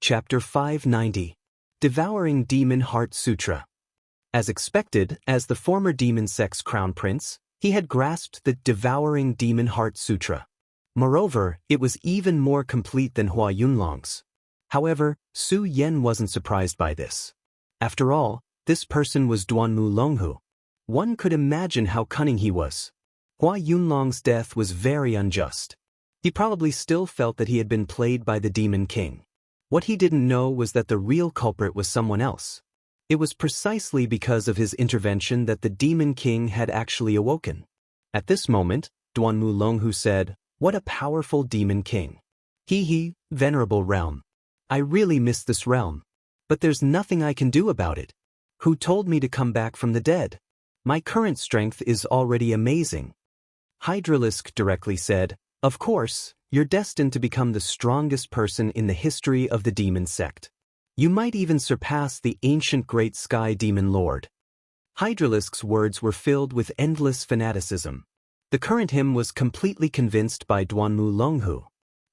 Chapter 590. Devouring Demon Heart Sutra. As expected, as the former demon sect's crown prince, he had grasped the Devouring Demon Heart Sutra. Moreover, it was even more complete than Hua Yunlong's. However, Su Yan wasn't surprised by this. After all, this person was Duanmu Longhu. One could imagine how cunning he was. Hua Yunlong's death was very unjust. He probably still felt that he had been played by the Demon King. What he didn't know was that the real culprit was someone else. It was precisely because of his intervention that the Demon King had actually awoken. At this moment, Duanmu Longhu said, "What a powerful Demon King. He, venerable realm. I really miss this realm. But there's nothing I can do about it. Who told me to come back from the dead? My current strength is already amazing." Hydralisk directly said, "Of course, you're destined to become the strongest person in the history of the demon sect. You might even surpass the ancient great sky demon lord." Hydralisk's words were filled with endless fanaticism. The current him was completely convinced by Duanmu Longhu.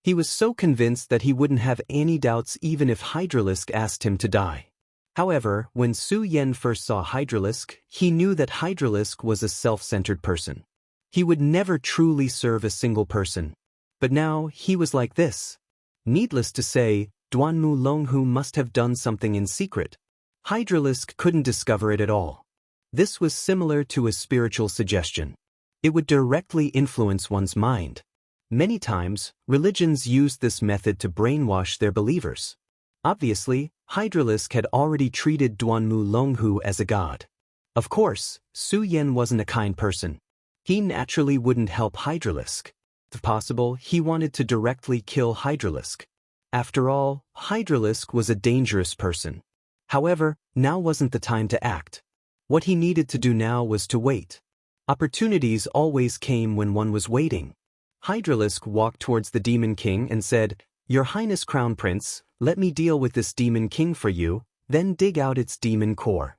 He was so convinced that he wouldn't have any doubts even if Hydralisk asked him to die. However, when Su Yan first saw Hydralisk, he knew that Hydralisk was a self-centered person. He would never truly serve a single person. But now, he was like this. Needless to say, Duanmu Longhu must have done something in secret. Hydralisk couldn't discover it at all. This was similar to a spiritual suggestion. It would directly influence one's mind. Many times, religions used this method to brainwash their believers. Obviously, Hydralisk had already treated Duanmu Longhu as a god. Of course, Su Yan wasn't a kind person. He naturally wouldn't help Hydralisk. If possible, he wanted to directly kill Hydralisk. After all, Hydralisk was a dangerous person. However, now wasn't the time to act. What he needed to do now was to wait. Opportunities always came when one was waiting. Hydralisk walked towards the Demon King and said, "Your Highness Crown Prince, let me deal with this Demon King for you, then dig out its demon core."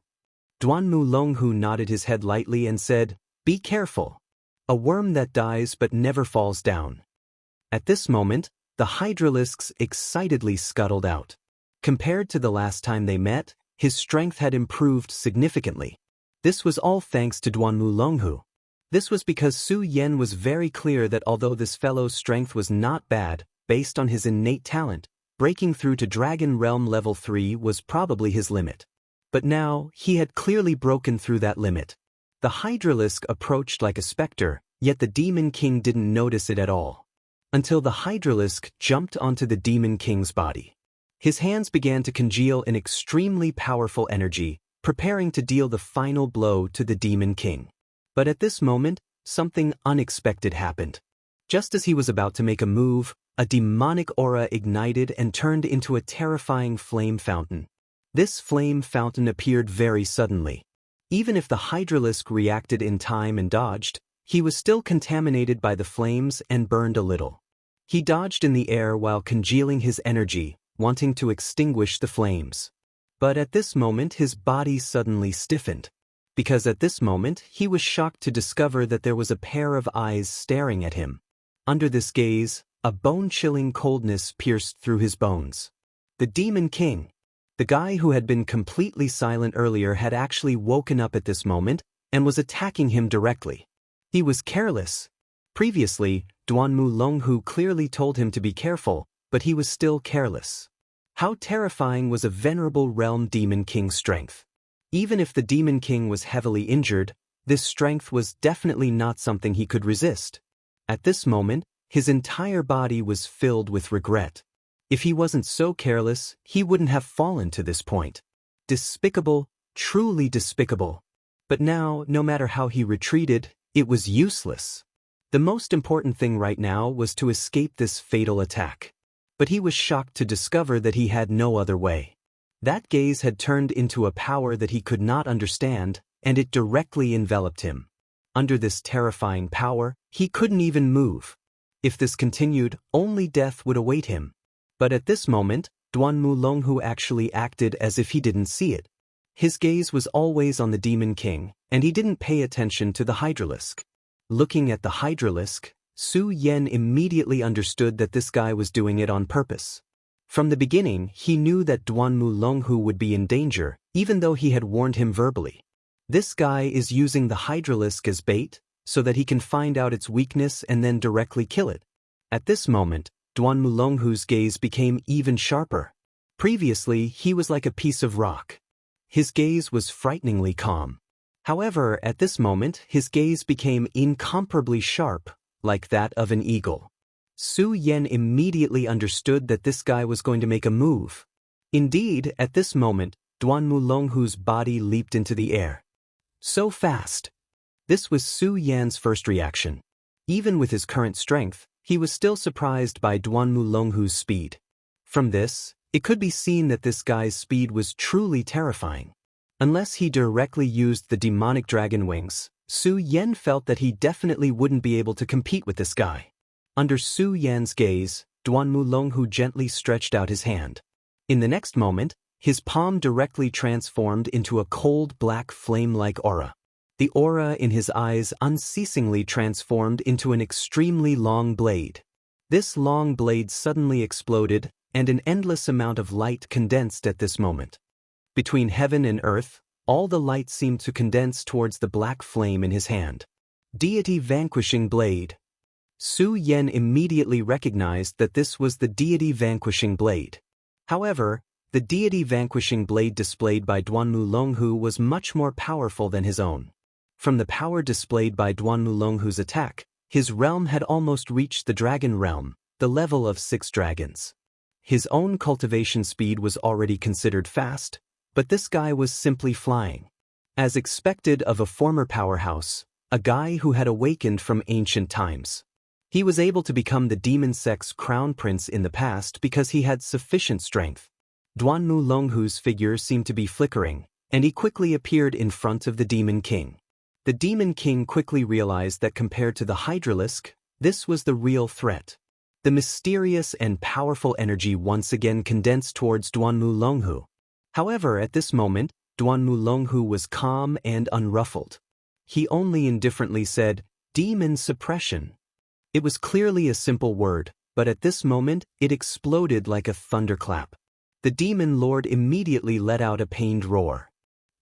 Duanmu Longhu nodded his head lightly and said, "Be careful. A worm that dies but never falls down." At this moment, the Hydralisks excitedly scuttled out. Compared to the last time they met, his strength had improved significantly. This was all thanks to Duanmu Longhu. This was because Su Yan was very clear that although this fellow's strength was not bad, based on his innate talent, breaking through to Dragon Realm Level 3 was probably his limit. But now, he had clearly broken through that limit. The Hydralisk approached like a specter, yet the Demon King didn't notice it at all. Until the Hydralisk jumped onto the Demon King's body. His hands began to congeal an extremely powerful energy, preparing to deal the final blow to the Demon King. But at this moment, something unexpected happened. Just as he was about to make a move, a demonic aura ignited and turned into a terrifying flame fountain. This flame fountain appeared very suddenly. Even if the Hydralisk reacted in time and dodged, he was still contaminated by the flames and burned a little. He dodged in the air while congealing his energy, wanting to extinguish the flames. But at this moment his body suddenly stiffened. Because at this moment he was shocked to discover that there was a pair of eyes staring at him. Under this gaze, a bone-chilling coldness pierced through his bones. The Demon King. The guy who had been completely silent earlier had actually woken up at this moment and was attacking him directly. He was careless. Previously, Duanmu Longhu clearly told him to be careful, but he was still careless. How terrifying was a venerable realm Demon King's strength. Even if the Demon King was heavily injured, this strength was definitely not something he could resist. At this moment, his entire body was filled with regret. If he wasn't so careless, he wouldn't have fallen to this point. Despicable, truly despicable. But now, no matter how he retreated, it was useless. The most important thing right now was to escape this fatal attack. But he was shocked to discover that he had no other way. That gaze had turned into a power that he could not understand, and it directly enveloped him. Under this terrifying power, he couldn't even move. If this continued, only death would await him. But at this moment, Duanmu Longhu actually acted as if he didn't see it. His gaze was always on the Demon King, and he didn't pay attention to the Hydralisk. Looking at the Hydralisk, Su Yan immediately understood that this guy was doing it on purpose. From the beginning, he knew that Duanmu Longhu would be in danger, even though he had warned him verbally. This guy is using the hydralisk as bait, so that he can find out its weakness and then directly kill it. At this moment, Duanmu Longhu's gaze became even sharper. Previously, he was like a piece of rock. His gaze was frighteningly calm. However, at this moment, his gaze became incomparably sharp, like that of an eagle. Su Yan immediately understood that this guy was going to make a move. Indeed, at this moment, Duanmu Longhu's body leaped into the air. So fast! This was Su Yan's first reaction. Even with his current strength, he was still surprised by Duanmu Longhu's speed. From this, it could be seen that this guy's speed was truly terrifying. Unless he directly used the demonic dragon wings, Su Yan felt that he definitely wouldn't be able to compete with this guy. Under Su Yan's gaze, Duanmu Longhu gently stretched out his hand. In the next moment, his palm directly transformed into a cold black flame-like aura. The aura in his eyes unceasingly transformed into an extremely long blade. This long blade suddenly exploded, and an endless amount of light condensed at this moment. Between heaven and earth, all the light seemed to condense towards the black flame in his hand. Deity Vanquishing Blade. Su Yan immediately recognized that this was the Deity Vanquishing Blade. However, the Deity Vanquishing Blade displayed by Duanmu Longhu was much more powerful than his own. From the power displayed by Duanmu Longhu's attack, his realm had almost reached the dragon realm, the level of 6 dragons. His own cultivation speed was already considered fast, but this guy was simply flying. As expected of a former powerhouse, a guy who had awakened from ancient times. He was able to become the demon sect's crown prince in the past because he had sufficient strength. Duanmu Longhu's figure seemed to be flickering, and he quickly appeared in front of the Demon King. The Demon King quickly realized that compared to the hydralisk, this was the real threat. The mysterious and powerful energy once again condensed towards Duanmu Longhu. However, at this moment, Duanmu Longhu was calm and unruffled. He only indifferently said, "Demon suppression." It was clearly a simple word, but at this moment, it exploded like a thunderclap. The demon lord immediately let out a pained roar.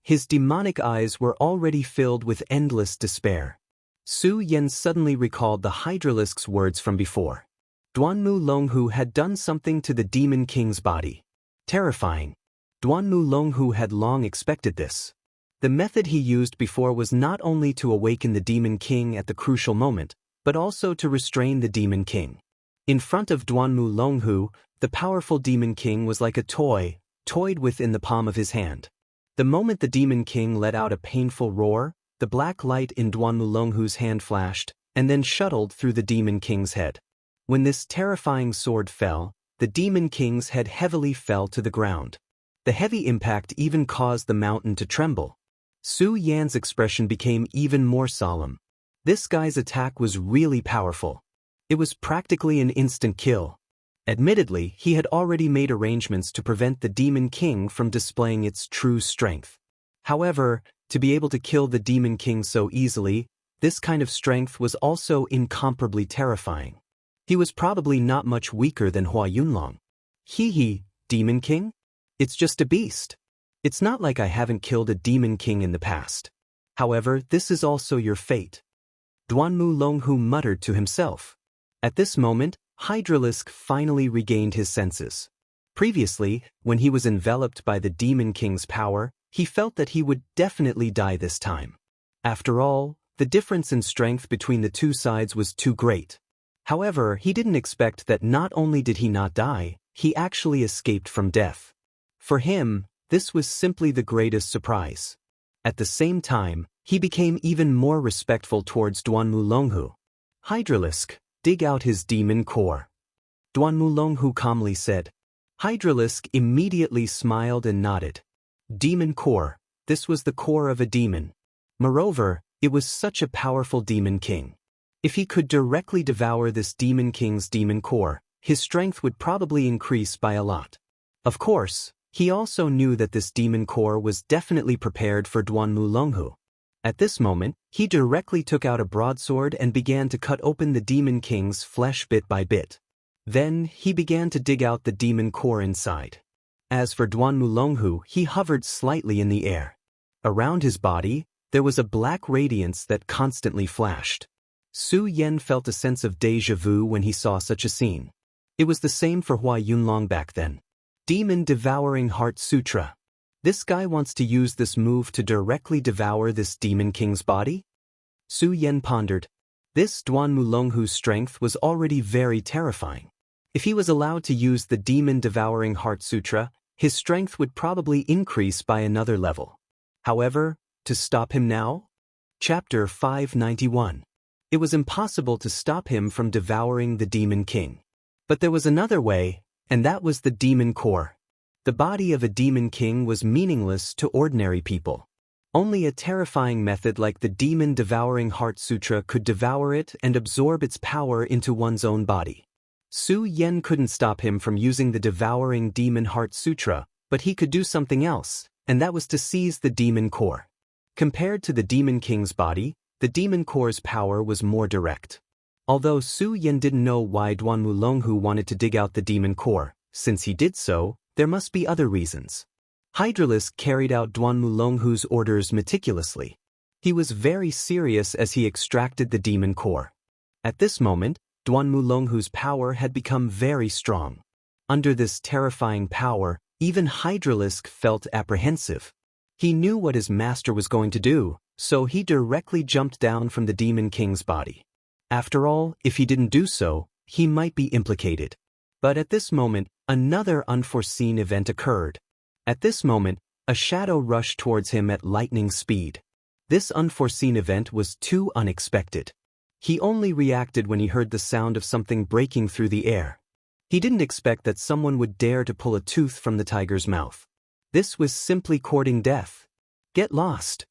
His demonic eyes were already filled with endless despair. Su Yan suddenly recalled the hydralisk's words from before. Duanmu Longhu had done something to the Demon King's body. Terrifying. Duanmu Longhu had long expected this. The method he used before was not only to awaken the Demon King at the crucial moment, but also to restrain the Demon King. In front of Duanmu Longhu, the powerful Demon King was like a toy, toyed with in the palm of his hand. The moment the Demon King let out a painful roar, the black light in Duanmu Longhu's hand flashed, and then shuttled through the Demon King's head. When this terrifying sword fell, the Demon King's head heavily fell to the ground. The heavy impact even caused the mountain to tremble. Su Yan's expression became even more solemn. This guy's attack was really powerful. It was practically an instant kill. Admittedly, he had already made arrangements to prevent the Demon King from displaying its true strength. However, to be able to kill the Demon King so easily, this kind of strength was also incomparably terrifying. He was probably not much weaker than Hua Yunlong. Hee, Demon King? It's just a beast. It's not like I haven't killed a Demon King in the past. However, this is also your fate. Duanmu Longhu muttered to himself. At this moment, Hydralisk finally regained his senses. Previously, when he was enveloped by the Demon King's power, he felt that he would definitely die this time. After all, the difference in strength between the two sides was too great. However, he didn't expect that not only did he not die, he actually escaped from death. For him, this was simply the greatest surprise. At the same time, he became even more respectful towards Duanmu Longhu. Hydralisk, dig out his demon core. Duanmu Longhu calmly said. Hydralisk immediately smiled and nodded. Demon core, this was the core of a demon. Moreover, it was such a powerful Demon King. If he could directly devour this Demon King's demon core, his strength would probably increase by a lot. Of course, he also knew that this demon core was definitely prepared for Duanmu Longhu. At this moment, he directly took out a broadsword and began to cut open the Demon King's flesh bit by bit. Then, he began to dig out the demon core inside. As for Duanmulonghu, he hovered slightly in the air. Around his body, there was a black radiance that constantly flashed. Su Yan felt a sense of déjà vu when he saw such a scene. It was the same for Hua Yunlong back then. Demon Devouring Heart Sutra. This guy wants to use this move to directly devour this demon king's body? Su Yan pondered. This Duanmulonghu's strength was already very terrifying. If he was allowed to use the Demon Devouring Heart Sutra, his strength would probably increase by another level. However, to stop him now? Chapter 591. It was impossible to stop him from devouring the Demon King. But there was another way, and that was the Demon Core. The body of a Demon King was meaningless to ordinary people. Only a terrifying method like the Demon Devouring Heart Sutra could devour it and absorb its power into one's own body. Su Yan couldn't stop him from using the Devouring Demon Heart Sutra, but he could do something else, and that was to seize the Demon Core. Compared to the Demon King's body, the Demon Core's power was more direct. Although Su Yan didn't know why Duanmulonghu wanted to dig out the Demon Core, since he did so, there must be other reasons. Hydralisk carried out Duanmulonghu's orders meticulously. He was very serious as he extracted the Demon Core. At this moment, Duanmulonghu's power had become very strong. Under this terrifying power, even Hydralisk felt apprehensive. He knew what his master was going to do, so he directly jumped down from the Demon King's body. After all, if he didn't do so, he might be implicated. But at this moment, another unforeseen event occurred. At this moment, a shadow rushed towards him at lightning speed. This unforeseen event was too unexpected. He only reacted when he heard the sound of something breaking through the air. He didn't expect that someone would dare to pull a tooth from the tiger's mouth. This was simply courting death. Get lost.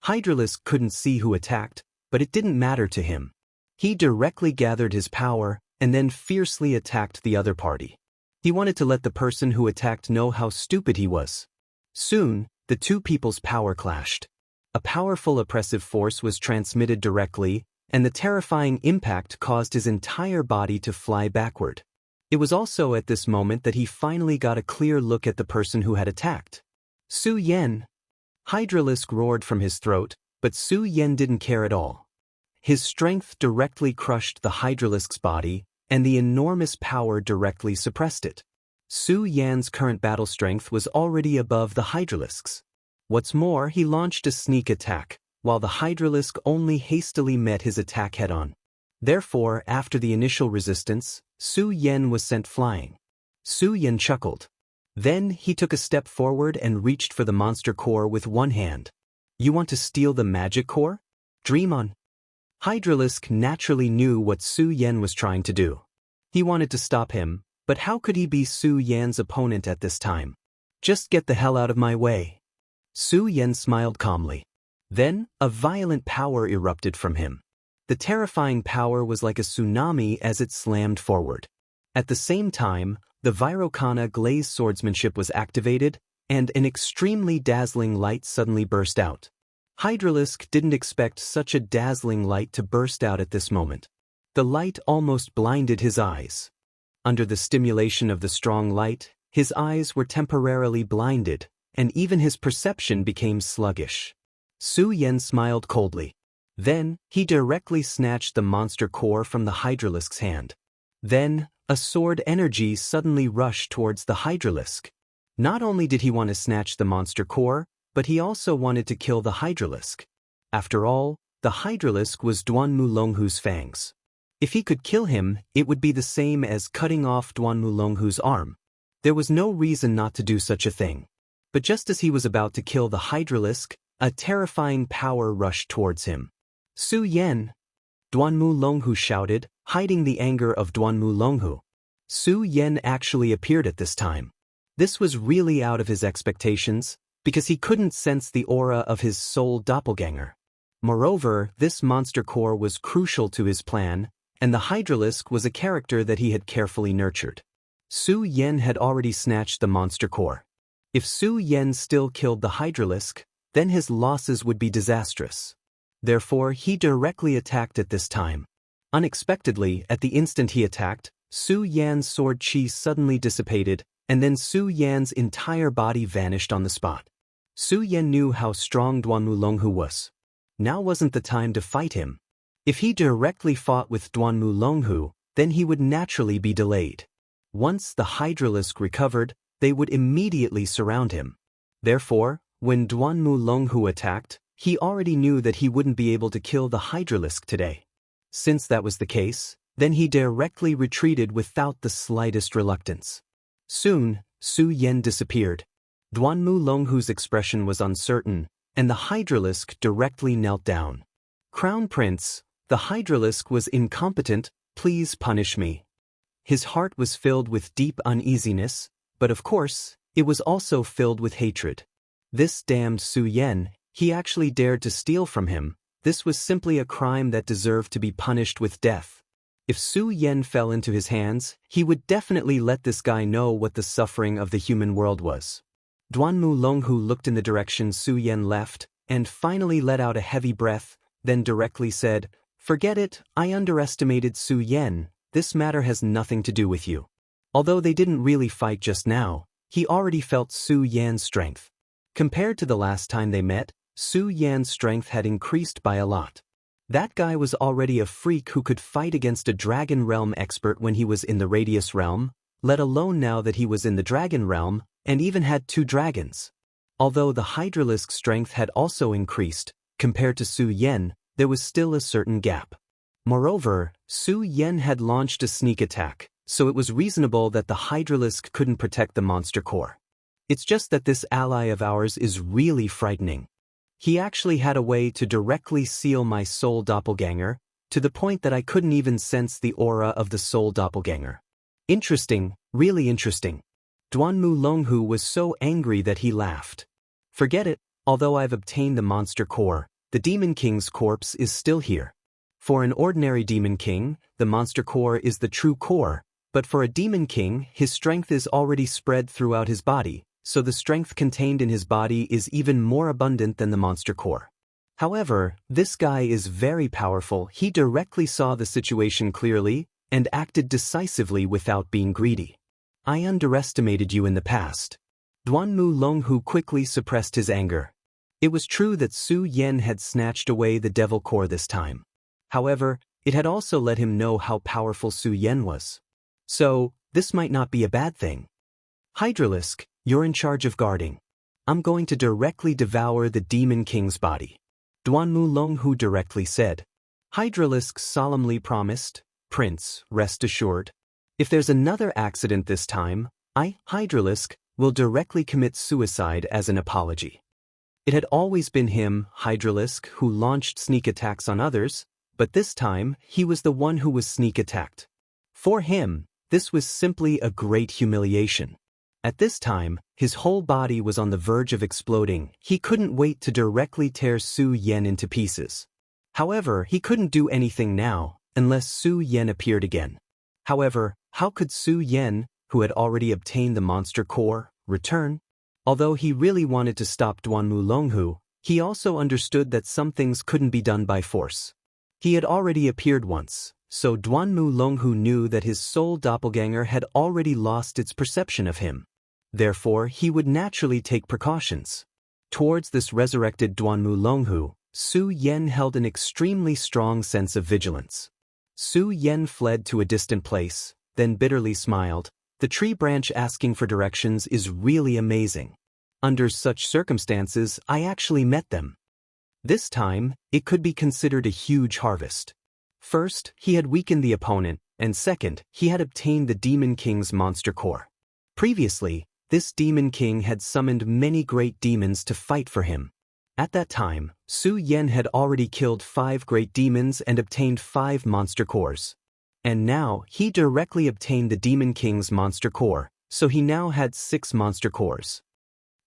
Hydralisk couldn't see who attacked, but it didn't matter to him. He directly gathered his power and then fiercely attacked the other party. He wanted to let the person who attacked know how stupid he was. Soon, the two people's power clashed. A powerful oppressive force was transmitted directly, and the terrifying impact caused his entire body to fly backward. It was also at this moment that he finally got a clear look at the person who had attacked. Su Yan. Hydralisk roared from his throat, but Su Yan didn't care at all. His strength directly crushed the Hydralisk's body, and the enormous power directly suppressed it. Su Yan's current battle strength was already above the Hydralisk's. What's more, he launched a sneak attack, while the Hydralisk only hastily met his attack head-on. Therefore, after the initial resistance, Su Yan was sent flying. Su Yan chuckled. Then he took a step forward and reached for the monster core with one hand. You want to steal the magic core? Dream on. Hydralisk naturally knew what Su Yan was trying to do. He wanted to stop him, but how could he be Su Yan's opponent at this time? Just get the hell out of my way. Su Yan smiled calmly. Then, a violent power erupted from him. The terrifying power was like a tsunami as it slammed forward. At the same time, the Virokana glaze swordsmanship was activated, and an extremely dazzling light suddenly burst out. Hydralisk didn't expect such a dazzling light to burst out at this moment. The light almost blinded his eyes. Under the stimulation of the strong light, his eyes were temporarily blinded, and even his perception became sluggish. Su Yan smiled coldly. Then, he directly snatched the monster core from the Hydralisk's hand. Then, a sword energy suddenly rushed towards the Hydralisk. Not only did he want to snatch the monster core, but he also wanted to kill the Hydralisk. After all, the Hydralisk was Duanmulonghu's fangs. If he could kill him, it would be the same as cutting off Duanmulonghu's arm. There was no reason not to do such a thing. But just as he was about to kill the Hydralisk, a terrifying power rushed towards him. Su Yan! Duanmulonghu shouted, hiding the anger of Duanmulonghu. Su Yan actually appeared at this time. This was really out of his expectations, because he couldn't sense the aura of his soul doppelganger. Moreover, this monster core was crucial to his plan, and the Hydralisk was a character that he had carefully nurtured. Su Yan had already snatched the monster core. If Su Yan still killed the Hydralisk, then his losses would be disastrous. Therefore, he directly attacked at this time. Unexpectedly, at the instant he attacked, Su Yan's sword chi suddenly dissipated, and then Su Yan's entire body vanished on the spot. Su Yan knew how strong Duanmu Longhu was. Now wasn't the time to fight him. If he directly fought with Duanmu Longhu, then he would naturally be delayed. Once the Hydralisk recovered, they would immediately surround him. Therefore, when Duanmu Longhu attacked, he already knew that he wouldn't be able to kill the Hydralisk today. Since that was the case, then he directly retreated without the slightest reluctance. Soon, Su Yan disappeared. Duanmu Longhu's expression was uncertain, and the Hydralisk directly knelt down. Crown Prince, the Hydralisk was incompetent, please punish me. His heart was filled with deep uneasiness, but of course, it was also filled with hatred. This damned Su Yan, he actually dared to steal from him. This was simply a crime that deserved to be punished with death. If Su Yan fell into his hands, he would definitely let this guy know what the suffering of the human world was. Duanmu Longhu looked in the direction Su Yan left, and finally let out a heavy breath, then directly said, "Forget it, I underestimated Su Yan, this matter has nothing to do with you." Although they didn't really fight just now, he already felt Su Yan's strength. Compared to the last time they met, Su Yan's strength had increased by a lot. That guy was already a freak who could fight against a Dragon Realm expert when he was in the Radius Realm, let alone now that he was in the Dragon Realm, and even had 2 dragons. Although the Hydralisk's strength had also increased, compared to Su Yan, there was still a certain gap. Moreover, Su Yan had launched a sneak attack, so it was reasonable that the Hydralisk couldn't protect the monster core. It's just that this ally of ours is really frightening. He actually had a way to directly seal my soul doppelganger, to the point that I couldn't even sense the aura of the soul doppelganger. Interesting, really interesting. Duanmu Longhu was so angry that he laughed. Forget it, although I've obtained the monster core, the Demon King's corpse is still here. For an ordinary Demon King, the monster core is the true core, but for a Demon King, his strength is already spread throughout his body, so the strength contained in his body is even more abundant than the monster core. However, this guy is very powerful. He directly saw the situation clearly and acted decisively without being greedy. I underestimated you in the past. Duanmu Longhu quickly suppressed his anger. It was true that Su Yan had snatched away the devil core this time. However, it had also let him know how powerful Su Yan was. So, this might not be a bad thing. Hydralisk, you're in charge of guarding. I'm going to directly devour the Demon King's body. Duanmu Longhu directly said. Hydralisk solemnly promised, Prince, rest assured. If there's another accident this time, I, Hydralisk, will directly commit suicide as an apology. It had always been him, Hydralisk, who launched sneak attacks on others, but this time, he was the one who was sneak attacked. For him, this was simply a great humiliation. At this time, his whole body was on the verge of exploding. He couldn't wait to directly tear Su Yan into pieces. However, he couldn't do anything now, unless Su Yan appeared again. However, how could Su Yan, who had already obtained the monster core, return? Although he really wanted to stop Duanmu Longhu, he also understood that some things couldn't be done by force. He had already appeared once, so Duanmu Longhu knew that his soul doppelganger had already lost its perception of him. Therefore, he would naturally take precautions. Towards this resurrected Duanmu Longhu, Su Yan held an extremely strong sense of vigilance. Su Yan fled to a distant place, then bitterly smiled. The tree branch asking for directions is really amazing. Under such circumstances, I actually met them. This time, it could be considered a huge harvest. First, he had weakened the opponent, and second, he had obtained the Demon King's monster core. Previously, this Demon King had summoned many great demons to fight for him. At that time, Su Yan had already killed 5 great demons and obtained 5 monster cores. And now, he directly obtained the Demon King's monster core, so he now had 6 monster cores.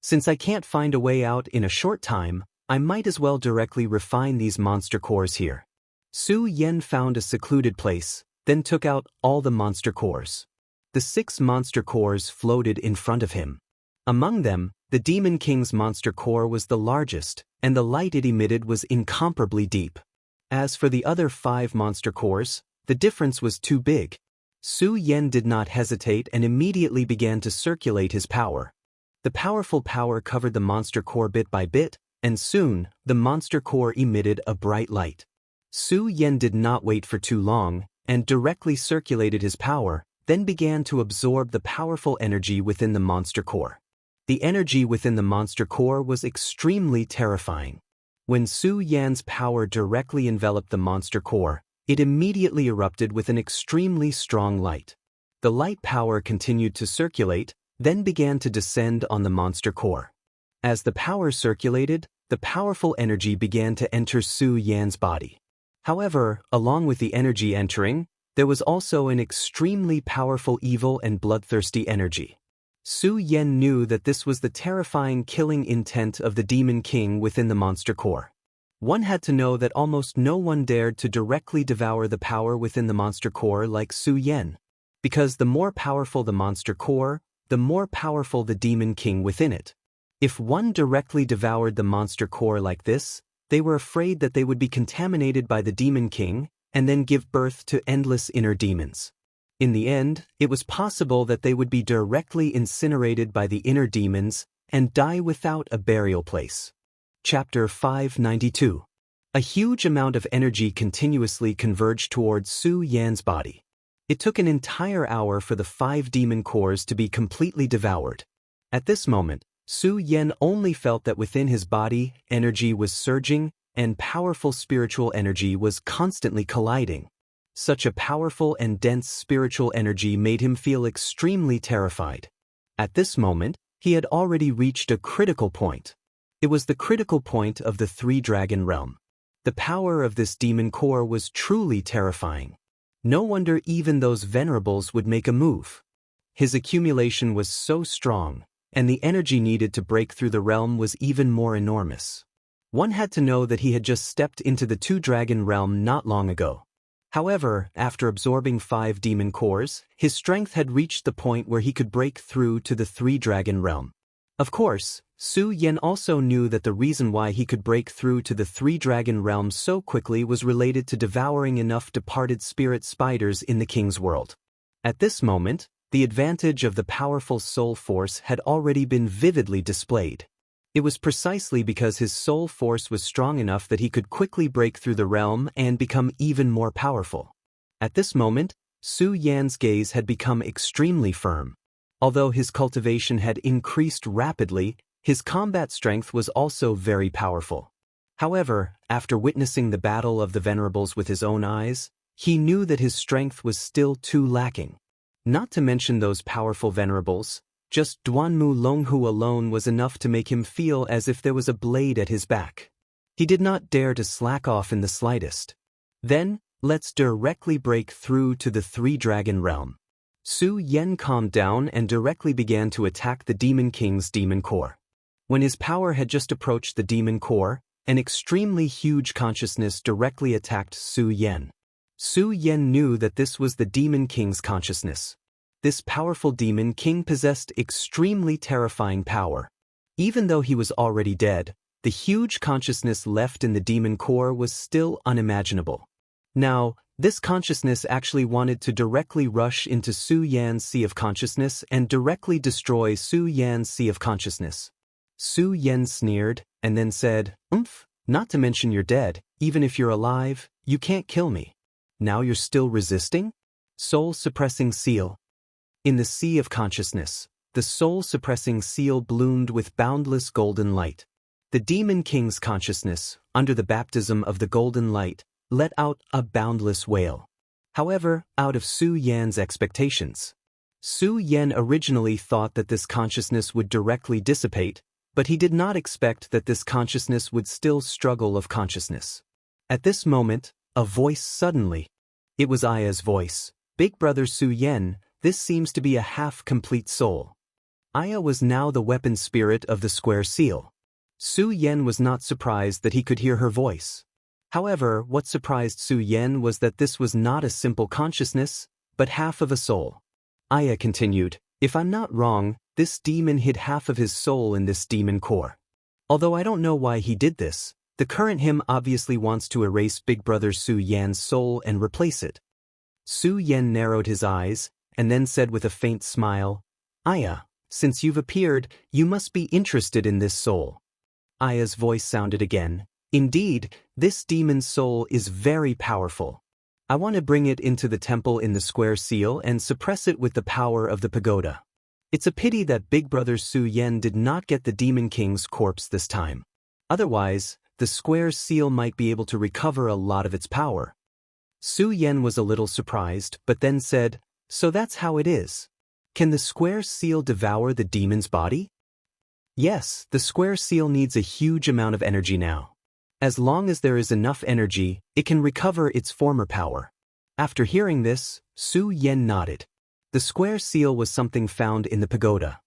Since I can't find a way out in a short time, I might as well directly refine these monster cores here. Su Yan found a secluded place, then took out all the monster cores. The 6 monster cores floated in front of him. Among them, the Demon King's monster core was the largest, and the light it emitted was incomparably deep. As for the other 5 monster cores, the difference was too big. Su Yan did not hesitate and immediately began to circulate his power. The powerful power covered the monster core bit by bit, and soon, the monster core emitted a bright light. Su Yan did not wait for too long, and directly circulated his power, then began to absorb the powerful energy within the monster core. The energy within the monster core was extremely terrifying. When Su Yan's power directly enveloped the monster core, it immediately erupted with an extremely strong light. The light power continued to circulate, then began to descend on the monster core. As the power circulated, the powerful energy began to enter Su Yan's body. However, along with the energy entering, there was also an extremely powerful evil and bloodthirsty energy. Su Yan knew that this was the terrifying killing intent of the Demon King within the monster core. One had to know that almost no one dared to directly devour the power within the monster core like Su Yan. Because the more powerful the monster core, the more powerful the Demon King within it. If one directly devoured the monster core like this, they were afraid that they would be contaminated by the Demon King and then give birth to endless inner demons. In the end, it was possible that they would be directly incinerated by the inner demons and die without a burial place. Chapter 592. A huge amount of energy continuously converged towards Su Yan's body. It took an entire hour for the 5 demon cores to be completely devoured. At this moment, Su Yan only felt that within his body, energy was surging, and powerful spiritual energy was constantly colliding. Such a powerful and dense spiritual energy made him feel extremely terrified. At this moment, he had already reached a critical point. It was the critical point of the 3-dragon realm. The power of this demon core was truly terrifying. No wonder even those venerables would make a move. His accumulation was so strong, and the energy needed to break through the realm was even more enormous. One had to know that he had just stepped into the 2-dragon realm not long ago. However, after absorbing 5 demon cores, his strength had reached the point where he could break through to the 3-dragon realm. Of course, Su Yan also knew that the reason why he could break through to the 3-dragon realm so quickly was related to devouring enough departed spirit spiders in the king's world. At this moment, the advantage of the powerful soul force had already been vividly displayed. It was precisely because his soul force was strong enough that he could quickly break through the realm and become even more powerful. At this moment, Su Yan's gaze had become extremely firm. Although his cultivation had increased rapidly, his combat strength was also very powerful. However, after witnessing the battle of the venerables with his own eyes, he knew that his strength was still too lacking. Not to mention those powerful venerables, just Duanmu Longhu alone was enough to make him feel as if there was a blade at his back. He did not dare to slack off in the slightest. Then, let's directly break through to the 3-dragon realm. Su Yan calmed down and directly began to attack the Demon King's demon core. When his power had just approached the demon core, an extremely huge consciousness directly attacked Su Yan. Su Yan knew that this was the Demon King's consciousness. This powerful Demon King possessed extremely terrifying power. Even though he was already dead, the huge consciousness left in the demon core was still unimaginable. Now, this consciousness actually wanted to directly rush into Su Yan's sea of consciousness and directly destroy Su Yan's sea of consciousness. Su Yan sneered, and then said, not to mention you're dead, even if you're alive, you can't kill me. Now you're still resisting? Soul-suppressing seal. In the sea of consciousness, the soul-suppressing seal bloomed with boundless golden light. The Demon King's consciousness, under the baptism of the golden light, let out a boundless wail. However, out of Su Yan's expectations. Su Yan originally thought that this consciousness would directly dissipate, but he did not expect that this consciousness would still struggle of consciousness. At this moment, a voice suddenly. It was Aya's voice. Big brother Su Yan, this seems to be a half-complete soul. Aya was now the weapon spirit of the square seal. Su Yan was not surprised that he could hear her voice. However, what surprised Su Yan was that this was not a simple consciousness, but half of a soul. Aya continued, if I'm not wrong, this demon hid half of his soul in this demon core. Although I don't know why he did this, the current him obviously wants to erase Big Brother Su Yan's soul and replace it. Su Yan narrowed his eyes, and then said with a faint smile, Aya, since you've appeared, you must be interested in this soul. Aya's voice sounded again. Indeed, this demon's soul is very powerful. I want to bring it into the temple in the square seal and suppress it with the power of the pagoda. It's a pity that Big Brother Su Yan did not get the Demon King's corpse this time. Otherwise, the square seal might be able to recover a lot of its power. Su Yan was a little surprised, but then said, So that's how it is. Can the square seal devour the demon's body? Yes, the square seal needs a huge amount of energy now. As long as there is enough energy, it can recover its former power. After hearing this, Su Yan nodded. The square seal was something found in the pagoda.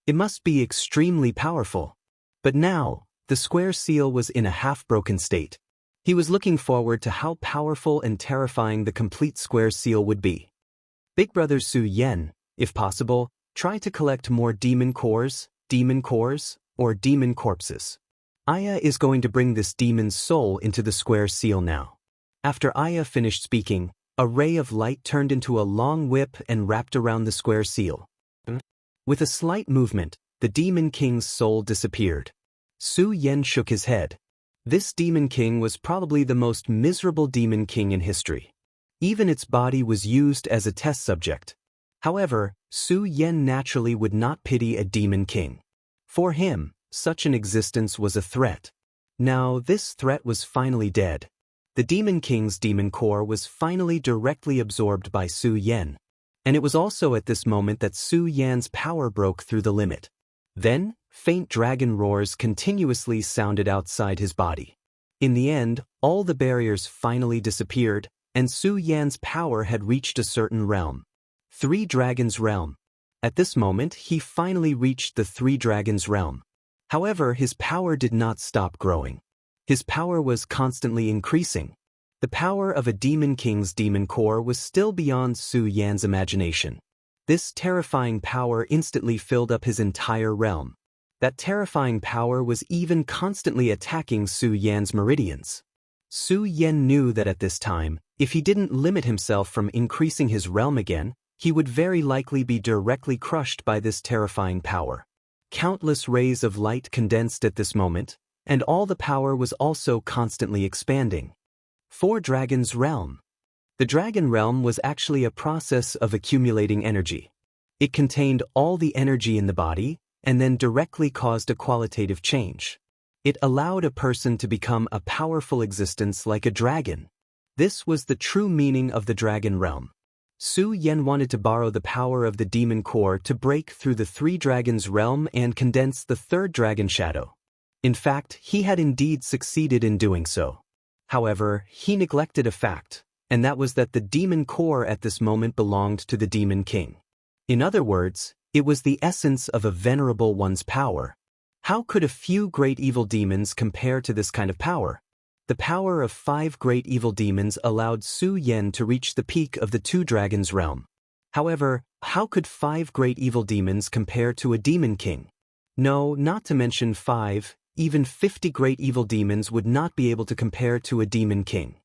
It must be extremely powerful. But now, the square seal was in a half-broken state. He was looking forward to how powerful and terrifying the complete square seal would be. Big Brother Su Yan, if possible, try to collect more demon cores, or demon corpses. Aya is going to bring this demon's soul into the square seal now. After Aya finished speaking, a ray of light turned into a long whip and wrapped around the square seal. With a slight movement, the Demon King's soul disappeared. Su Yan shook his head. This Demon King was probably the most miserable Demon King in history. Even its body was used as a test subject. However, Su Yan naturally would not pity a Demon King. For him, such an existence was a threat. Now, this threat was finally dead. The Demon King's demon core was finally directly absorbed by Su Yan. And it was also at this moment that Su Yan's power broke through the limit. Then, faint dragon roars continuously sounded outside his body. In the end, all the barriers finally disappeared, and Su Yan's power had reached a certain realm. Three Dragons Realm. At this moment, he finally reached the Three Dragons Realm. However, his power did not stop growing. His power was constantly increasing. The power of a Demon King's demon core was still beyond Su Yan's imagination. This terrifying power instantly filled up his entire realm. That terrifying power was even constantly attacking Su Yan's meridians. Su Yan knew that at this time, if he didn't limit himself from increasing his realm again, he would very likely be directly crushed by this terrifying power. Countless rays of light condensed at this moment, and all the power was also constantly expanding. Four Dragons Realm. The Dragon Realm was actually a process of accumulating energy. It contained all the energy in the body, and then directly caused a qualitative change. It allowed a person to become a powerful existence like a dragon. This was the true meaning of the Dragon Realm. Su Yan wanted to borrow the power of the demon core to break through the Three Dragons Realm and condense the third dragon shadow. In fact, he had indeed succeeded in doing so. However, he neglected a fact, and that was that the demon core at this moment belonged to the Demon King. In other words, it was the essence of a venerable one's power. How could a few great evil demons compare to this kind of power? The power of 5 great evil demons allowed Su Yan to reach the peak of the Two Dragons Realm. However, how could 5 great evil demons compare to a Demon King? No, not to mention 5, even 50 great evil demons would not be able to compare to a Demon King.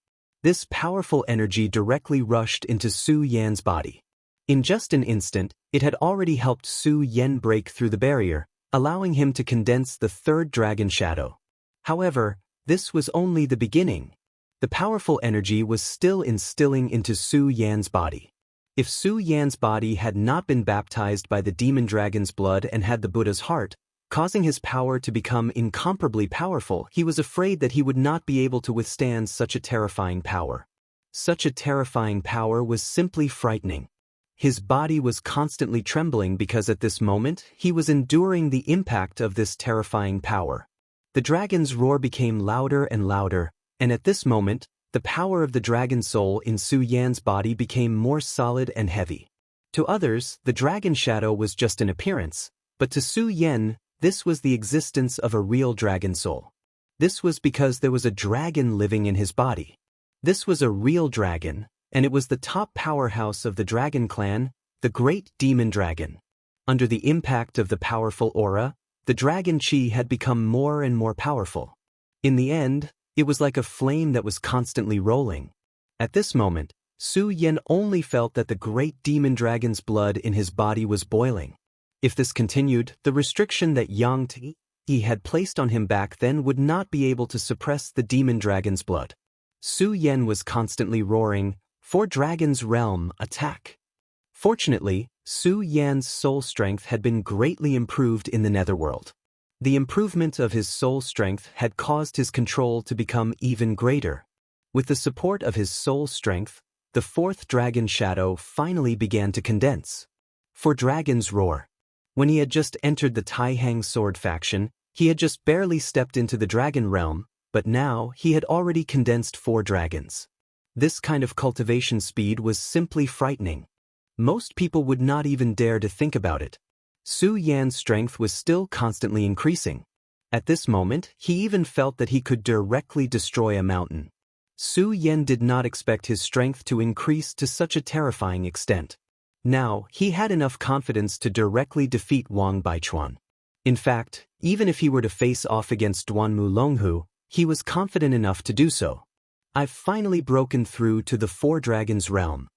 This powerful energy directly rushed into Su Yan's body. In just an instant, it had already helped Su Yan break through the barrier, allowing him to condense the third dragon shadow. However, this was only the beginning. The powerful energy was still instilling into Su Yan's body. If Su Yan's body had not been baptized by the demon dragon's blood and had the Buddha's heart, causing his power to become incomparably powerful, he was afraid that he would not be able to withstand such a terrifying power. Such a terrifying power was simply frightening. His body was constantly trembling because at this moment he was enduring the impact of this terrifying power. The dragon's roar became louder and louder, and at this moment, the power of the dragon soul in Su Yan's body became more solid and heavy. To others, the dragon shadow was just an appearance, but to Su Yan, this was the existence of a real dragon soul. This was because there was a dragon living in his body. This was a real dragon, and it was the top powerhouse of the dragon clan, the Great Demon Dragon. Under the impact of the powerful aura, the dragon chi had become more and more powerful. In the end, it was like a flame that was constantly rolling. At this moment, Su Yan only felt that the great demon dragon's blood in his body was boiling. If this continued, the restriction that Yang Ti had placed on him back then would not be able to suppress the demon dragon's blood. Su Yan was constantly roaring, "For Dragon's Realm, attack!" Fortunately, Su Yan's soul strength had been greatly improved in the netherworld. The improvement of his soul strength had caused his control to become even greater. With the support of his soul strength, the fourth dragon shadow finally began to condense. For Dragon's Roar. When he had just entered the Taihang Sword faction, he had just barely stepped into the dragon realm, but now he had already condensed 4 dragons. This kind of cultivation speed was simply frightening. Most people would not even dare to think about it. Su Yan's strength was still constantly increasing. At this moment, he even felt that he could directly destroy a mountain. Su Yan did not expect his strength to increase to such a terrifying extent. Now, he had enough confidence to directly defeat Wang Baichuan. In fact, even if he were to face off against Duanmu Longhu, he was confident enough to do so. "I've finally broken through to the 4 Dragons realm."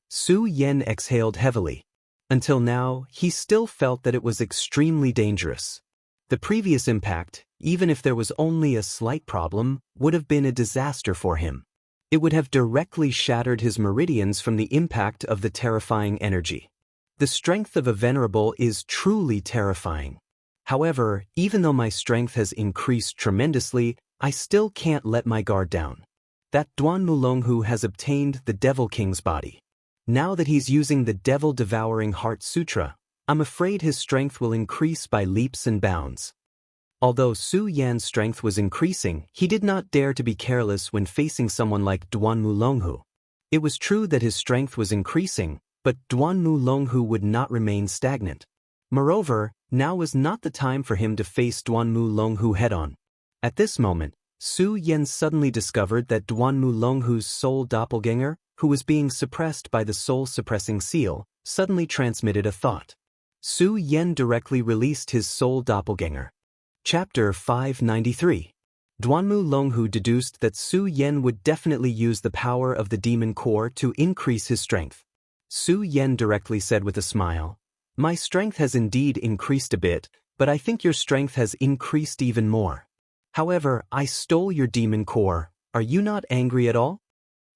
Su Yan exhaled heavily. Until now, he still felt that it was extremely dangerous. The previous impact, even if there was only a slight problem, would have been a disaster for him. It would have directly shattered his meridians from the impact of the terrifying energy. The strength of a venerable is truly terrifying. However, even though my strength has increased tremendously, I still can't let my guard down. That Duanmu Longhu has obtained the Devil King's body. Now that he's using the Devil-Devouring Heart Sutra, I'm afraid his strength will increase by leaps and bounds. Although Su Yan's strength was increasing, he did not dare to be careless when facing someone like Duanmu Longhu. It was true that his strength was increasing, but Duanmu Longhu would not remain stagnant. Moreover, now was not the time for him to face Duanmu Longhu head-on. At this moment, Su Yan suddenly discovered that Duanmu Longhu's soul doppelganger, who was being suppressed by the soul-suppressing seal, suddenly transmitted a thought. Su Yan directly released his soul doppelganger. Chapter 593. Duanmu Longhu deduced that Su Yan would definitely use the power of the demon core to increase his strength. Su Yan directly said with a smile, "My strength has indeed increased a bit, but I think your strength has increased even more. However, I stole your demon core. Are you not angry at all?"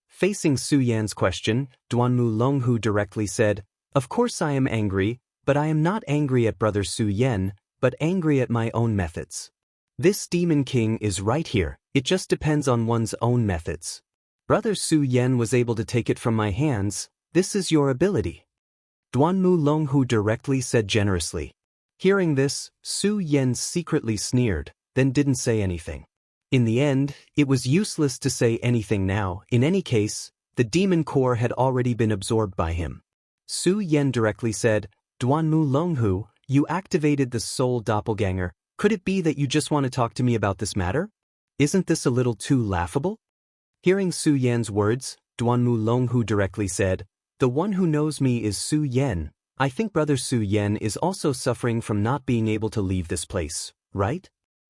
Facing Su Yan's question, Duanmu Longhu directly said, "Of course I am angry, but I am not angry at Brother Su Yan, but angry at my own methods. This Demon King is right here, it just depends on one's own methods. Brother Su Yan was able to take it from my hands, this is your ability." Duanmu Longhu directly said generously. Hearing this, Su Yan secretly sneered, then didn't say anything. In the end, it was useless to say anything now. In any case, the demon core had already been absorbed by him. Su Yan directly said, "Duanmu Longhu, you activated the soul doppelganger. Could it be that you just want to talk to me about this matter? Isn't this a little too laughable?" Hearing Su Yan's words, Duanmu Longhu directly said, "The one who knows me is Su Yan. I think Brother Su Yan is also suffering from not being able to leave this place, right?"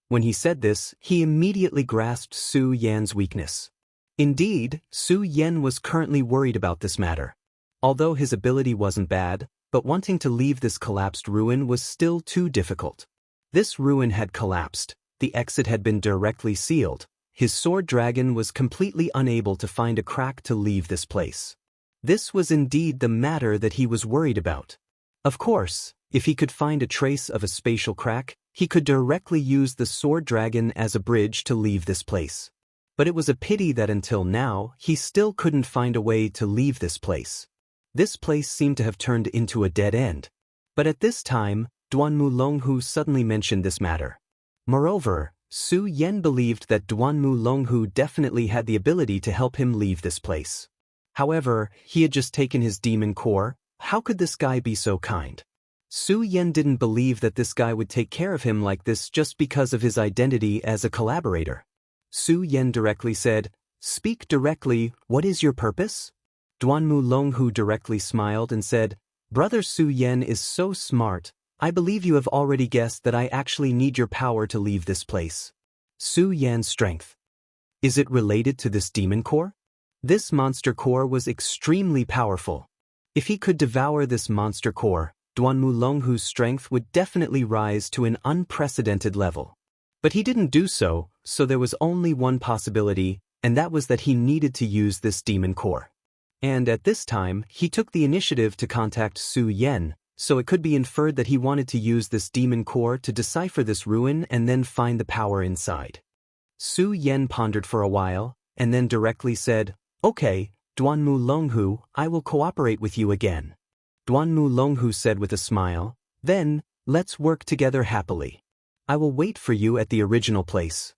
When he said this, he immediately grasped Su Yan's weakness. Indeed, Su Yan was currently worried about this matter. Although his ability wasn't bad, but wanting to leave this collapsed ruin was still too difficult. This ruin had collapsed, the exit had been directly sealed, his sword dragon was completely unable to find a crack to leave this place. This was indeed the matter that he was worried about. Of course, if he could find a trace of a spatial crack, he could directly use the sword dragon as a bridge to leave this place. But it was a pity that until now, he still couldn't find a way to leave this place. This place seemed to have turned into a dead end. But at this time, Duanmu Longhu suddenly mentioned this matter. Moreover, Su Yan believed that Duanmu Longhu definitely had the ability to help him leave this place. However, he had just taken his demon core. How could this guy be so kind? Su Yan didn't believe that this guy would take care of him like this just because of his identity as a collaborator. Su Yan directly said, "Speak directly, what is your purpose?" Duanmu Longhu directly smiled and said, "Brother Su Yan is so smart, I believe you have already guessed that I actually need your power to leave this place." Su Yan's strength. Is it related to this demon core? This monster core was extremely powerful. If he could devour this monster core, Duanmu Longhu's strength would definitely rise to an unprecedented level. But he didn't do so, so there was only one possibility, and that was that he needed to use this demon core. And at this time, he took the initiative to contact Su Yan, so it could be inferred that he wanted to use this demon core to decipher this ruin and then find the power inside. Su Yan pondered for a while, and then directly said, "Okay, Duanmu Longhu, I will cooperate with you again." Duanmu Longhu said with a smile, "Then, let's work together happily. I will wait for you at the original place."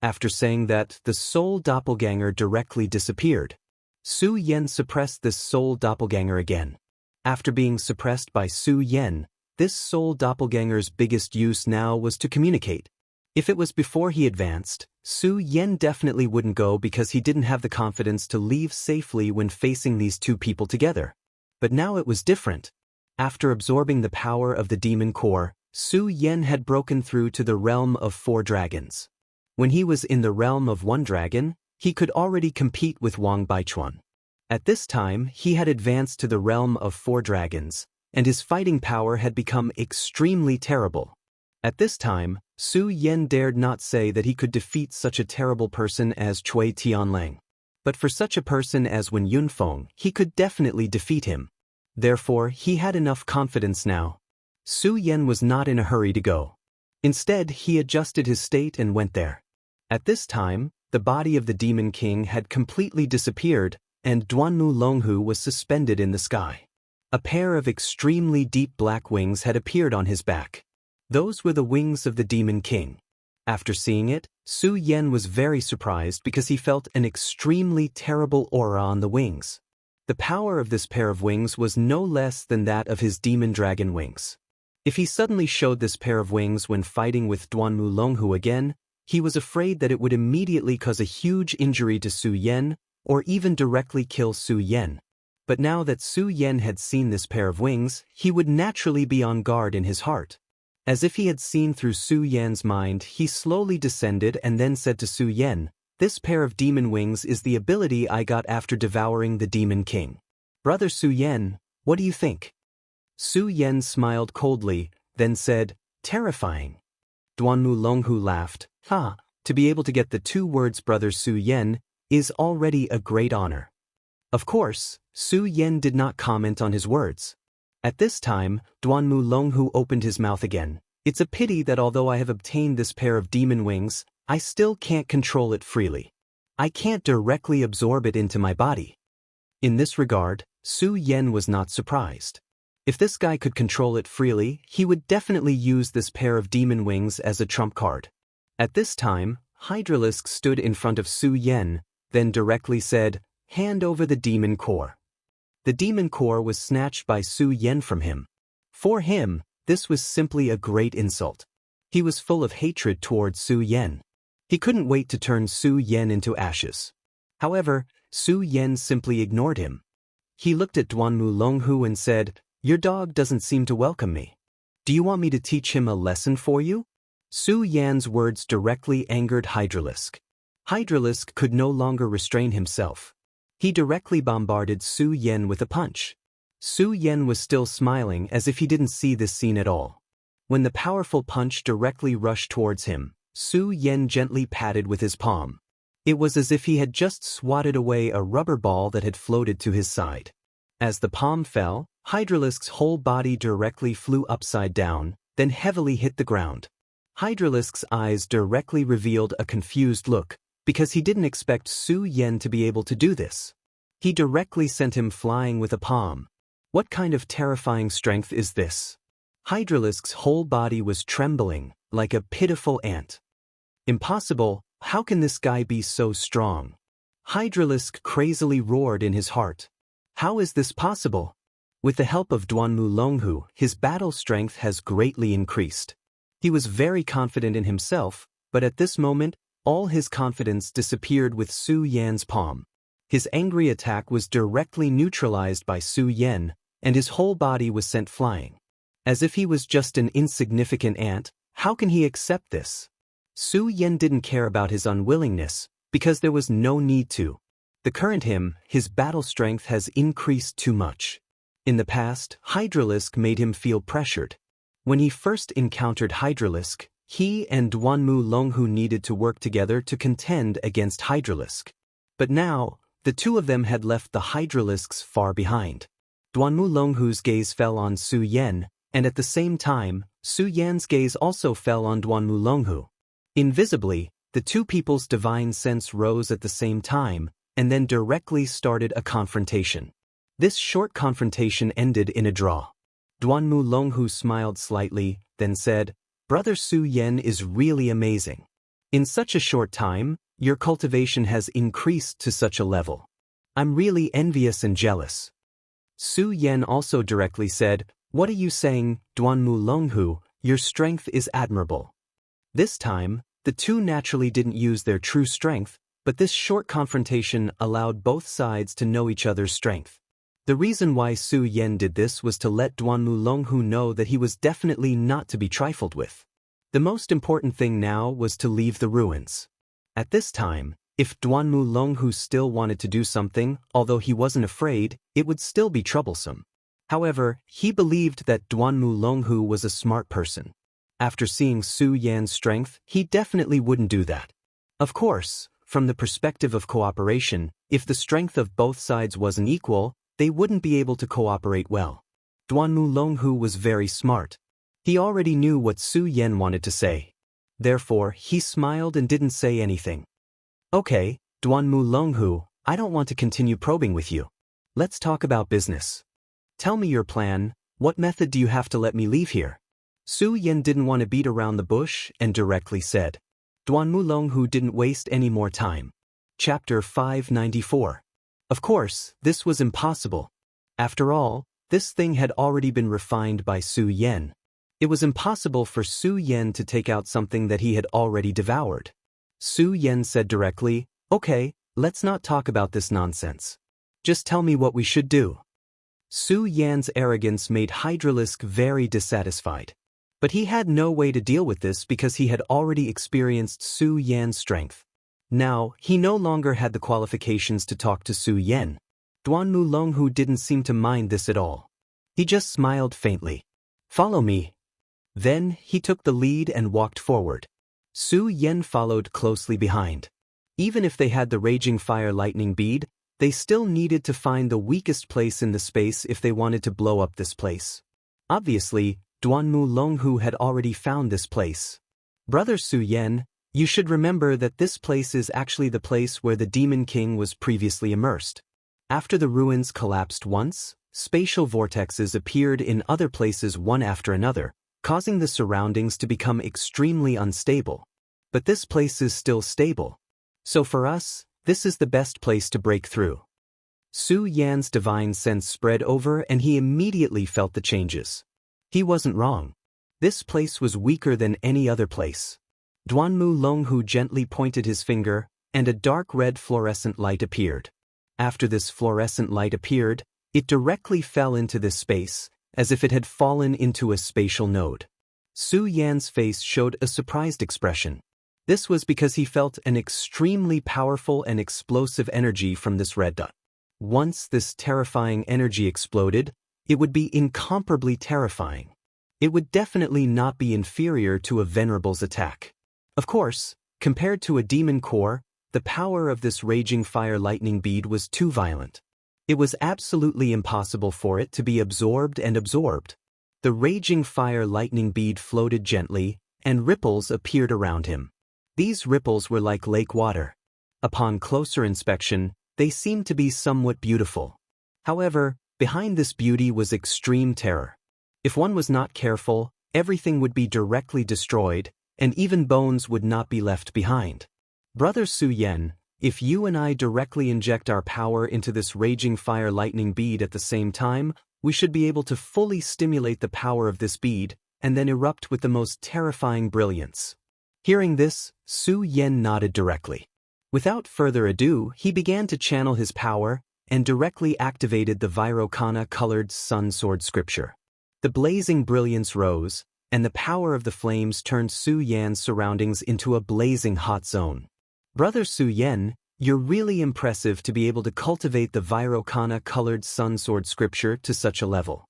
After saying that, the soul doppelganger directly disappeared. Su Yan suppressed this soul doppelganger again. After being suppressed by Su Yan, this soul doppelganger's biggest use now was to communicate. If it was before he advanced, Su Yan definitely wouldn't go because he didn't have the confidence to leave safely when facing these two people together. But now it was different. After absorbing the power of the demon core, Su Yan had broken through to the realm of 4 dragons. When he was in the realm of 1 dragon, he could already compete with Wang Baichuan. At this time, he had advanced to the realm of 4 dragons, and his fighting power had become extremely terrible. At this time, Su Yan dared not say that he could defeat such a terrible person as Cui Tianlang. But for such a person as Wen Yunfeng, he could definitely defeat him. Therefore, he had enough confidence now. Su Yan was not in a hurry to go. Instead, he adjusted his state and went there. At this time, the body of the Demon King had completely disappeared, and Duanmu Longhu was suspended in the sky. A pair of extremely deep black wings had appeared on his back. Those were the wings of the Demon King. After seeing it, Su Yan was very surprised because he felt an extremely terrible aura on the wings. The power of this pair of wings was no less than that of his demon dragon wings. If he suddenly showed this pair of wings when fighting with Duanmu Longhu again, he was afraid that it would immediately cause a huge injury to Su Yan, or even directly kill Su Yan. But now that Su Yan had seen this pair of wings, he would naturally be on guard in his heart. As if he had seen through Su Yan's mind, he slowly descended and then said to Su Yan, "This pair of demon wings is the ability I got after devouring the Demon King. Brother Su Yan, what do you think?" Su Yan smiled coldly, then said, "Terrifying." Duanmu Longhu laughed, "Ha, to be able to get the 2 words Brother Su Yan is already a great honor." Of course, Su Yan did not comment on his words. At this time, Duanmu Longhu opened his mouth again. "It's a pity that although I have obtained this pair of demon wings, I still can't control it freely. I can't directly absorb it into my body." In this regard, Su Yan was not surprised. If this guy could control it freely, he would definitely use this pair of demon wings as a trump card. At this time, Hydralisk stood in front of Su Yan, then directly said, "Hand over the demon core." The demon core was snatched by Su Yan from him. For him, this was simply a great insult. He was full of hatred towards Su Yan. He couldn't wait to turn Su Yan into ashes. However, Su Yan simply ignored him. He looked at Duanmu Longhu and said, "Your dog doesn't seem to welcome me. Do you want me to teach him a lesson for you?" Su Yan's words directly angered Hydralisk. Hydralisk could no longer restrain himself. He directly bombarded Su Yan with a punch. Su Yan was still smiling as if he didn't see this scene at all. When the powerful punch directly rushed towards him, Su Yan gently patted with his palm. It was as if he had just swatted away a rubber ball that had floated to his side. As the palm fell, Hydralisk's whole body directly flew upside down, then heavily hit the ground. Hydralisk's eyes directly revealed a confused look, because he didn't expect Su Yan to be able to do this. He directly sent him flying with a palm. What kind of terrifying strength is this? Hydralisk's whole body was trembling, like a pitiful ant. Impossible, how can this guy be so strong? Hydralisk crazily roared in his heart. How is this possible? With the help of Duanmu Longhu, his battle strength has greatly increased. He was very confident in himself, but at this moment, all his confidence disappeared with Su Yan's palm. His angry attack was directly neutralized by Su Yan, and his whole body was sent flying. As if he was just an insignificant ant, how can he accept this? Su Yan didn't care about his unwillingness, because there was no need to. The current him, his battle strength has increased too much. In the past, Hydralisk made him feel pressured. When he first encountered Hydralisk, he and Duanmu Longhu needed to work together to contend against Hydralisk. But now, the two of them had left the Hydralisks far behind. Duanmu Longhu's gaze fell on Su Yan, and at the same time, Su Yan's gaze also fell on Duanmu Longhu. Invisibly, the two people's divine sense rose at the same time, and then directly started a confrontation. This short confrontation ended in a draw. Duanmu Longhu smiled slightly, then said, "Brother Su Yan is really amazing. In such a short time, your cultivation has increased to such a level. I'm really envious and jealous." Su Yan also directly said, "What are you saying, Duanmu Longhu? Your strength is admirable." This time, the two naturally didn't use their true strength, but this short confrontation allowed both sides to know each other's strength. The reason why Su Yan did this was to let Duanmu Longhu know that he was definitely not to be trifled with. The most important thing now was to leave the ruins. At this time, if Duanmu Longhu still wanted to do something, although he wasn't afraid, it would still be troublesome. However, he believed that Duanmu Longhu was a smart person. After seeing Su Yan's strength, he definitely wouldn't do that. Of course, from the perspective of cooperation, if the strength of both sides wasn't equal, they wouldn't be able to cooperate well. Duanmu Longhu was very smart. He already knew what Su Yan wanted to say. Therefore, he smiled and didn't say anything. "Okay, Duanmu Longhu, I don't want to continue probing with you. Let's talk about business. Tell me your plan. What method do you have to let me leave here?" Su Yan didn't want to beat around the bush and directly said. Duanmu Longhu didn't waste any more time. Chapter 594. Of course, this was impossible. After all, this thing had already been refined by Su Yan. It was impossible for Su Yan to take out something that he had already devoured. Su Yan said directly, "Okay, let's not talk about this nonsense. Just tell me what we should do." Su Yan's arrogance made Hydralisk very dissatisfied. But he had no way to deal with this because he had already experienced Su Yan's strength. Now, he no longer had the qualifications to talk to Su Yan. Duanmu Longhu didn't seem to mind this at all. He just smiled faintly. "Follow me." Then, he took the lead and walked forward. Su Yan followed closely behind. Even if they had the raging fire lightning bead, they still needed to find the weakest place in the space if they wanted to blow up this place. Obviously, Duanmu Longhu had already found this place. "Brother Su Yan, you should remember that this place is actually the place where the Demon King was previously immersed. After the ruins collapsed once, spatial vortexes appeared in other places one after another, causing the surroundings to become extremely unstable. But this place is still stable. So for us, this is the best place to break through." Su Yan's divine sense spread over and he immediately felt the changes. He wasn't wrong. This place was weaker than any other place. Duanmu Longhu gently pointed his finger, and a dark red fluorescent light appeared. After this fluorescent light appeared, it directly fell into this space, as if it had fallen into a spatial node. Su Yan's face showed a surprised expression. This was because he felt an extremely powerful and explosive energy from this red dot. Once this terrifying energy exploded, it would be incomparably terrifying. It would definitely not be inferior to a Venerable's attack. Of course, compared to a demon core, the power of this raging fire lightning bead was too violent. It was absolutely impossible for it to be absorbed and absorbed. The raging fire lightning bead floated gently, and ripples appeared around him. These ripples were like lake water. Upon closer inspection, they seemed to be somewhat beautiful. However, behind this beauty was extreme terror. If one was not careful, everything would be directly destroyed, and even bones would not be left behind. "Brother Su Yan, if you and I directly inject our power into this raging fire lightning bead at the same time, we should be able to fully stimulate the power of this bead, and then erupt with the most terrifying brilliance." Hearing this, Su Yan nodded directly. Without further ado, he began to channel his power, and directly activated the Vairocana-colored sun sword scripture. The blazing brilliance rose, and the power of the flames turned Su Yan's surroundings into a blazing hot zone. "Brother Su Yan, You're really impressive to be able to cultivate the Vairocana-colored sun sword scripture to such a level.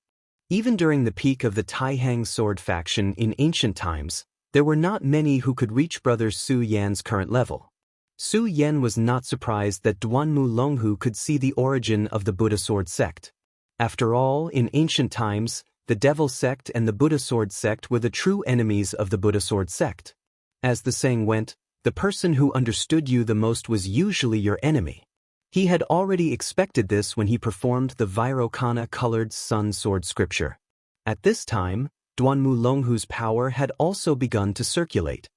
Even during the peak of the Taihang sword faction in ancient times, there were not many who could reach Brother Su Yan's current level. Su Yan was not surprised that Duanmu Longhu could see the origin of the Buddha sword sect. After all, in ancient times, the Devil sect and the Buddha sword sect were the true enemies of the Buddha sword sect. As the saying went, the person who understood you the most was usually your enemy. He had already expected this when he performed the Vairocana-colored sun sword scripture. At this time, Duanmu Longhu's power had also begun to circulate.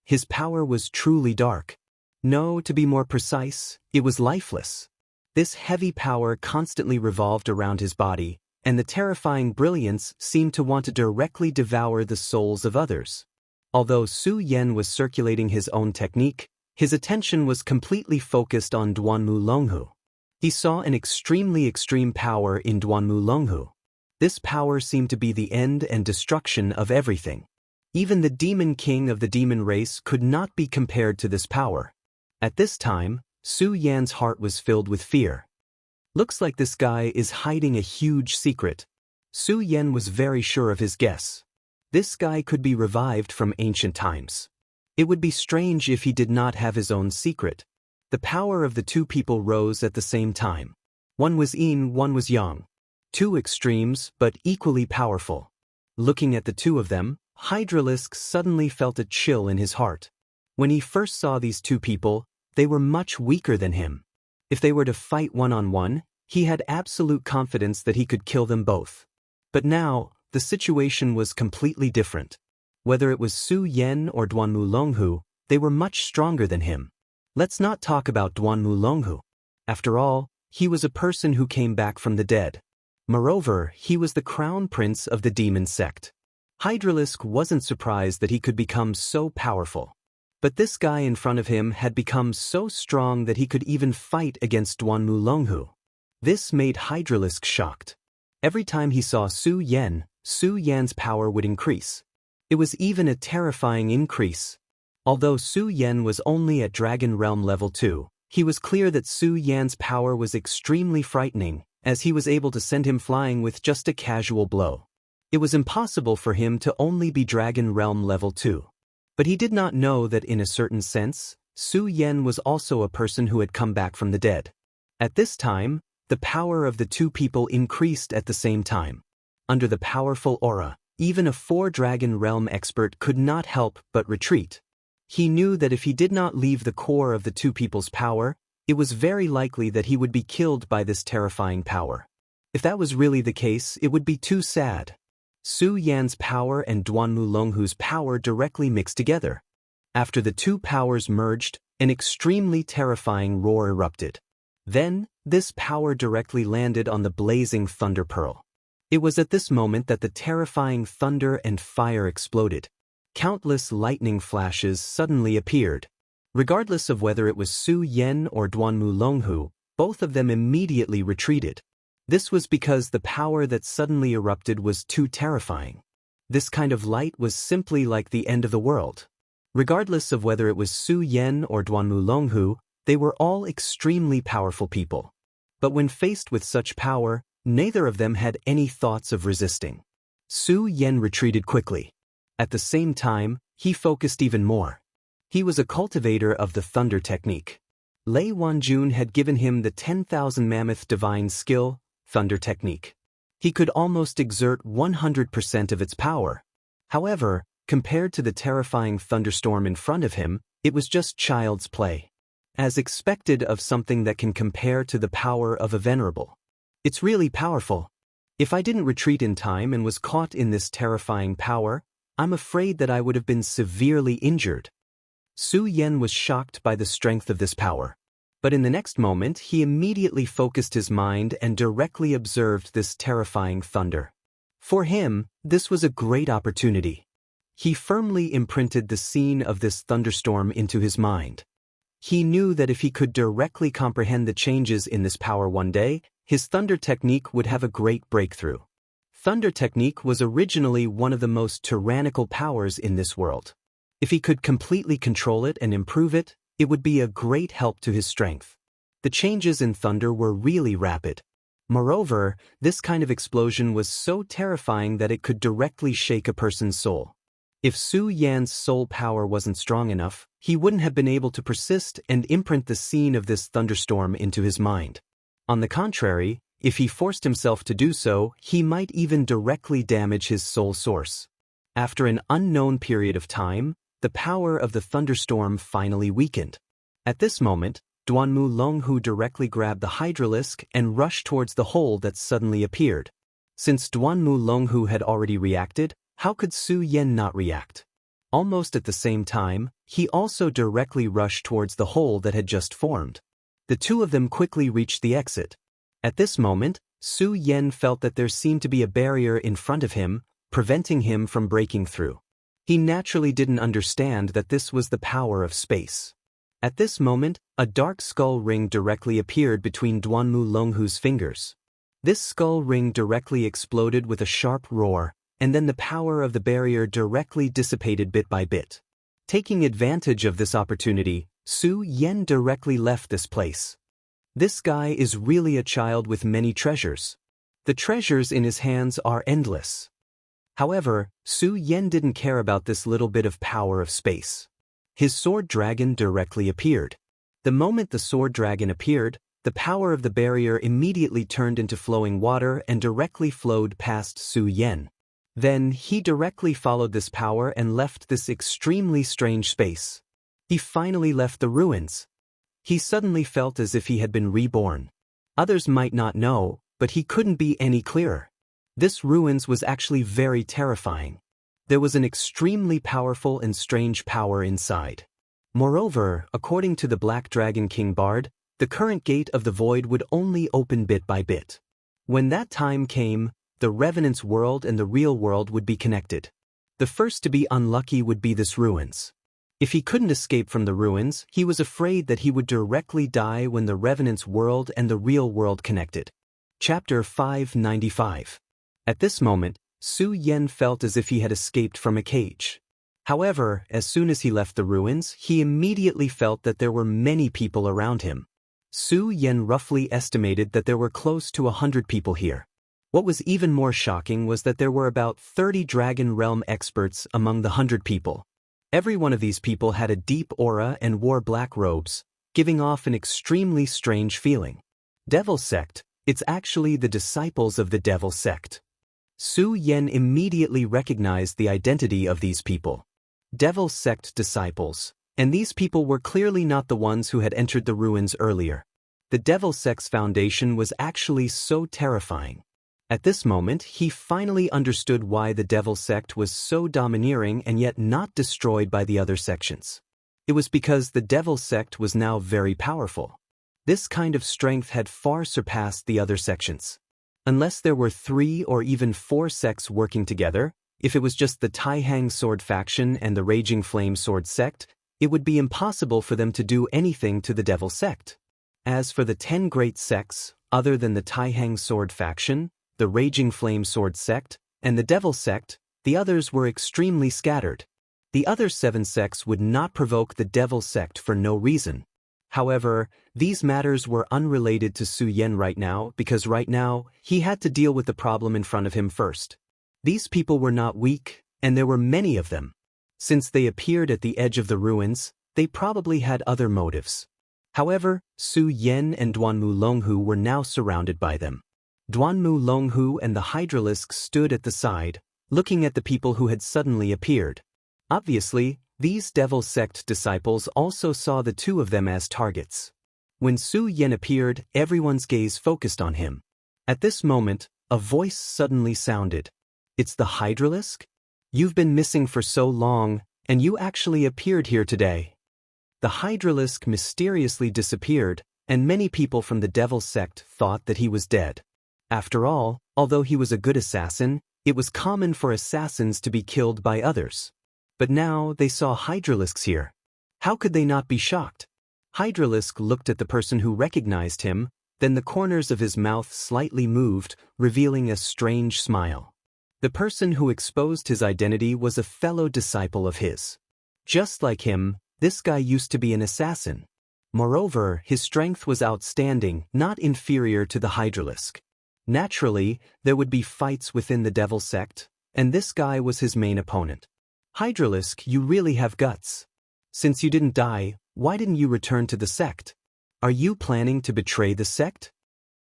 His power was truly dark. No, to be more precise, it was lifeless. This heavy power constantly revolved around his body, and the terrifying brilliance seemed to want to directly devour the souls of others. Although Su Yan was circulating his own technique, his attention was completely focused on Duanmu Longhu. He saw an extreme power in Duanmu Longhu. This power seemed to be the end and destruction of everything. Even the demon king of the demon race could not be compared to this power. At this time, Su Yan's heart was filled with fear. Looks like this guy is hiding a huge secret. Su Yan was very sure of his guess. This guy could be revived from ancient times. It would be strange if he did not have his own secret. The power of the two people rose at the same time. One was yin, one was yang. Two extremes, but equally powerful. Looking at the two of them, Hydralisk suddenly felt a chill in his heart. When he first saw these two people, they were much weaker than him. If they were to fight one-on-one, he had absolute confidence that he could kill them both. But now, the situation was completely different. Whether it was Su Yan or Duanmu Longhu, they were much stronger than him. Let's not talk about Duanmu Longhu. After all, he was a person who came back from the dead. Moreover, he was the crown prince of the demon sect. Hydralisk wasn't surprised that he could become so powerful. But this guy in front of him had become so strong that he could even fight against Duanmu Longhu. This made Hydralisk shocked. Every time he saw Su Yan's power would increase. It was even a terrifying increase. Although Su Yan was only at Dragon Realm level 2, he was clear that Su Yan's power was extremely frightening, as he was able to send him flying with just a casual blow. It was impossible for him to only be Dragon Realm level 2. But he did not know that in a certain sense, Su Yan was also a person who had come back from the dead. At this time, the power of the two people increased at the same time. Under the powerful aura, even a 4-Dragon Realm expert could not help but retreat. He knew that if he did not leave the core of the two people's power, it was very likely that he would be killed by this terrifying power. If that was really the case, it would be too sad. Su Yan's power and Duanmu Longhu's power directly mixed together. After the two powers merged, an extremely terrifying roar erupted. Then, this power directly landed on the blazing thunder pearl. It was at this moment that the terrifying thunder and fire exploded. Countless lightning flashes suddenly appeared. Regardless of whether it was Su Yan or Duanmu Longhu, both of them immediately retreated. This was because the power that suddenly erupted was too terrifying. This kind of light was simply like the end of the world. Regardless of whether it was Su Yan or Duanmu Longhu, they were all extremely powerful people. But when faced with such power, neither of them had any thoughts of resisting. Su Yan retreated quickly. At the same time, he focused even more. He was a cultivator of the thunder technique. Lei Wanjun had given him the 10,000 mammoth divine skill, thunder technique. He could almost exert 100% of its power. However, compared to the terrifying thunderstorm in front of him, it was just child's play. As expected of something that can compare to the power of a venerable. It's really powerful. If I didn't retreat in time and was caught in this terrifying power, I'm afraid that I would have been severely injured. Su Yan was shocked by the strength of this power. But in the next moment, he immediately focused his mind and directly observed this terrifying thunder. For him, this was a great opportunity. He firmly imprinted the scene of this thunderstorm into his mind. He knew that if he could directly comprehend the changes in this power one day, his thunder technique would have a great breakthrough. Thunder technique was originally one of the most tyrannical powers in this world. If he could completely control it and improve it, It would be a great help to his strength. The changes in thunder were really rapid. Moreover, this kind of explosion was so terrifying that it could directly shake a person's soul. If Su Yan's soul power wasn't strong enough, he wouldn't have been able to persist and imprint the scene of this thunderstorm into his mind. On the contrary, if he forced himself to do so, he might even directly damage his soul source. After an unknown period of time, the power of the thunderstorm finally weakened. At this moment, Duanmu Longhu directly grabbed the hydralisk and rushed towards the hole that suddenly appeared. Since Duanmu Longhu had already reacted, how could Su Yan not react? Almost at the same time, he also directly rushed towards the hole that had just formed. The two of them quickly reached the exit. At this moment, Su Yan felt that there seemed to be a barrier in front of him, preventing him from breaking through. He naturally didn't understand that this was the power of space. At this moment, a dark skull ring directly appeared between Duanmu Longhu's fingers. This skull ring directly exploded with a sharp roar, and then the power of the barrier directly dissipated bit by bit. Taking advantage of this opportunity, Su Yan directly left this place. This guy is really a child with many treasures. The treasures in his hands are endless. However, Su Yan didn't care about this little bit of power of space. His sword dragon directly appeared. The moment the sword dragon appeared, the power of the barrier immediately turned into flowing water and directly flowed past Su Yan. Then he directly followed this power and left this extremely strange space. He finally left the ruins. He suddenly felt as if he had been reborn. Others might not know, but he couldn't be any clearer. This ruins was actually very terrifying. There was an extremely powerful and strange power inside. Moreover, according to the Black Dragon King Bard, the current gate of the void would only open bit by bit. When that time came, the Revenant's world and the real world would be connected. The first to be unlucky would be this ruins. If he couldn't escape from the ruins, he was afraid that he would directly die when the Revenant's world and the real world connected. Chapter 595. At this moment, Su Yan felt as if he had escaped from a cage. However, as soon as he left the ruins, he immediately felt that there were many people around him. Su Yan roughly estimated that there were close to 100 people here. What was even more shocking was that there were about 30 Dragon Realm experts among the 100 people. Every one of these people had a deep aura and wore black robes, giving off an extremely strange feeling. Devil Sect, it's actually the disciples of the Devil Sect. Su Yan immediately recognized the identity of these people. Devil Sect disciples, and these people were clearly not the ones who had entered the ruins earlier. The Devil Sect's foundation was actually so terrifying. At this moment, he finally understood why the Devil Sect was so domineering and yet not destroyed by the other sections. It was because the Devil Sect was now very powerful. This kind of strength had far surpassed the other sections. Unless there were 3 or even 4 sects working together, if it was just the Taihang Sword faction and the Raging Flame Sword sect, it would be impossible for them to do anything to the Devil Sect. As for the 10 great sects, other than the Taihang Sword faction, the Raging Flame Sword sect, and the Devil Sect, the others were extremely scattered. The other 7 sects would not provoke the Devil Sect for no reason. However, these matters were unrelated to Su Yan right now because right now, he had to deal with the problem in front of him first. These people were not weak, and there were many of them. Since they appeared at the edge of the ruins, they probably had other motives. However, Su Yan and Duanmu Longhu were now surrounded by them. Duanmu Longhu and the Hydralisk stood at the side, looking at the people who had suddenly appeared. Obviously, these Devil Sect disciples also saw the two of them as targets. When Su Yan appeared, everyone's gaze focused on him. At this moment, a voice suddenly sounded. "It's the Hydralisk? You've been missing for so long, and you actually appeared here today." The Hydralisk mysteriously disappeared, and many people from the Devil Sect thought that he was dead. After all, although he was a good assassin, it was common for assassins to be killed by others. But now they saw Hydralisks here. How could they not be shocked? Hydralisk looked at the person who recognized him, then the corners of his mouth slightly moved, revealing a strange smile. The person who exposed his identity was a fellow disciple of his. Just like him, This guy used to be an assassin. Moreover, his strength was outstanding, not inferior to the Hydralisk. Naturally, there would be fights within the Devil sect, and this guy was his main opponent. Hydralisk, you really have guts. Since you didn't die, why didn't you return to the sect? Are you planning to betray the sect?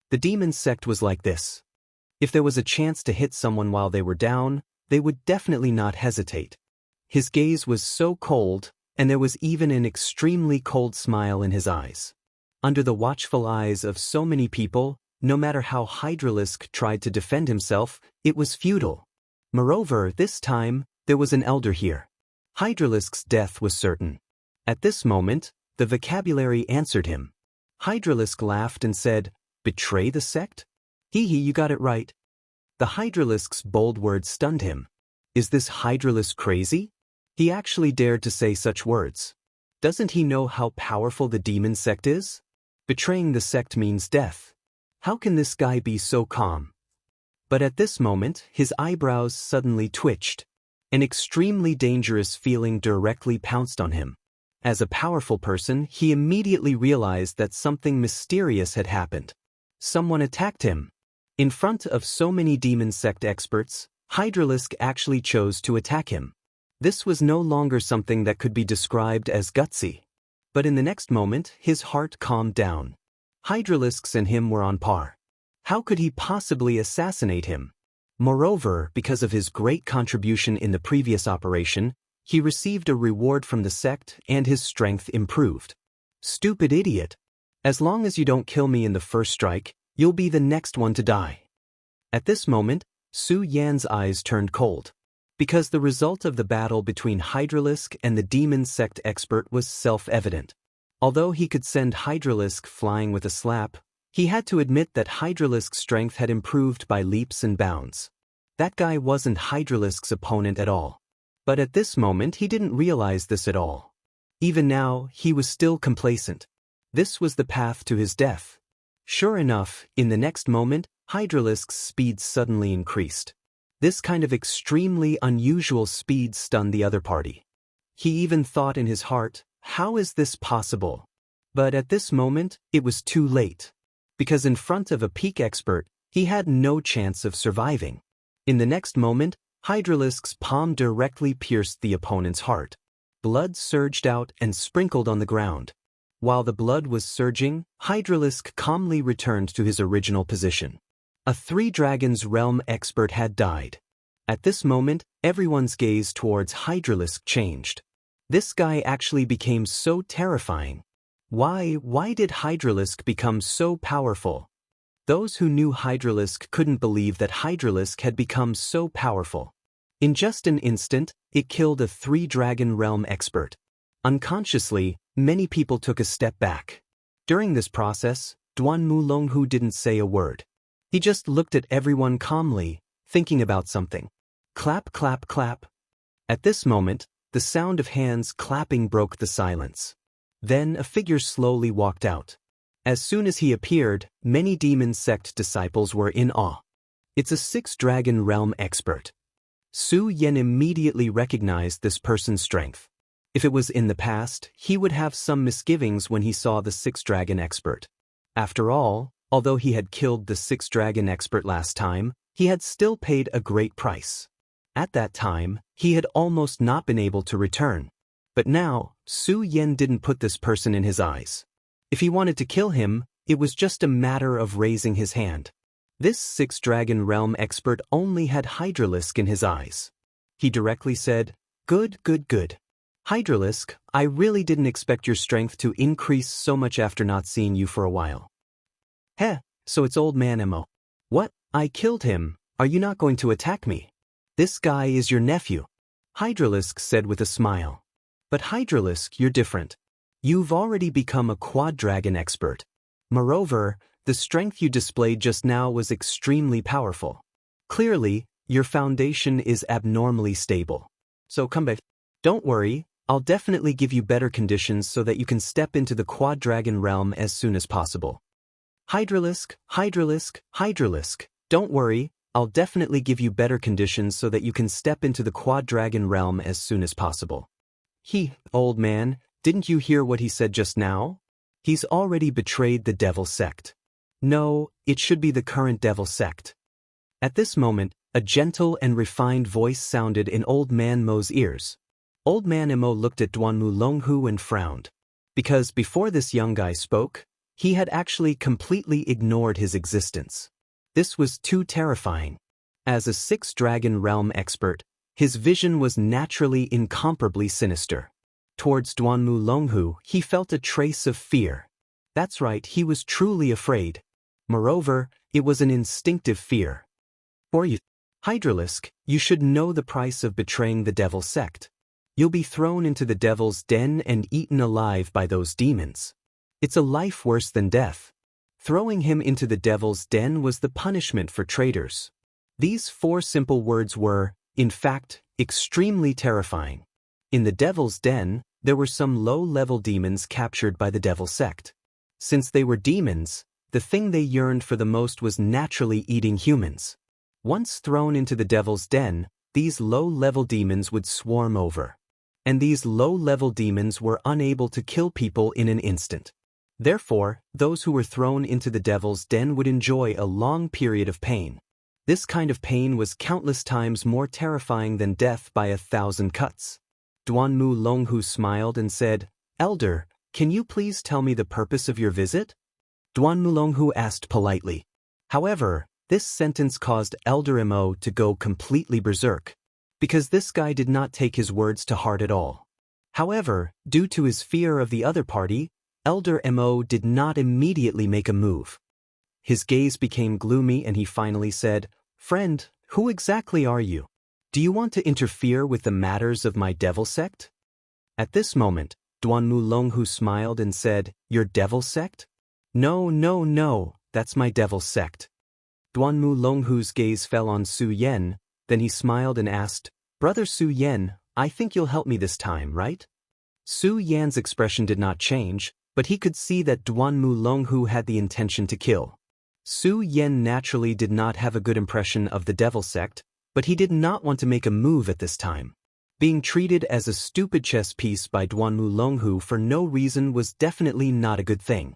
The demon sect was like this. If there was a chance to hit someone while they were down, they would definitely not hesitate. His gaze was so cold, and there was even an extremely cold smile in his eyes. Under the watchful eyes of so many people, no matter how Hydralisk tried to defend himself, it was futile. Moreover, this time, there was an elder here. Hydralisk's death was certain. At this moment, the vocabulary answered him. Hydralisk laughed and said, "Betray the sect? Hee hee, you got it right." The Hydralisk's bold words stunned him. Is this Hydralisk crazy? He actually dared to say such words. Doesn't he know how powerful the demon sect is? Betraying the sect means death. How can this guy be so calm? But at this moment, his eyebrows suddenly twitched. An extremely dangerous feeling directly pounced on him. As a powerful person, he immediately realized that something mysterious had happened. Someone attacked him. In front of so many demon sect experts, Hydralisk actually chose to attack him. This was no longer something that could be described as gutsy. But in the next moment, his heart calmed down. Hydralisk's and him were on par. How could he possibly assassinate him? Moreover, because of his great contribution in the previous operation, he received a reward from the sect and his strength improved. Stupid idiot. As long as you don't kill me in the first strike, you'll be the next one to die. At this moment, Su Yan's eyes turned cold. Because the result of the battle between Hydralisk and the demon sect expert was self-evident. Although he could send Hydralisk flying with a slap, he had to admit that Hydralisk's strength had improved by leaps and bounds. That guy wasn't Hydralisk's opponent at all. But at this moment he didn't realize this at all. Even now, he was still complacent. This was the path to his death. Sure enough, in the next moment, Hydralisk's speed suddenly increased. This kind of extremely unusual speed stunned the other party. He even thought in his heart, how is this possible? But at this moment, it was too late. Because in front of a peak expert, he had no chance of surviving. In the next moment, Hydralisk's palm directly pierced the opponent's heart. Blood surged out and sprinkled on the ground. While the blood was surging, Hydralisk calmly returned to his original position. A Three Dragons Realm expert had died. At this moment, everyone's gaze towards Hydralisk changed. This guy actually became so terrifying. Why did Hydralisk become so powerful? Those who knew Hydralisk couldn't believe that Hydralisk had become so powerful. In just an instant, it killed a Three-Dragon Realm expert. Unconsciously, many people took a step back. During this process, Duan Mulonghu didn't say a word. He just looked at everyone calmly, thinking about something. Clap, clap, clap. At this moment, the sound of hands clapping broke the silence. Then a figure slowly walked out. As soon as he appeared, many demon sect disciples were in awe. It's a Six-Dragon Realm expert. Su Yan immediately recognized this person's strength. If it was in the past, he would have some misgivings when he saw the Six-Dragon expert. After all, although he had killed the Six-Dragon expert last time, he had still paid a great price. At that time, he had almost not been able to return. But now, Su Yan didn't put this person in his eyes. If he wanted to kill him, it was just a matter of raising his hand. This Six-Dragon Realm expert only had Hydralisk in his eyes. He directly said, "Good, good, good. Hydralisk, I really didn't expect your strength to increase so much after not seeing you for a while." "Heh, so it's old man Emo. What? I killed him. Are you not going to attack me? This guy is your nephew," Hydralisk said with a smile. "But Hydralisk, you're different. You've already become a Quad-Dragon expert. Moreover, the strength you displayed just now was extremely powerful. Clearly, your foundation is abnormally stable. So come back. Don't worry, I'll definitely give you better conditions so that you can step into the Quad-Dragon realm as soon as possible. Hydralisk, Hydralisk, Hydralisk, don't worry, I'll definitely give you better conditions so that you can step into the Quad-Dragon realm as soon as possible." Old man, Didn't you hear what he said just now? He's already betrayed the devil sect. No, it should be the current devil sect. At this moment, a gentle and refined voice sounded in Old Man Mo's ears. Old Man Mo looked at Duanmu Longhu and frowned. Because before this young guy spoke, he had actually completely ignored his existence. This was too terrifying. As a six-dragon realm expert, his vision was naturally incomparably sinister. Towards Duanmu Longhu, he felt a trace of fear. That's right, he was truly afraid. Moreover, it was an instinctive fear. For you, Hydralisk, you should know the price of betraying the devil sect. You'll be thrown into the devil's den and eaten alive by those demons. It's a life worse than death. Throwing him into the devil's den was the punishment for traitors. These 4 simple words were, in fact, extremely terrifying. In the devil's den, there were some low-level demons captured by the devil sect. Since they were demons, the thing they yearned for the most was naturally eating humans. Once thrown into the devil's den, these low-level demons would swarm over. And these low-level demons were unable to kill people in an instant. Therefore, those who were thrown into the devil's den would enjoy a long period of pain. This kind of pain was countless times more terrifying than death by 1,000 cuts. Duanmu Longhu smiled and said, "Elder, can you please tell me the purpose of your visit?" Duanmu Longhu asked politely. However, this sentence caused Elder Mo to go completely berserk, because this guy did not take his words to heart at all. However, due to his fear of the other party, Elder Mo did not immediately make a move. His gaze became gloomy and he finally said, "Friend, who exactly are you? Do you want to interfere with the matters of my devil sect?" At this moment, Duanmu Longhu smiled and said, "Your devil sect?" No, that's my devil sect." Duanmu Longhu's gaze fell on Su Yan, then he smiled and asked, "Brother Su Yan, I think you'll help me this time, right?" Su Yan's expression did not change, but he could see that Duanmu Longhu had the intention to kill. Su Yan naturally did not have a good impression of the devil sect, but he did not want to make a move at this time. Being treated as a stupid chess piece by Duanmu Longhu for no reason was definitely not a good thing.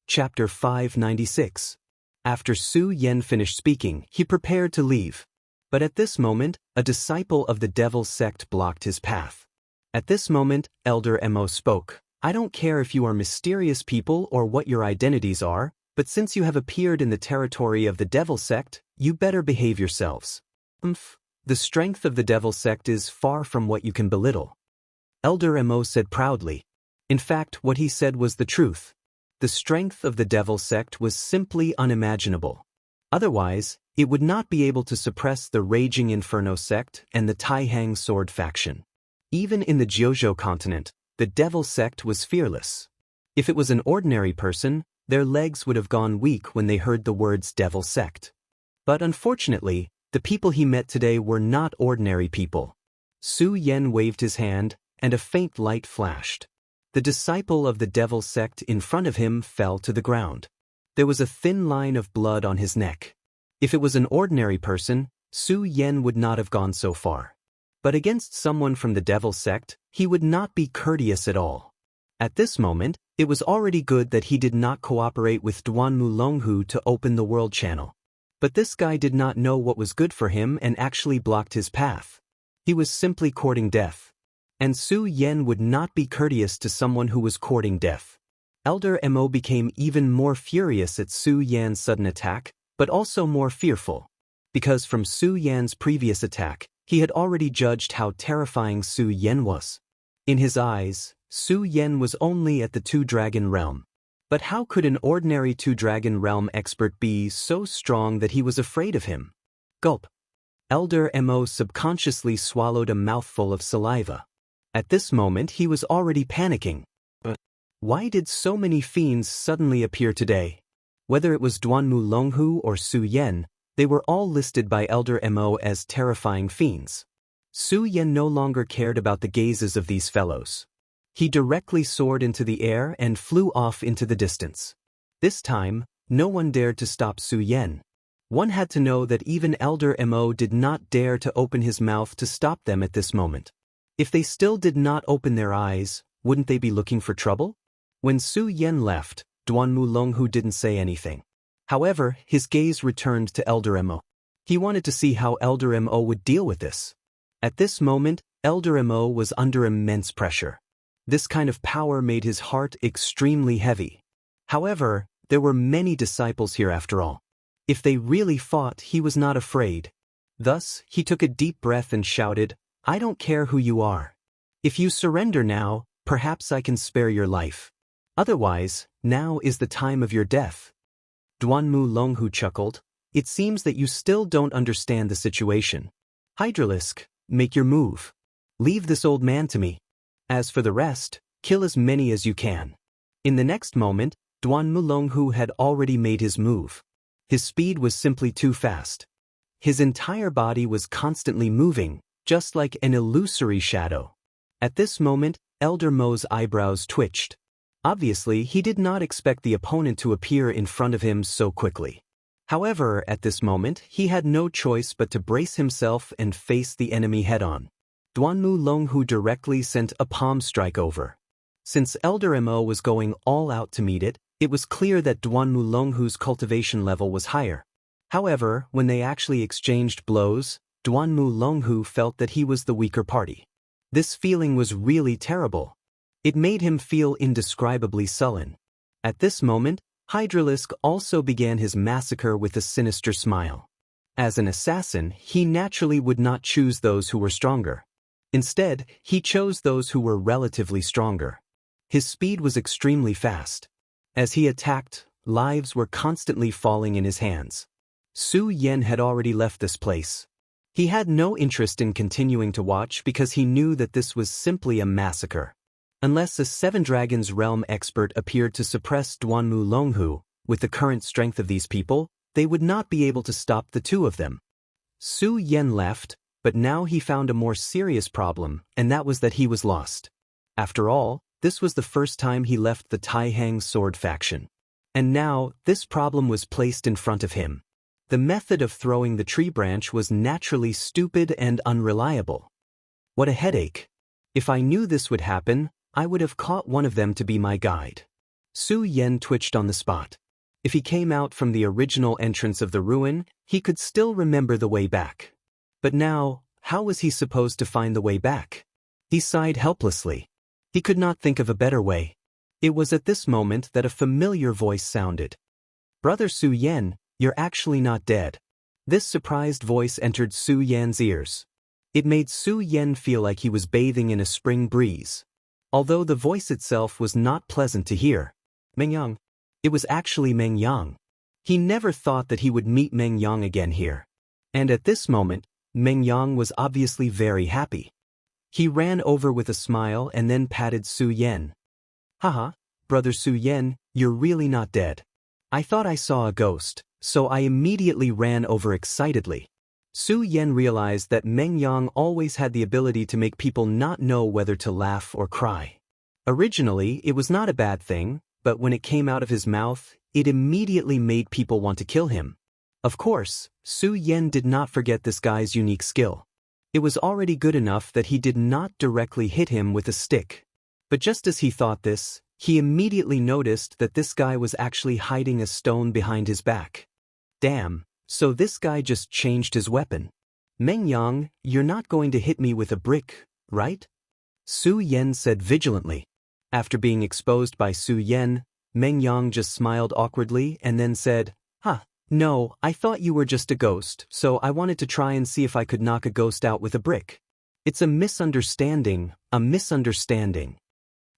Chapter 596. After Su Yan finished speaking, he prepared to leave. But at this moment, a disciple of the devil sect blocked his path. At this moment, Elder Mo spoke. "I don't care if you are mysterious people or what your identities are, but since you have appeared in the territory of the devil sect, you better behave yourselves. The strength of the devil sect is far from what you can belittle." Elder Mo said proudly. In fact, what he said was the truth. The strength of the devil sect was simply unimaginable. Otherwise, it would not be able to suppress the Raging Inferno sect and the Taihang sword faction. Even in the Jiuzhou continent, the devil sect was fearless. If it was an ordinary person, their legs would have gone weak when they heard the words devil sect. But unfortunately, the people he met today were not ordinary people. Su Yan waved his hand, and a faint light flashed. The disciple of the devil sect in front of him fell to the ground. There was a thin line of blood on his neck. If it was an ordinary person, Su Yan would not have gone so far. But against someone from the devil sect, he would not be courteous at all. At this moment, it was already good that he did not cooperate with Duanmu Longhu to open the world channel. But this guy did not know what was good for him and actually blocked his path. He was simply courting death. And Su Yan would not be courteous to someone who was courting death. Elder Mo became even more furious at Su Yan's sudden attack, but also more fearful. Because from Su Yan's previous attack, he had already judged how terrifying Su Yan was. In his eyes, Su Yan was only at the Two-Dragon realm. But how could an ordinary Two-Dragon realm expert be so strong that he was afraid of him? Gulp. Elder Mo subconsciously swallowed a mouthful of saliva. At this moment he was already panicking. But why did so many fiends suddenly appear today? Whether it was Duanmu Longhu or Su Yan, they were all listed by Elder Mo as terrifying fiends. Su Yan no longer cared about the gazes of these fellows. He directly soared into the air and flew off into the distance. This time, no one dared to stop Su Yan. One had to know that even Elder Mo did not dare to open his mouth to stop them at this moment. If they still did not open their eyes, Wouldn't they be looking for trouble? When Su Yan left, Duanmu Longhu didn't say anything. However, his gaze returned to Elder Mo. He wanted to see how Elder Mo would deal with this. At this moment, Elder Mo was under immense pressure. This kind of power made his heart extremely heavy. However, there were many disciples here after all. If they really fought, he was not afraid. Thus, he took a deep breath and shouted, "I don't care who you are. If you surrender now, perhaps I can spare your life. Otherwise, now is the time of your death." Duanmu Longhu chuckled, "It seems that you still don't understand the situation. Hydralisk, make your move. Leave this old man to me. As for the rest, kill as many as you can." In the next moment, Duanmu Longhu had already made his move. His speed was simply too fast. His entire body was constantly moving, just like an illusory shadow. At this moment, Elder Mo's eyebrows twitched. Obviously, he did not expect the opponent to appear in front of him so quickly. However, at this moment, he had no choice but to brace himself and face the enemy head-on. Duanmu Longhu directly sent a palm strike over. Since Elder Mo was going all out to meet it, it was clear that Duanmu Longhu's cultivation level was higher. However, when they actually exchanged blows, Duanmu Longhu felt that he was the weaker party. This feeling was really terrible. It made him feel indescribably sullen. At this moment, Hydralisk also began his massacre with a sinister smile. As an assassin, he naturally would not choose those who were stronger. Instead, he chose those who were relatively stronger. His speed was extremely fast. As he attacked, lives were constantly falling in his hands. Su Yan had already left this place. He had no interest in continuing to watch because he knew that this was simply a massacre. Unless a Seven Dragons Realm expert appeared to suppress Duanmu Longhu, with the current strength of these people, they would not be able to stop the two of them. Su Yan left, but now he found a more serious problem, and that was that he was lost. After all, this was the first time he left the Taihang sword faction. And now, this problem was placed in front of him. The method of throwing the tree branch was naturally stupid and unreliable. What a headache. If I knew this would happen, I would have caught one of them to be my guide. Su Yan twitched on the spot. If he came out from the original entrance of the ruin, he could still remember the way back. But now, how was he supposed to find the way back? He sighed helplessly. He could not think of a better way. It was at this moment that a familiar voice sounded. "Brother Su Yan, you're actually not dead." This surprised voice entered Su Yan's ears. It made Su Yan feel like he was bathing in a spring breeze. Although the voice itself was not pleasant to hear. Meng Yang. It was actually Meng Yang. He never thought that he would meet Meng Yang again here. And at this moment, Meng Yang was obviously very happy. He ran over with a smile and then patted Su Yan. "Haha, brother Su Yan, you're really not dead. I thought I saw a ghost, so I immediately ran over excitedly." Su Yan realized that Meng Yang always had the ability to make people not know whether to laugh or cry. Originally, it was not a bad thing, but when it came out of his mouth, it immediately made people want to kill him. Of course, Su Yan did not forget this guy's unique skill. It was already good enough that he did not directly hit him with a stick. But just as he thought this, he immediately noticed that this guy was actually hiding a stone behind his back. Damn, so this guy just changed his weapon. "Meng Yang, you're not going to hit me with a brick, right?" Su Yan said vigilantly. After being exposed by Su Yan, Meng Yang just smiled awkwardly and then said, "No, I thought you were just a ghost, so I wanted to try and see if I could knock a ghost out with a brick. It's a misunderstanding, a misunderstanding."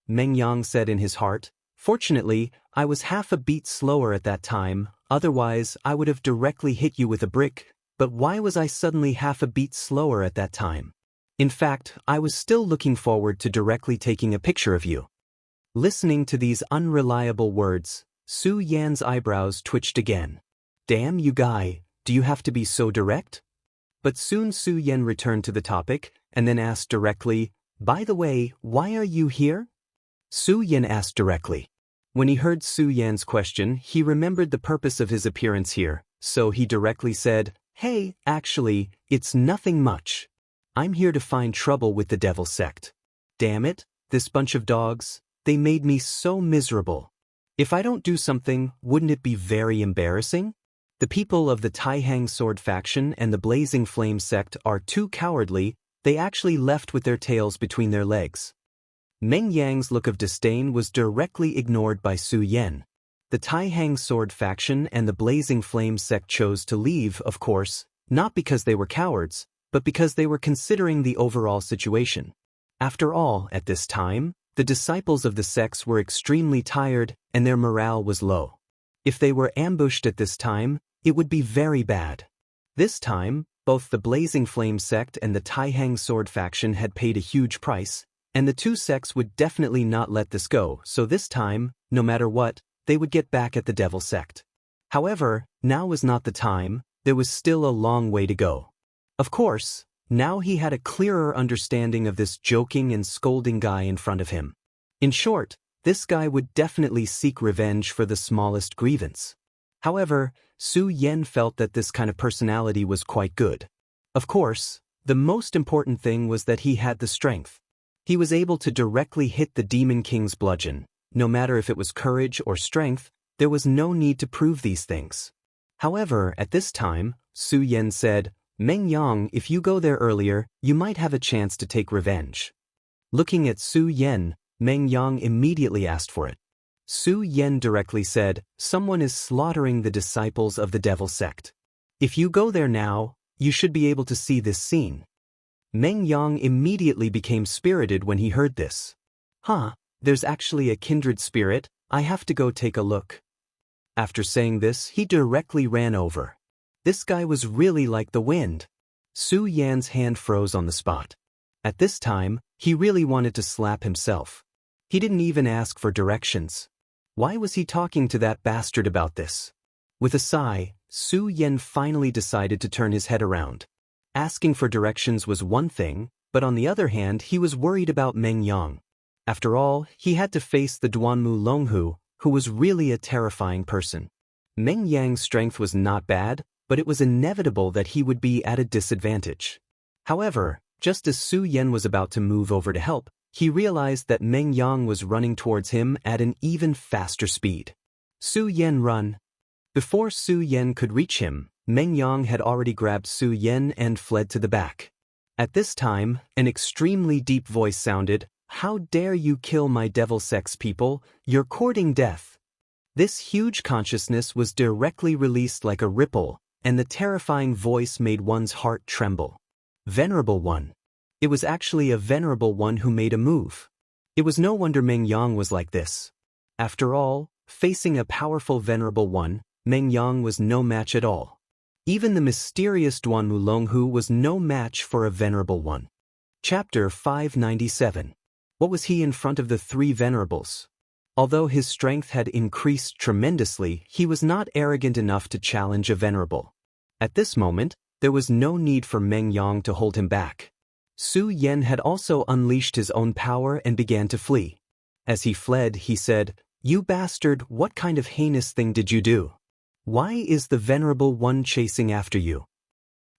Meng Yang said in his heart, "Fortunately, I was half a beat slower at that time, otherwise I would have directly hit you with a brick, but why was I suddenly half a beat slower at that time? In fact, I was still looking forward to directly taking a picture of you." Listening to these unreliable words, Su Yan's eyebrows twitched again. "Damn you guy, do you have to be so direct?" But soon Su Yan returned to the topic, and then asked directly, "By the way, why are you here?" Su Yan asked directly. When he heard Su Yan's question, he remembered the purpose of his appearance here, so he directly said, "Hey, actually, it's nothing much. I'm here to find trouble with the Devil Sect." Damn it, this bunch of dogs, they made me so miserable. If I don't do something, wouldn't it be very embarrassing? The people of the Taihang Sword faction and the Blazing Flame sect are too cowardly, they actually left with their tails between their legs. Meng Yang's look of disdain was directly ignored by Su Yan. The Taihang Sword faction and the Blazing Flame sect chose to leave, of course, not because they were cowards, but because they were considering the overall situation. After all, at this time, the disciples of the sects were extremely tired and their morale was low. If they were ambushed at this time, it would be very bad. This time, both the Blazing Flame sect and the Taihang Sword faction had paid a huge price, and the two sects would definitely not let this go, so this time, no matter what, they would get back at the Devil sect. However, now was not the time, there was still a long way to go. Of course, now he had a clearer understanding of this joking and scolding guy in front of him. In short, this guy would definitely seek revenge for the smallest grievance. However, Su Yan felt that this kind of personality was quite good. Of course, the most important thing was that he had the strength. He was able to directly hit the Demon King's bludgeon. No matter if it was courage or strength, there was no need to prove these things. However, at this time, Su Yan said, "Meng Yang, if you go there earlier, you might have a chance to take revenge." Looking at Su Yan, Meng Yang immediately asked for it. Su Yan directly said, "Someone is slaughtering the disciples of the Devil sect. If you go there now, you should be able to see this scene." Meng Yang immediately became spirited when he heard this. "Huh, there's actually a kindred spirit, I have to go take a look." After saying this, he directly ran over. This guy was really like the wind. Su Yan's hand froze on the spot. At this time, he really wanted to slap himself. He didn't even ask for directions. Why was he talking to that bastard about this? With a sigh, Su Yan finally decided to turn his head around. Asking for directions was one thing, but on the other hand, he was worried about Meng Yang. After all, he had to face the Duanmu Longhu, who was really a terrifying person. Meng Yang's strength was not bad, but it was inevitable that he would be at a disadvantage. However, just as Su Yan was about to move over to help, he realized that Meng Yang was running towards him at an even faster speed. "Su Yan, run!" Before Su Yan could reach him, Meng Yang had already grabbed Su Yan and fled to the back. At this time, an extremely deep voice sounded, "How dare you kill my Devil Sex people, you're courting death." This huge consciousness was directly released like a ripple, and the terrifying voice made one's heart tremble. Venerable One. It was actually a Venerable One who made a move. It was no wonder Meng Yang was like this. After all, facing a powerful Venerable One, Meng Yang was no match at all. Even the mysterious Duanmu Longhu was no match for a Venerable One. Chapter 597. What was he in front of the three Venerables? Although his strength had increased tremendously, he was not arrogant enough to challenge a Venerable. At this moment, there was no need for Meng Yang to hold him back. Su Yan had also unleashed his own power and began to flee. As he fled, he said, "You bastard, what kind of heinous thing did you do? Why is the Venerable One chasing after you?"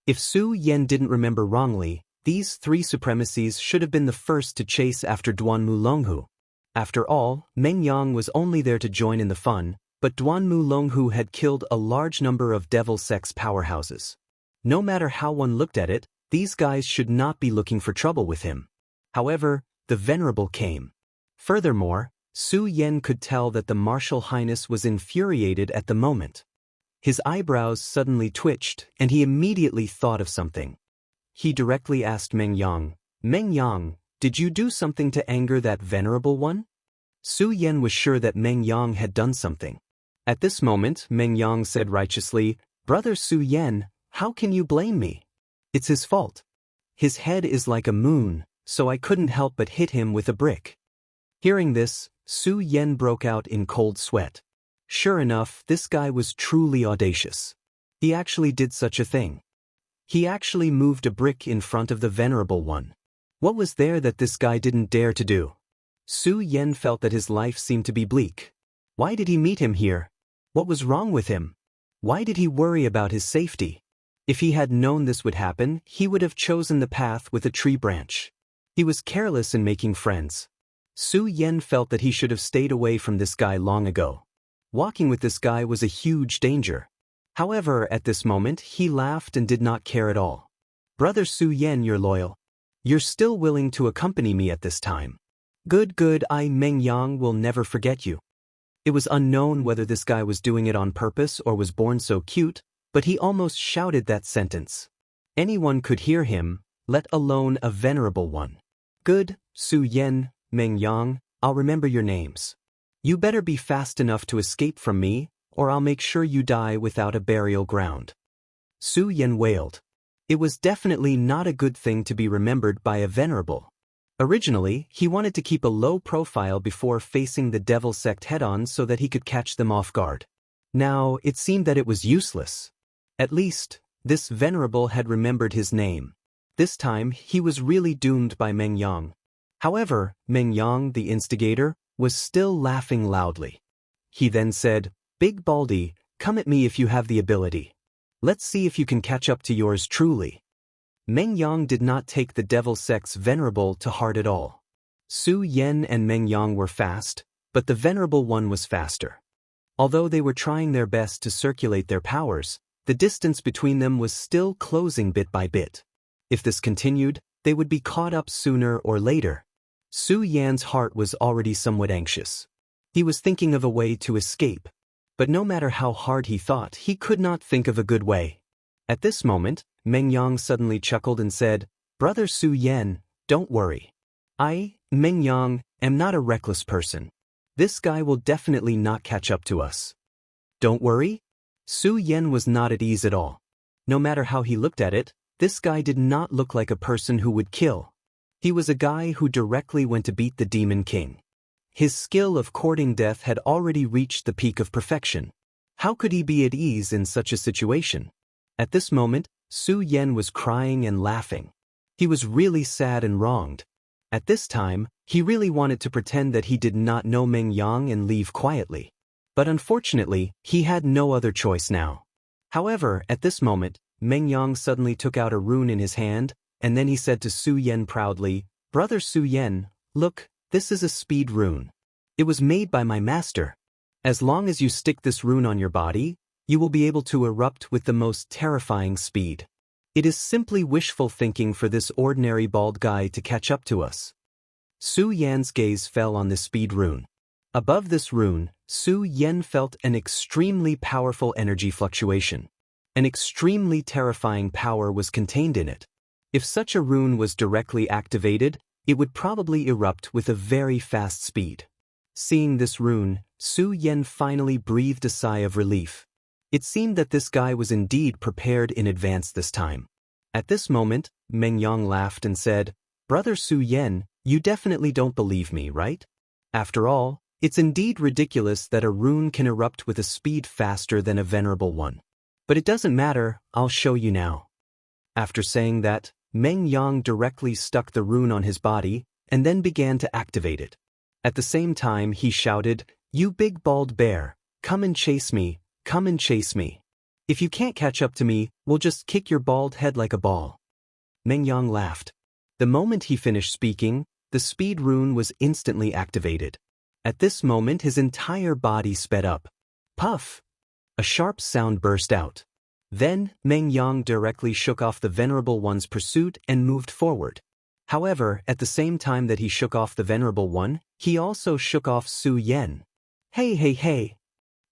If Su Yan didn't remember wrongly, these three supremacies should have been the first to chase after Duanmu Longhu. After all, Meng Yang was only there to join in the fun, but Duanmu Longhu had killed a large number of Devil Sex powerhouses. No matter how one looked at it, these guys should not be looking for trouble with him. However, the Venerable came. Furthermore, Su Yan could tell that the Martial Highness was infuriated at the moment. His eyebrows suddenly twitched, and he immediately thought of something. He directly asked Meng Yang, "Meng Yang, did you do something to anger that Venerable One?" Su Yan was sure that Meng Yang had done something. At this moment, Meng Yang said righteously, "Brother Su Yan, how can you blame me? It's his fault. His head is like a moon, so I couldn't help but hit him with a brick." Hearing this, Su Yan broke out in cold sweat. Sure enough, this guy was truly audacious. He actually did such a thing. He actually moved a brick in front of the Venerable One. What was there that this guy didn't dare to do? Su Yan felt that his life seemed to be bleak. Why did he meet him here? What was wrong with him? Why did he worry about his safety? If he had known this would happen, he would have chosen the path with a tree branch. He was careless in making friends. Su Yan felt that he should have stayed away from this guy long ago. Walking with this guy was a huge danger. However, at this moment, he laughed and did not care at all. Brother Su Yan, you're loyal. You're still willing to accompany me at this time. Good, I Meng Yang will never forget you. It was unknown whether this guy was doing it on purpose or was born so cute, but he almost shouted that sentence. Anyone could hear him, let alone a venerable one. Good, Su Yan, Meng Yang, I'll remember your names. You better be fast enough to escape from me, or I'll make sure you die without a burial ground. Su Yan wailed. It was definitely not a good thing to be remembered by a venerable. Originally, he wanted to keep a low profile before facing the devil sect head-on so that he could catch them off guard. Now, it seemed that it was useless. At least, this venerable had remembered his name. This time, he was really doomed by Meng Yang. However, Meng Yang, the instigator, was still laughing loudly. He then said, Big Baldy, come at me if you have the ability. Let's see if you can catch up to yours truly. Meng Yang did not take the devil sect's venerable to heart at all. Su Yan and Meng Yang were fast, but the venerable one was faster. Although they were trying their best to circulate their powers, the distance between them was still closing bit by bit. If this continued, they would be caught up sooner or later. Su Yan's heart was already somewhat anxious. He was thinking of a way to escape. But no matter how hard he thought, he could not think of a good way. At this moment, Meng Yang suddenly chuckled and said, Brother Su Yan, don't worry. I, Meng Yang, am not a reckless person. This guy will definitely not catch up to us. Don't worry? Su Yan was not at ease at all. No matter how he looked at it, this guy did not look like a person who would kill. He was a guy who directly went to beat the Demon King. His skill of courting death had already reached the peak of perfection. How could he be at ease in such a situation? At this moment, Su Yan was crying and laughing. He was really sad and wronged. At this time, he really wanted to pretend that he did not know Meng Yang and leave quietly. But unfortunately, he had no other choice now. However, at this moment, Meng Yang suddenly took out a rune in his hand, and then he said to Su Yan proudly, Brother Su Yan, look, this is a speed rune. It was made by my master. As long as you stick this rune on your body, you will be able to erupt with the most terrifying speed. It is simply wishful thinking for this ordinary bald guy to catch up to us. Su Yan's gaze fell on the speed rune. Above this rune, Su Yan felt an extremely powerful energy fluctuation. An extremely terrifying power was contained in it. If such a rune was directly activated, it would probably erupt with a very fast speed. Seeing this rune, Su Yan finally breathed a sigh of relief. It seemed that this guy was indeed prepared in advance this time. At this moment, Meng Yang laughed and said, Brother Su Yan, you definitely don't believe me, right? After all, it's indeed ridiculous that a rune can erupt with a speed faster than a venerable one. But it doesn't matter, I'll show you now. After saying that, Meng Yang directly stuck the rune on his body and then began to activate it. At the same time, he shouted, You big bald bear, come and chase me, come and chase me. If you can't catch up to me, we'll just kick your bald head like a ball. Meng Yang laughed. The moment he finished speaking, the speed rune was instantly activated. At this moment, his entire body sped up. Puff! A sharp sound burst out. Then, Meng Yang directly shook off the Venerable One's pursuit and moved forward. However, at the same time that he shook off the Venerable One, he also shook off Su Yan. Hey!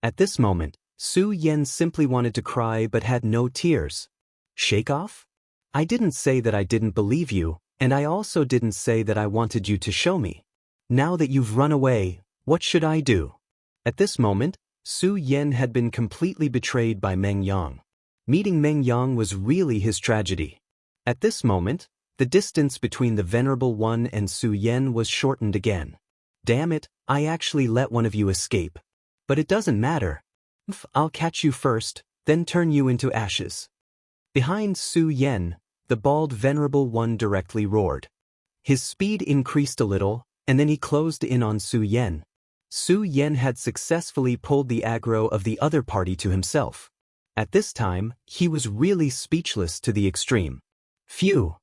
At this moment, Su Yan simply wanted to cry but had no tears. Shake off? I didn't say that I didn't believe you, and I also didn't say that I wanted you to show me. Now that you've run away, what should I do? At this moment, Su Yan had been completely betrayed by Meng Yang. Meeting Meng Yang was really his tragedy. At this moment, the distance between the Venerable One and Su Yan was shortened again. Damn it, I actually let one of you escape. But it doesn't matter. I'll catch you first, then turn you into ashes. Behind Su Yan, the bald Venerable One directly roared. His speed increased a little, and then he closed in on Su Yan. Su Yan had successfully pulled the aggro of the other party to himself. At this time, he was really speechless to the extreme. Phew!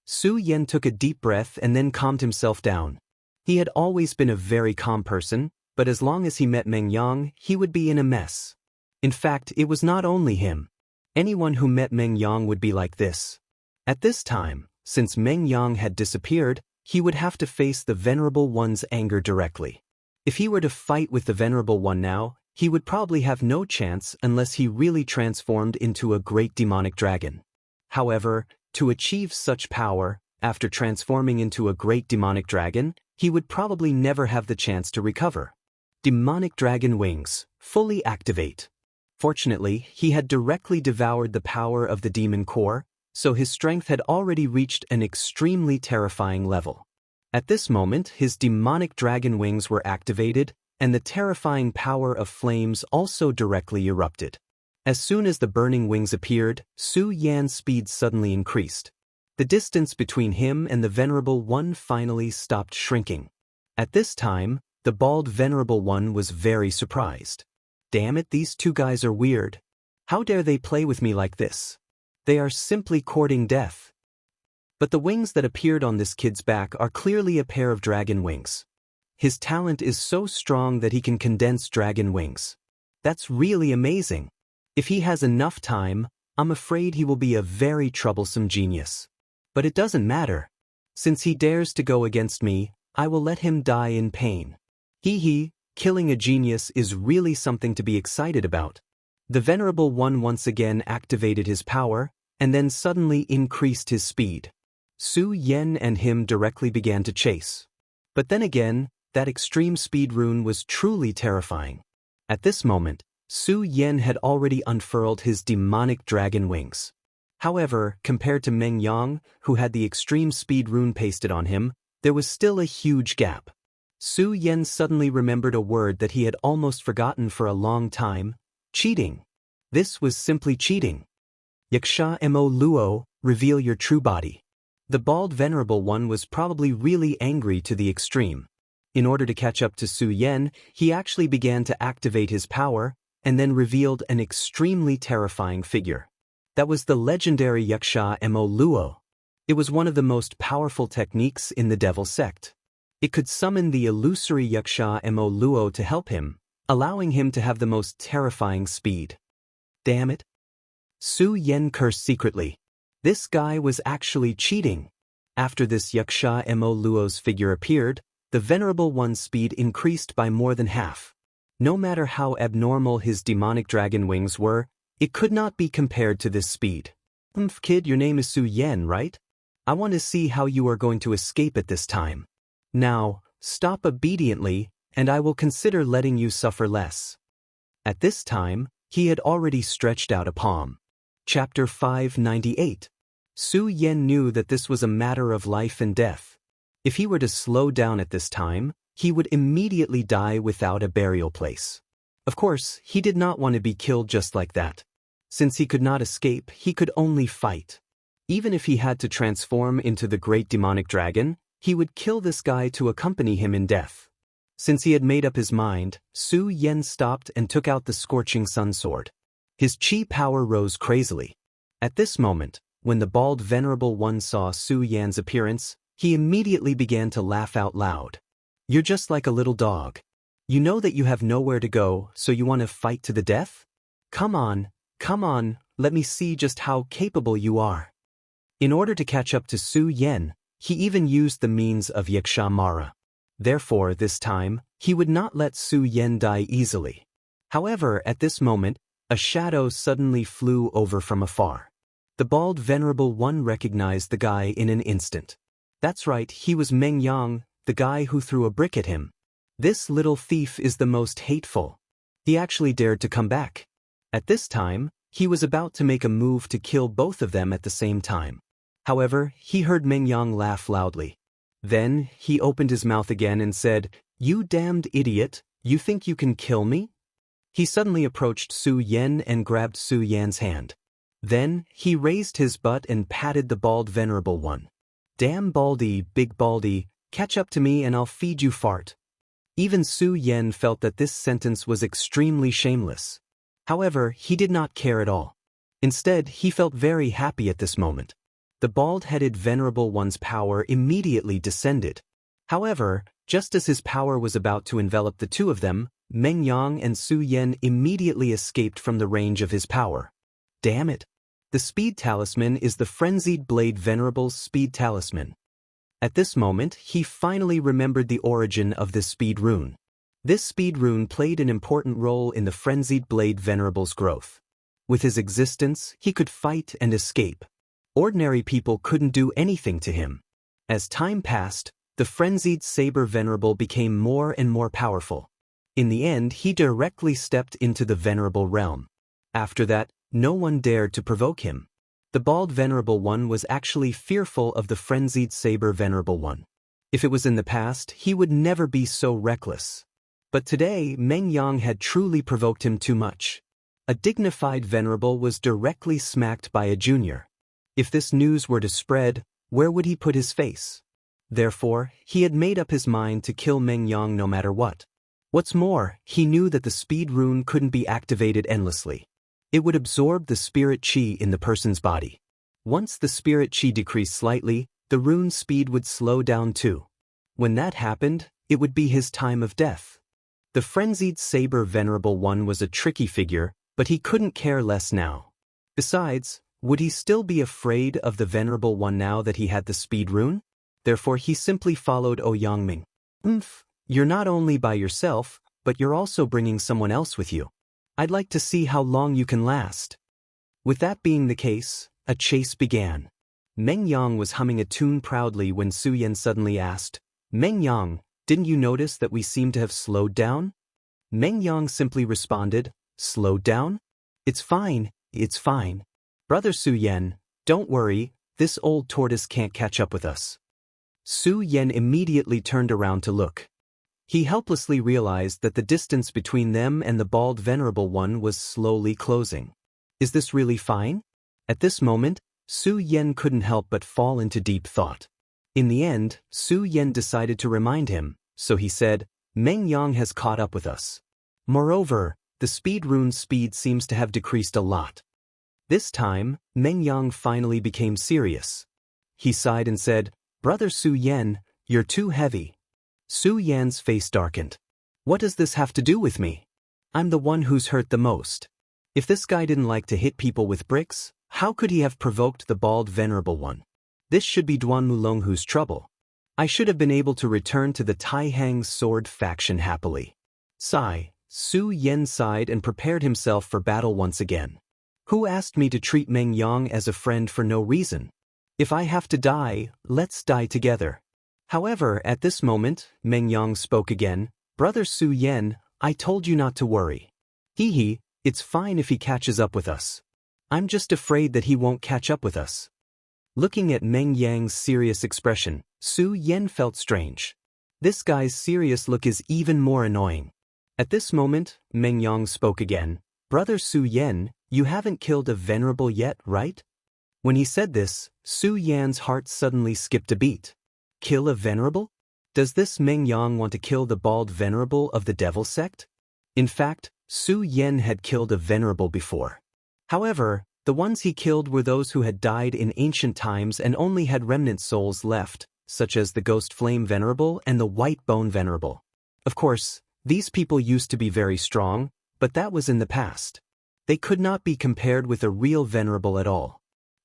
Su Yan took a deep breath and then calmed himself down. He had always been a very calm person, but as long as he met Meng Yang, he would be in a mess. In fact, it was not only him. Anyone who met Meng Yang would be like this. At this time, since Meng Yang had disappeared, he would have to face the Venerable One's anger directly. If he were to fight with the Venerable One now, he would probably have no chance unless he really transformed into a great demonic dragon. However, to achieve such power, after transforming into a great demonic dragon, he would probably never have the chance to recover. Demonic dragon wings, fully activate. Fortunately, he had directly devoured the power of the demon core, so his strength had already reached an extremely terrifying level. At this moment, his demonic dragon wings were activated, and the terrifying power of flames also directly erupted. As soon as the burning wings appeared, Su Yan's speed suddenly increased. The distance between him and the Venerable One finally stopped shrinking. At this time, the bald Venerable One was very surprised. Damn it, these two guys are weird. How dare they play with me like this? They are simply courting death. But the wings that appeared on this kid's back are clearly a pair of dragon wings. His talent is so strong that he can condense dragon wings. That's really amazing. If he has enough time, I'm afraid he will be a very troublesome genius. But it doesn't matter. Since he dares to go against me, I will let him die in pain. Hee, killing a genius is really something to be excited about. The Venerable One once again activated his power, and then suddenly increased his speed. Su Yan and him directly began to chase. But then again, that extreme speed rune was truly terrifying. At this moment, Su Yan had already unfurled his demonic dragon wings. However, compared to Meng Yang, who had the extreme speed rune pasted on him, there was still a huge gap. Su Yan suddenly remembered a word that he had almost forgotten for a long time: cheating. This was simply cheating. Yaksha Mo Luo, reveal your true body. The bald Venerable One was probably really angry to the extreme. In order to catch up to Su Yan, he actually began to activate his power, and then revealed an extremely terrifying figure. That was the legendary Yaksha Mo Luo. It was one of the most powerful techniques in the Devil sect. It could summon the illusory Yaksha Mo Luo to help him, allowing him to have the most terrifying speed. Damn it. Su Yan cursed secretly. This guy was actually cheating. After this Yaksha Mo Luo's figure appeared, the Venerable One's speed increased by more than half. No matter how abnormal his demonic dragon wings were, it could not be compared to this speed. Kid, your name is Su Yan, right? I want to see how you are going to escape at this time. Now, stop obediently, and I will consider letting you suffer less. At this time, he had already stretched out a palm. Chapter 598. Su Yan knew that this was a matter of life and death. If he were to slow down at this time, he would immediately die without a burial place. Of course, he did not want to be killed just like that. Since he could not escape, he could only fight. Even if he had to transform into the great demonic dragon, he would kill this guy to accompany him in death. Since he had made up his mind, Su Yan stopped and took out the scorching sun sword. His chi power rose crazily. At this moment, when the bald Venerable One saw Su Yan's appearance, he immediately began to laugh out loud. You're just like a little dog. You know that you have nowhere to go, so you want to fight to the death? Come on, let me see just how capable you are. In order to catch up to Su Yan, he even used the means of Yaksha Mara. Therefore, this time, he would not let Su Yan die easily. However, at this moment, a shadow suddenly flew over from afar. The bald Venerable One recognized the guy in an instant. That's right, he was Meng Yang, the guy who threw a brick at him. This little thief is the most hateful. He actually dared to come back. At this time, he was about to make a move to kill both of them at the same time. However, he heard Meng Yang laugh loudly. Then, he opened his mouth again and said, "You damned idiot, you think you can kill me?" He suddenly approached Su Yan and grabbed Su Yan's hand. Then, he raised his butt and patted the bald Venerable One. "Damn baldy, big baldy, catch up to me and I'll feed you fart." Even Su Yan felt that this sentence was extremely shameless. However, he did not care at all. Instead, he felt very happy at this moment. The bald-headed Venerable One's power immediately descended. However, Just as his power was about to envelop the two of them, Meng Yang and Su Yan immediately escaped from the range of his power. Damn it! The speed talisman is the frenzied blade Venerable's speed talisman. At this moment, he finally remembered the origin of this speed rune. This speed rune played an important role in the frenzied blade Venerable's growth. With his existence, he could fight and escape. Ordinary people couldn't do anything to him. As time passed, the frenzied saber Venerable became more and more powerful. In the end, he directly stepped into the Venerable realm. After that, no one dared to provoke him. The bald Venerable One was actually fearful of the frenzied saber Venerable One. If it was in the past, he would never be so reckless. But today, Meng Yang had truly provoked him too much. A dignified Venerable was directly smacked by a junior. If this news were to spread, where would he put his face? Therefore, he had made up his mind to kill Meng Yang no matter what. What's more, he knew that the speed rune couldn't be activated endlessly. It would absorb the spirit chi in the person's body. Once the spirit chi decreased slightly, the rune's speed would slow down too. When that happened, it would be his time of death. The frenzied saber Venerable One was a tricky figure, but he couldn't care less now. Besides, would he still be afraid of the Venerable One now that he had the speed rune? Therefore he simply followed Yangming. You're not only by yourself, but you're also bringing someone else with you. I'd like to see how long you can last. With that being the case, a chase began. Meng Yang was humming a tune proudly when Su Yan suddenly asked, Meng Yang, didn't you notice that we seem to have slowed down? Meng Yang simply responded, slowed down? It's fine, it's fine. Brother Su Yan, don't worry, this old tortoise can't catch up with us. Su Yan immediately turned around to look. He helplessly realized that the distance between them and the bald Venerable One was slowly closing. Is this really fine? At this moment, Su Yan couldn't help but fall into deep thought. In the end, Su Yan decided to remind him, so he said, Meng Yang has caught up with us. Moreover, the speed rune's speed seems to have decreased a lot. This time, Meng Yang finally became serious. He sighed and said, Brother Su Yan, you're too heavy. Su Yan's face darkened. What does this have to do with me? I'm the one who's hurt the most. If this guy didn't like to hit people with bricks, how could he have provoked the bald Venerable One? This should be Duan Mulonghu's trouble. I should have been able to return to the Taihang sword faction happily. Sigh, Su Yan sighed and prepared himself for battle once again. Who asked me to treat Meng Yang as a friend for no reason? If I have to die, let's die together. However, at this moment, Meng Yang spoke again, Brother Su Yan, I told you not to worry. It's fine if he catches up with us. I'm just afraid that he won't catch up with us. Looking at Meng Yang's serious expression, Su Yan felt strange. This guy's serious look is even more annoying. At this moment, Meng Yang spoke again, Brother Su Yan, you haven't killed a Venerable yet, right? When he said this, Su Yan's heart suddenly skipped a beat. Kill a Venerable? Does this Meng Yang want to kill the bald Venerable of the Devil sect? In fact, Su Yan had killed a Venerable before. However, the ones he killed were those who had died in ancient times and only had remnant souls left, such as the Ghost Flame Venerable and the White Bone Venerable. Of course, these people used to be very strong, but that was in the past. They could not be compared with a real Venerable at all.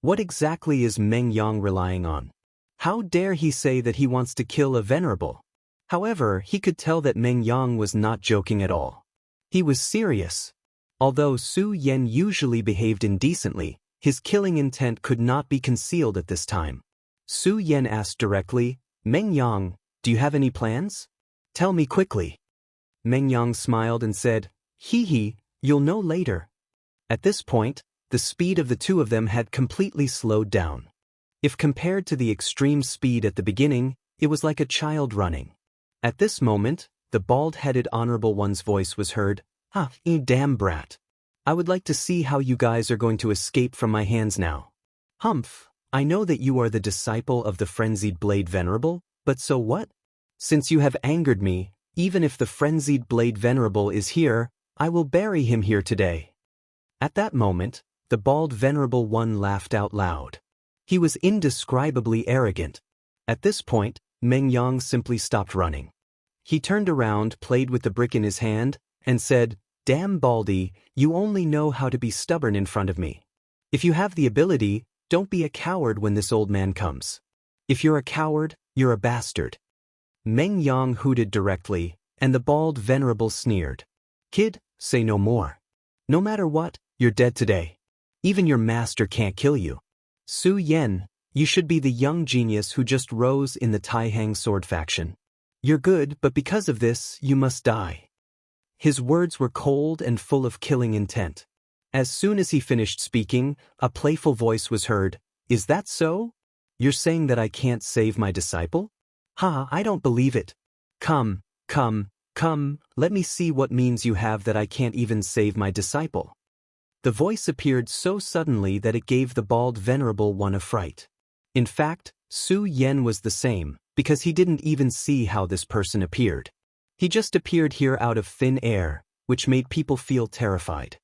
What exactly is Meng Yang relying on? How dare he say that he wants to kill a Venerable? However, he could tell that Meng Yang was not joking at all. He was serious. Although Su Yan usually behaved indecently, his killing intent could not be concealed at this time. Su Yan asked directly, Meng Yang, do you have any plans? Tell me quickly. Meng Yang smiled and said, you'll know later. At this point, the speed of the two of them had completely slowed down. If compared to the extreme speed at the beginning, it was like a child running. At this moment, the bald-headed Honorable One's voice was heard, you damn brat. I would like to see how you guys are going to escape from my hands now. Humph, I know that you are the disciple of the Frenzied Blade Venerable, but so what? Since you have angered me, even if the Frenzied Blade Venerable is here, I will bury him here today. At that moment, the bald Venerable One laughed out loud. He was indescribably arrogant. At this point, Meng Yang simply stopped running. He turned around, played with the brick in his hand, and said, "Damn Baldy, you only know how to be stubborn in front of me. If you have the ability, don't be a coward when this old man comes. If you're a coward, you're a bastard." Meng Yang hooted directly, and the bald venerable sneered. "Kid, say no more. No matter what, you're dead today. Even your master can't kill you. Su Yen, you should be the young genius who just rose in the Taihang sword faction. You're good, but because of this, you must die." His words were cold and full of killing intent. As soon as he finished speaking, a playful voice was heard. "Is that so? You're saying that I can't save my disciple? Ha, I don't believe it. Come, let me see what means you have that I can't even save my disciple." The voice appeared so suddenly that it gave the bald venerable one a fright. In fact, Su Yen was the same, because he didn't even see how this person appeared. He just appeared here out of thin air, which made people feel terrified.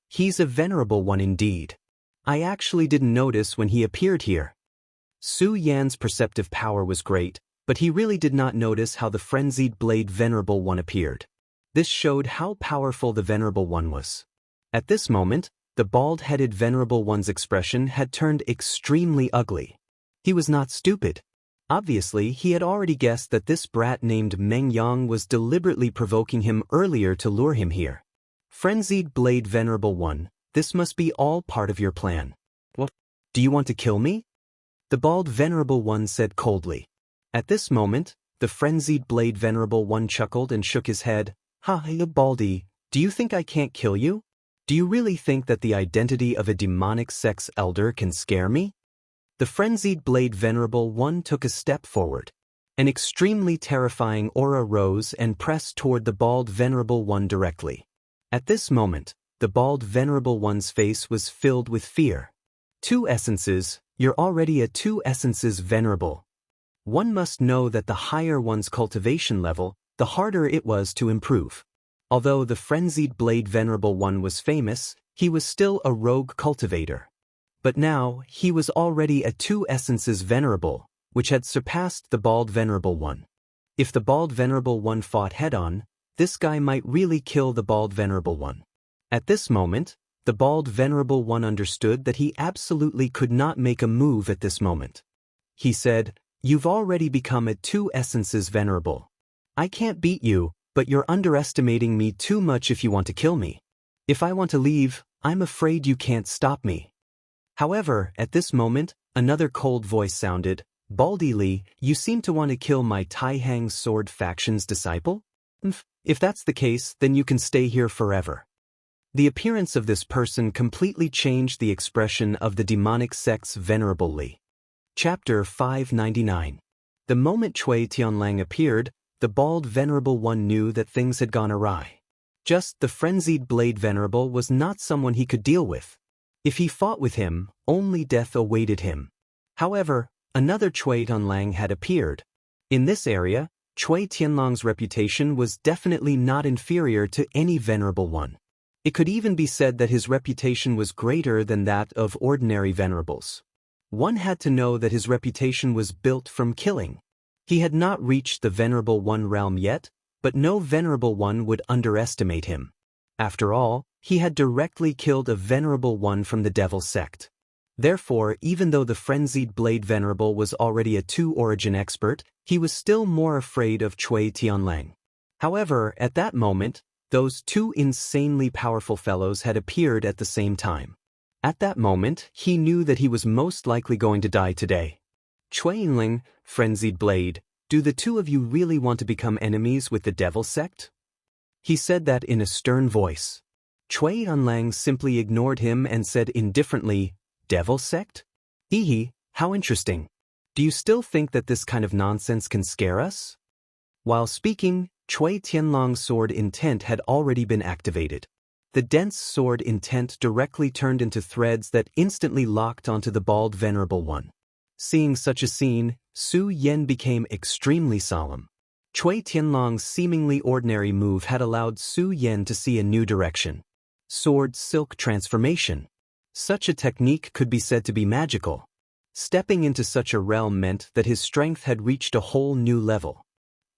He's a venerable one indeed. I actually didn't notice when he appeared here. Su Yan's perceptive power was great, but he really did not notice how the frenzied blade venerable one appeared. This showed how powerful the venerable one was. At this moment, the bald-headed venerable one's expression had turned extremely ugly. He was not stupid. Obviously, he had already guessed that this brat named Meng Yang was deliberately provoking him earlier to lure him here. Frenzied blade venerable one, this must be all part of your plan. What? Do you want to kill me? The bald venerable one said coldly. At this moment, the frenzied blade venerable one chuckled and shook his head. "Ha, Baldy, do you think I can't kill you? Do you really think that the identity of a demonic sex elder can scare me?" The frenzied blade venerable one took a step forward. An extremely terrifying aura rose and pressed toward the bald venerable one directly. At this moment, the bald venerable one's face was filled with fear. "Two essences, you're already a two essences venerable." One must know that the higher one's cultivation level, the harder it was to improve. Although the frenzied blade venerable one was famous, he was still a rogue cultivator. But now, he was already a two essences venerable, which had surpassed the bald venerable one. If the bald venerable one fought head-on, this guy might really kill the bald venerable one. At this moment, the bald venerable one understood that he absolutely could not make a move at this moment. He said, "You've already become a two essences venerable. I can't beat you, but you're underestimating me too much if you want to kill me. If I want to leave, I'm afraid you can't stop me." However, at this moment, another cold voice sounded. "Baldy Li, you seem to want to kill my Taihang sword faction's disciple? If that's the case, then you can stay here forever." The appearance of this person completely changed the expression of the demonic sect's venerable Li. Chapter 599. The moment Cui Tianlang appeared, the bald venerable one knew that things had gone awry. Just the frenzied blade venerable was not someone he could deal with. If he fought with him, only death awaited him. However, another Cui Tianlang had appeared. In this area, Cui Tianlang's reputation was definitely not inferior to any venerable one. It could even be said that his reputation was greater than that of ordinary venerables. One had to know that his reputation was built from killing. He had not reached the venerable one realm yet, but no venerable one would underestimate him. After all, he had directly killed a venerable one from the devil sect. Therefore, even though the frenzied blade venerable was already a two-origin expert, he was still more afraid of Cui Tianlang. However, at that moment, those two insanely powerful fellows had appeared at the same time. At that moment, he knew that he was most likely going to die today. "Cui Tianlang, frenzied blade, do the two of you really want to become enemies with the devil sect?" He said that in a stern voice. Cui Tianlang simply ignored him and said indifferently, "Devil sect? Hee, how interesting. Do you still think that this kind of nonsense can scare us?" While speaking, Cui Tianlang's sword intent had already been activated. The dense sword intent directly turned into threads that instantly locked onto the bald venerable one. Seeing such a scene, Su Yen became extremely solemn. Cui Tianlang's seemingly ordinary move had allowed Su Yen to see a new direction. Sword silk transformation. Such a technique could be said to be magical. Stepping into such a realm meant that his strength had reached a whole new level.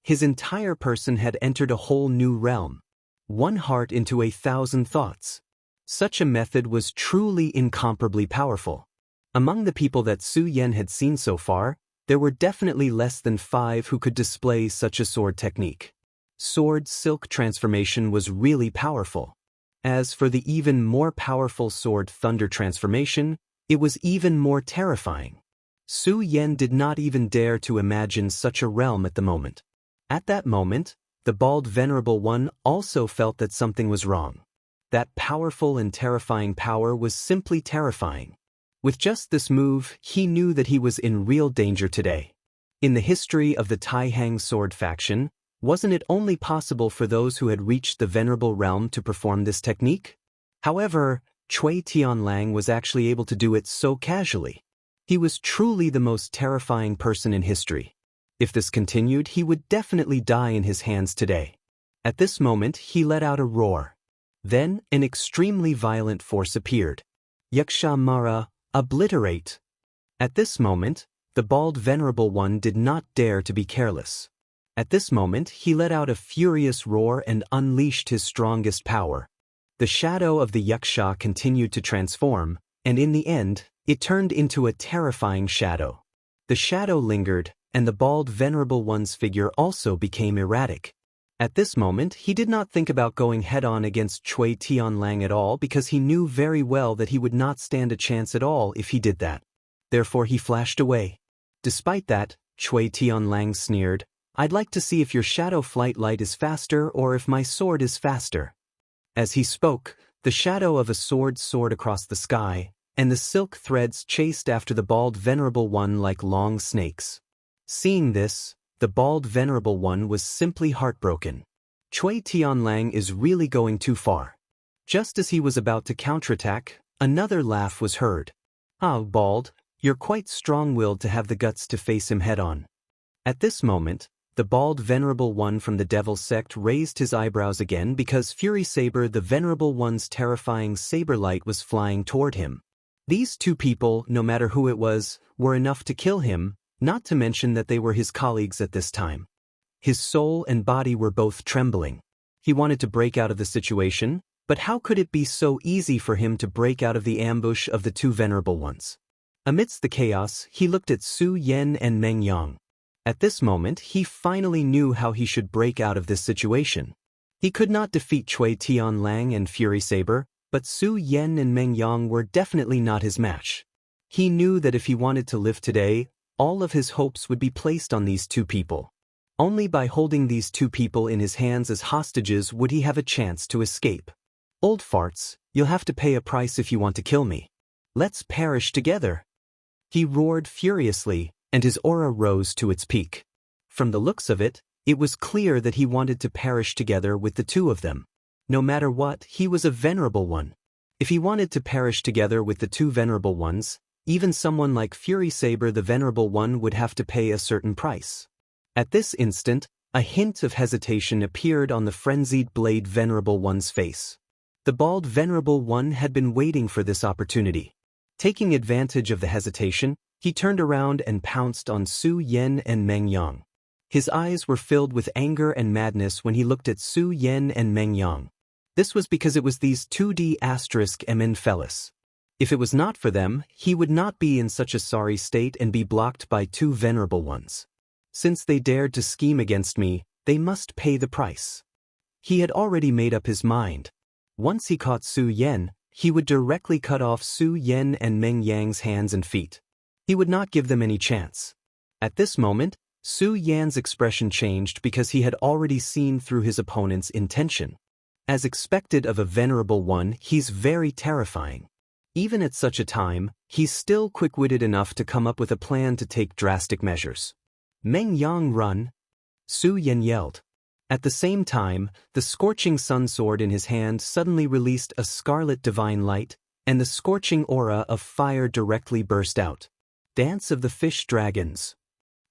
His entire person had entered a whole new realm. One heart into 1,000 thoughts. Such a method was truly incomparably powerful. Among the people that Su Yan had seen so far, there were definitely less than 5 who could display such a sword technique. Sword silk transformation was really powerful. As for the even more powerful sword thunder transformation, it was even more terrifying. Su Yan did not even dare to imagine such a realm at the moment. At that moment, the bald Venerable One also felt that something was wrong. That powerful and terrifying power was simply terrifying. With just this move, he knew that he was in real danger today. In the history of the Taihang sword faction, wasn't it only possible for those who had reached the Venerable realm to perform this technique? However, Cui Tianlang was actually able to do it so casually. He was truly the most terrifying person in history. If this continued, he would definitely die in his hands today. At this moment, he let out a roar. Then, an extremely violent force appeared. Yuxia Mara, obliterate. At this moment, the bald Venerable One did not dare to be careless. At this moment, he let out a furious roar and unleashed his strongest power. The shadow of the Yuxia continued to transform, and in the end, it turned into a terrifying shadow. The shadow lingered, and the bald Venerable One's figure also became erratic. At this moment, he did not think about going head-on against Cui Tianlang at all because he knew very well that he would not stand a chance at all if he did that. Therefore, he flashed away. Despite that, Cui Tianlang sneered, "I'd like to see if your shadow flight light is faster or if my sword is faster." As he spoke, the shadow of a sword soared across the sky, and the silk threads chased after the bald Venerable One like long snakes. Seeing this, the bald Venerable One was simply heartbroken. Cui Tianlang is really going too far. Just as he was about to counterattack, another laugh was heard. "Ah, Bald, you're quite strong-willed to have the guts to face him head-on." At this moment, the bald Venerable One from the Devil sect raised his eyebrows again because Fury Saber, the Venerable One's terrifying saber light, was flying toward him. These two people, no matter who it was, were enough to kill him, not to mention that they were his colleagues at this time. His soul and body were both trembling. He wanted to break out of the situation, but how could it be so easy for him to break out of the ambush of the two Venerable Ones? Amidst the chaos, he looked at Su Yan and Meng Yang. At this moment, he finally knew how he should break out of this situation. He could not defeat Cui Tianlang and Fury Saber, but Su Yan and Meng Yang were definitely not his match. He knew that if he wanted to live today, all of his hopes would be placed on these two people. Only by holding these two people in his hands as hostages would he have a chance to escape. "Old farts, you'll have to pay a price if you want to kill me. Let's perish together." He roared furiously, and his aura rose to its peak. From the looks of it, it was clear that he wanted to perish together with the two of them. No matter what, he was a Venerable One. If he wanted to perish together with the two Venerable Ones, even someone like Fury Saber the Venerable One would have to pay a certain price. At this instant, a hint of hesitation appeared on the frenzied blade Venerable One's face. The bald Venerable One had been waiting for this opportunity. Taking advantage of the hesitation, he turned around and pounced on Su Yan and Meng Yang. His eyes were filled with anger and madness when he looked at Su Yan and Meng Yang. This was because it was these 2D MN fellas. If it was not for them, he would not be in such a sorry state and be blocked by two Venerable Ones. Since they dared to scheme against me, they must pay the price. He had already made up his mind. Once he caught Su Yan, he would directly cut off Su Yan and Meng Yang's hands and feet. He would not give them any chance. At this moment, Su Yan's expression changed because he had already seen through his opponent's intention. As expected of a Venerable One, he's very terrifying. Even at such a time, he's still quick-witted enough to come up with a plan to take drastic measures. "Meng Yang, run!" Su Yan yelled. At the same time, the scorching sun sword in his hand suddenly released a scarlet divine light, and the scorching aura of fire directly burst out. Dance of the Fish Dragons.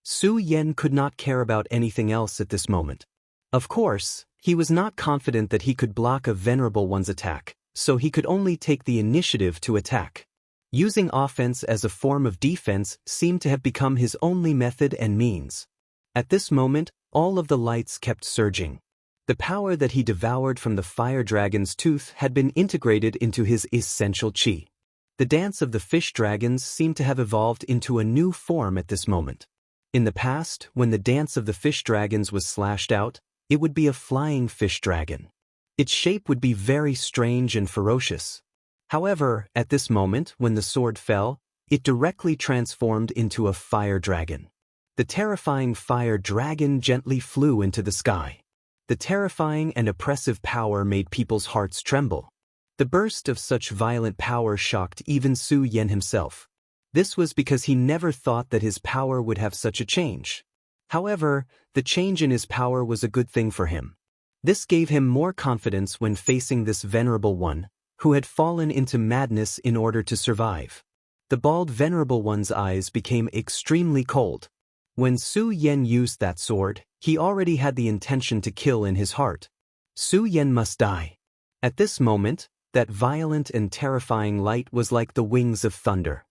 Su Yan could not care about anything else at this moment. Of course, he was not confident that he could block a Venerable One's attack, so he could only take the initiative to attack. Using offense as a form of defense seemed to have become his only method and means. At this moment, all of the lights kept surging. The power that he devoured from the fire dragon's tooth had been integrated into his essential chi. The dance of the fish dragons seemed to have evolved into a new form at this moment. In the past, when the dance of the fish dragons was slashed out, it would be a flying fish dragon. Its shape would be very strange and ferocious. However, at this moment, when the sword fell, it directly transformed into a fire dragon. The terrifying fire dragon gently flew into the sky. The terrifying and oppressive power made people's hearts tremble. The burst of such violent power shocked even Su Yan himself. This was because he never thought that his power would have such a change. However, the change in his power was a good thing for him. This gave him more confidence when facing this venerable one, who had fallen into madness in order to survive. The bald venerable one's eyes became extremely cold. When Su Yan used that sword, he already had the intention to kill in his heart. Su Yan must die. At this moment, that violent and terrifying light was like the wings of thunder.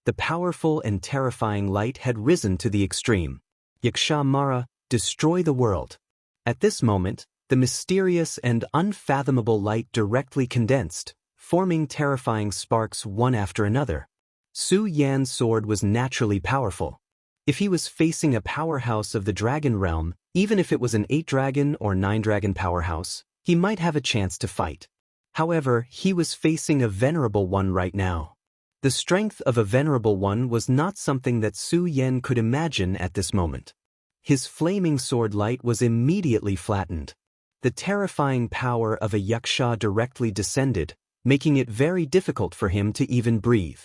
The powerful and terrifying light had risen to the extreme. Yaksha Mara, destroy the world. At this moment, the mysterious and unfathomable light directly condensed, forming terrifying sparks one after another. Su Yan's sword was naturally powerful. If he was facing a powerhouse of the dragon realm, even if it was an 8-dragon or 9-dragon powerhouse, he might have a chance to fight. However, he was facing a venerable one right now. The strength of a venerable one was not something that Su Yan could imagine at this moment. His flaming sword light was immediately flattened. The terrifying power of a yaksha directly descended, making it very difficult for him to even breathe.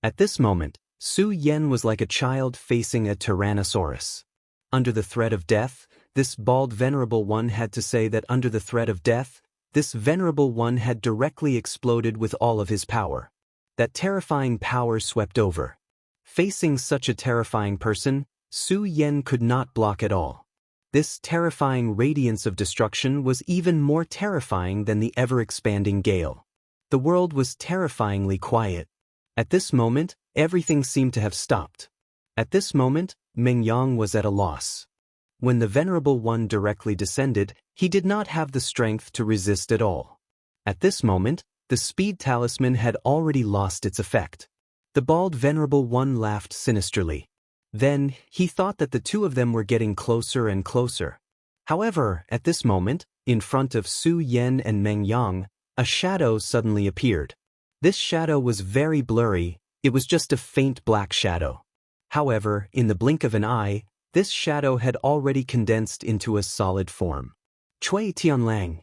At this moment, Su Yan was like a child facing a tyrannosaurus. Under the threat of death, this bald venerable one had to say that under the threat of death, this venerable one had directly exploded with all of his power. That terrifying power swept over. Facing such a terrifying person, Su Yan could not block at all. This terrifying radiance of destruction was even more terrifying than the ever-expanding gale. The world was terrifyingly quiet. At this moment, everything seemed to have stopped. At this moment, Meng Yang was at a loss. When the Venerable One directly descended, he did not have the strength to resist at all. At this moment, the speed talisman had already lost its effect. The bald Venerable One laughed sinisterly. Then, he thought that the two of them were getting closer and closer. However, at this moment, in front of Su Yan and Meng Yang, a shadow suddenly appeared. This shadow was very blurry, it was just a faint black shadow. However, in the blink of an eye, this shadow had already condensed into a solid form. Cui Tianlang.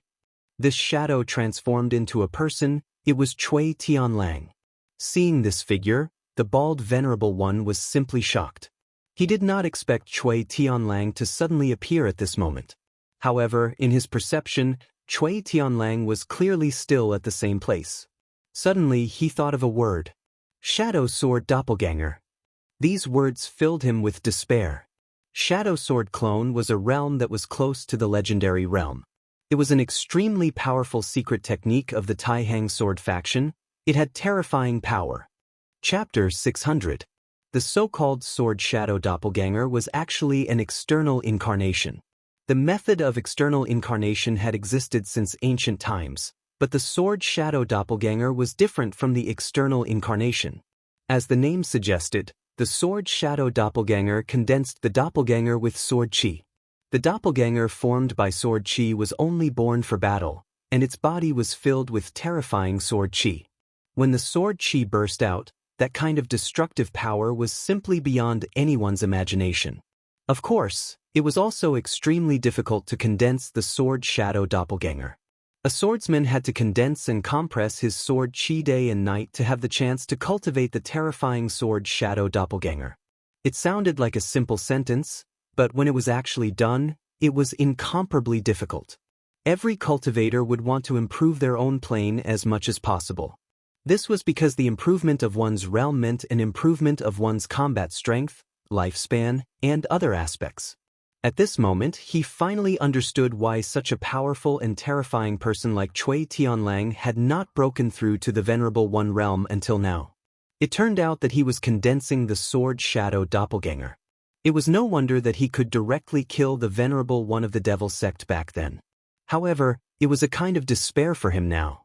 This shadow transformed into a person, it was Cui Tianlang. Seeing this figure, the bald Venerable One was simply shocked. He did not expect Cui Tianlang to suddenly appear at this moment. However, in his perception, Cui Tianlang was clearly still at the same place. Suddenly, he thought of a word. Shadow Sword Doppelganger. These words filled him with despair. Shadow Sword Clone was a realm that was close to the legendary realm. It was an extremely powerful secret technique of the Taihang Sword faction. It had terrifying power. Chapter 600. The so-called Sword Shadow Doppelganger was actually an external incarnation. The method of external incarnation had existed since ancient times, but the Sword Shadow Doppelganger was different from the external incarnation. As the name suggested, the Sword Shadow Doppelganger condensed the doppelganger with sword chi. The doppelganger formed by sword chi was only born for battle, and its body was filled with terrifying sword chi. When the sword chi burst out, that kind of destructive power was simply beyond anyone's imagination. Of course, it was also extremely difficult to condense the Sword Shadow Doppelganger. A swordsman had to condense and compress his sword chi day and night to have the chance to cultivate the terrifying Sword Shadow Doppelganger. It sounded like a simple sentence, but when it was actually done, it was incomparably difficult. Every cultivator would want to improve their own plane as much as possible. This was because the improvement of one's realm meant an improvement of one's combat strength, lifespan, and other aspects. At this moment, he finally understood why such a powerful and terrifying person like Cui Tianlang had not broken through to the Venerable One realm until now. It turned out that he was condensing the Sword Shadow Doppelganger. It was no wonder that he could directly kill the venerable one of the devil sect back then. However, it was a kind of despair for him now.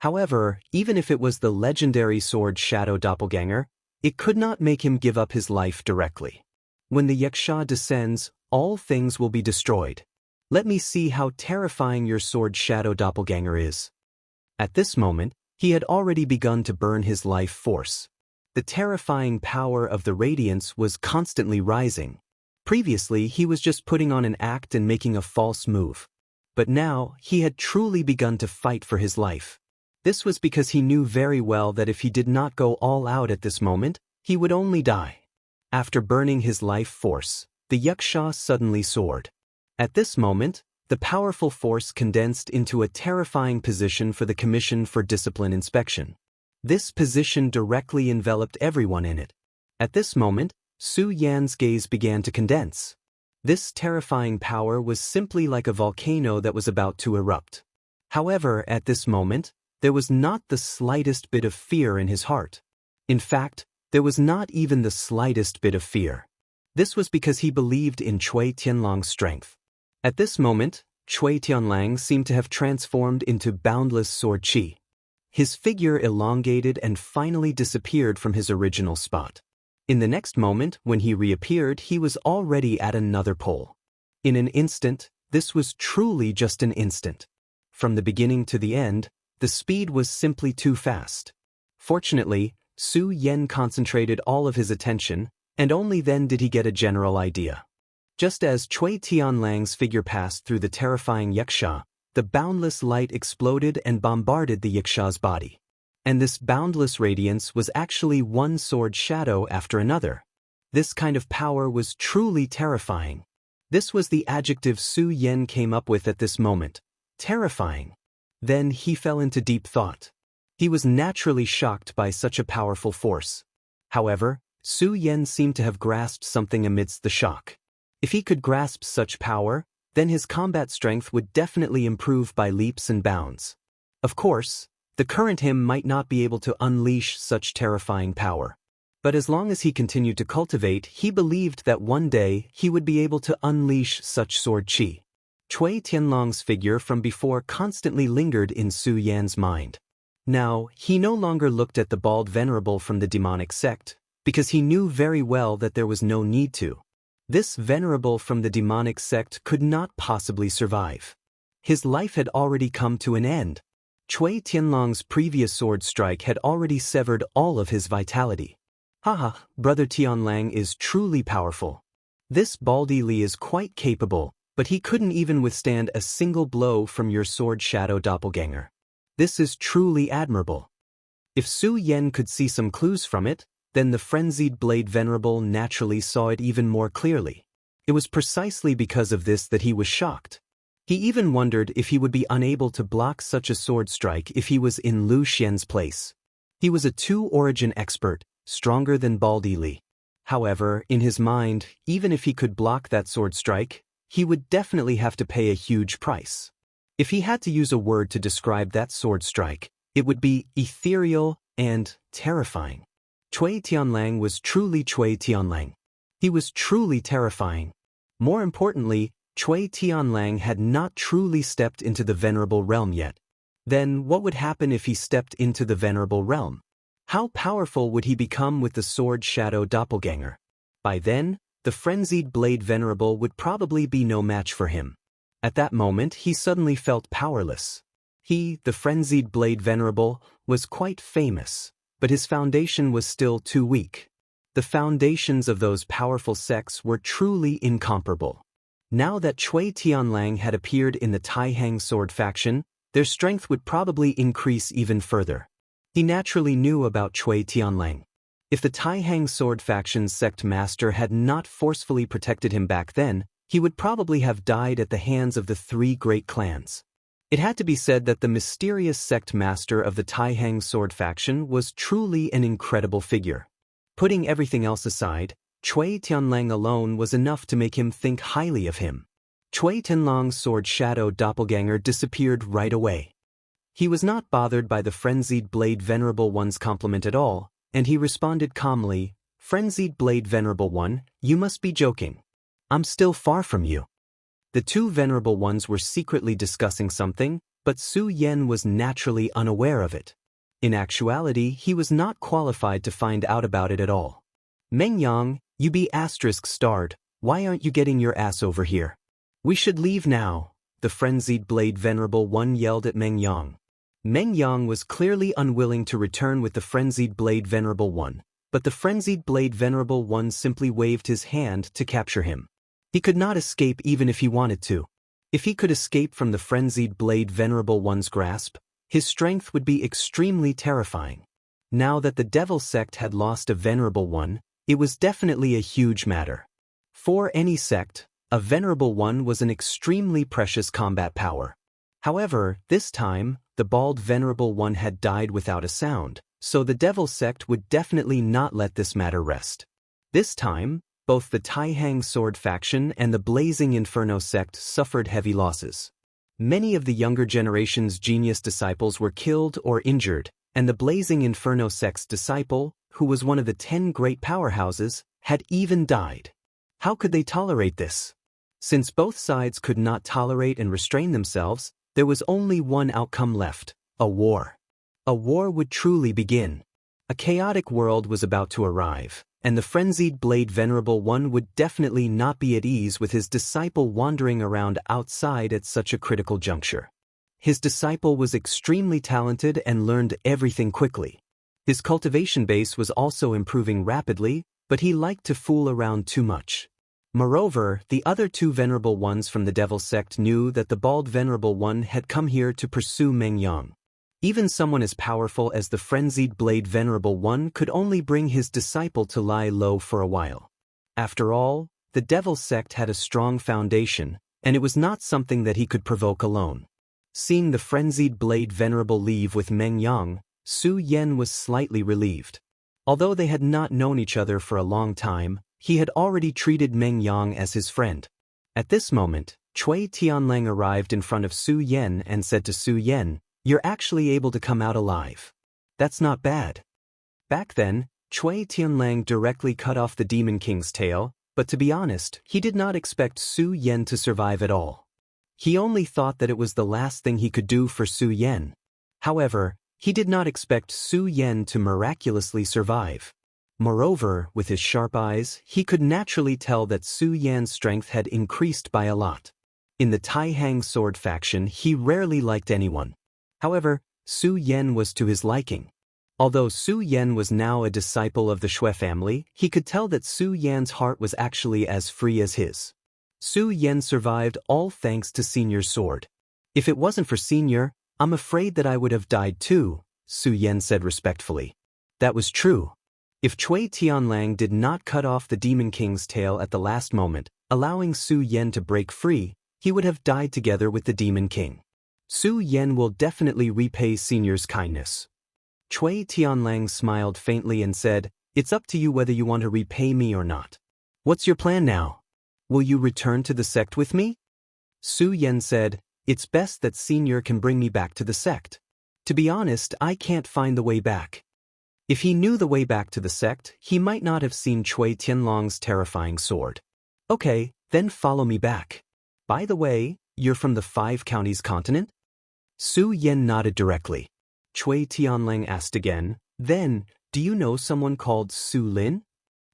However, even if it was the legendary sword Shadow Doppelganger, it could not make him give up his life directly. When the Yaksha descends, all things will be destroyed. Let me see how terrifying your sword Shadow Doppelganger is. At this moment, he had already begun to burn his life force. The terrifying power of the radiance was constantly rising. Previously, he was just putting on an act and making a false move. But now, he had truly begun to fight for his life. This was because he knew very well that if he did not go all out at this moment, he would only die. After burning his life force, the Yaksha suddenly soared. At this moment, the powerful force condensed into a terrifying position for the Commission for Discipline Inspection. This position directly enveloped everyone in it. At this moment, Su Yan's gaze began to condense. This terrifying power was simply like a volcano that was about to erupt. However, at this moment, there was not the slightest bit of fear in his heart. In fact, there was not even the slightest bit of fear. This was because he believed in Cui Tianlang's strength. At this moment, Cui Tianlang seemed to have transformed into boundless sword qi. His figure elongated and finally disappeared from his original spot. In the next moment, when he reappeared, he was already at another pole. In an instant, this was truly just an instant. From the beginning to the end, the speed was simply too fast. Fortunately, Su Yan concentrated all of his attention, and only then did he get a general idea. Just as Cui Tianlang's figure passed through the terrifying Yaksha, the boundless light exploded and bombarded the Yaksha's body. And this boundless radiance was actually one sword shadow after another. This kind of power was truly terrifying. This was the adjective Su Yan came up with at this moment. Terrifying. Then he fell into deep thought. He was naturally shocked by such a powerful force. However, Su Yan seemed to have grasped something amidst the shock. If he could grasp such power, then his combat strength would definitely improve by leaps and bounds. Of course, the current him might not be able to unleash such terrifying power. But as long as he continued to cultivate, he believed that one day he would be able to unleash such sword qi. Cui Tianlang's figure from before constantly lingered in Su Yan's mind. Now, he no longer looked at the bald venerable from the demonic sect, because he knew very well that there was no need to. This venerable from the demonic sect could not possibly survive. His life had already come to an end. Cui Tianlang's previous sword strike had already severed all of his vitality. Haha, Brother Tianlang is truly powerful. This Baldi Li is quite capable, but he couldn't even withstand a single blow from your sword Shadow Doppelganger. This is truly admirable. If Su Yan could see some clues from it, then the frenzied blade venerable naturally saw it even more clearly. It was precisely because of this that he was shocked. He even wondered if he would be unable to block such a sword strike if he was in Lu Xian's place. He was a two-origin expert, stronger than Baldi Li. However, in his mind, even if he could block that sword strike, he would definitely have to pay a huge price. If he had to use a word to describe that sword strike, it would be ethereal and terrifying. Cui Tianlang was truly Cui Tianlang. He was truly terrifying. More importantly, Cui Tianlang had not truly stepped into the venerable realm yet. Then what would happen if he stepped into the venerable realm? How powerful would he become with the sword Shadow Doppelganger? By then, the frenzied blade venerable would probably be no match for him. At that moment, he suddenly felt powerless. He, the frenzied blade venerable, was quite famous, but his foundation was still too weak. The foundations of those powerful sects were truly incomparable. Now that Cui Tianlang had appeared in the Taihang sword faction, their strength would probably increase even further. He naturally knew about Cui Tianlang. If the Taihang sword faction's sect master had not forcefully protected him back then, he would probably have died at the hands of the three great clans. It had to be said that the mysterious sect master of the Taihang sword faction was truly an incredible figure. Putting everything else aside, Cui Tianlang alone was enough to make him think highly of him. Cui Tianlang's sword Shadow Doppelganger disappeared right away. He was not bothered by the frenzied blade venerable one's compliment at all, and he responded calmly, Frenzied Blade Venerable One, you must be joking. I'm still far from you. The two Venerable Ones were secretly discussing something, but Su Yan was naturally unaware of it. In actuality, he was not qualified to find out about it at all. Meng Yang, you be *starred, why aren't you getting your ass over here? We should leave now, the Frenzied Blade Venerable One yelled at Meng Yang. Meng Yang was clearly unwilling to return with the Frenzied Blade Venerable One, but the Frenzied Blade Venerable One simply waved his hand to capture him. He could not escape even if he wanted to. If he could escape from the Frenzied Blade Venerable One's grasp, his strength would be extremely terrifying. Now that the Devil Sect had lost a Venerable One, it was definitely a huge matter. For any sect, a Venerable One was an extremely precious combat power. However, this time, the bald Venerable One had died without a sound, so the Devil Sect would definitely not let this matter rest. This time, both the Taihang Sword faction and the Blazing Inferno sect suffered heavy losses. Many of the younger generation's genius disciples were killed or injured, and the Blazing Inferno sect's disciple, who was one of the 10 great powerhouses, had even died. How could they tolerate this? Since both sides could not tolerate and restrain themselves, there was only one outcome left: a war. A war would truly begin. A chaotic world was about to arrive, and the Frenzied Blade Venerable One would definitely not be at ease with his disciple wandering around outside at such a critical juncture. His disciple was extremely talented and learned everything quickly. His cultivation base was also improving rapidly, but he liked to fool around too much. Moreover, the other two Venerable Ones from the Devil Sect knew that the bald Venerable One had come here to pursue Meng Yang. Even someone as powerful as the Frenzied Blade Venerable One could only bring his disciple to lie low for a while. After all, the Devil Sect had a strong foundation, and it was not something that he could provoke alone. Seeing the Frenzied Blade Venerable leave with Meng Yang, Su Yan was slightly relieved. Although they had not known each other for a long time, he had already treated Meng Yang as his friend. At this moment, Cui Tianlang arrived in front of Su Yan and said to Su Yan, "You're actually able to come out alive. That's not bad." Back then, Cui Tianlang directly cut off the Demon King's tail, but to be honest, he did not expect Su Yan to survive at all. He only thought that it was the last thing he could do for Su Yan. However, he did not expect Su Yan to miraculously survive. Moreover, with his sharp eyes, he could naturally tell that Su Yan's strength had increased by a lot. In the Taihang Sword faction, he rarely liked anyone. However, Su Yan was to his liking. Although Su Yan was now a disciple of the Shui family, he could tell that Su Yan's heart was actually as free as his. Su Yan survived all thanks to Senior's sword. "If it wasn't for Senior, I'm afraid that I would have died too," Su Yan said respectfully. That was true. If Cui Tianlang did not cut off the Demon King's tail at the last moment, allowing Su Yan to break free, he would have died together with the Demon King. Su Yan will definitely repay Senior's kindness. Cui Tianlang smiled faintly and said, "It's up to you whether you want to repay me or not. What's your plan now? Will you return to the sect with me?" Su Yan said, "It's best that Senior can bring me back to the sect. To be honest, I can't find the way back." If he knew the way back to the sect, he might not have seen Cui Tianlang's terrifying sword. "Okay, then follow me back. By the way, you're from the 5 counties continent?" Su Yan nodded directly. Cui Tianlang asked again, "Then, do you know someone called Su Lin?"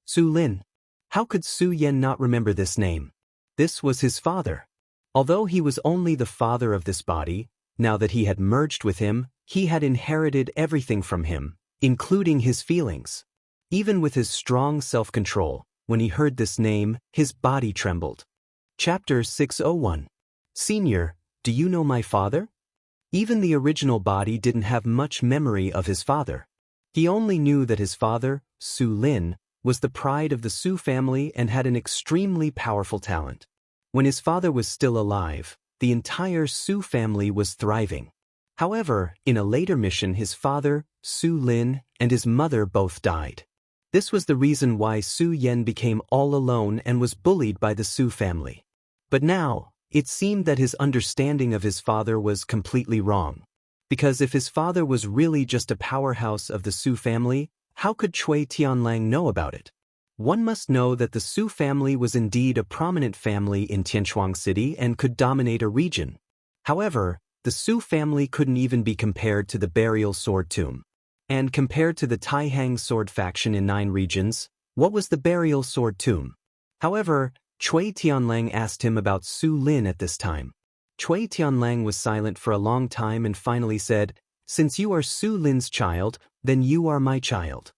Su Lin. How could Su Yan not remember this name? This was his father. Although he was only the father of this body, now that he had merged with him, he had inherited everything from him, including his feelings. Even with his strong self-control, when he heard this name, his body trembled. Chapter 601. Senior, do you know my father? Even the original body didn't have much memory of his father. He only knew that his father, Su Lin, was the pride of the Su family and had an extremely powerful talent. When his father was still alive, the entire Su family was thriving. However, in a later mission his father, Su Lin, and his mother both died. This was the reason why Su Yan became all alone and was bullied by the Su family. But now, it seemed that his understanding of his father was completely wrong. Because if his father was really just a powerhouse of the Su family, how could Cui Tianlang know about it? One must know that the Su family was indeed a prominent family in Tianchuang City and could dominate a region. However, the Su family couldn't even be compared to the burial sword tomb. And compared to the Taihang sword faction in 9 regions, what was the burial sword tomb? However, Cui Tianlang asked him about Su Lin at this time. Cui Tianlang was silent for a long time and finally said, "Since you are Su Lin's child, then you are my child."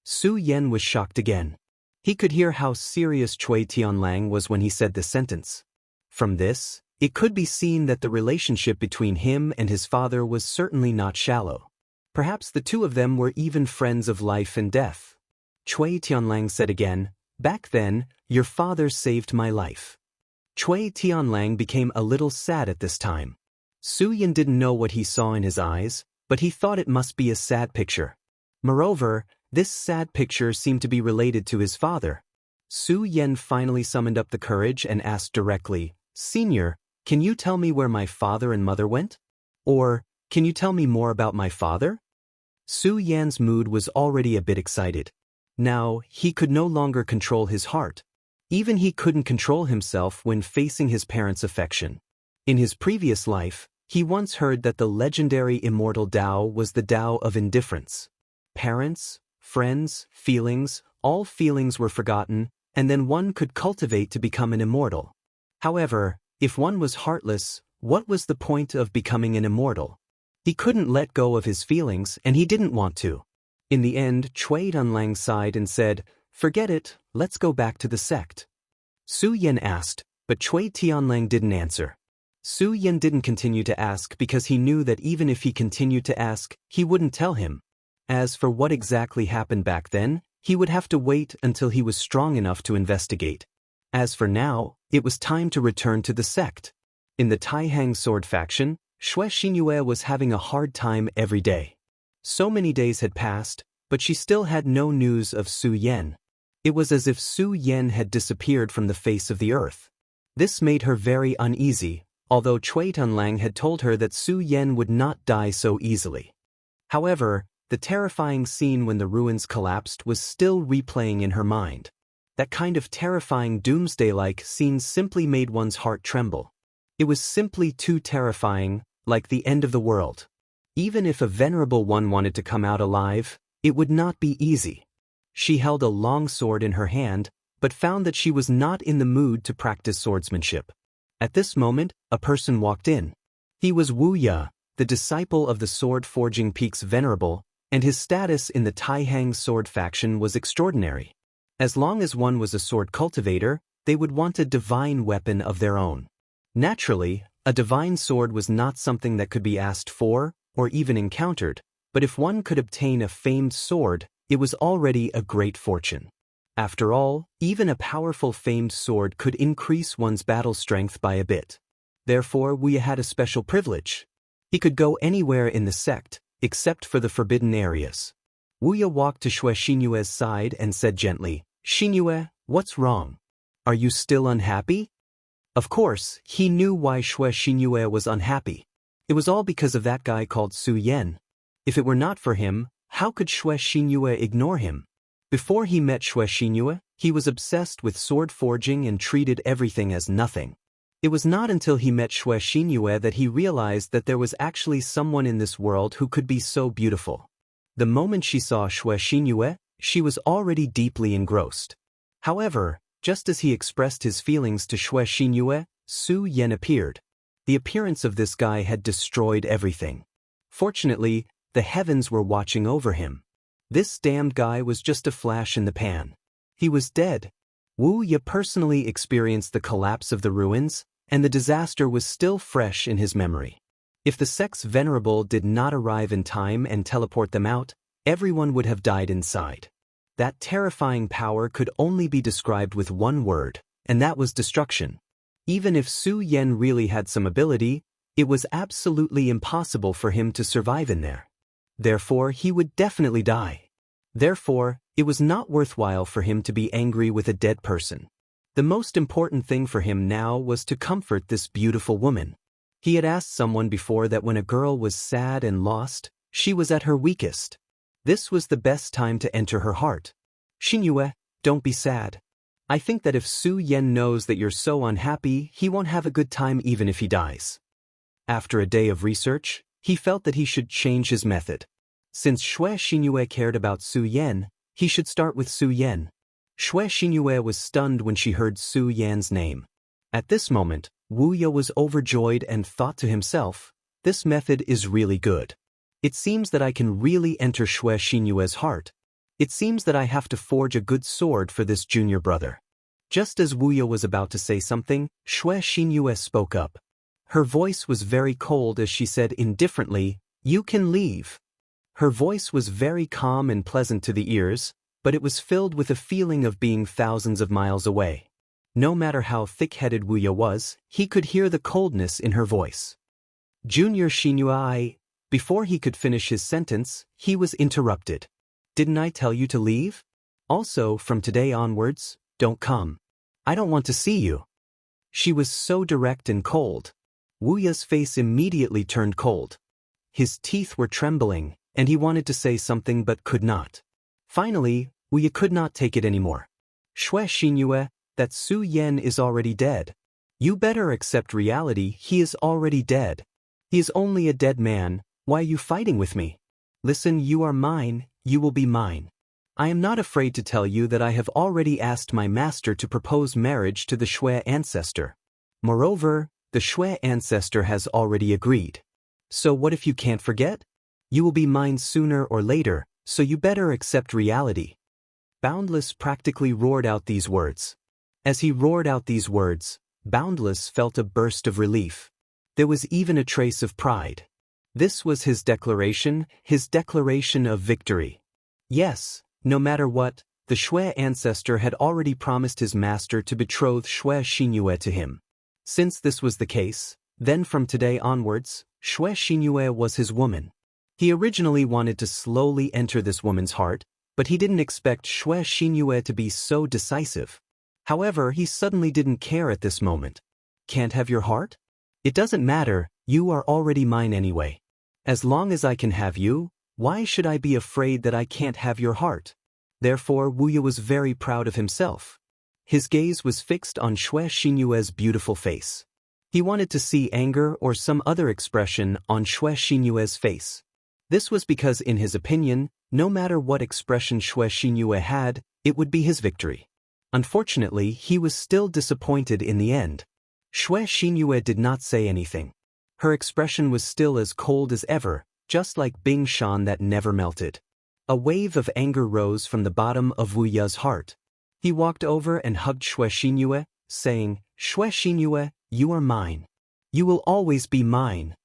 Su Yan was shocked again. He could hear how serious Cui Tianlang was when he said this sentence. From this, it could be seen that the relationship between him and his father was certainly not shallow. Perhaps the two of them were even friends of life and death. Cui Tianlang said again, "Back then, your father saved my life." Cui Tianlang became a little sad at this time. Su Yan didn't know what he saw in his eyes, but he thought it must be a sad picture. Moreover, this sad picture seemed to be related to his father. Su Yan finally summoned up the courage and asked directly, "Senior, can you tell me where my father and mother went? Or, can you tell me more about my father?" Su Yan's mood was already a bit excited. Now, he could no longer control his heart. Even he couldn't control himself when facing his parents' affection. In his previous life, he once heard that the legendary immortal Dao was the Dao of indifference. Parents, friends, feelings, all feelings were forgotten, and then one could cultivate to become an immortal. However, if one was heartless, what was the point of becoming an immortal? He couldn't let go of his feelings, and he didn't want to. In the end, Cui Tianlang sighed and said, "Forget it, let's go back to the sect." Su Yan asked, but Cui Tianlang didn't answer. Su Yan didn't continue to ask because he knew that even if he continued to ask, he wouldn't tell him. As for what exactly happened back then, he would have to wait until he was strong enough to investigate. As for now, it was time to return to the sect. In the Taihang sword faction, Xianxia was having a hard time every day. So many days had passed, but she still had no news of Su Yan. It was as if Su Yan had disappeared from the face of the earth. This made her very uneasy, although Cui Tianlang had told her that Su Yan would not die so easily. However, the terrifying scene when the ruins collapsed was still replaying in her mind. That kind of terrifying doomsday-like scene simply made one's heart tremble. It was simply too terrifying, like the end of the world. Even if a venerable one wanted to come out alive, it would not be easy. She held a long sword in her hand, but found that she was not in the mood to practice swordsmanship. At this moment, a person walked in. He was Wuya, the disciple of the sword-forging peak's venerable, and his status in the Taihang sword faction was extraordinary. As long as one was a sword cultivator, they would want a divine weapon of their own. Naturally, a divine sword was not something that could be asked for, or even encountered, but if one could obtain a famed sword, it was already a great fortune. After all, even a powerful famed sword could increase one's battle strength by a bit. Therefore, Wuya had a special privilege. He could go anywhere in the sect, except for the forbidden areas. Wuya walked to Xianxia's side and said gently, "Xianxia, what's wrong? Are you still unhappy?" Of course, he knew why Xianxia was unhappy. It was all because of that guy called Su Yan. If it were not for him, how could Xianxia ignore him? Before he met Xianxia, he was obsessed with sword forging and treated everything as nothing. It was not until he met Xianxia that he realized that there was actually someone in this world who could be so beautiful. The moment she saw Xianxia, she was already deeply engrossed. However, just as he expressed his feelings to Xianxia, Su Yan appeared. The appearance of this guy had destroyed everything. Fortunately, the heavens were watching over him. This damned guy was just a flash in the pan. He was dead. Wuya personally experienced the collapse of the ruins, and the disaster was still fresh in his memory. If the sect's venerable did not arrive in time and teleport them out, everyone would have died inside. That terrifying power could only be described with one word, and that was destruction. Even if Su Yan really had some ability, it was absolutely impossible for him to survive in there. Therefore, he would definitely die. Therefore, it was not worthwhile for him to be angry with a dead person. The most important thing for him now was to comfort this beautiful woman. He had asked someone before that when a girl was sad and lost, she was at her weakest. This was the best time to enter her heart. "Xianxia, Don't be sad. I think that if Su Yan knows that you're so unhappy, he won't have a good time even if he dies. After a day of research, he felt that he should change his method. Since Xue Xinyue cared about Su Yan, he should start with Su Yan. Xue Xinyue was stunned when she heard Su Yan's name. At this moment, Wu Ye was overjoyed and thought to himself, this method is really good. It seems that I can really enter Xue Xinyue's heart. It seems that I have to forge a good sword for this junior brother. Just as Wu Ye was about to say something, Xue Xinyue spoke up. Her voice was very cold as she said indifferently, "You can leave." Her voice was very calm and pleasant to the ears, but it was filled with a feeling of being thousands of miles away. No matter how thick-headed Wu Ye was, he could hear the coldness in her voice. Junior Xinyue, before he could finish his sentence, he was interrupted. Didn't I tell you to leave? Also, from today onwards, don't come. I don't want to see you. She was so direct and cold. Wu Ye's face immediately turned cold. His teeth were trembling, and he wanted to say something but could not. Finally, Wu Ye could not take it anymore. Xue Xinyue, that Su Yan is already dead. You better accept reality, he is already dead. He is only a dead man, why are you fighting with me? Listen, you are mine, you will be mine. I am not afraid to tell you that I have already asked my master to propose marriage to the Xue ancestor. Moreover, the Xue ancestor has already agreed. So what if you can't forget? You will be mine sooner or later, so you better accept reality. Boundless practically roared out these words. As he roared out these words, Boundless felt a burst of relief. There was even a trace of pride. This was his declaration of victory. Yes, no matter what, the Xue ancestor had already promised his master to betroth Xue Xinyue to him. Since this was the case, then from today onwards, Xue Xinyue was his woman. He originally wanted to slowly enter this woman's heart, but he didn't expect Xue Xinyue to be so decisive. However, he suddenly didn't care at this moment. Can't have your heart? It doesn't matter, you are already mine anyway. As long as I can have you, why should I be afraid that I can't have your heart? Therefore, Wu Ye was very proud of himself. His gaze was fixed on Xue Xinyue's beautiful face. He wanted to see anger or some other expression on Xue Xinyue's face. This was because in his opinion, no matter what expression Xue Xinyue had, it would be his victory. Unfortunately, he was still disappointed in the end. Xue Xinyue did not say anything. Her expression was still as cold as ever, just like Bing Shan that never melted. A wave of anger rose from the bottom of Wu Ye's heart. He walked over and hugged Xue Xinyue, saying, Xue Xinyue, you are mine. You will always be mine.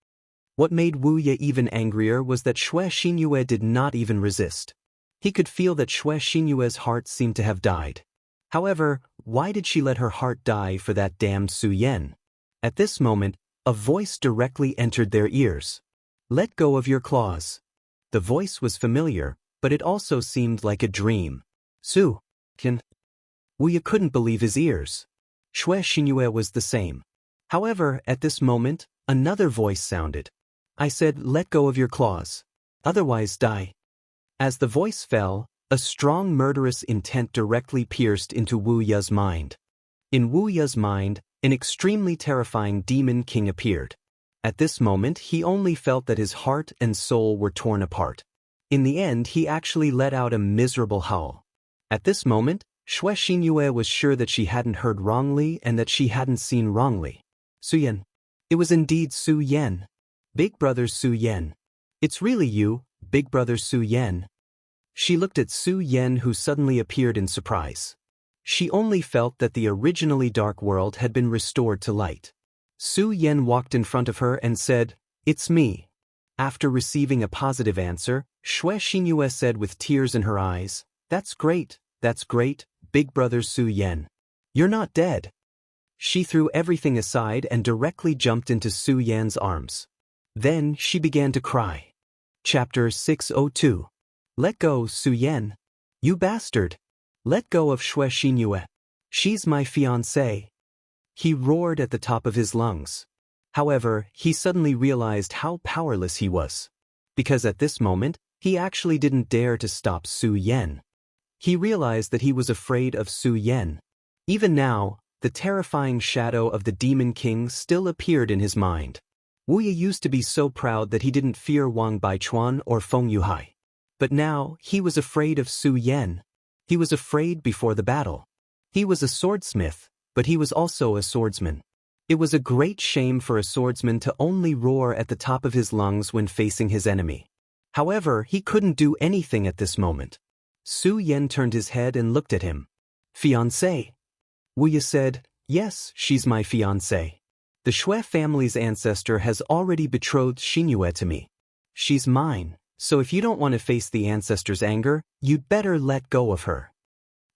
What made Wu Ye even angrier was that Xue Xinyue did not even resist. He could feel that Xue Xinyue's heart seemed to have died. However, why did she let her heart die for that damned Su Yan? At this moment, a voice directly entered their ears. Let go of your claws. The voice was familiar, but it also seemed like a dream. Su Yan. Wu Ye couldn't believe his ears. Xue Xinyue was the same. However, at this moment, another voice sounded. I said, let go of your claws. Otherwise die. As the voice fell, a strong murderous intent directly pierced into Wu Ye's mind. In Wu Ye's mind, an extremely terrifying demon king appeared. At this moment, he only felt that his heart and soul were torn apart. In the end, he actually let out a miserable howl. At this moment, Xue Xinyue was sure that she hadn't heard wrongly and that she hadn't seen wrongly. Su Yan. It was indeed Su Yan. Big brother Su Yan. It's really you, big brother Su Yan. She looked at Su Yan, who suddenly appeared in surprise. She only felt that the originally dark world had been restored to light. Su Yan walked in front of her and said, It's me. After receiving a positive answer, Xue Xinyue said with tears in her eyes, That's great, big brother Su Yan. You're not dead. She threw everything aside and directly jumped into Su Yan's arms. Then she began to cry. Chapter 602. Let go, Su Yan. You bastard. Let go of Xue Xinyue. She's my fiancée. He roared at the top of his lungs. However, he suddenly realized how powerless he was. Because at this moment, he actually didn't dare to stop Su Yan. He realized that he was afraid of Su Yan. Even now, the terrifying shadow of the Demon King still appeared in his mind. Wuya used to be so proud that he didn't fear Wang Baichuan or Feng Yuhai. But now, he was afraid of Su Yan. He was afraid before the battle. He was a swordsmith, but he was also a swordsman. It was a great shame for a swordsman to only roar at the top of his lungs when facing his enemy. However, he couldn't do anything at this moment. Su Yan turned his head and looked at him. "Fiancé?" Wuya said, "Yes, she's my fiancé. The Xue family's ancestor has already betrothed Xianxia to me. She's mine, so if you don't want to face the ancestor's anger, you'd better let go of her."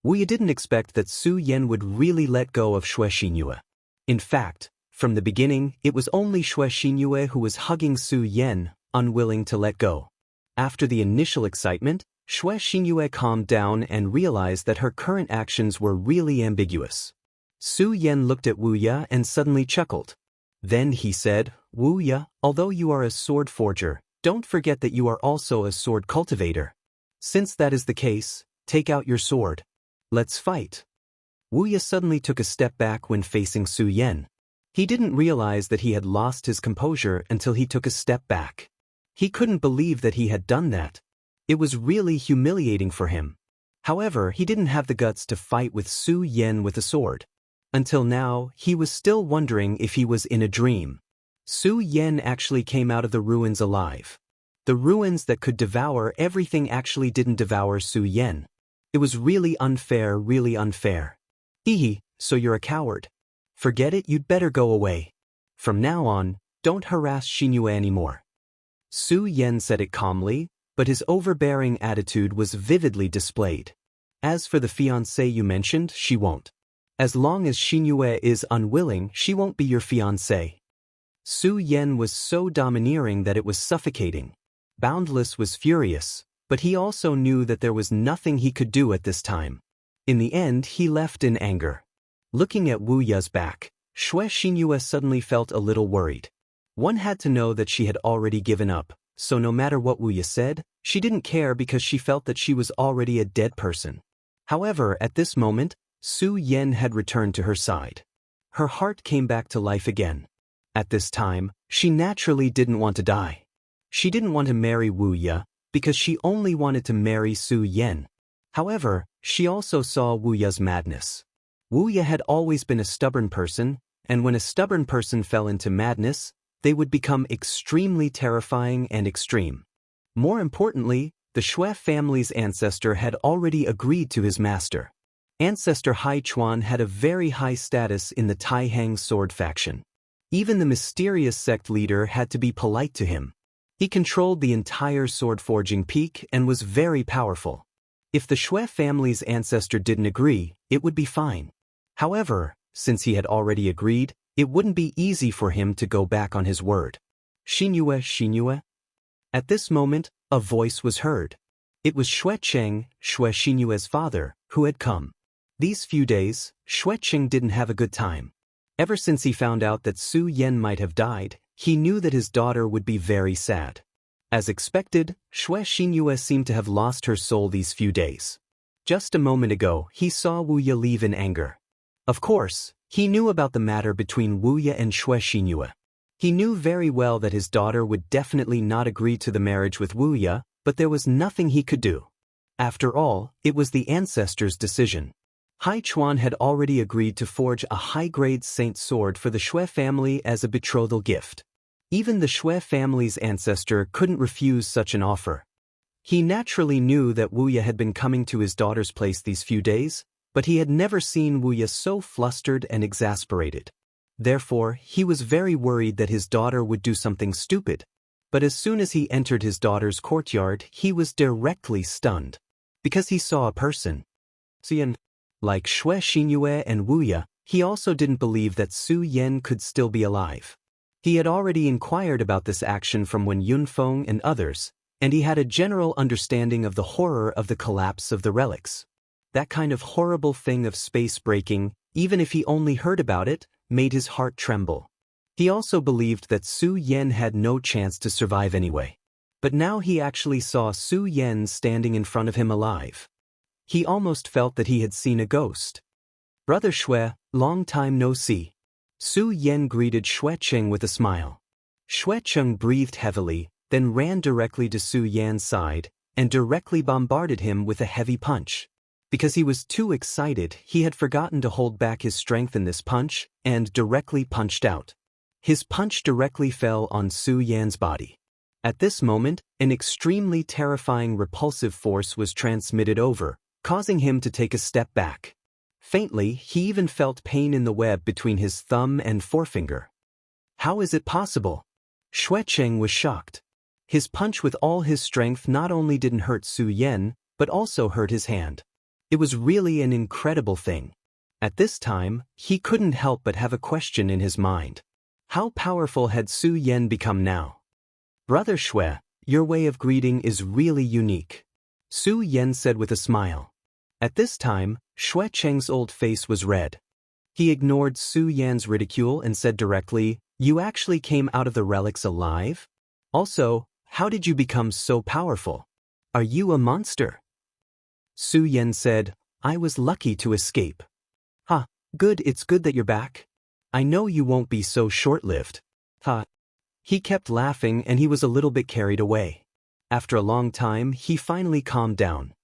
Wuya didn't expect that Su Yan would really let go of Xue Xianxia. In fact, from the beginning, it was only Xue Xianxia who was hugging Su Yan, unwilling to let go. After the initial excitement, Xue Xianxia calmed down and realized that her current actions were really ambiguous. Su Yan looked at Wuya and suddenly chuckled. Then he said, "Wuya, although you are a sword forger, don't forget that you are also a sword cultivator. Since that is the case, take out your sword. Let's fight." Wuya suddenly took a step back when facing Su Yan. He didn't realize that he had lost his composure until he took a step back. He couldn't believe that he had done that. It was really humiliating for him. However, he didn't have the guts to fight with Su Yan with a sword. Until now, he was still wondering if he was in a dream. Su Yan actually came out of the ruins alive. The ruins that could devour everything actually didn't devour Su Yan. It was really unfair, really unfair. "Hehe, so you're a coward. Forget it, you'd better go away. From now on, don't harass Xianxia anymore." Su Yan said it calmly, but his overbearing attitude was vividly displayed. "As for the fiancé you mentioned, she won't. As long as Xianxia is unwilling, she won't be your fiancé." Su Yan was so domineering that it was suffocating. Boundless was furious, but he also knew that there was nothing he could do at this time. In the end, he left in anger. Looking at Wuya's back, Xue Xianxia suddenly felt a little worried. One had to know that she had already given up, so no matter what Wuya said, she didn't care because she felt that she was already a dead person. However, at this moment, Su Yan had returned to her side. Her heart came back to life again. At this time, she naturally didn't want to die. She didn't want to marry Wuya, because she only wanted to marry Su Yan. However, she also saw Wuya's madness. Wuya had always been a stubborn person, and when a stubborn person fell into madness, they would become extremely terrifying and extreme. More importantly, the Xue family's ancestor had already agreed to his master. Ancestor Hai Chuan had a very high status in the Taihang sword faction. Even the mysterious sect leader had to be polite to him. He controlled the entire sword forging peak and was very powerful. If the Xue family's ancestor didn't agree, it would be fine. However, since he had already agreed, it wouldn't be easy for him to go back on his word. "Xianxia, Xianxia." At this moment, a voice was heard. It was Xue Cheng, Xue Xianxua's father, who had come. These few days, Xue Cheng didn't have a good time. Ever since he found out that Su Yan might have died, he knew that his daughter would be very sad. As expected, Xue Xianxia seemed to have lost her soul these few days. Just a moment ago, he saw Wuya leave in anger. Of course, he knew about the matter between Wuya and Xue Xianxia. He knew very well that his daughter would definitely not agree to the marriage with Wuya, but there was nothing he could do. After all, it was the ancestors' decision. Hai Chuan had already agreed to forge a high-grade saint sword for the Xue family as a betrothal gift. Even the Xue family's ancestor couldn't refuse such an offer. He naturally knew that Wuya had been coming to his daughter's place these few days, but he had never seen Wuya so flustered and exasperated. Therefore, he was very worried that his daughter would do something stupid. But as soon as he entered his daughter's courtyard, he was directly stunned. Because he saw a person. Like Xue Xianxia and Wuya, he also didn't believe that Su Yan could still be alive. He had already inquired about this action from Wen Yunfeng and others, and he had a general understanding of the horror of the collapse of the relics. That kind of horrible thing of space breaking, even if he only heard about it, made his heart tremble. He also believed that Su Yan had no chance to survive anyway. But now he actually saw Su Yan standing in front of him alive. He almost felt that he had seen a ghost. "Brother Xue, long time no see." Su Yan greeted Xue Cheng with a smile. Xue Cheng breathed heavily, then ran directly to Su Yan's side, and directly bombarded him with a heavy punch. Because he was too excited, he had forgotten to hold back his strength in this punch, and directly punched out. His punch directly fell on Su Yan's body. At this moment, an extremely terrifying repulsive force was transmitted over, causing him to take a step back. Faintly, he even felt pain in the web between his thumb and forefinger. How is it possible? Xue Cheng was shocked. His punch with all his strength not only didn't hurt Su Yan, but also hurt his hand. It was really an incredible thing. At this time, he couldn't help but have a question in his mind. How powerful had Su Yan become now? "Brother Xue, your way of greeting is really unique," Su Yan said with a smile. At this time, Xue Cheng's old face was red. He ignored Su Yan's ridicule and said directly, "You actually came out of the relics alive? Also, how did you become so powerful? Are you a monster?" Su Yan said, "I was lucky to escape." "Ha, good, it's good that you're back. I know you won't be so short-lived." "Ha." He kept laughing and he was a little bit carried away. After a long time, he finally calmed down.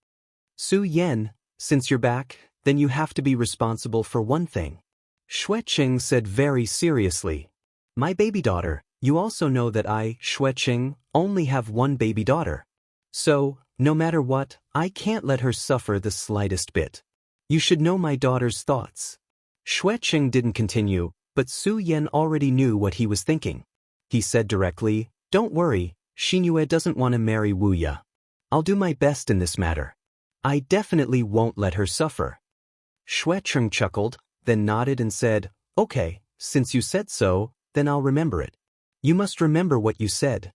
"Su Yan, since you're back, then you have to be responsible for one thing," Xue Cheng said very seriously. "My baby daughter, you also know that I, Xue Cheng, only have one baby daughter. So, no matter what, I can't let her suffer the slightest bit. You should know my daughter's thoughts." Xue Cheng didn't continue, but Su Yan already knew what he was thinking. He said directly, "Don't worry, Xianxia doesn't want to marry Wuya. I'll do my best in this matter. I definitely won't let her suffer." Xue Cheng chuckled, then nodded and said, "Okay, since you said so, then I'll remember it. You must remember what you said."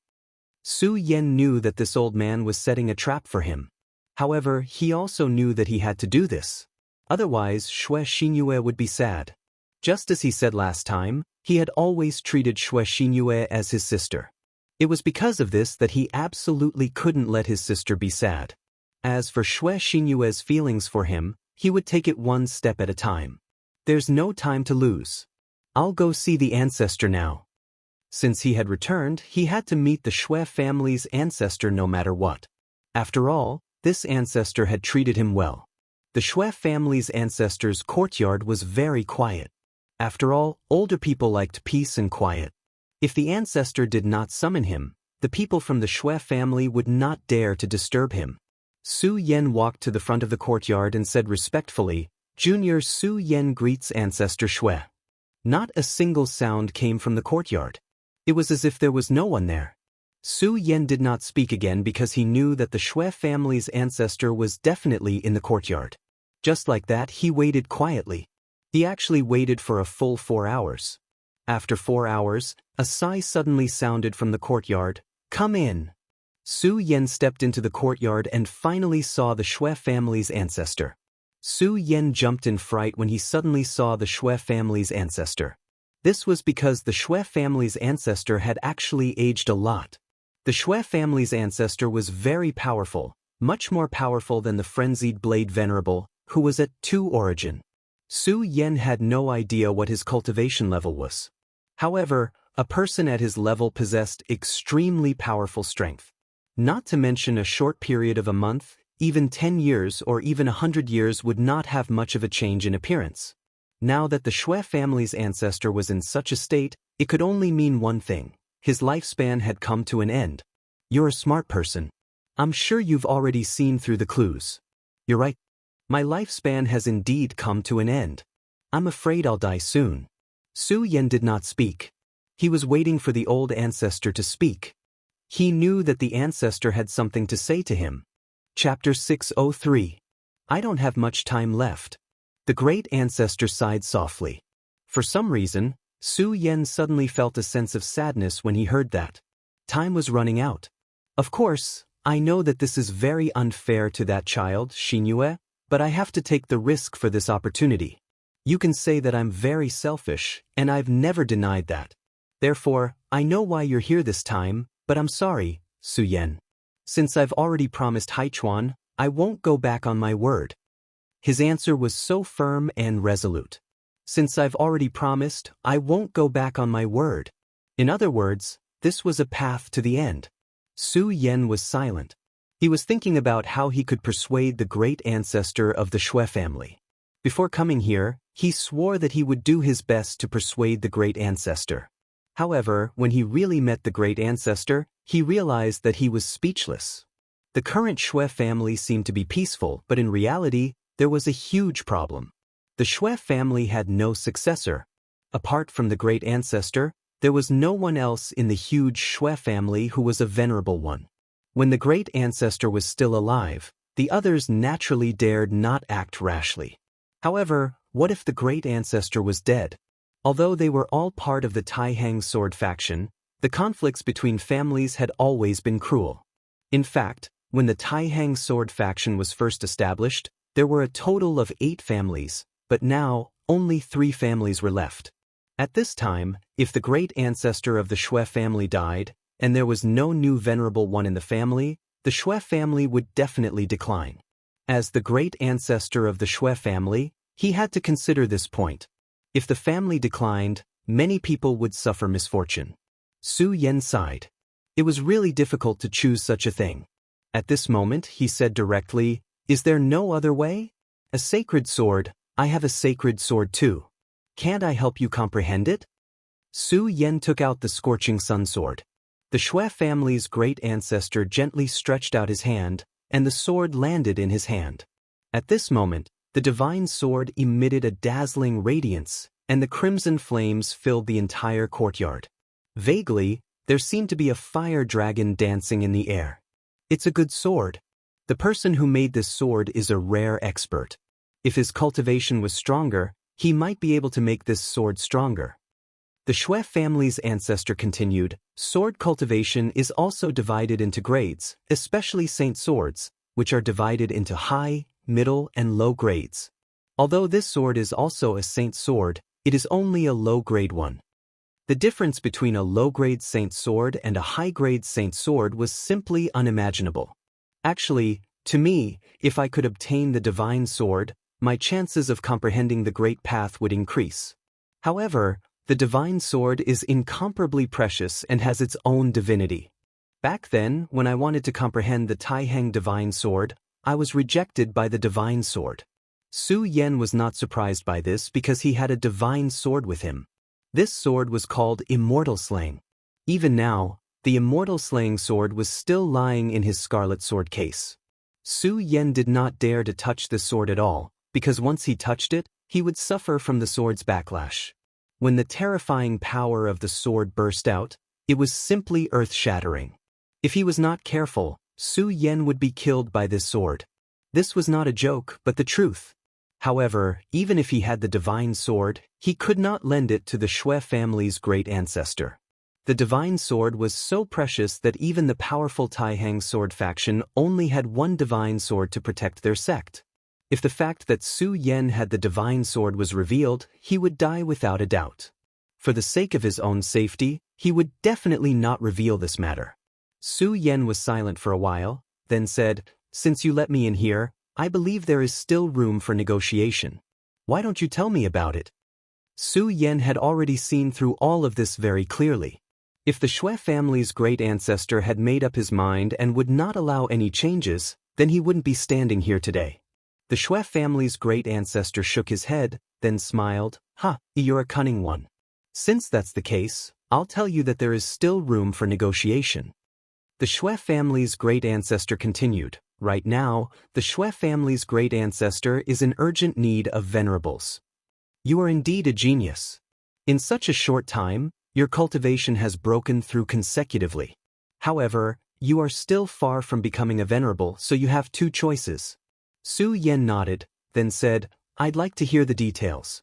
Su Yan knew that this old man was setting a trap for him. However, he also knew that he had to do this. Otherwise, Xianxia would be sad. Just as he said last time, he had always treated Xianxia as his sister. It was because of this that he absolutely couldn't let his sister be sad. As for Xianxia's feelings for him, he would take it one step at a time. There's no time to lose. I'll go see the ancestor now. Since he had returned, he had to meet the Xue family's ancestor no matter what. After all, this ancestor had treated him well. The Xue family's ancestor's courtyard was very quiet. After all, older people liked peace and quiet. If the ancestor did not summon him, the people from the Xue family would not dare to disturb him. Su Yan walked to the front of the courtyard and said respectfully, "Junior Su Yan greets Ancestor Xue." Not a single sound came from the courtyard. It was as if there was no one there. Su Yan did not speak again because he knew that the Xue family's ancestor was definitely in the courtyard. Just like that, he waited quietly. He actually waited for a full 4 hours. After 4 hours, a sigh suddenly sounded from the courtyard. "Come in." Su Yan stepped into the courtyard and finally saw the Xue family's ancestor. Su Yan jumped in fright when he suddenly saw the Xue family's ancestor. This was because the Xue family's ancestor had actually aged a lot. The Xue family's ancestor was very powerful, much more powerful than the frenzied Blade Venerable, who was at 2 origin. Su Yan had no idea what his cultivation level was. However, a person at his level possessed extremely powerful strength. Not to mention a short period of a month, even 10 years or even 100 years would not have much of a change in appearance. Now that the Xue family's ancestor was in such a state, it could only mean one thing. His lifespan had come to an end. "You're a smart person. I'm sure you've already seen through the clues." "You're right. My lifespan has indeed come to an end. I'm afraid I'll die soon." Su Yan did not speak. He was waiting for the old ancestor to speak. He knew that the ancestor had something to say to him. Chapter 603. I don't have much time left. The great ancestor sighed softly. For some reason, Su Yan suddenly felt a sense of sadness when he heard that. Time was running out. Of course, I know that this is very unfair to that child, Xianxia, but I have to take the risk for this opportunity. You can say that I'm very selfish, and I've never denied that. Therefore, I know why you're here this time, but I'm sorry, Su Yan. Since I've already promised Haichuan, I won't go back on my word. His answer was so firm and resolute. Since I've already promised, I won't go back on my word. In other words, this was a path to the end. Su Yan was silent. He was thinking about how he could persuade the great ancestor of the Shui family. Before coming here, he swore that he would do his best to persuade the great ancestor. However, when he really met the great ancestor, he realized that he was speechless. The current Shui family seemed to be peaceful, but in reality, there was a huge problem. The Shui family had no successor. Apart from the great ancestor, there was no one else in the huge Shui family who was a venerable one. When the great ancestor was still alive, the others naturally dared not act rashly. However, what if the great ancestor was dead? Although they were all part of the Taihang sword faction, the conflicts between families had always been cruel. In fact, when the Taihang sword faction was first established, there were a total of 8 families, but now only 3 families were left. At this time, if the great ancestor of the Shui family died, and there was no new venerable one in the family, the Shui family would definitely decline. As the great ancestor of the Shui family, he had to consider this point. If the family declined, many people would suffer misfortune. Su Yan sighed. It was really difficult to choose such a thing. At this moment, he said directly, "Is there no other way? A sacred sword, I have a sacred sword too. Can't I help you comprehend it?" Su Yan took out the scorching sun sword. The Shui family's great ancestor gently stretched out his hand, and the sword landed in his hand. At this moment, the divine sword emitted a dazzling radiance, and the crimson flames filled the entire courtyard. Vaguely, there seemed to be a fire dragon dancing in the air. It's a good sword. The person who made this sword is a rare expert. If his cultivation was stronger, he might be able to make this sword stronger. The Shui family's ancestor continued, sword cultivation is also divided into grades, especially saint swords, which are divided into high, middle, and low grades. Although this sword is also a saint sword, it is only a low-grade one. The difference between a low-grade saint sword and a high-grade saint sword was simply unimaginable. Actually, to me, if I could obtain the divine sword, my chances of comprehending the great path would increase. However, the divine sword is incomparably precious and has its own divinity. Back then, when I wanted to comprehend the Taihang divine sword, I was rejected by the divine sword. Su Yan was not surprised by this because he had a divine sword with him. This sword was called Immortal slaying. Even now, the Immortal slaying sword was still lying in his scarlet sword case. Su Yan did not dare to touch the sword at all, because once he touched it, he would suffer from the sword's backlash. When the terrifying power of the sword burst out, it was simply earth-shattering. If he was not careful, Su Yan would be killed by this sword. This was not a joke, but the truth. However, even if he had the divine sword, he could not lend it to the Shui family's great ancestor. The divine sword was so precious that even the powerful Taihang sword faction only had one divine sword to protect their sect. If the fact that Su Yan had the divine sword was revealed, he would die without a doubt. For the sake of his own safety, he would definitely not reveal this matter. Su Yan was silent for a while, then said, "Since you let me in here, I believe there is still room for negotiation. Why don't you tell me about it?" Su Yan had already seen through all of this very clearly. If the Shui family's great ancestor had made up his mind and would not allow any changes, then he wouldn't be standing here today. The Shui family's great ancestor shook his head, then smiled, "Ha, you're a cunning one. Since that's the case, I'll tell you that there is still room for negotiation." The Shui family's great ancestor continued, "Right now, the Shui family's great ancestor is in urgent need of venerables. You are indeed a genius. In such a short time, your cultivation has broken through consecutively. However, you are still far from becoming a venerable, so you have 2 choices." Su Yan nodded, then said, "I'd like to hear the details."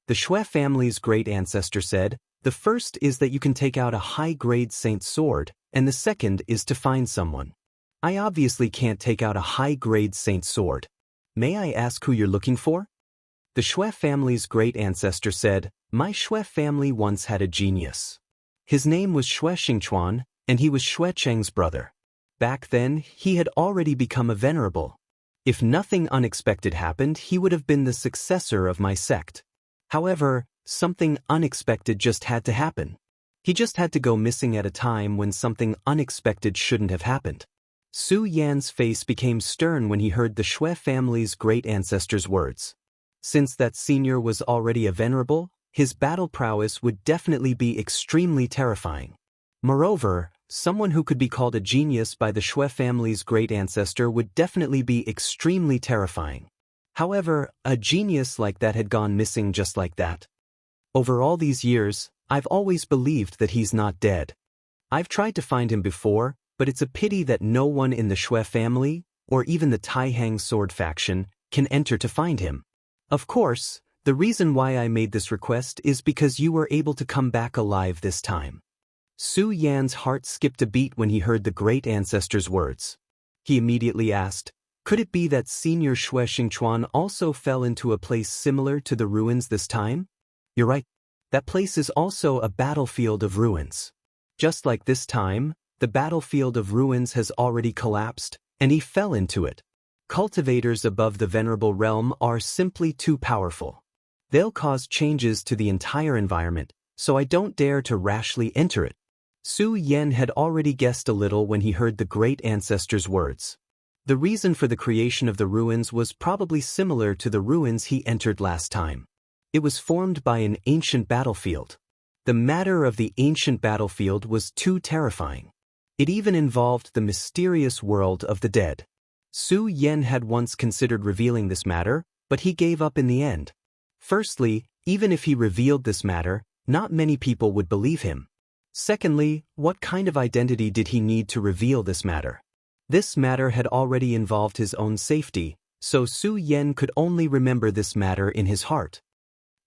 The Shui family's great ancestor said, "The first is that you can take out a high-grade saint sword, and the second is to find someone. I obviously can't take out a high-grade saint sword. May I ask who you're looking for?" The Shui family's great ancestor said, "My Shui family once had a genius. His name was Shui Xingchuan, and he was Shui Cheng's brother. Back then, he had already become a venerable. If nothing unexpected happened, he would have been the successor of my sect. However, something unexpected just had to happen. He just had to go missing at a time when something unexpected shouldn't have happened. Su Yan's face became stern when he heard the Shui family's great ancestor's words. Since that senior was already a venerable, his battle prowess would definitely be extremely terrifying. Moreover, someone who could be called a genius by the Shui family's great ancestor would definitely be extremely terrifying. However, a genius like that had gone missing just like that. Over all these years, I've always believed that he's not dead. I've tried to find him before, but it's a pity that no one in the Shui family, or even the Taihang sword faction, can enter to find him. Of course, the reason why I made this request is because you were able to come back alive this time. Su Yan's heart skipped a beat when he heard the great ancestor's words. He immediately asked, could it be that Senior Shui Xingchuan also fell into a place similar to the ruins this time? You're right. That place is also a battlefield of ruins. Just like this time, the battlefield of ruins has already collapsed, and he fell into it. Cultivators above the venerable realm are simply too powerful. They'll cause changes to the entire environment, so I don't dare to rashly enter it. Su Yan had already guessed a little when he heard the great ancestor's words. The reason for the creation of the ruins was probably similar to the ruins he entered last time. It was formed by an ancient battlefield. The matter of the ancient battlefield was too terrifying. It even involved the mysterious world of the dead. Su Yan had once considered revealing this matter, but he gave up in the end. Firstly, even if he revealed this matter, not many people would believe him. Secondly, what kind of identity did he need to reveal this matter? This matter had already involved his own safety, so Su Yan could only remember this matter in his heart.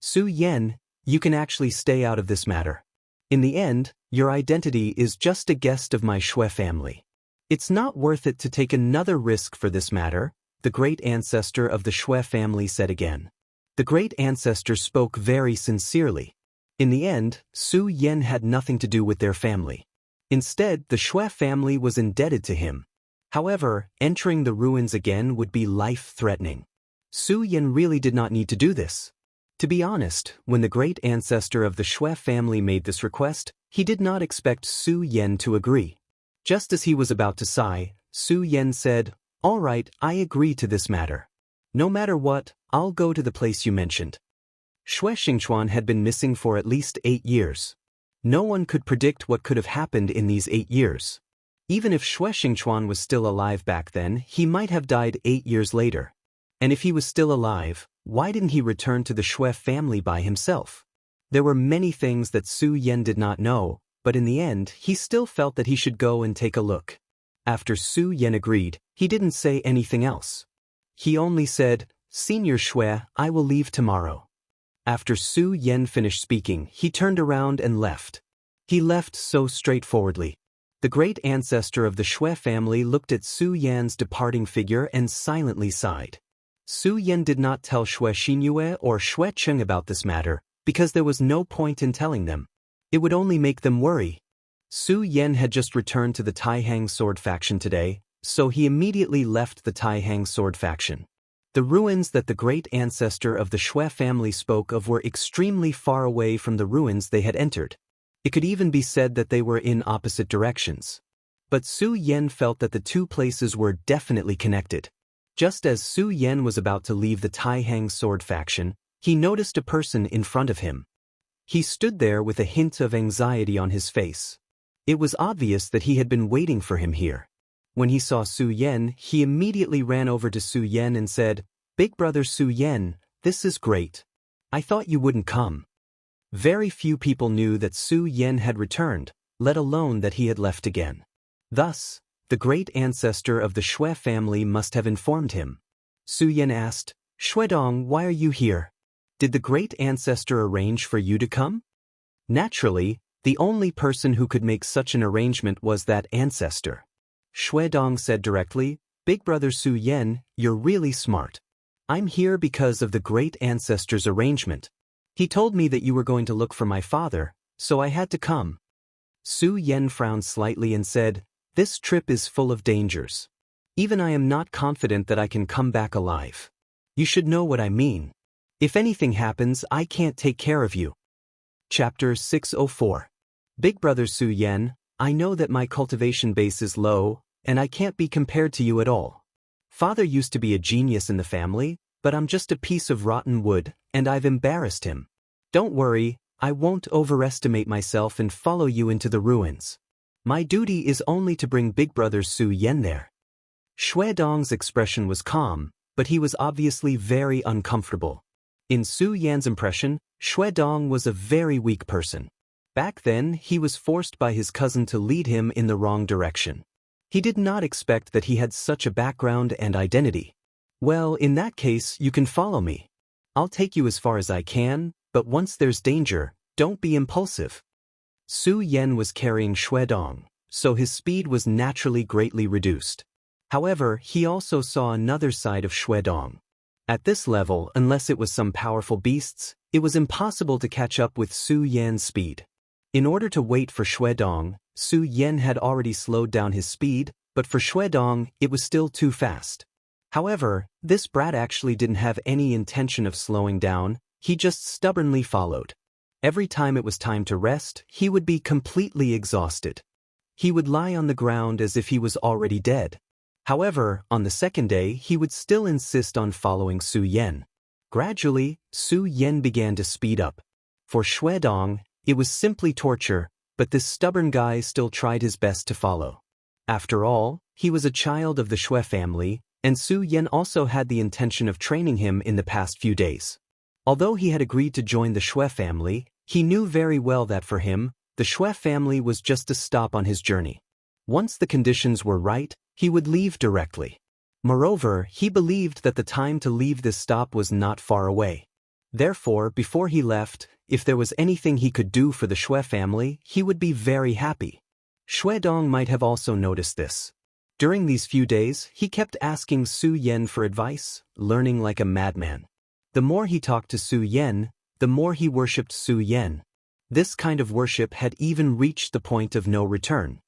Su Yan, you can actually stay out of this matter. In the end, your identity is just a guest of my Shui family. It's not worth it to take another risk for this matter, the great ancestor of the Shui family said again. The great ancestor spoke very sincerely. In the end, Su Yan had nothing to do with their family. Instead, the Shui family was indebted to him. However, entering the ruins again would be life-threatening. Su Yan really did not need to do this. To be honest, when the great ancestor of the Shui family made this request, he did not expect Su Yan to agree. Just as he was about to sigh, Su Yan said, "All right, I agree to this matter. No matter what, I'll go to the place you mentioned." Shui Xingchuan had been missing for at least 8 years. No one could predict what could have happened in these 8 years. Even if Shui Xingchuan was still alive back then, he might have died 8 years later. And if he was still alive, why didn't he return to the Shui family by himself? There were many things that Su Yan did not know, but in the end, he still felt that he should go and take a look. After Su Yan agreed, he didn't say anything else. He only said, "Senior Shui, I will leave tomorrow." After Su Yan finished speaking, he turned around and left. He left so straightforwardly. The great ancestor of the Shui family looked at Su Yan's departing figure and silently sighed. Su Yan did not tell Shui Xinyue or Shui Cheng about this matter, because there was no point in telling them. It would only make them worry. Su Yan had just returned to the Taihang sword faction today, so he immediately left the Taihang sword faction. The ruins that the great ancestor of the Shui family spoke of were extremely far away from the ruins they had entered. It could even be said that they were in opposite directions. But Su Yan felt that the two places were definitely connected. Just as Su Yan was about to leave the Taihang sword faction, he noticed a person in front of him. He stood there with a hint of anxiety on his face. It was obvious that he had been waiting for him here. When he saw Su Yan, he immediately ran over to Su Yan and said, "Big brother Su Yan, this is great. I thought you wouldn't come." Very few people knew that Su Yan had returned, let alone that he had left again. Thus, the great ancestor of the Shui family must have informed him. Su Yan asked, "Shuidong, why are you here? Did the great ancestor arrange for you to come?" Naturally, the only person who could make such an arrangement was that ancestor. Shuidong said directly, "Big brother Su Yan, you're really smart. I'm here because of the great ancestor's arrangement. He told me that you were going to look for my father, so I had to come." Su Yan frowned slightly and said, "This trip is full of dangers. Even I am not confident that I can come back alive. You should know what I mean. If anything happens, I can't take care of you. Chapter 604. Big Brother Su Yan, I know that my cultivation base is low, and I can't be compared to you at all. Father used to be a genius in the family, but I'm just a piece of rotten wood, and I've embarrassed him. Don't worry, I won't overestimate myself and follow you into the ruins. My duty is only to bring Big Brother Su Yan there. Shui Dong's expression was calm, but he was obviously very uncomfortable. In Su Yan's impression, Shui Dong was a very weak person. Back then, he was forced by his cousin to lead him in the wrong direction. He did not expect that he had such a background and identity. Well, in that case, you can follow me. I'll take you as far as I can, but once there's danger, don't be impulsive. Su Yan was carrying Shui Dong, so his speed was naturally greatly reduced. However, he also saw another side of Shui Dong. At this level, unless it was some powerful beasts, it was impossible to catch up with Su Yan's speed. In order to wait for Shui Dong, Su Yan had already slowed down his speed, but for Shui Dong, it was still too fast. However, this brat actually didn't have any intention of slowing down, he just stubbornly followed. Every time it was time to rest, he would be completely exhausted. He would lie on the ground as if he was already dead. However, on the second day, he would still insist on following Su Yan. Gradually, Su Yan began to speed up. For Shui Dong, it was simply torture, but this stubborn guy still tried his best to follow. After all, he was a child of the Shui family, and Su Yan also had the intention of training him in the past few days. Although he had agreed to join the Shui family, he knew very well that for him, the Shui family was just a stop on his journey. Once the conditions were right, he would leave directly. Moreover, he believed that the time to leave this stop was not far away. Therefore, before he left, if there was anything he could do for the Shui family, he would be very happy. Shui Dong might have also noticed this. During these few days, he kept asking Su Yan for advice, learning like a madman. The more he talked to Su Yan, the more he worshipped Su Yan. This kind of worship had even reached the point of no return.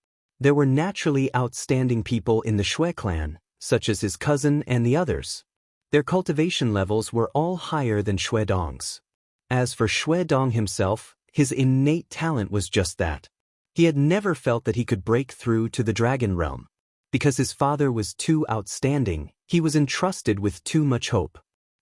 There were naturally outstanding people in the Shui clan, such as his cousin and the others. Their cultivation levels were all higher than Shui Dong's. As for Shui Dong himself, his innate talent was just that. He had never felt that he could break through to the dragon realm. Because his father was too outstanding, he was entrusted with too much hope.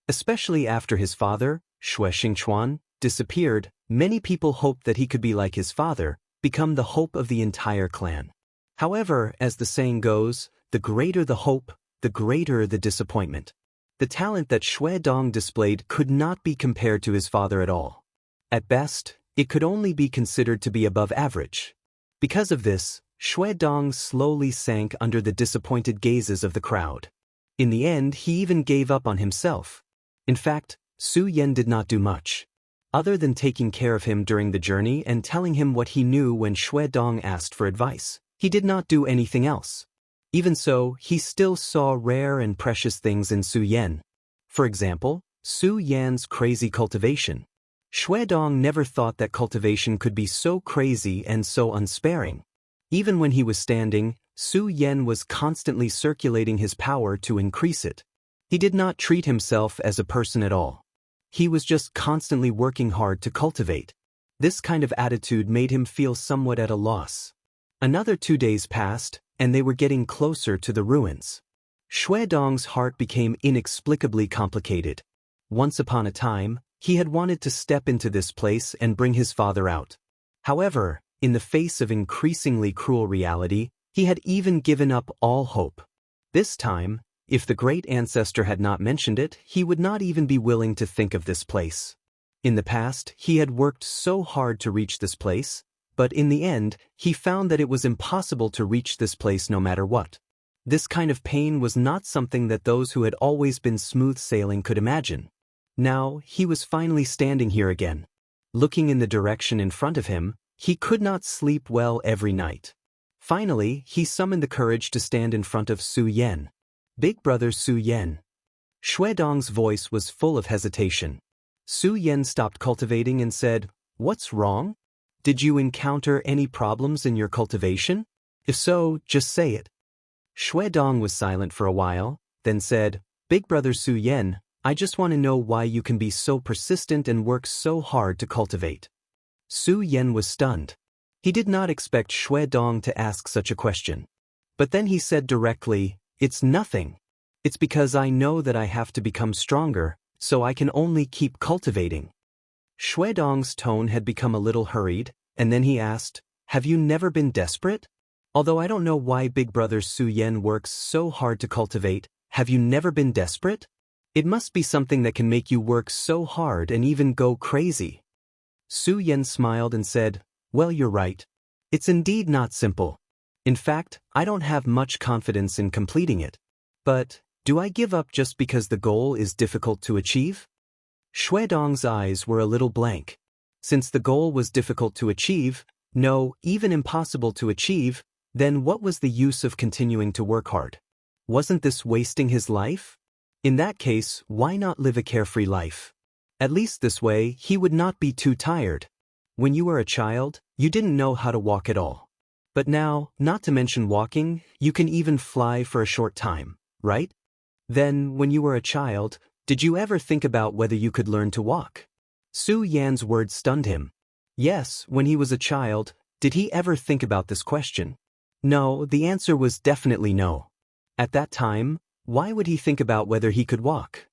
Especially after his father, Shui Xingchuan, disappeared, many people hoped that he could be like his father, become the hope of the entire clan. However, as the saying goes, the greater the hope, the greater the disappointment. The talent that Shui Dong displayed could not be compared to his father at all. At best, it could only be considered to be above average. Because of this, Shui Dong slowly sank under the disappointed gazes of the crowd. In the end, he even gave up on himself. In fact, Su Yan did not do much. Other than taking care of him during the journey and telling him what he knew when Shui Dong asked for advice, he did not do anything else. Even so, he still saw rare and precious things in Su Yan. For example, Su Yan's crazy cultivation. Shui Dong never thought that cultivation could be so crazy and so unsparing. Even when he was standing, Su Yan was constantly circulating his power to increase it. He did not treat himself as a person at all. He was just constantly working hard to cultivate. This kind of attitude made him feel somewhat at a loss. Another 2 days passed, and they were getting closer to the ruins. Shui Dong's heart became inexplicably complicated. Once upon a time, he had wanted to step into this place and bring his father out. However, in the face of increasingly cruel reality, he had even given up all hope. This time, if the great ancestor had not mentioned it, he would not even be willing to think of this place. In the past, he had worked so hard to reach this place, but in the end, he found that it was impossible to reach this place no matter what. This kind of pain was not something that those who had always been smooth sailing could imagine. Now, he was finally standing here again. Looking in the direction in front of him, he could not sleep well every night. Finally, he summoned the courage to stand in front of Su Yan. Big Brother Su Yan. Shui Dong's voice was full of hesitation. Su Yan stopped cultivating and said, "What's wrong? Did you encounter any problems in your cultivation? If so, just say it." Dong was silent for a while, then said, "Big brother Su Yan, I just want to know why you can be so persistent and work so hard to cultivate." Su Yan was stunned. He did not expect Dong to ask such a question. But then he said directly, "It's nothing. It's because I know that I have to become stronger, so I can only keep cultivating." Dong's tone had become a little hurried, and then he asked, "Have you never been desperate? Although I don't know why big brother Su Yan works so hard to cultivate, have you never been desperate? It must be something that can make you work so hard and even go crazy." Su Yan smiled and said, "Well, you're right. It's indeed not simple. In fact, I don't have much confidence in completing it. But, do I give up just because the goal is difficult to achieve?" Dong's eyes were a little blank. Since the goal was difficult to achieve, no, even impossible to achieve, then what was the use of continuing to work hard? Wasn't this wasting his life? In that case, why not live a carefree life? At least this way, he would not be too tired. When you were a child, you didn't know how to walk at all. But now, not to mention walking, you can even fly for a short time, right? Then, when you were a child, did you ever think about whether you could learn to walk? Su Yan's words stunned him. Yes, when he was a child, did he ever think about this question? No, the answer was definitely no. At that time, why would he think about whether he could walk?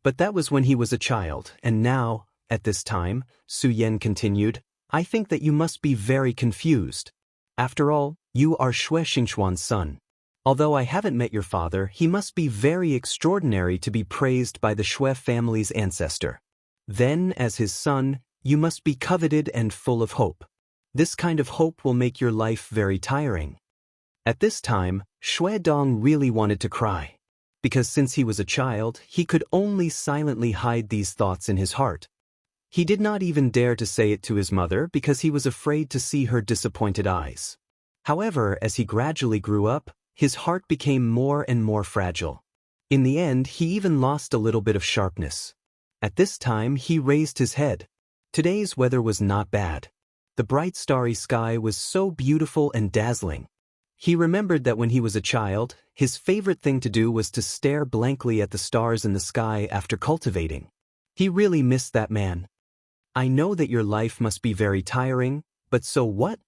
But that was when he was a child, and now, at this time, Su Yan continued, I think that you must be very confused. After all, you are Xianxia's son. Although I haven't met your father, he must be very extraordinary to be praised by the Xue family's ancestor. Then, as his son, you must be coveted and full of hope. This kind of hope will make your life very tiring. At this time, Dong really wanted to cry. Because since he was a child, he could only silently hide these thoughts in his heart. He did not even dare to say it to his mother because he was afraid to see her disappointed eyes. However, as he gradually grew up, his heart became more and more fragile. In the end, he even lost a little bit of sharpness. At this time, he raised his head. Today's weather was not bad. The bright starry sky was so beautiful and dazzling. He remembered that when he was a child, his favorite thing to do was to stare blankly at the stars in the sky after cultivating. He really missed that man. I know that your life must be very tiring, but so what?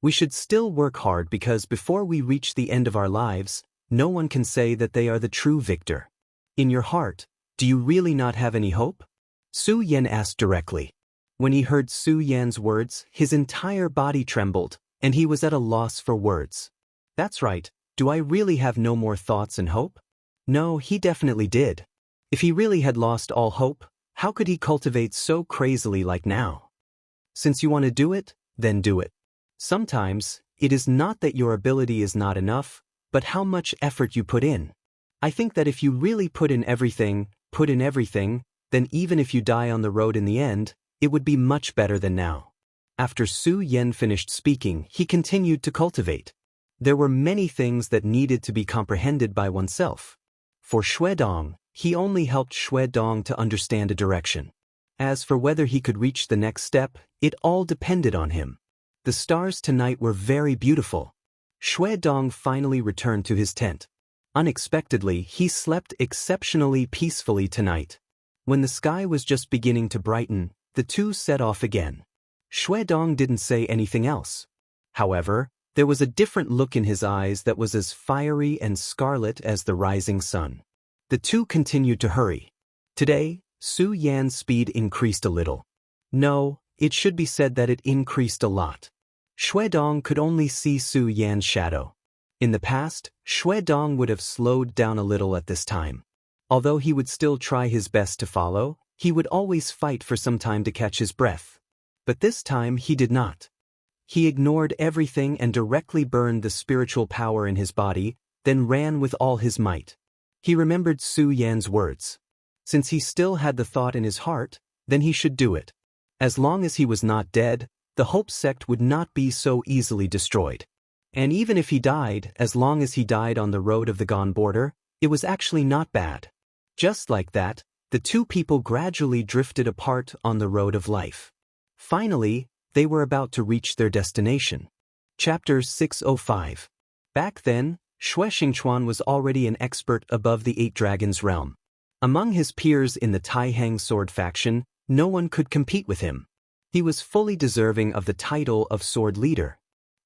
We should still work hard because before we reach the end of our lives, no one can say that they are the true victor. In your heart, do you really not have any hope? Su Yan asked directly. When he heard Su Yan's words, his entire body trembled, and he was at a loss for words. That's right, do I really have no more thoughts and hope? No, he definitely did. If he really had lost all hope, how could he cultivate so crazily like now? Since you want to do it, then do it. Sometimes, it is not that your ability is not enough, but how much effort you put in. I think that if you really put in everything, then even if you die on the road in the end, it would be much better than now. After Su Yan finished speaking, he continued to cultivate. There were many things that needed to be comprehended by oneself. For Dong, he only helped Dong to understand a direction. As for whether he could reach the next step, it all depended on him. The stars tonight were very beautiful. Dong finally returned to his tent. Unexpectedly, he slept exceptionally peacefully tonight. When the sky was just beginning to brighten, the two set off again. Dong didn't say anything else. However, there was a different look in his eyes that was as fiery and scarlet as the rising sun. The two continued to hurry. Today, Su Yan's speed increased a little. No, it should be said that it increased a lot. Dong could only see Su Yan's shadow. In the past, Dong would have slowed down a little at this time. Although he would still try his best to follow, he would always fight for some time to catch his breath. But this time he did not. He ignored everything and directly burned the spiritual power in his body, then ran with all his might. He remembered Su Yan's words. Since he still had the thought in his heart, then he should do it. As long as he was not dead, the Hope sect would not be so easily destroyed. And even if he died, as long as he died on the road of the gone border, it was actually not bad. Just like that, the two people gradually drifted apart on the road of life. Finally, they were about to reach their destination. Chapter 605. Back then, Xianxia was already an expert above the 8 Dragons realm. Among his peers in the Taihang sword faction, no one could compete with him. He was fully deserving of the title of sword leader.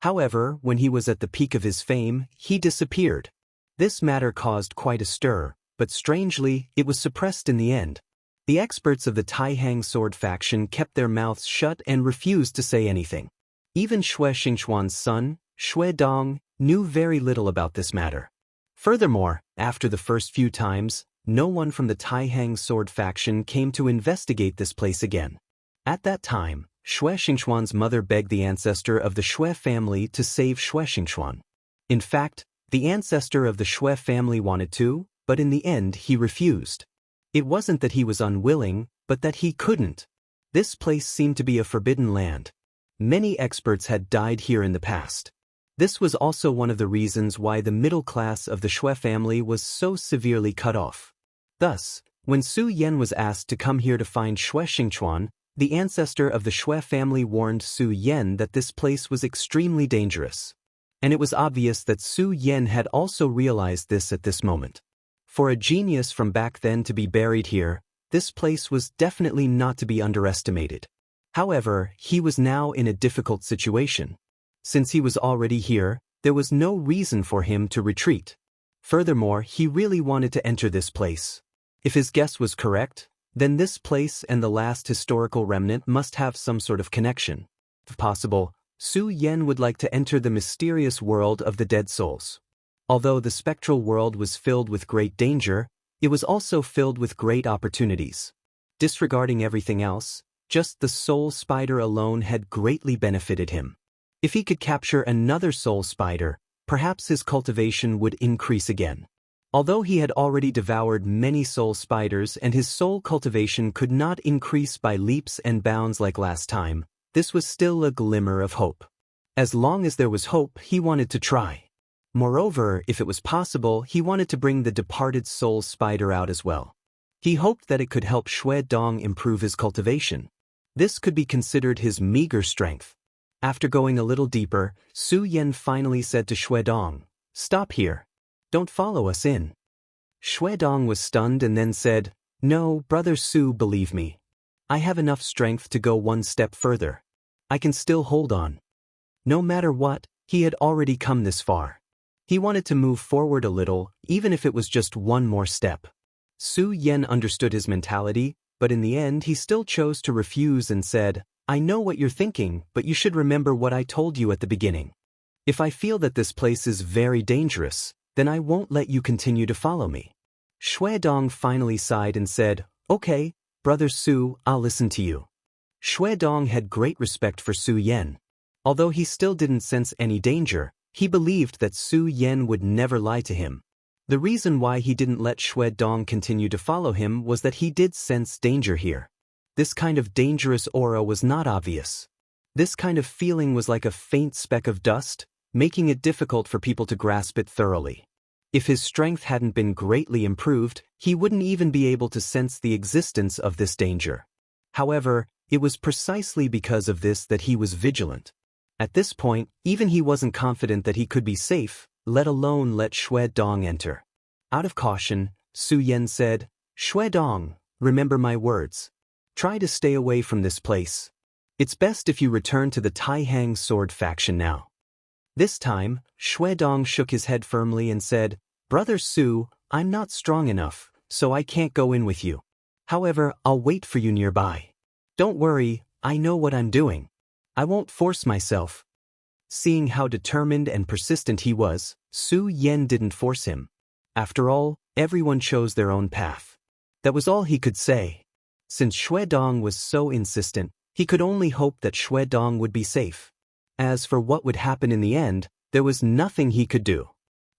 However, when he was at the peak of his fame, he disappeared. This matter caused quite a stir, but strangely, it was suppressed in the end. The experts of the Taihang sword faction kept their mouths shut and refused to say anything. Even Xianxia's son, Xue Dong, knew very little about this matter. Furthermore, after the first few times, no one from the Taihang sword faction came to investigate this place again. At that time, Xianxia's mother begged the ancestor of the Xue family to save Xianxia. In fact, the ancestor of the Xue family wanted to, but in the end he refused. It wasn't that he was unwilling, but that he couldn't. This place seemed to be a forbidden land. Many experts had died here in the past. This was also one of the reasons why the middle class of the Xue family was so severely cut off. Thus, when Su Yan was asked to come here to find Xianxia, the ancestor of the Xue family warned Su Yan that this place was extremely dangerous. And it was obvious that Su Yan had also realized this at this moment. For a genius from back then to be buried here, this place was definitely not to be underestimated. However, he was now in a difficult situation. Since he was already here, there was no reason for him to retreat. Furthermore, he really wanted to enter this place. If his guess was correct, then this place and the last historical remnant must have some sort of connection. If possible, Su Yan would like to enter the mysterious world of the dead souls. Although the spectral world was filled with great danger, it was also filled with great opportunities. Disregarding everything else, just the soul spider alone had greatly benefited him. If he could capture another soul spider, perhaps his cultivation would increase again. Although he had already devoured many soul spiders and his soul cultivation could not increase by leaps and bounds like last time, this was still a glimmer of hope. As long as there was hope, he wanted to try. Moreover, if it was possible, he wanted to bring the departed soul spider out as well. He hoped that it could help Xue Dong improve his cultivation. This could be considered his meager strength. After going a little deeper, Su Yan finally said to Xue Dong, "Stop here. Don't follow us in." Xue Dong was stunned and then said, "No, Brother Su, believe me. I have enough strength to go one step further. I can still hold on." No matter what, he had already come this far. He wanted to move forward a little, even if it was just one more step. Su Yan understood his mentality, but in the end he still chose to refuse and said, "I know what you're thinking, but you should remember what I told you at the beginning. If I feel that this place is very dangerous, then I won't let you continue to follow me." Xue Dong finally sighed and said, "Okay, Brother Su, I'll listen to you." Xue Dong had great respect for Su Yan. Although he still didn't sense any danger, he believed that Su Yan would never lie to him. The reason why he didn't let Xue Dong continue to follow him was that he did sense danger here. This kind of dangerous aura was not obvious. This kind of feeling was like a faint speck of dust, making it difficult for people to grasp it thoroughly. If his strength hadn't been greatly improved, he wouldn't even be able to sense the existence of this danger. However, it was precisely because of this that he was vigilant. At this point, even he wasn't confident that he could be safe, let alone let Xue Dong enter. Out of caution, Su Yan said, "Xue Dong, remember my words. Try to stay away from this place. It's best if you return to the Taihang sword faction now." This time, Xue Dong shook his head firmly and said, "Brother Su, I'm not strong enough, so I can't go in with you. However, I'll wait for you nearby. Don't worry, I know what I'm doing. I won't force myself." Seeing how determined and persistent he was, Su Yan didn't force him. After all, everyone chose their own path. That was all he could say. Since Xue Dong was so insistent, he could only hope that Xue Dong would be safe. As for what would happen in the end, there was nothing he could do.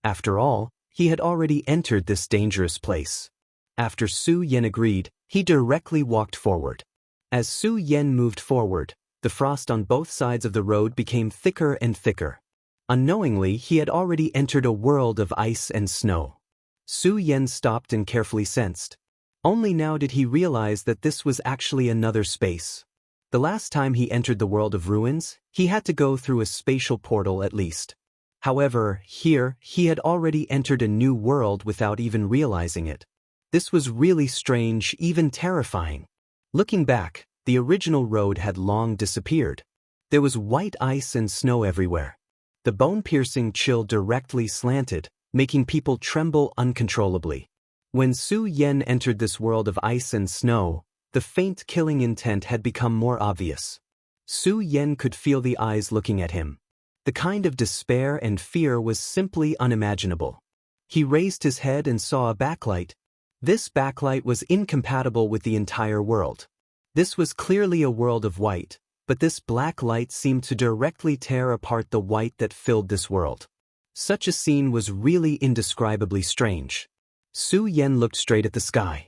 After all, he had already entered this dangerous place. After Su Yan agreed, he directly walked forward. As Su Yan moved forward, the frost on both sides of the road became thicker and thicker. Unknowingly, he had already entered a world of ice and snow. Su Yan stopped and carefully sensed. Only now did he realize that this was actually another space. The last time he entered the world of ruins, he had to go through a spatial portal at least. However, here, he had already entered a new world without even realizing it. This was really strange, even terrifying. Looking back, the original road had long disappeared. There was white ice and snow everywhere. The bone-piercing chill directly slanted, making people tremble uncontrollably. When Su Yan entered this world of ice and snow, the faint killing intent had become more obvious. Su Yan could feel the eyes looking at him. The kind of despair and fear was simply unimaginable. He raised his head and saw a backlight. This backlight was incompatible with the entire world. This was clearly a world of white, but this black light seemed to directly tear apart the white that filled this world. Such a scene was really indescribably strange. Su Yan looked straight at the sky.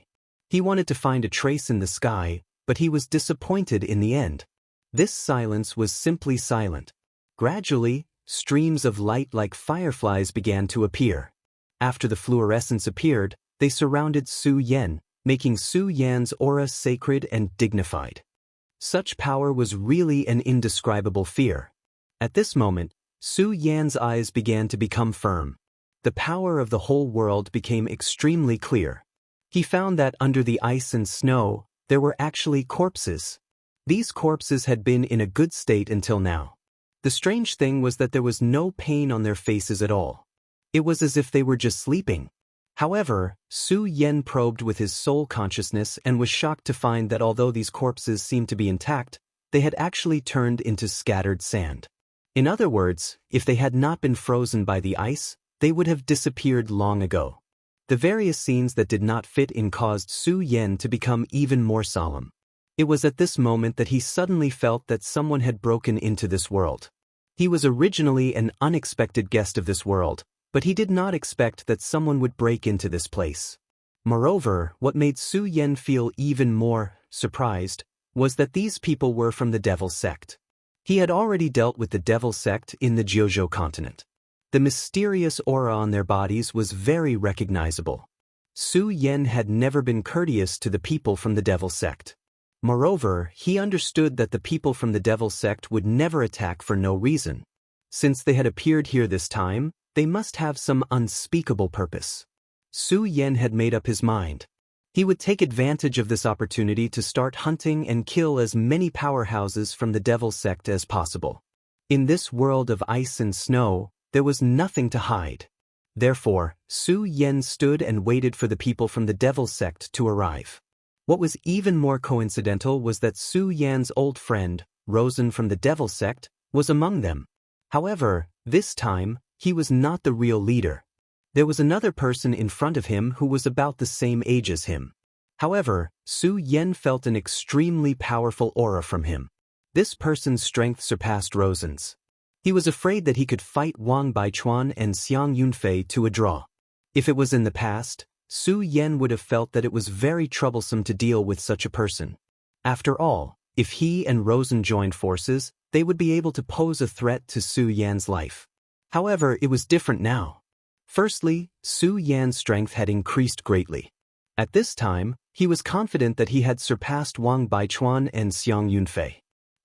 He wanted to find a trace in the sky, but he was disappointed in the end. This silence was simply silent. Gradually, streams of light like fireflies began to appear. After the fluorescence appeared, they surrounded Su Yan, making Su Yan's aura sacred and dignified. Such power was really an indescribable fear. At this moment, Su Yan's eyes began to become firm. The power of the whole world became extremely clear. He found that under the ice and snow, there were actually corpses. These corpses had been in a good state until now. The strange thing was that there was no pain on their faces at all. It was as if they were just sleeping. However, Su Yan probed with his soul consciousness and was shocked to find that although these corpses seemed to be intact, they had actually turned into scattered sand. In other words, if they had not been frozen by the ice, they would have disappeared long ago. The various scenes that did not fit in caused Su Yan to become even more solemn. It was at this moment that he suddenly felt that someone had broken into this world. He was originally an unexpected guest of this world, but he did not expect that someone would break into this place. Moreover, what made Su Yan feel even more surprised was that these people were from the Devil Sect. He had already dealt with the Devil Sect in the Jiuzhou continent. The mysterious aura on their bodies was very recognizable. Su Yan had never been courteous to the people from the Devil Sect. Moreover, he understood that the people from the Devil Sect would never attack for no reason. Since they had appeared here this time, they must have some unspeakable purpose. Su Yan had made up his mind. He would take advantage of this opportunity to start hunting and kill as many powerhouses from the Devil Sect as possible. In this world of ice and snow, there was nothing to hide. Therefore, Su Yan stood and waited for the people from the Devil Sect to arrive. What was even more coincidental was that Su Yan's old friend, Rosen from the Devil Sect, was among them. However, this time, he was not the real leader. There was another person in front of him who was about the same age as him. However, Su Yan felt an extremely powerful aura from him. This person's strength surpassed Rosen's. He was afraid that he could fight Wang Baichuan and Xiang Yunfei to a draw. If it was in the past, Su Yan would have felt that it was very troublesome to deal with such a person. After all, if he and Rosen joined forces, they would be able to pose a threat to Su Yan's life. However, it was different now. Firstly, Su Yan's strength had increased greatly. At this time, he was confident that he had surpassed Wang Baichuan and Xiang Yunfei.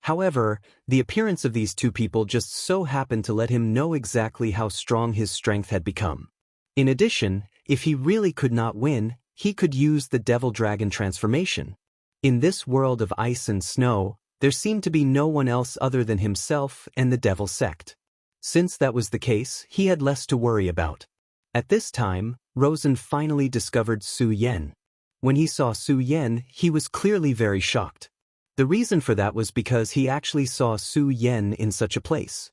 However, the appearance of these two people just so happened to let him know exactly how strong his strength had become. In addition, if he really could not win, he could use the Devil Dragon transformation. In this world of ice and snow, there seemed to be no one else other than himself and the Devil Sect. Since that was the case, he had less to worry about. At this time, Rosen finally discovered Su Yan. When he saw Su Yan, he was clearly very shocked. The reason for that was because he actually saw Su Yan in such a place.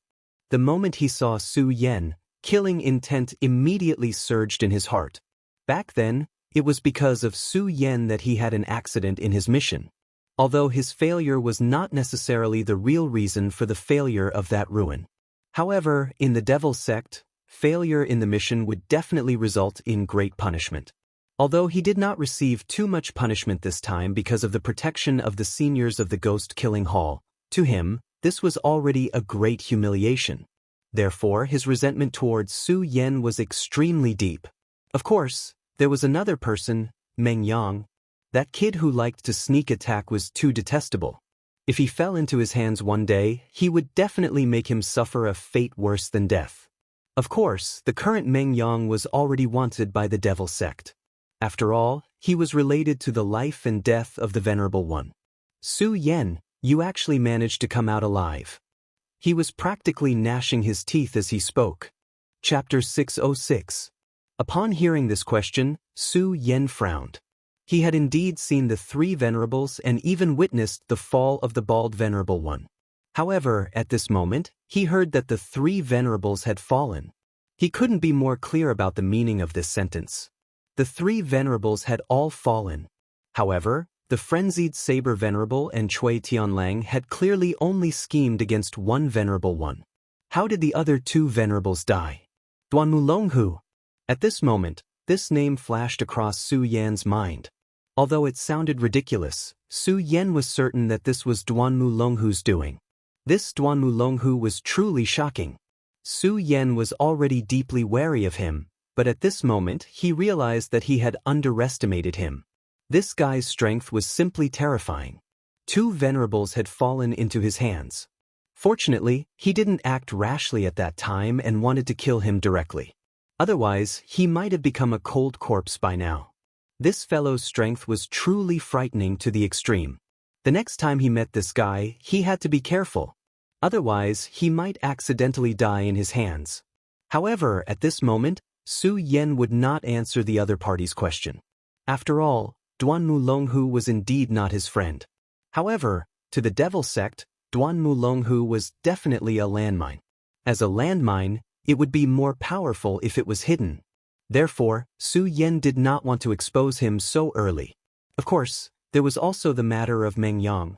The moment he saw Su Yan, killing intent immediately surged in his heart. Back then, it was because of Su Yan that he had an accident in his mission. Although his failure was not necessarily the real reason for the failure of that ruin. However, in the Devil Sect, failure in the mission would definitely result in great punishment. Although he did not receive too much punishment this time because of the protection of the seniors of the Ghost Killing Hall, to him, this was already a great humiliation. Therefore, his resentment towards Su Yan was extremely deep. Of course, there was another person, Meng Yang. That kid who liked to sneak attack was too detestable. If he fell into his hands one day, he would definitely make him suffer a fate worse than death. Of course, the current Meng Yang was already wanted by the Devil Sect. After all, he was related to the life and death of the Venerable One. Su Yan, you actually managed to come out alive. He was practically gnashing his teeth as he spoke. Chapter 606. Upon hearing this question, Su Yan frowned. He had indeed seen the three venerables and even witnessed the fall of the bald Venerable One. However, at this moment, he heard that the three venerables had fallen. He couldn't be more clear about the meaning of this sentence. The three venerables had all fallen. However, the frenzied Saber Venerable and Cui Tianlang had clearly only schemed against one Venerable One. How did the other two venerables die? Duanmu Longhu. At this moment, this name flashed across Su Yan's mind. Although it sounded ridiculous, Su Yan was certain that this was Duanmu Longhu's doing. This Duanmu Longhu was truly shocking. Su Yan was already deeply wary of him, but at this moment he realized that he had underestimated him. This guy's strength was simply terrifying. Two venerables had fallen into his hands. Fortunately, he didn't act rashly at that time and wanted to kill him directly. Otherwise, he might have become a cold corpse by now. This fellow's strength was truly frightening to the extreme. The next time he met this guy, he had to be careful. Otherwise, he might accidentally die in his hands. However, at this moment, Su Yan would not answer the other party's question. After all, Duanmu Longhu was indeed not his friend. However, to the Devil Sect, Duanmu Longhu was definitely a landmine. As a landmine, it would be more powerful if it was hidden. Therefore, Su Yan did not want to expose him so early. Of course, there was also the matter of Meng Yang.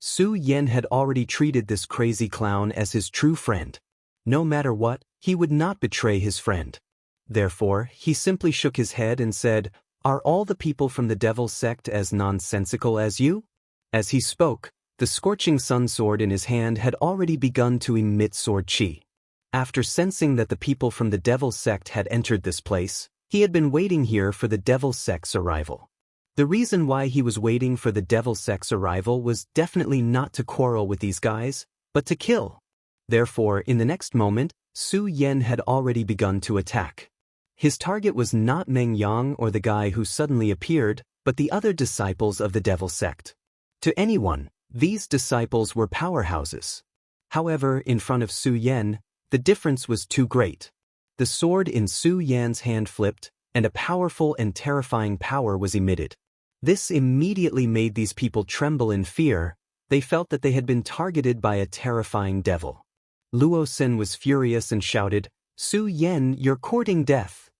Su Yan had already treated this crazy clown as his true friend. No matter what, he would not betray his friend. Therefore, he simply shook his head and said, "Are all the people from the Devil Sect as nonsensical as you?" As he spoke, the scorching sun sword in his hand had already begun to emit sword chi. After sensing that the people from the Devil Sect had entered this place, he had been waiting here for the Devil Sect's arrival. The reason why he was waiting for the Devil Sect's arrival was definitely not to quarrel with these guys, but to kill. Therefore, in the next moment, Su Yan had already begun to attack. His target was not Meng Yang or the guy who suddenly appeared, but the other disciples of the Devil Sect. To anyone, these disciples were powerhouses. However, in front of Su Yan, the difference was too great. The sword in Su Yan's hand flipped, and a powerful and terrifying power was emitted. This immediately made these people tremble in fear. They felt that they had been targeted by a terrifying devil. Luo Sen was furious and shouted, "Su Yan, you're courting death."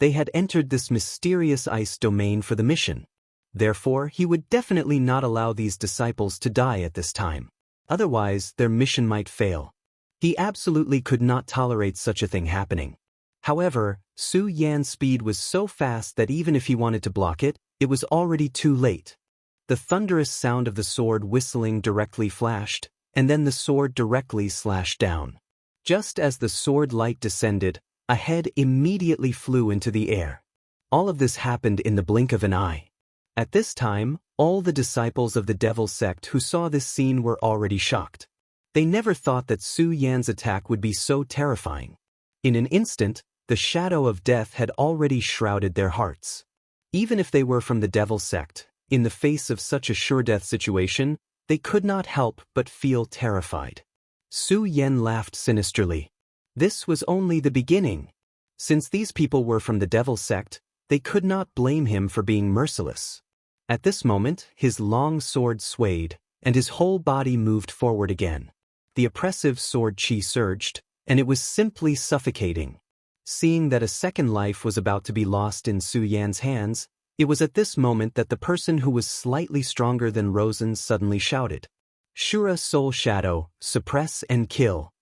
They had entered this mysterious ice domain for the mission. Therefore, he would definitely not allow these disciples to die at this time. Otherwise, their mission might fail. He absolutely could not tolerate such a thing happening. However, Su Yan's speed was so fast that even if he wanted to block it, it was already too late. The thunderous sound of the sword whistling directly flashed, and then the sword directly slashed down. Just as the sword light descended, a head immediately flew into the air. All of this happened in the blink of an eye. At this time, all the disciples of the Devil Sect who saw this scene were already shocked. They never thought that Su Yan's attack would be so terrifying. In an instant, the shadow of death had already shrouded their hearts. Even if they were from the Devil Sect, in the face of such a sure-death situation, they could not help but feel terrified. Su Yan laughed sinisterly. This was only the beginning. Since these people were from the Devil Sect, they could not blame him for being merciless. At this moment, his long sword swayed, and his whole body moved forward again. The oppressive sword chi surged, and it was simply suffocating. Seeing that a second life was about to be lost in Su Yan's hands, it was at this moment that the person who was slightly stronger than Rosen suddenly shouted, "Shura Soul Shadow, suppress and kill."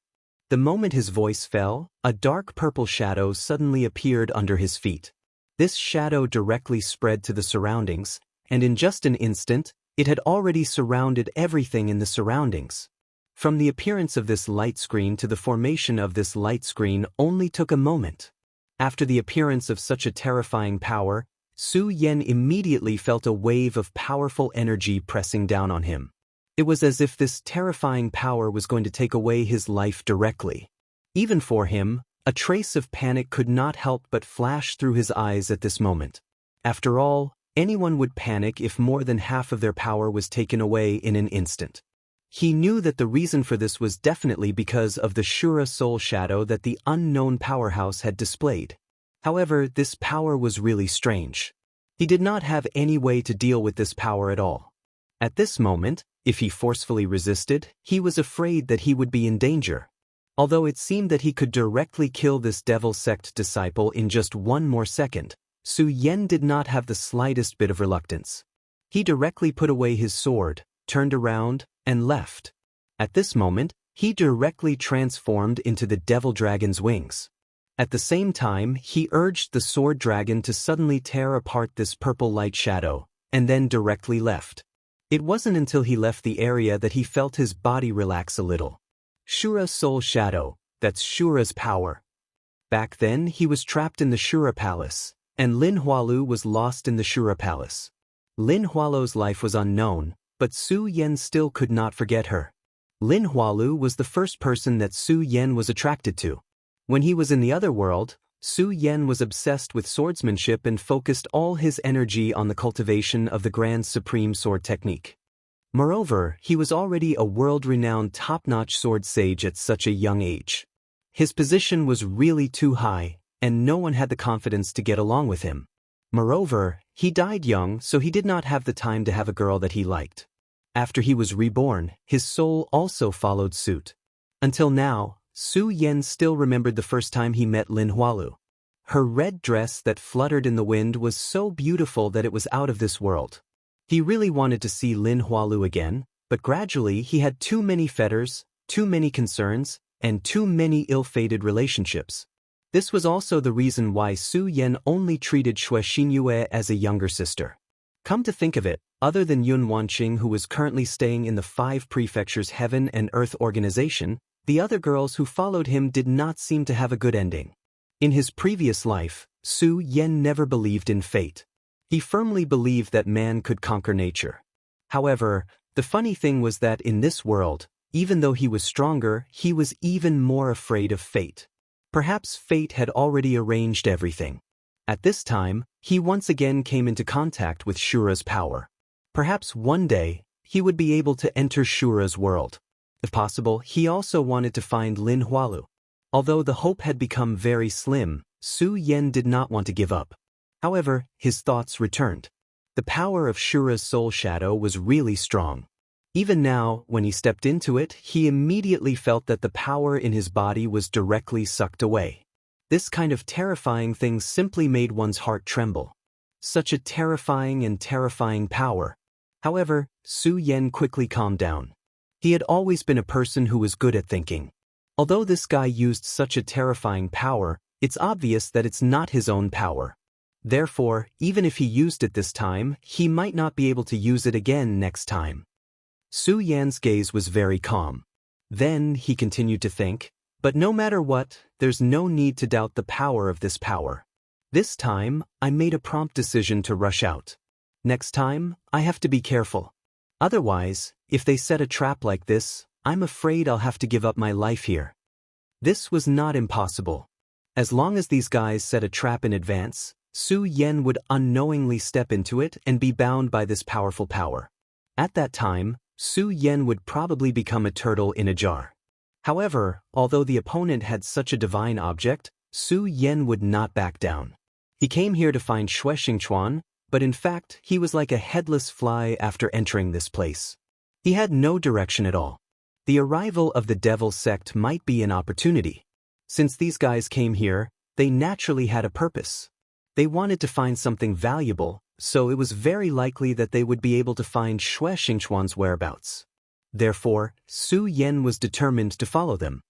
The moment his voice fell, a dark purple shadow suddenly appeared under his feet. This shadow directly spread to the surroundings, and in just an instant, it had already surrounded everything in the surroundings. From the appearance of this light screen to the formation of this light screen only took a moment. After the appearance of such a terrifying power, Su Yan immediately felt a wave of powerful energy pressing down on him. It was as if this terrifying power was going to take away his life directly. Even for him, A trace of panic could not help but flash through his eyes at this moment. After all, anyone would panic if more than half of their power was taken away in an instant. He knew that the reason for this was definitely because of the Shura soul shadow that the unknown powerhouse had displayed. However, this power was really strange. He did not have any way to deal with this power at all. At this moment, if he forcefully resisted, he was afraid that he would be in danger. Although it seemed that he could directly kill this devil sect disciple in just one more second, Su Yan did not have the slightest bit of reluctance. He directly put away his sword, turned around, and left. At this moment, he directly transformed into the devil dragon's wings. At the same time, he urged the sword dragon to suddenly tear apart this purple light shadow, and then directly left. It wasn't until he left the area that he felt his body relax a little. Shura soul shadow, that's Shura's power. Back then, he was trapped in the Shura palace, and Lin Hualu was lost in the Shura palace. Lin Hualu's life was unknown, but Su Yan still could not forget her. Lin Hualu was the first person that Su Yan was attracted to. When he was in the other world, Su Yan was obsessed with swordsmanship and focused all his energy on the cultivation of the Grand Supreme Sword technique. Moreover, he was already a world-renowned top-notch sword sage at such a young age. His position was really too high, and no one had the confidence to get along with him. Moreover, he died young, so he did not have the time to have a girl that he liked. After he was reborn, his soul also followed suit. Until now, Su Yan still remembered the first time he met Lin Hualu. Her red dress that fluttered in the wind was so beautiful that it was out of this world. He really wanted to see Lin Hualu again, but gradually he had too many fetters, too many concerns, and too many ill-fated relationships. This was also the reason why Su Yan only treated Xue Xinyue as a younger sister. Come to think of it, other than Yun Wanqing, who was currently staying in the 5 prefectures Heaven and Earth organization, the other girls who followed him did not seem to have a good ending. In his previous life, Su Yan never believed in fate. He firmly believed that man could conquer nature. However, the funny thing was that in this world, even though he was stronger, he was even more afraid of fate. Perhaps fate had already arranged everything. At this time, he once again came into contact with Shura's power. Perhaps one day, he would be able to enter Shura's world. If possible, he also wanted to find Lin Hualu. Although the hope had become very slim, Su Yan did not want to give up. However, his thoughts returned. The power of Shura's soul shadow was really strong. Even now, when he stepped into it, he immediately felt that the power in his body was directly sucked away. This kind of terrifying thing simply made one's heart tremble. Such a terrifying power. However, Su Yan quickly calmed down. He had always been a person who was good at thinking. Although this guy used such a terrifying power, it's obvious that it's not his own power. Therefore, even if he used it this time, he might not be able to use it again next time. Su Yan's gaze was very calm. Then he continued to think, but no matter what, there's no need to doubt the power of this power. This time, I made a prompt decision to rush out. Next time, I have to be careful. Otherwise, if they set a trap like this, I'm afraid I'll have to give up my life here. This was not impossible. As long as these guys set a trap in advance, Su Yan would unknowingly step into it and be bound by this powerful power. At that time, Su Yan would probably become a turtle in a jar. However, although the opponent had such a divine object, Su Yan would not back down. He came here to find Xue Xingchuan, but in fact, he was like a headless fly after entering this place. He had no direction at all. The arrival of the devil sect might be an opportunity. Since these guys came here, they naturally had a purpose. They wanted to find something valuable, so it was very likely that they would be able to find Xue Xingchuan's whereabouts. Therefore, Su Yan was determined to follow them.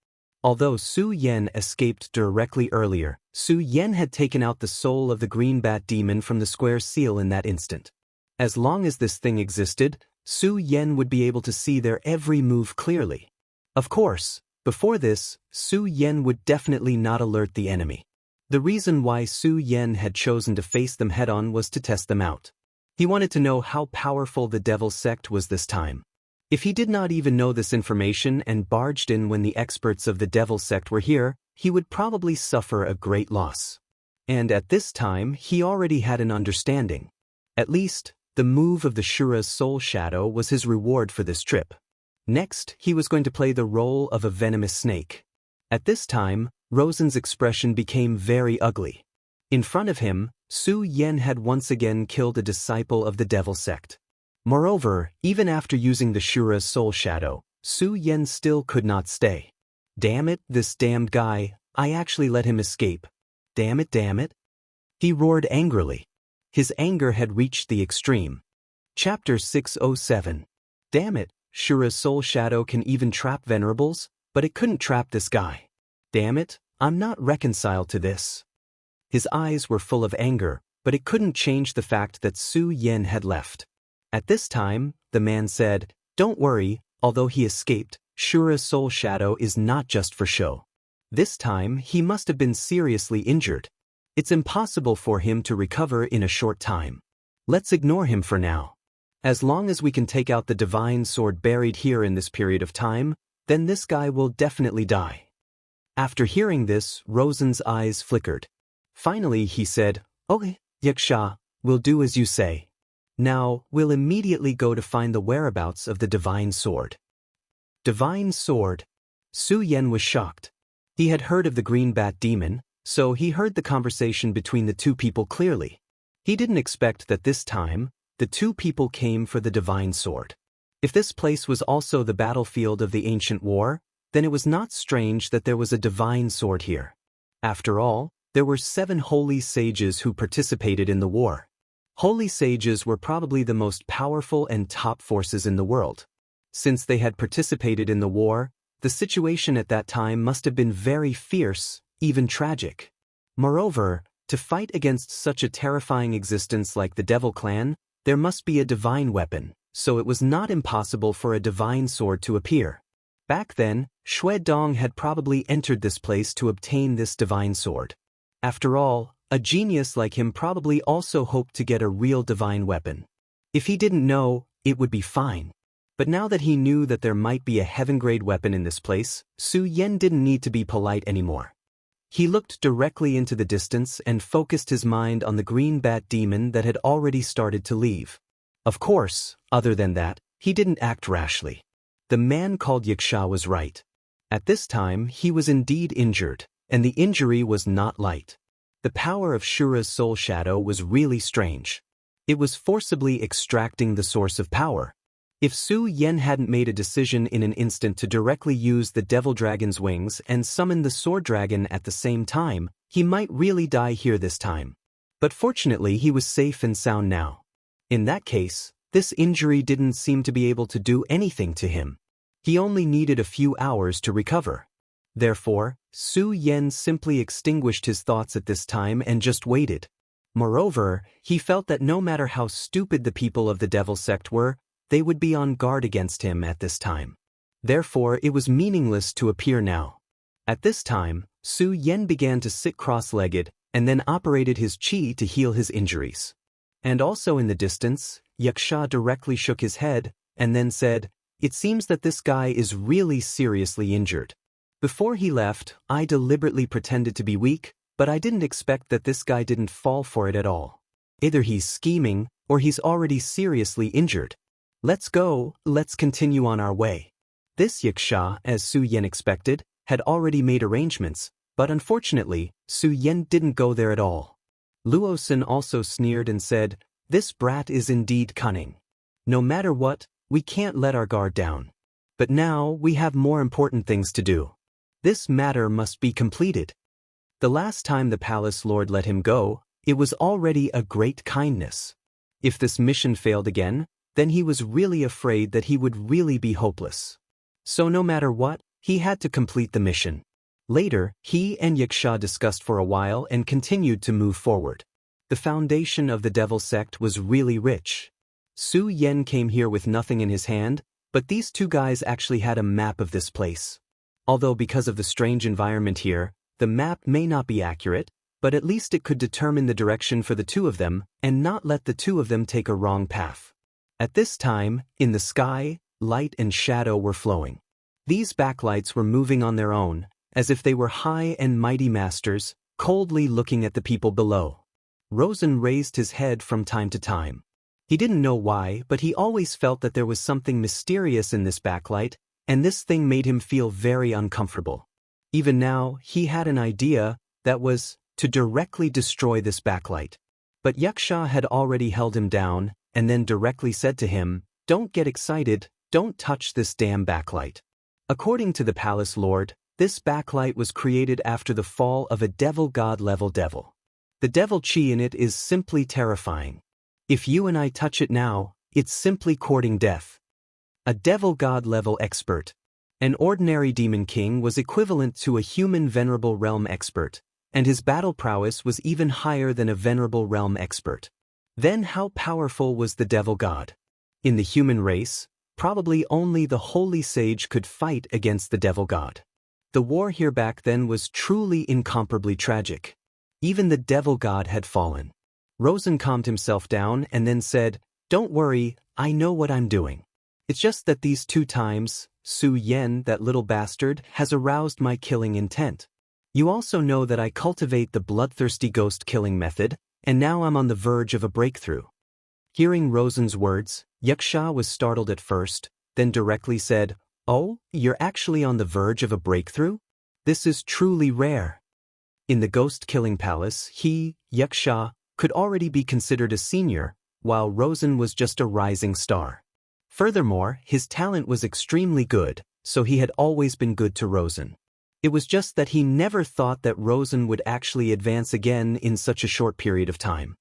Although Su Yan escaped directly earlier, Su Yan had taken out the soul of the green bat demon from the square seal in that instant. As long as this thing existed, Su Yan would be able to see their every move clearly. Of course, before this, Su Yan would definitely not alert the enemy. The reason why Su Yan had chosen to face them head-on was to test them out. He wanted to know how powerful the devil sect was this time. If he did not even know this information and barged in when the experts of the devil sect were here, he would probably suffer a great loss. And at this time he already had an understanding. At least, the move of the Shura's soul shadow was his reward for this trip. Next, he was going to play the role of a venomous snake. At this time, Rosen's expression became very ugly. In front of him, Su Yen had once again killed a disciple of the devil sect. Moreover, even after using the Shura's soul shadow, Su Yen still could not stay. Damn it, this damned guy, I actually let him escape. Damn it, damn it. He roared angrily. His anger had reached the extreme. Chapter 607. Damn it, Shura's soul shadow can even trap venerables, but it couldn't trap this guy. Damn it, I'm not reconciled to this. His eyes were full of anger, but it couldn't change the fact that Su Yen had left. At this time, the man said, "Don't worry, although he escaped, Shura's soul shadow is not just for show. This time he must have been seriously injured. It's impossible for him to recover in a short time. Let's ignore him for now. As long as we can take out the divine sword buried here in this period of time, then this guy will definitely die." After hearing this, Rosen's eyes flickered. Finally he said, "Okay, Xianxia, we'll do as you say. Now, we'll immediately go to find the whereabouts of the divine sword." Divine sword? Su Yen was shocked. He had heard of the green bat demon, so he heard the conversation between the two people clearly. He didn't expect that this time, the two people came for the divine sword. If this place was also the battlefield of the ancient war, then it was not strange that there was a divine sword here. After all, there were 7 holy sages who participated in the war. Holy sages were probably the most powerful and top forces in the world. Since they had participated in the war, the situation at that time must have been very fierce, even tragic. Moreover, to fight against such a terrifying existence like the Devil Clan, there must be a divine weapon, so it was not impossible for a divine sword to appear. Back then, Xue Dong had probably entered this place to obtain this divine sword. After all, a genius like him probably also hoped to get a real divine weapon. If he didn't know, it would be fine. But now that he knew that there might be a heaven-grade weapon in this place, Su Yen didn't need to be polite anymore. He looked directly into the distance and focused his mind on the green bat demon that had already started to leave. Of course, other than that, he didn't act rashly. The man called Xianxia was right. At this time, he was indeed injured, and the injury was not light. The power of Shura's soul shadow was really strange. It was forcibly extracting the source of power. If Su Yen hadn't made a decision in an instant to directly use the devil dragon's wings and summon the sword dragon at the same time, he might really die here this time. But fortunately he was safe and sound now. In that case, this injury didn't seem to be able to do anything to him. He only needed a few hours to recover. Therefore, Su Yen simply extinguished his thoughts at this time and just waited. Moreover, he felt that no matter how stupid the people of the devil sect were, they would be on guard against him at this time. Therefore, it was meaningless to appear now. At this time, Su Yen began to sit cross-legged and then operated his qi to heal his injuries. And also in the distance, Xianxia directly shook his head and then said, "It seems that this guy is really seriously injured. Before he left, I deliberately pretended to be weak, but I didn't expect that this guy didn't fall for it at all. Either he's scheming, or he's already seriously injured. Let's go, let's continue on our way." This Xianxia, as Su Yen expected, had already made arrangements, but unfortunately, Su Yen didn't go there at all. Luosun also sneered and said, "This brat is indeed cunning. No matter what, we can't let our guard down. But now we have more important things to do. This matter must be completed." The last time the palace lord let him go, it was already a great kindness. If this mission failed again, then he was really afraid that he would really be hopeless. So no matter what, he had to complete the mission. Later, he and Xianxia discussed for a while and continued to move forward. The foundation of the devil sect was really rich. Su Yen came here with nothing in his hand, but these two guys actually had a map of this place. Although because of the strange environment here, the map may not be accurate, but at least it could determine the direction for the two of them and not let the two of them take a wrong path. At this time, in the sky, light and shadow were flowing. These backlights were moving on their own, as if they were high and mighty masters, coldly looking at the people below. Rosen raised his head from time to time. He didn't know why, but he always felt that there was something mysterious in this backlight, and this thing made him feel very uncomfortable. Even now, he had an idea, that was, to directly destroy this backlight. But Xianxia had already held him down, and then directly said to him, "Don't get excited, don't touch this damn backlight." According to the palace lord, this backlight was created after the fall of a devil god-level devil. The devil chi in it is simply terrifying. If you and I touch it now, it's simply courting death. A devil god-level expert. An ordinary demon king was equivalent to a human venerable realm expert, and his battle prowess was even higher than a venerable realm expert. Then how powerful was the devil god? In the human race, probably only the holy sage could fight against the devil god. The war here back then was truly incomparably tragic. Even the devil god had fallen. Rosen calmed himself down and then said, "Don't worry, I know what I'm doing. It's just that these 2 times, Su Yen, that little bastard, has aroused my killing intent. You also know that I cultivate the bloodthirsty ghost killing method, and now I'm on the verge of a breakthrough." Hearing Rosen's words, Xianxia was startled at first, then directly said, "Oh, you're actually on the verge of a breakthrough? This is truly rare." In the ghost-killing palace, he, Xianxia, could already be considered a senior, while Rosen was just a rising star. Furthermore, his talent was extremely good, so he had always been good to Rosen. It was just that he never thought that Rosen would actually advance again in such a short period of time.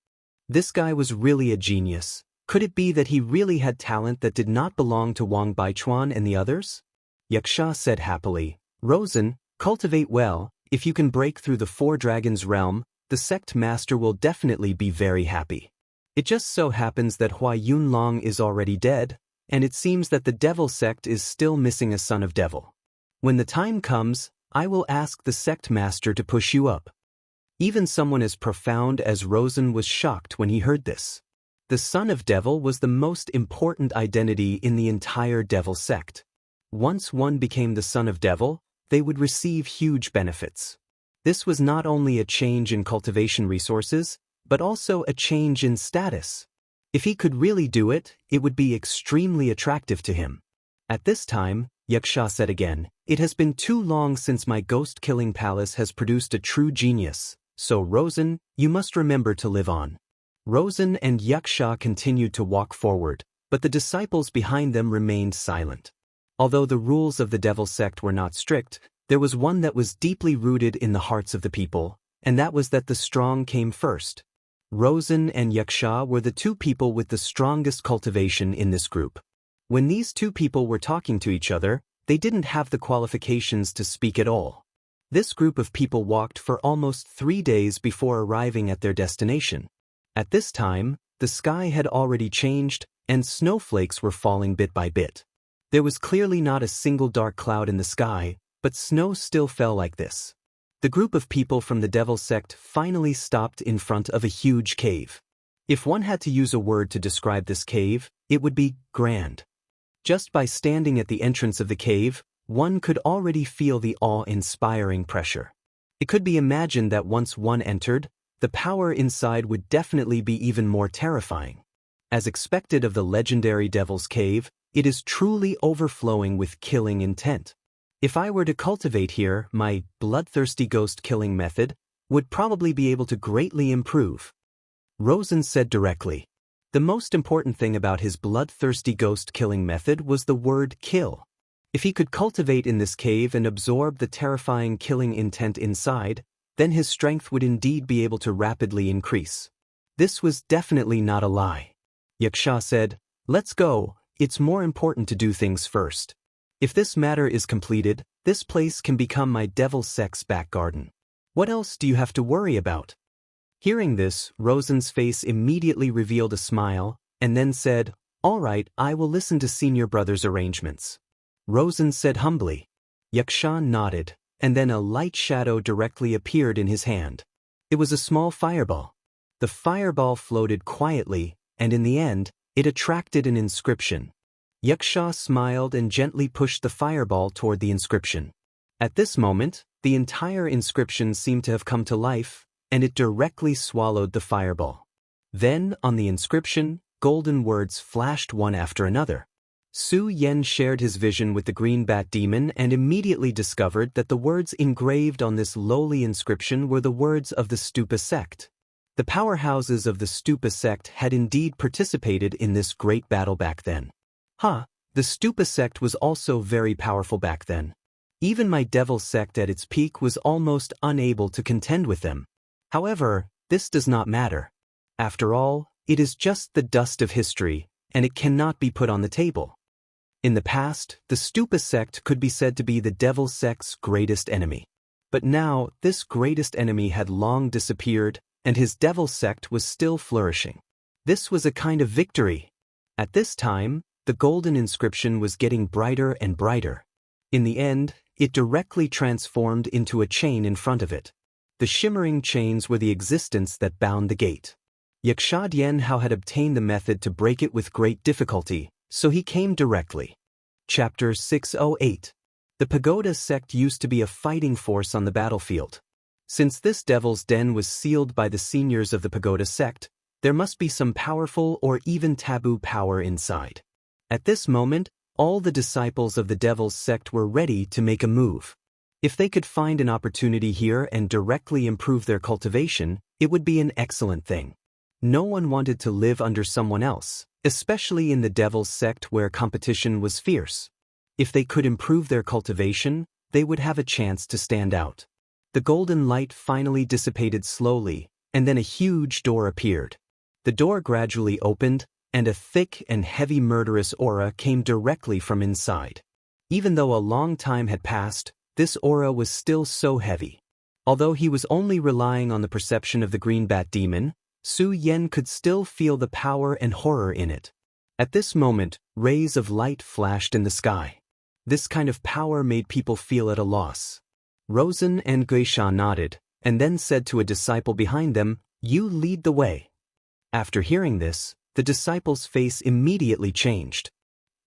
This guy was really a genius. Could it be that he really had talent that did not belong to Wang Baichuan and the others? Xianxia said happily, "Rosen, cultivate well. If you can break through the 4 dragons realm, the sect master will definitely be very happy." It just so happens that Hua Yunlong is already dead, and it seems that the devil sect is still missing a son of devil. When the time comes, I will ask the sect master to push you up. Even someone as profound as Rosen was shocked when he heard this. The son of devil was the most important identity in the entire devil sect. Once one became the son of devil, they would receive huge benefits. This was not only a change in cultivation resources, but also a change in status. If he could really do it, it would be extremely attractive to him. At this time, Xianxia said again, "It has been too long since my ghost-killing palace has produced a true genius, so Rosen, you must remember to live on." Rosen and Xianxia continued to walk forward, but the disciples behind them remained silent. Although the rules of the devil sect were not strict, there was one that was deeply rooted in the hearts of the people, and that was that the strong came first. Rosen and Xianxia were the 2 people with the strongest cultivation in this group. When these 2 people were talking to each other, they didn't have the qualifications to speak at all. This group of people walked for almost 3 days before arriving at their destination. At this time, the sky had already changed, and snowflakes were falling bit by bit. There was clearly not a single dark cloud in the sky, but snow still fell like this. The group of people from the devil sect finally stopped in front of a huge cave. If one had to use a word to describe this cave, it would be grand. Just by standing at the entrance of the cave, one could already feel the awe-inspiring pressure. It could be imagined that once one entered, the power inside would definitely be even more terrifying. As expected of the legendary Devil's Cave, it is truly overflowing with killing intent. If I were to cultivate here, my bloodthirsty ghost killing method would probably be able to greatly improve. Rosen said directly. The most important thing about his bloodthirsty ghost killing method was the word kill. If he could cultivate in this cave and absorb the terrifying killing intent inside, then his strength would indeed be able to rapidly increase. This was definitely not a lie. Xianxia said, "Let's go, it's more important to do things first. If this matter is completed, this place can become my devil sect's back garden. What else do you have to worry about?" Hearing this, Rosen's face immediately revealed a smile, and then said, "All right, I will listen to senior brother's arrangements." Rosen said humbly. Xianxia nodded, and then a light shadow directly appeared in his hand. It was a small fireball. The fireball floated quietly, and in the end, it attracted an inscription. Xianxia smiled and gently pushed the fireball toward the inscription. At this moment, The entire inscription seemed to have come to life, and it directly swallowed the fireball. Then, on the inscription, golden words flashed one after another. Su Yen shared his vision with the green bat demon and immediately discovered that the words engraved on this lowly inscription were the words of the Stupa sect. The powerhouses of the Stupa sect had indeed participated in this great battle back then. The Stupa sect was also very powerful back then. Even my devil sect at its peak was almost unable to contend with them. However, this does not matter. After all, it is just the dust of history, and it cannot be put on the table. In the past, the Stupa sect could be said to be the devil sect's greatest enemy. But now, this greatest enemy had long disappeared, and his devil sect was still flourishing. This was a kind of victory. At this time, the golden inscription was getting brighter and brighter. In the end, it directly transformed into a chain in front of it. The shimmering chains were the existence that bound the gate. Wuxia Dianhao had obtained the method to break it with great difficulty, so he came directly. Chapter 608. The Pagoda sect used to be a fighting force on the battlefield. Since this devil's den was sealed by the seniors of the Pagoda sect, there must be some powerful or even taboo power inside. At this moment, all the disciples of the devil's sect were ready to make a move. If they could find an opportunity here and directly improve their cultivation, it would be an excellent thing. No one wanted to live under someone else, especially in the devil's sect where competition was fierce. If they could improve their cultivation, they would have a chance to stand out. The golden light finally dissipated slowly, and then a huge door appeared. The door gradually opened, and a thick and heavy murderous aura came directly from inside. Even though a long time had passed, this aura was still so heavy. Although he was only relying on the perception of the green bat demon, Su Yen could still feel the power and horror in it. At this moment, rays of light flashed in the sky. This kind of power made people feel at a loss. Rosen and Geisha nodded, and then said to a disciple behind them, "You lead the way." After hearing this, the disciple's face immediately changed.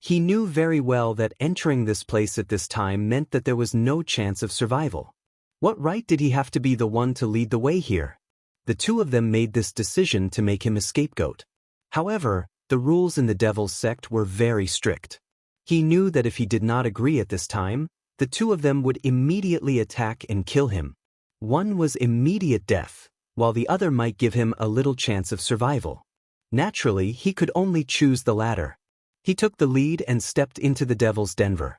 He knew very well that entering this place at this time meant that there was no chance of survival. What right did he have to be the one to lead the way here? The two of them made this decision to make him a scapegoat. However, the rules in the devil's sect were very strict. He knew that if he did not agree at this time, the two of them would immediately attack and kill him. One was immediate death, while the other might give him a little chance of survival. Naturally, he could only choose the latter. He took the lead and stepped into the devil's denver.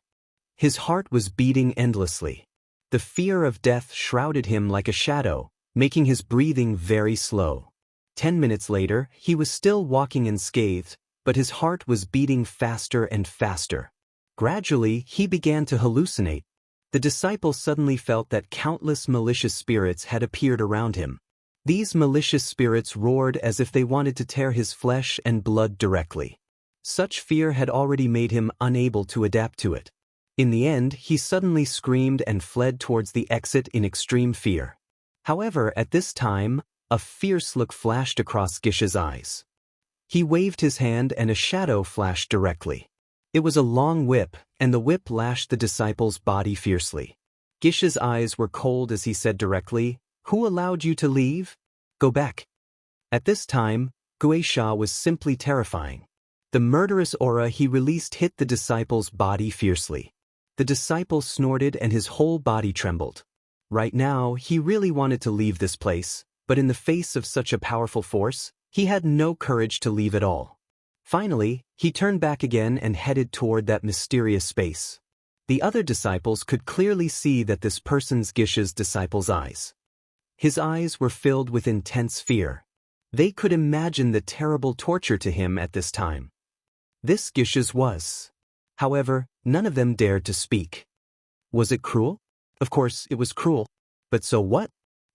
His heart was beating endlessly. The fear of death shrouded him like a shadow, making his breathing very slow. 10 minutes later, he was still walking unscathed, but his heart was beating faster and faster. Gradually, he began to hallucinate. The disciple suddenly felt that countless malicious spirits had appeared around him. These malicious spirits roared as if they wanted to tear his flesh and blood directly. Such fear had already made him unable to adapt to it. In the end, he suddenly screamed and fled towards the exit in extreme fear. However, at this time, a fierce look flashed across Gisha's eyes. He waved his hand and a shadow flashed directly. It was a long whip, and the whip lashed the disciple's body fiercely. Gisha's eyes were cold as he said directly, "Who allowed you to leave? Go back." At this time, Geisha was simply terrifying. The murderous aura he released hit the disciple's body fiercely. The disciple snorted and his whole body trembled. Right now, he really wanted to leave this place, but in the face of such a powerful force, he had no courage to leave at all. Finally, he turned back again and headed toward that mysterious space. The other disciples could clearly see that this person's Gisha's disciple's eyes. His eyes were filled with intense fear. They could imagine the terrible torture to him at this time. This Gisha's was. However, none of them dared to speak. Was it cruel? Of course, it was cruel. But so what?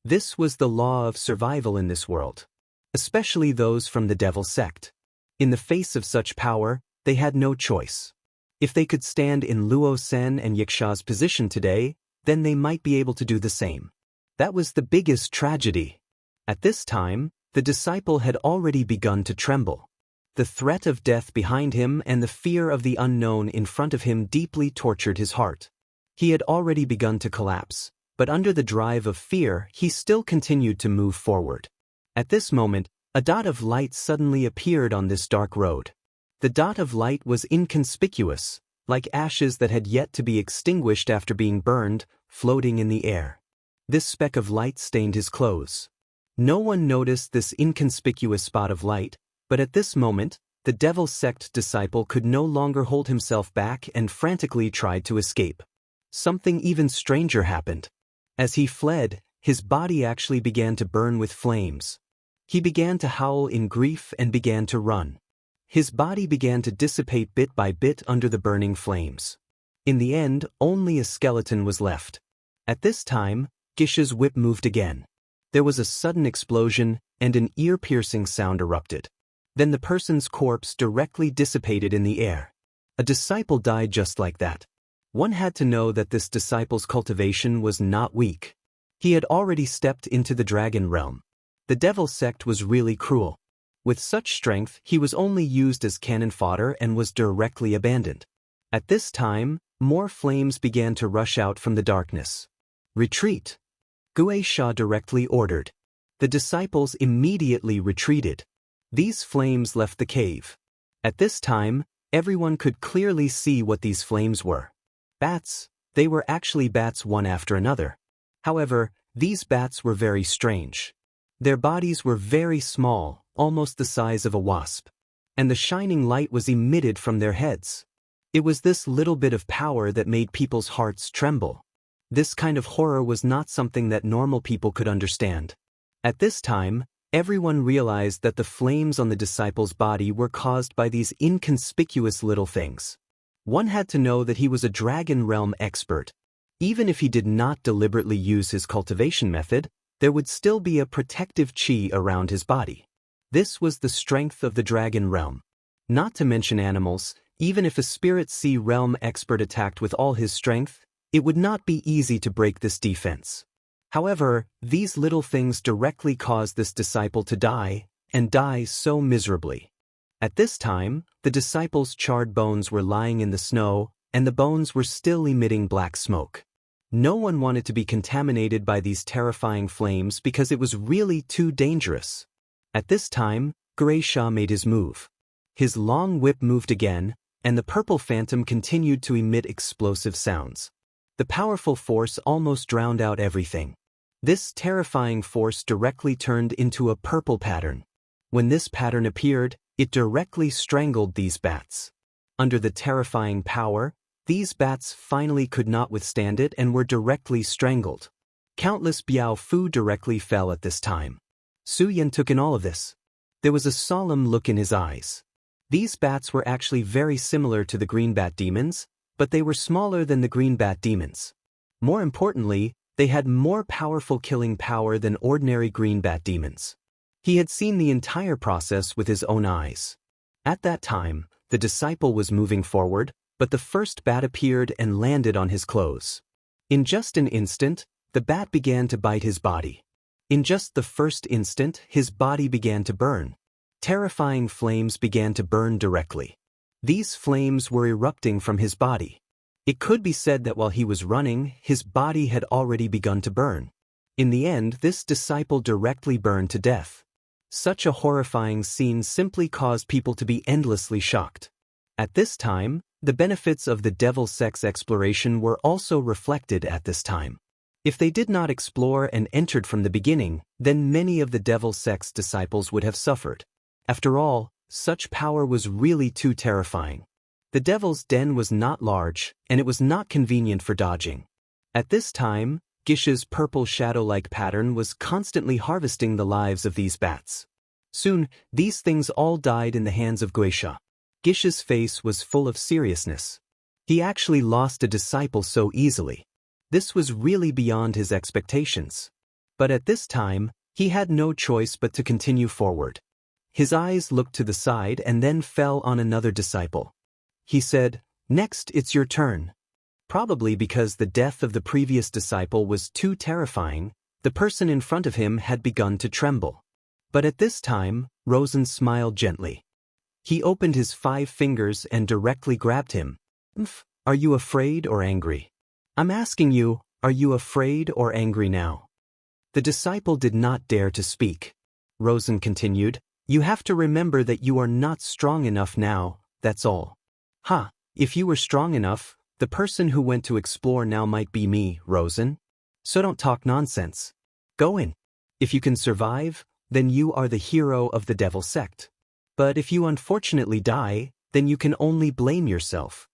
This was the law of survival in this world. Especially those from the devil sect. In the face of such power, they had no choice. If they could stand in Luo Sen and Yiksha's position today, then they might be able to do the same. That was the biggest tragedy. At this time, the disciple had already begun to tremble. The threat of death behind him and the fear of the unknown in front of him deeply tortured his heart. He had already begun to collapse, but under the drive of fear, he still continued to move forward. At this moment, a dot of light suddenly appeared on this dark road. The dot of light was inconspicuous, like ashes that had yet to be extinguished after being burned, floating in the air. This speck of light stained his clothes. No one noticed this inconspicuous spot of light, but at this moment, the devil sect disciple could no longer hold himself back and frantically tried to escape. Something even stranger happened. As he fled, his body actually began to burn with flames. He began to howl in grief and began to run. His body began to dissipate bit by bit under the burning flames. In the end, only a skeleton was left. At this time, Gisha's whip moved again. There was a sudden explosion, and an ear-piercing sound erupted. Then the person's corpse directly dissipated in the air. A disciple died just like that. One had to know that this disciple's cultivation was not weak. He had already stepped into the dragon realm. The devil sect was really cruel. With such strength, he was only used as cannon fodder and was directly abandoned. At this time, more flames began to rush out from the darkness. Retreat! Guisha directly ordered. The disciples immediately retreated. These flames left the cave. At this time, everyone could clearly see what these flames were. Bats. They were actually bats one after another. However, these bats were very strange. Their bodies were very small, almost the size of a wasp. And the shining light was emitted from their heads. It was this little bit of power that made people's hearts tremble. This kind of horror was not something that normal people could understand. At this time, everyone realized that the flames on the disciple's body were caused by these inconspicuous little things. One had to know that he was a dragon realm expert. Even if he did not deliberately use his cultivation method, there would still be a protective chi around his body. This was the strength of the dragon realm. Not to mention animals, even if a spirit sea realm expert attacked with all his strength, it would not be easy to break this defense. However, these little things directly caused this disciple to die, and die so miserably. At this time, the disciple's charred bones were lying in the snow, and the bones were still emitting black smoke. No one wanted to be contaminated by these terrifying flames because it was really too dangerous. At this time, Guisha made his move. His long whip moved again, and the purple phantom continued to emit explosive sounds. The powerful force almost drowned out everything. This terrifying force directly turned into a purple pattern. When this pattern appeared, it directly strangled these bats. Under the terrifying power, these bats finally could not withstand it and were directly strangled. Countless Biao Fu directly fell at this time. Su Yan took in all of this. There was a solemn look in his eyes. These bats were actually very similar to the green bat demons, but they were smaller than the green bat demons. More importantly, they had more powerful killing power than ordinary green bat demons. He had seen the entire process with his own eyes. At that time, the disciple was moving forward, but the first bat appeared and landed on his clothes. In just an instant, the bat began to bite his body. In just the first instant, his body began to burn. Terrifying flames began to burn directly. These flames were erupting from his body. It could be said that while he was running, his body had already begun to burn. In the end, this disciple directly burned to death. Such a horrifying scene simply caused people to be endlessly shocked. At this time, the benefits of the devil sex exploration were also reflected at this time. If they did not explore and entered from the beginning, then many of the devil sex disciples would have suffered. After all, such power was really too terrifying. The devil's den was not large, and it was not convenient for dodging. At this time, Gisha's purple shadow-like pattern was constantly harvesting the lives of these bats. Soon, these things all died in the hands of Guisha. Gisha's face was full of seriousness. He actually lost a disciple so easily. This was really beyond his expectations. But at this time, he had no choice but to continue forward. His eyes looked to the side and then fell on another disciple. He said, "Next, it's your turn." Probably because the death of the previous disciple was too terrifying, the person in front of him had begun to tremble. But at this time, Rosen smiled gently. He opened his 5 fingers and directly grabbed him. "Are you afraid or angry? I'm asking you, Are you afraid or angry now? The disciple did not dare to speak. Rosen continued, you have to remember that you are not strong enough now, that's all. Ha, if you were strong enough, the person who went to explore now might be me, Rosen. So don't talk nonsense. Go in. If you can survive, then you are the hero of the devil sect. But if you unfortunately die, then you can only blame yourself.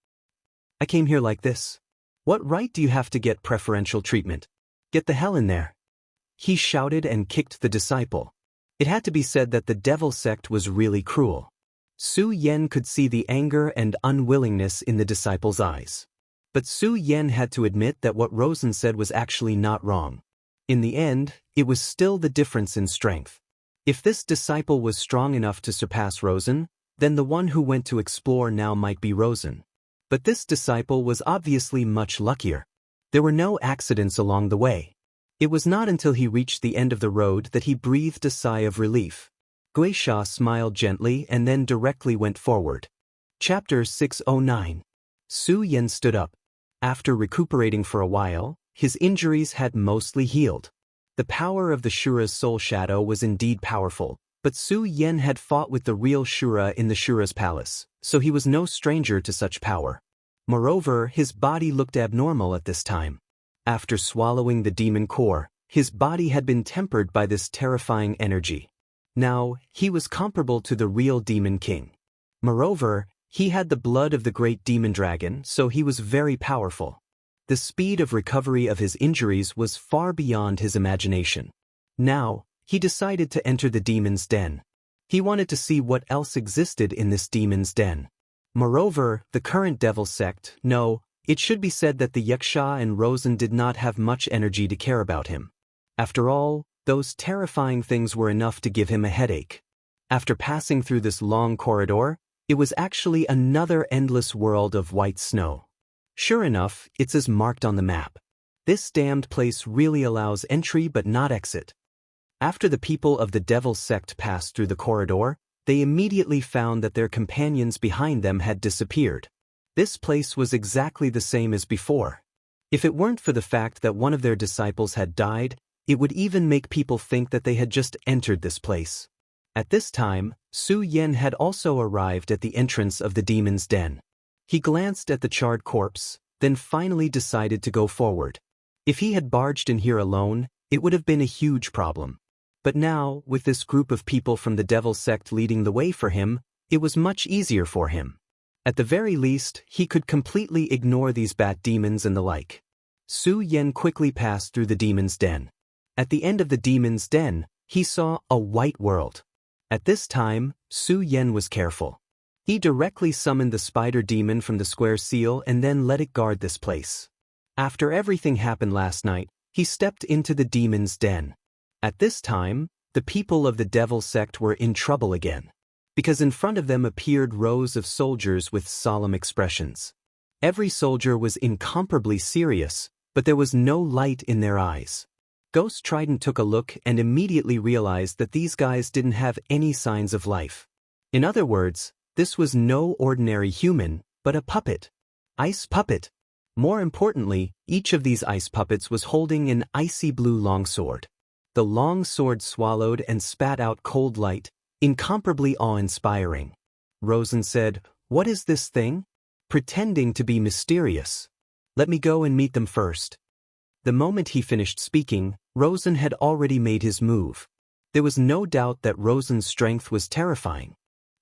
I came here like this. What right do you have to get preferential treatment? Get the hell in there. He shouted and kicked the disciple. It had to be said that the devil sect was really cruel. Su Yan could see the anger and unwillingness in the disciple's eyes. But Su Yan had to admit that what Rosen said was actually not wrong. In the end, it was still the difference in strength. If this disciple was strong enough to surpass Rosen, then the one who went to explore now might be Rosen. But this disciple was obviously much luckier. There were no accidents along the way. It was not until he reached the end of the road that he breathed a sigh of relief. Guisha smiled gently and then directly went forward. Chapter 609. Su Yan stood up. After recuperating for a while, his injuries had mostly healed. The power of the Shura's soul shadow was indeed powerful, but Su Yan had fought with the real Shura in the Shura's palace, so he was no stranger to such power. Moreover, his body looked abnormal at this time. After swallowing the demon core, his body had been tempered by this terrifying energy. Now, he was comparable to the real demon king. Moreover, he had the blood of the great demon dragon, so he was very powerful. The speed of recovery of his injuries was far beyond his imagination. Now, he decided to enter the demon's den. He wanted to see what else existed in this demon's den. Moreover, the current devil sect, no, it should be said that the Wuxia and Rosen did not have much energy to care about him. After all, those terrifying things were enough to give him a headache. After passing through this long corridor, it was actually another endless world of white snow. Sure enough, it's as marked on the map. This damned place really allows entry but not exit. After the people of the devil sect passed through the corridor, they immediately found that their companions behind them had disappeared. This place was exactly the same as before. If it weren't for the fact that one of their disciples had died, it would even make people think that they had just entered this place. At this time, Su Yan had also arrived at the entrance of the demon's den. He glanced at the charred corpse, then finally decided to go forward. If he had barged in here alone, it would have been a huge problem. But now, with this group of people from the devil sect leading the way for him, it was much easier for him. At the very least, he could completely ignore these bat demons and the like. Su Yan quickly passed through the demon's den. At the end of the demon's den, he saw a white world. At this time, Su Yan was careful. He directly summoned the spider demon from the square seal and then let it guard this place. After everything happened last night, he stepped into the demon's den. At this time, the people of the devil sect were in trouble again, because in front of them appeared rows of soldiers with solemn expressions. Every soldier was incomparably serious, but there was no light in their eyes. Ghost Trident took a look and immediately realized that these guys didn't have any signs of life. In other words, this was no ordinary human, but a puppet. Ice puppet. More importantly, each of these ice puppets was holding an icy blue longsword. The long sword swallowed and spat out cold light, incomparably awe-inspiring. Rosen said, "What is this thing?" Pretending to be mysterious. "Let me go and meet them first." The moment he finished speaking, Rosen had already made his move. There was no doubt that Rosen's strength was terrifying.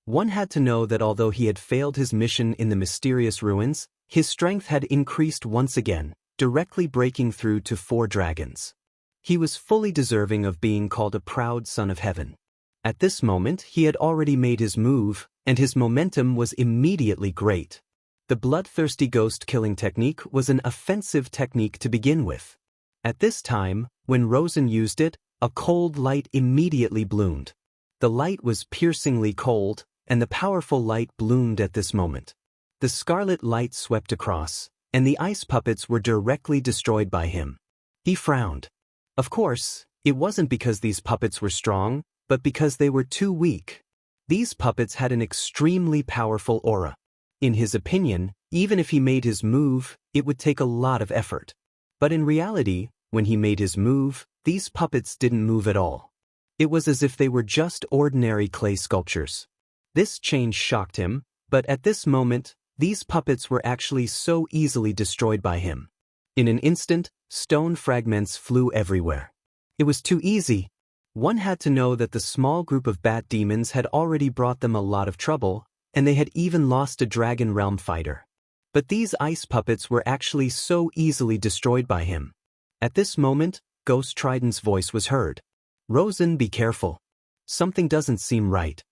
One had to know that although he had failed his mission in the mysterious ruins, his strength had increased once again, directly breaking through to 4 dragons. He was fully deserving of being called a proud son of heaven. At this moment, he had already made his move, and his momentum was immediately great. The bloodthirsty ghost killing technique was an offensive technique to begin with. At this time, when Rosen used it, a cold light immediately bloomed. The light was piercingly cold, and the powerful light bloomed at this moment. The scarlet light swept across, and the ice puppets were directly destroyed by him. He frowned. Of course, it wasn't because these puppets were strong, but because they were too weak. These puppets had an extremely powerful aura. In his opinion, even if he made his move, it would take a lot of effort. But in reality, when he made his move, these puppets didn't move at all. It was as if they were just ordinary clay sculptures. This change shocked him, but at this moment, these puppets were actually so easily destroyed by him. In an instant, stone fragments flew everywhere. It was too easy. One had to know that the small group of bat demons had already brought them a lot of trouble, and they had even lost a dragon realm fighter. But these ice puppets were actually so easily destroyed by him. At this moment, Ghost Trident's voice was heard. "Rosen, be careful. Something doesn't seem right."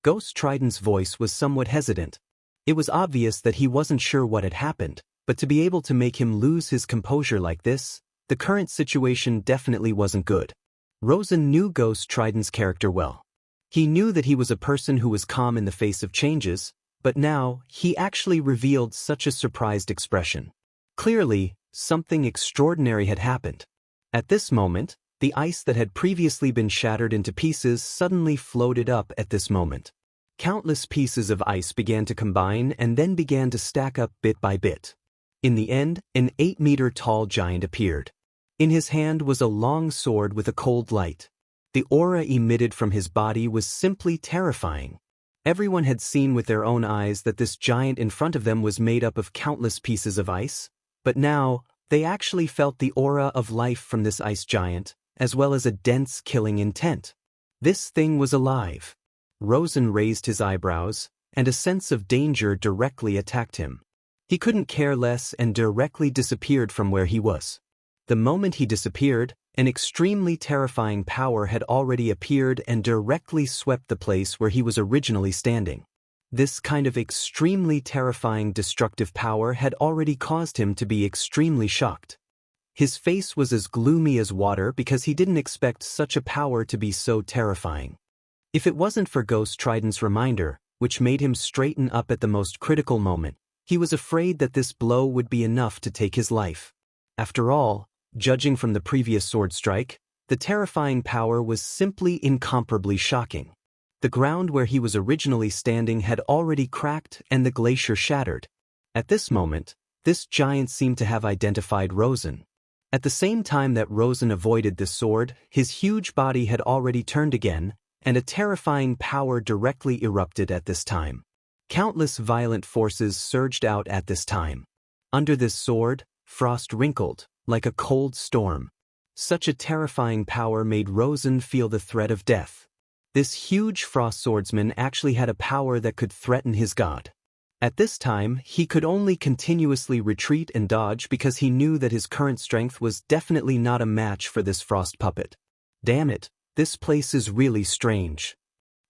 Ghost Trident's voice was somewhat hesitant. It was obvious that he wasn't sure what had happened, but to be able to make him lose his composure like this, the current situation definitely wasn't good. Rosen knew Ghost Trident's character well. He knew that he was a person who was calm in the face of changes, but now, he actually revealed such a surprised expression. Clearly, something extraordinary had happened. At this moment, the ice that had previously been shattered into pieces suddenly floated up at this moment. Countless pieces of ice began to combine and then began to stack up bit by bit. In the end, an 8-meter-tall giant appeared. In his hand was a long sword with a cold light. The aura emitted from his body was simply terrifying. Everyone had seen with their own eyes that this giant in front of them was made up of countless pieces of ice, but now, they actually felt the aura of life from this ice giant, as well as a dense killing intent. This thing was alive. Rosen raised his eyebrows, and a sense of danger directly attacked him. He couldn't care less and directly disappeared from where he was. The moment he disappeared, an extremely terrifying power had already appeared and directly swept the place where he was originally standing. This kind of extremely terrifying destructive power had already caused him to be extremely shocked. His face was as gloomy as water because he didn't expect such a power to be so terrifying. If it wasn't for Ghost Trident's reminder, which made him straighten up at the most critical moment, he was afraid that this blow would be enough to take his life. After all, judging from the previous sword strike, the terrifying power was simply incomparably shocking. The ground where he was originally standing had already cracked and the glacier shattered. At this moment, this giant seemed to have identified Rosen. At the same time that Rosen avoided this sword, his huge body had already turned again, and a terrifying power directly erupted at this time. Countless violent forces surged out at this time. Under this sword, frost wrinkled, like a cold storm. Such a terrifying power made Rosen feel the threat of death. This huge frost swordsman actually had a power that could threaten his god. At this time, he could only continuously retreat and dodge because he knew that his current strength was definitely not a match for this frost puppet. Damn it, this place is really strange.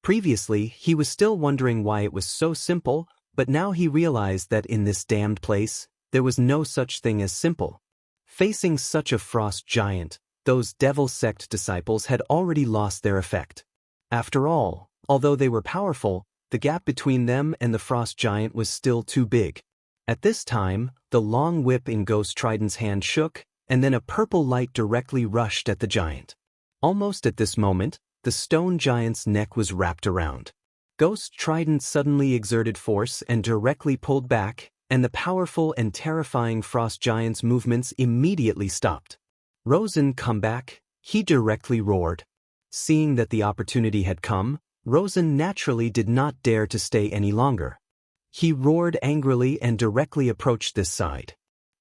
Previously, he was still wondering why it was so simple, but now he realized that in this damned place, there was no such thing as simple. Facing such a frost giant, those devil sect disciples had already lost their effect. After all, although they were powerful, the gap between them and the frost giant was still too big. At this time, the long whip in Ghost Trident's hand shook, and then a purple light directly rushed at the giant. Almost at this moment, the stone giant's neck was wrapped around. Ghost Trident suddenly exerted force and directly pulled back, and the powerful and terrifying frost giant's movements immediately stopped. Rosen, come back, he directly roared. Seeing that the opportunity had come, Rosen naturally did not dare to stay any longer. He roared angrily and directly approached this side.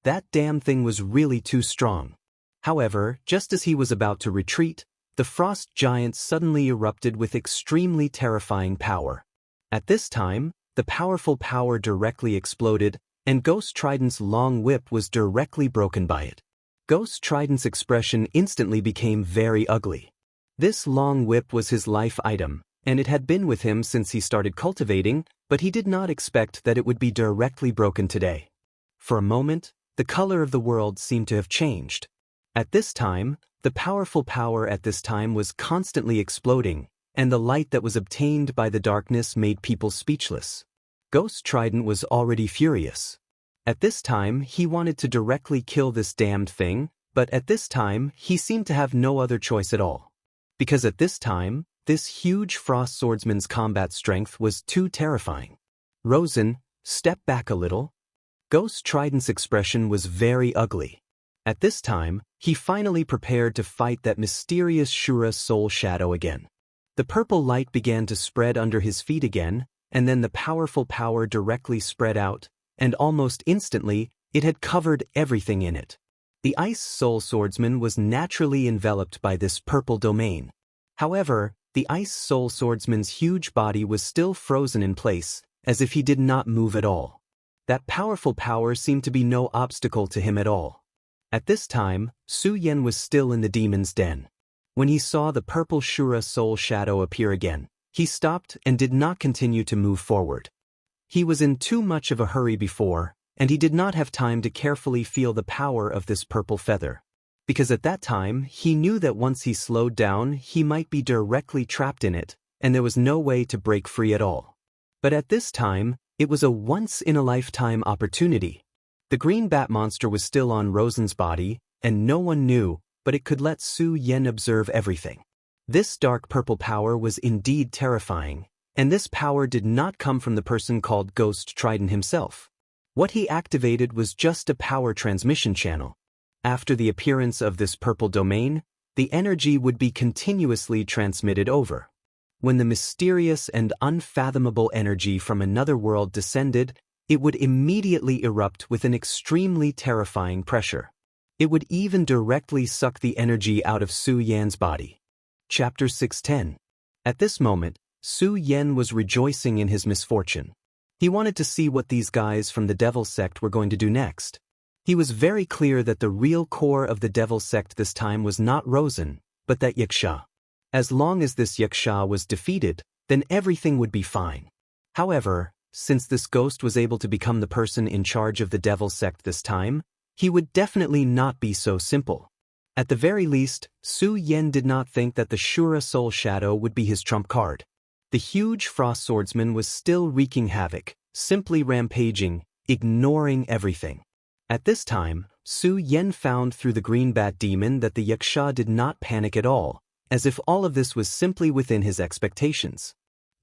That damn thing was really too strong. However, just as he was about to retreat, the frost giant suddenly erupted with extremely terrifying power. At this time, the powerful power directly exploded, and Ghost Trident's long whip was directly broken by it. Ghost Trident's expression instantly became very ugly. This long whip was his life item, and it had been with him since he started cultivating, but he did not expect that it would be directly broken today. For a moment, the color of the world seemed to have changed. At this time, the powerful power at this time was constantly exploding, and the light that was obtained by the darkness made people speechless. Ghost Trident was already furious. At this time, he wanted to directly kill this damned thing, but at this time, he seemed to have no other choice at all. Because at this time, this huge frost swordsman's combat strength was too terrifying. Rosen, step back a little. Ghost Trident's expression was very ugly. At this time, he finally prepared to fight that mysterious Shura soul shadow again. The purple light began to spread under his feet again, and then the powerful power directly spread out, and almost instantly, it had covered everything in it. The Ice Soul Swordsman was naturally enveloped by this purple domain. However, the Ice Soul Swordsman's huge body was still frozen in place, as if he did not move at all. That powerful power seemed to be no obstacle to him at all. At this time, Su Yan was still in the demon's den. When he saw the purple Shura soul shadow appear again, he stopped and did not continue to move forward. He was in too much of a hurry before, and he did not have time to carefully feel the power of this purple feather. Because at that time, he knew that once he slowed down, he might be directly trapped in it, and there was no way to break free at all. But at this time, it was a once-in-a-lifetime opportunity. The green bat monster was still on Rosen's body, and no one knew, but it could let Su Yan observe everything. This dark purple power was indeed terrifying, and this power did not come from the person called Ghost Trident himself. What he activated was just a power transmission channel. After the appearance of this purple domain, the energy would be continuously transmitted over. When the mysterious and unfathomable energy from another world descended, it would immediately erupt with an extremely terrifying pressure. It would even directly suck the energy out of Su Yan's body. Chapter 610. At this moment, Su Yan was rejoicing in his misfortune. He wanted to see what these guys from the Devil Sect were going to do next. He was very clear that the real core of the Devil Sect this time was not Rosen, but that Yaksha. As long as this Yaksha was defeated, then everything would be fine. However, since this ghost was able to become the person in charge of the Devil Sect this time, he would definitely not be so simple. At the very least, Su Yan did not think that the Shura Soul Shadow would be his trump card. The huge Frost Swordsman was still wreaking havoc, simply rampaging, ignoring everything. At this time, Su Yan found through the Green Bat Demon that the Yaksha did not panic at all, as if all of this was simply within his expectations.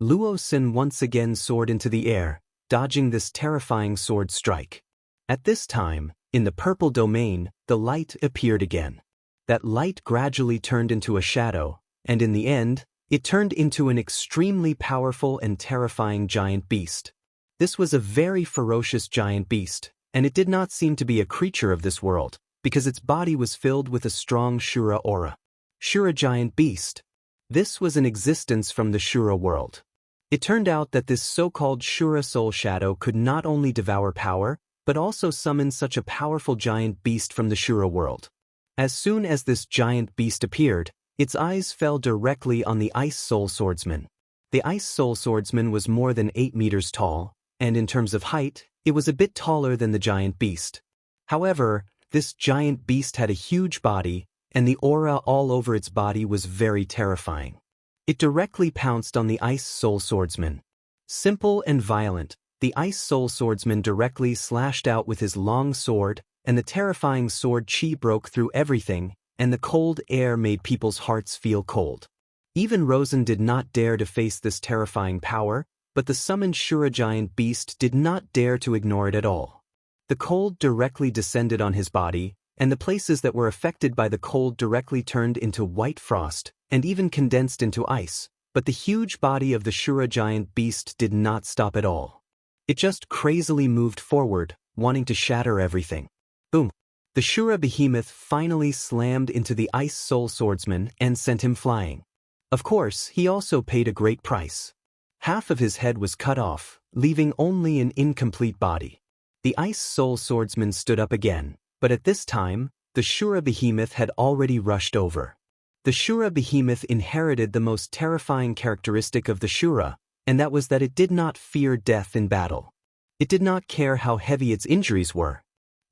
Luo Xin once again soared into the air, dodging this terrifying sword strike. At this time, in the purple domain, the light appeared again. That light gradually turned into a shadow, and in the end, it turned into an extremely powerful and terrifying giant beast. This was a very ferocious giant beast, and it did not seem to be a creature of this world, because its body was filled with a strong Shura aura. Shura giant beast. This was an existence from the Shura world. It turned out that this so-called Shura soul shadow could not only devour power, but also summon such a powerful giant beast from the Shura world. As soon as this giant beast appeared, its eyes fell directly on the Ice Soul Swordsman. The Ice Soul Swordsman was more than 8 meters tall, and in terms of height, it was a bit taller than the giant beast. However, this giant beast had a huge body, and the aura all over its body was very terrifying. It directly pounced on the Ice Soul Swordsman. Simple and violent, the Ice Soul Swordsman directly slashed out with his long sword, and the terrifying sword chi broke through everything, and the cold air made people's hearts feel cold. Even Rosen did not dare to face this terrifying power, but the summoned Shura giant beast did not dare to ignore it at all. The cold directly descended on his body, and the places that were affected by the cold directly turned into white frost, and even condensed into ice, but the huge body of the Shura giant beast did not stop at all. It just crazily moved forward, wanting to shatter everything. Boom! The Shura behemoth finally slammed into the Ice Soul Swordsman and sent him flying. Of course, he also paid a great price. Half of his head was cut off, leaving only an incomplete body. The Ice Soul Swordsman stood up again, but at this time, the Shura behemoth had already rushed over. The Shura behemoth inherited the most terrifying characteristic of the Shura, and that was that it did not fear death in battle. It did not care how heavy its injuries were.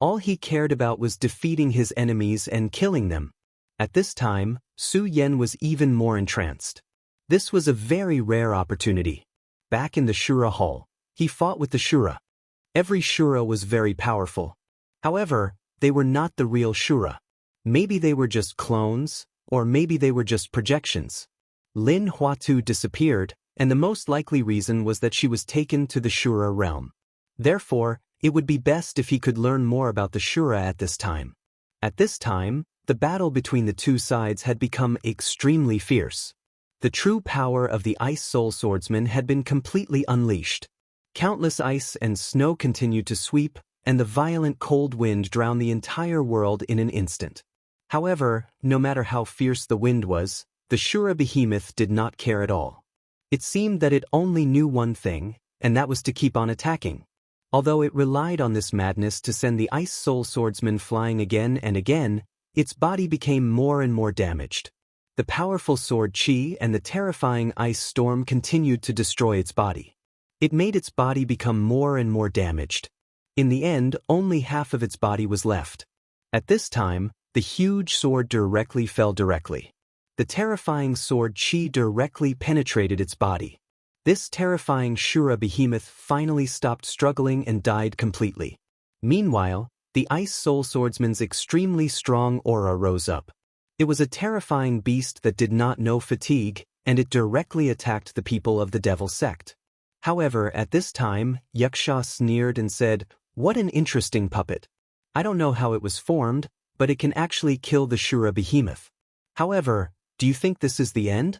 All he cared about was defeating his enemies and killing them. At this time, Su Yan was even more entranced. This was a very rare opportunity. Back in the Shura Hall, he fought with the Shura. Every Shura was very powerful. However, they were not the real Shura. Maybe they were just clones, or maybe they were just projections. Lin Huatu disappeared, and the most likely reason was that she was taken to the Shura realm. Therefore, it would be best if he could learn more about the Shura at this time. At this time, the battle between the two sides had become extremely fierce. The true power of the Ice Soul Swordsman had been completely unleashed. Countless ice and snow continued to sweep, and the violent cold wind drowned the entire world in an instant. However, no matter how fierce the wind was, the Shura behemoth did not care at all. It seemed that it only knew one thing, and that was to keep on attacking. Although it relied on this madness to send the Ice Soul Swordsman flying again and again, its body became more and more damaged. The powerful sword chi and the terrifying ice storm continued to destroy its body. It made its body become more and more damaged. In the end, only half of its body was left. At this time, the huge sword fell directly. The terrifying sword chi directly penetrated its body. This terrifying Shura behemoth finally stopped struggling and died completely. Meanwhile, the Ice Soul Swordsman's extremely strong aura rose up. It was a terrifying beast that did not know fatigue, and it directly attacked the people of the Devil sect. However, at this time, Xianxia sneered and said, "What an interesting puppet. I don't know how it was formed, but it can actually kill the Shura behemoth. However, do you think this is the end?"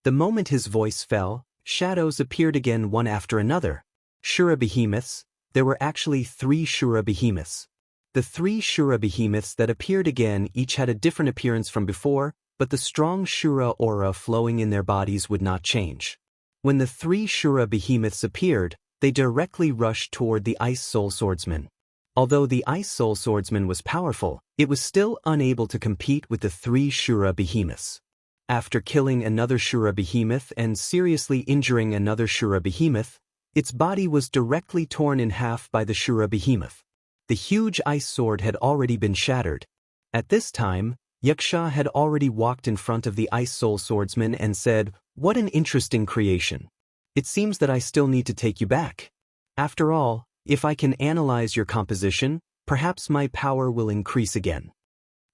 The moment his voice fell, shadows appeared again one after another. Shura behemoths. There were actually 3 Shura behemoths. The 3 Shura behemoths that appeared again each had a different appearance from before, but the strong Shura aura flowing in their bodies would not change. When the 3 Shura behemoths appeared, they directly rushed toward the Ice Soul Swordsman. Although the Ice Soul Swordsman was powerful, it was still unable to compete with the 3 Shura behemoths. After killing another Shura behemoth and seriously injuring another Shura behemoth, its body was directly torn in half by the Shura behemoth. The huge ice sword had already been shattered. At this time, Xianxia had already walked in front of the Ice Soul Swordsman and said, "What an interesting creation. It seems that I still need to take you back. After all, if I can analyze your composition, perhaps my power will increase again."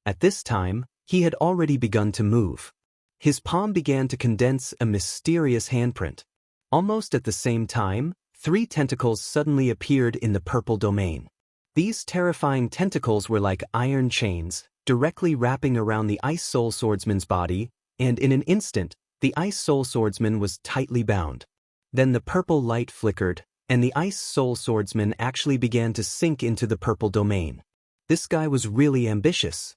At this time, he had already begun to move. His palm began to condense a mysterious handprint. Almost at the same time, 3 tentacles suddenly appeared in the purple domain. These terrifying tentacles were like iron chains, directly wrapping around the Ice Soul Swordsman's body, and in an instant, the Ice Soul Swordsman was tightly bound. Then the purple light flickered, and the Ice Soul Swordsman actually began to sink into the purple domain. This guy was really ambitious.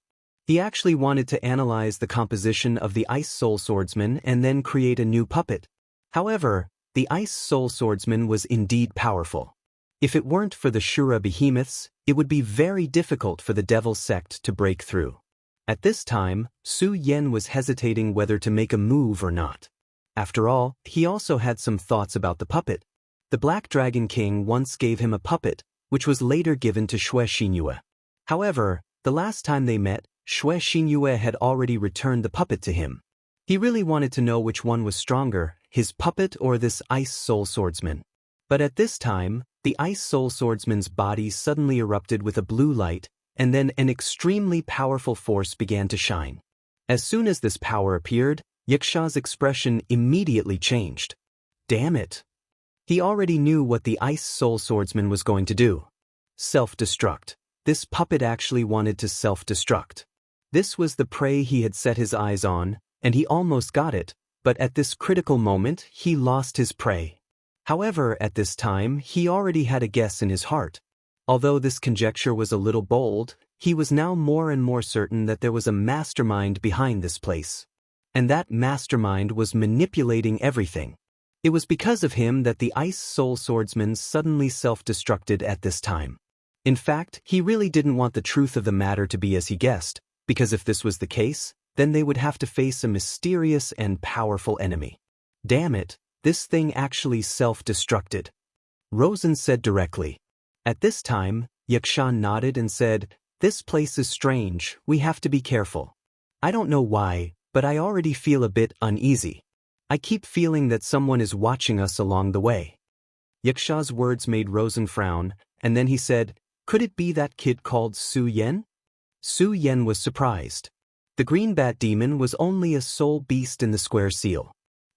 He actually wanted to analyze the composition of the Ice Soul Swordsman and then create a new puppet. However, the Ice Soul Swordsman was indeed powerful. If it weren't for the Shura behemoths, it would be very difficult for the Devil sect to break through. At this time, Su Yan was hesitating whether to make a move or not. After all, he also had some thoughts about the puppet. The Black Dragon King once gave him a puppet, which was later given to Xue Xinyue. However, the last time they met, Xue Xinyue had already returned the puppet to him. He really wanted to know which one was stronger, his puppet or this Ice Soul Swordsman. But at this time, the Ice Soul Swordsman's body suddenly erupted with a blue light, and then an extremely powerful force began to shine. As soon as this power appeared, Xianxia's expression immediately changed. Damn it! He already knew what the Ice Soul Swordsman was going to do. Self-destruct. This puppet actually wanted to self-destruct. This was the prey he had set his eyes on, and he almost got it, but at this critical moment he lost his prey. However, at this time he already had a guess in his heart. Although this conjecture was a little bold, he was now more and more certain that there was a mastermind behind this place. And that mastermind was manipulating everything. It was because of him that the Ice Soul Swordsman suddenly self-destructed at this time. In fact, he really didn't want the truth of the matter to be as he guessed, because if this was the case, then they would have to face a mysterious and powerful enemy. Damn it, this thing actually self-destructed. Rosen said directly. At this time, Xianxia nodded and said, "This place is strange, we have to be careful. I don't know why, but I already feel a bit uneasy. I keep feeling that someone is watching us along the way." Xianxia's words made Rosen frown, and then he said, "Could it be that kid called Su Yan?" Su Yan was surprised. The green bat demon was only a soul beast in the square seal.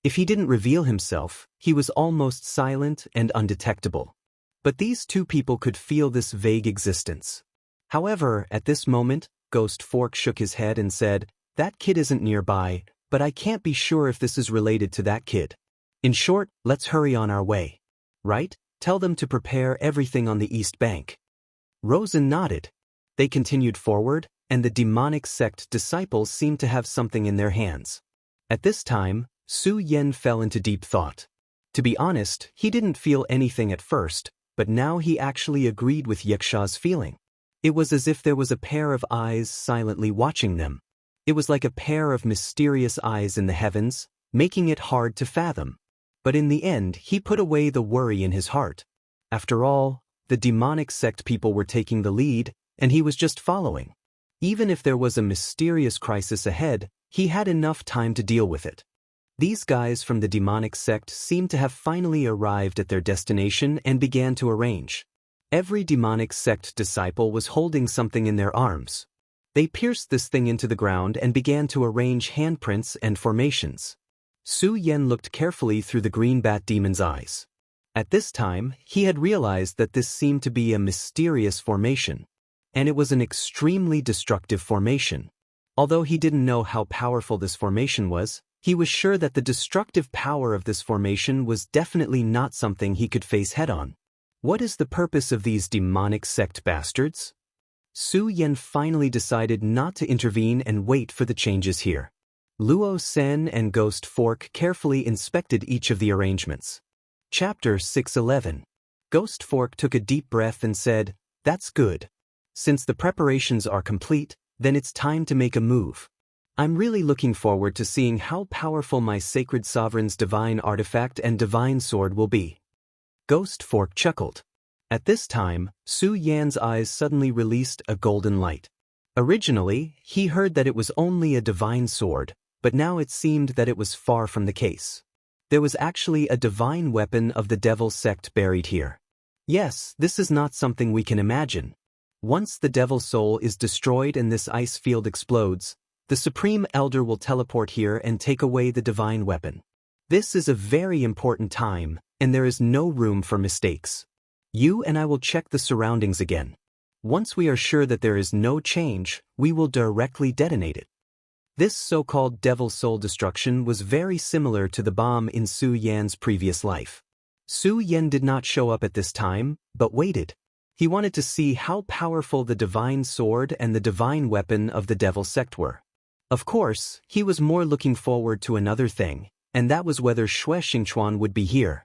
If he didn't reveal himself, he was almost silent and undetectable. But these 2 people could feel this vague existence. However, at this moment, Ghost Fork shook his head and said, "That kid isn't nearby, but I can't be sure if this is related to that kid. In short, let's hurry on our way. Right? Tell them to prepare everything on the east bank." Rosen nodded. They continued forward, and the demonic sect disciples seemed to have something in their hands. At this time, Su Yen fell into deep thought. To be honest, he didn't feel anything at first, but now he actually agreed with Yiksha's feeling. It was as if there was a pair of eyes silently watching them. It was like a pair of mysterious eyes in the heavens, making it hard to fathom. But in the end, he put away the worry in his heart. After all, the demonic sect people were taking the lead, and he was just following. Even if there was a mysterious crisis ahead, he had enough time to deal with it. These guys from the demonic sect seemed to have finally arrived at their destination and began to arrange. Every demonic sect disciple was holding something in their arms. They pierced this thing into the ground and began to arrange handprints and formations. Su Yen looked carefully through the green bat demon's eyes. At this time, he had realized that this seemed to be a mysterious formation. And it was an extremely destructive formation. Although he didn't know how powerful this formation was, he was sure that the destructive power of this formation was definitely not something he could face head-on. What is the purpose of these demonic sect bastards? Su Yen finally decided not to intervene and wait for the changes here. Luo Sen and Ghost Fork carefully inspected each of the arrangements. Chapter 611. Ghost Fork took a deep breath and said, "That's good. Since the preparations are complete, then it's time to make a move. I'm really looking forward to seeing how powerful my Sacred Sovereign's divine artifact and divine sword will be." Ghost Fork chuckled. At this time, Su Yan's eyes suddenly released a golden light. Originally, he heard that it was only a divine sword, but now it seemed that it was far from the case. There was actually a divine weapon of the devil sect buried here. Yes, this is not something we can imagine. Once the devil soul is destroyed and this ice field explodes, the Supreme Elder will teleport here and take away the divine weapon. This is a very important time, and there is no room for mistakes. You and I will check the surroundings again. Once we are sure that there is no change, we will directly detonate it. This so-called devil soul destruction was very similar to the bomb in Su Yan's previous life. Su Yan did not show up at this time, but waited. He wanted to see how powerful the divine sword and the divine weapon of the devil sect were. Of course, he was more looking forward to another thing, and that was whether Xue Xingchuan would be here.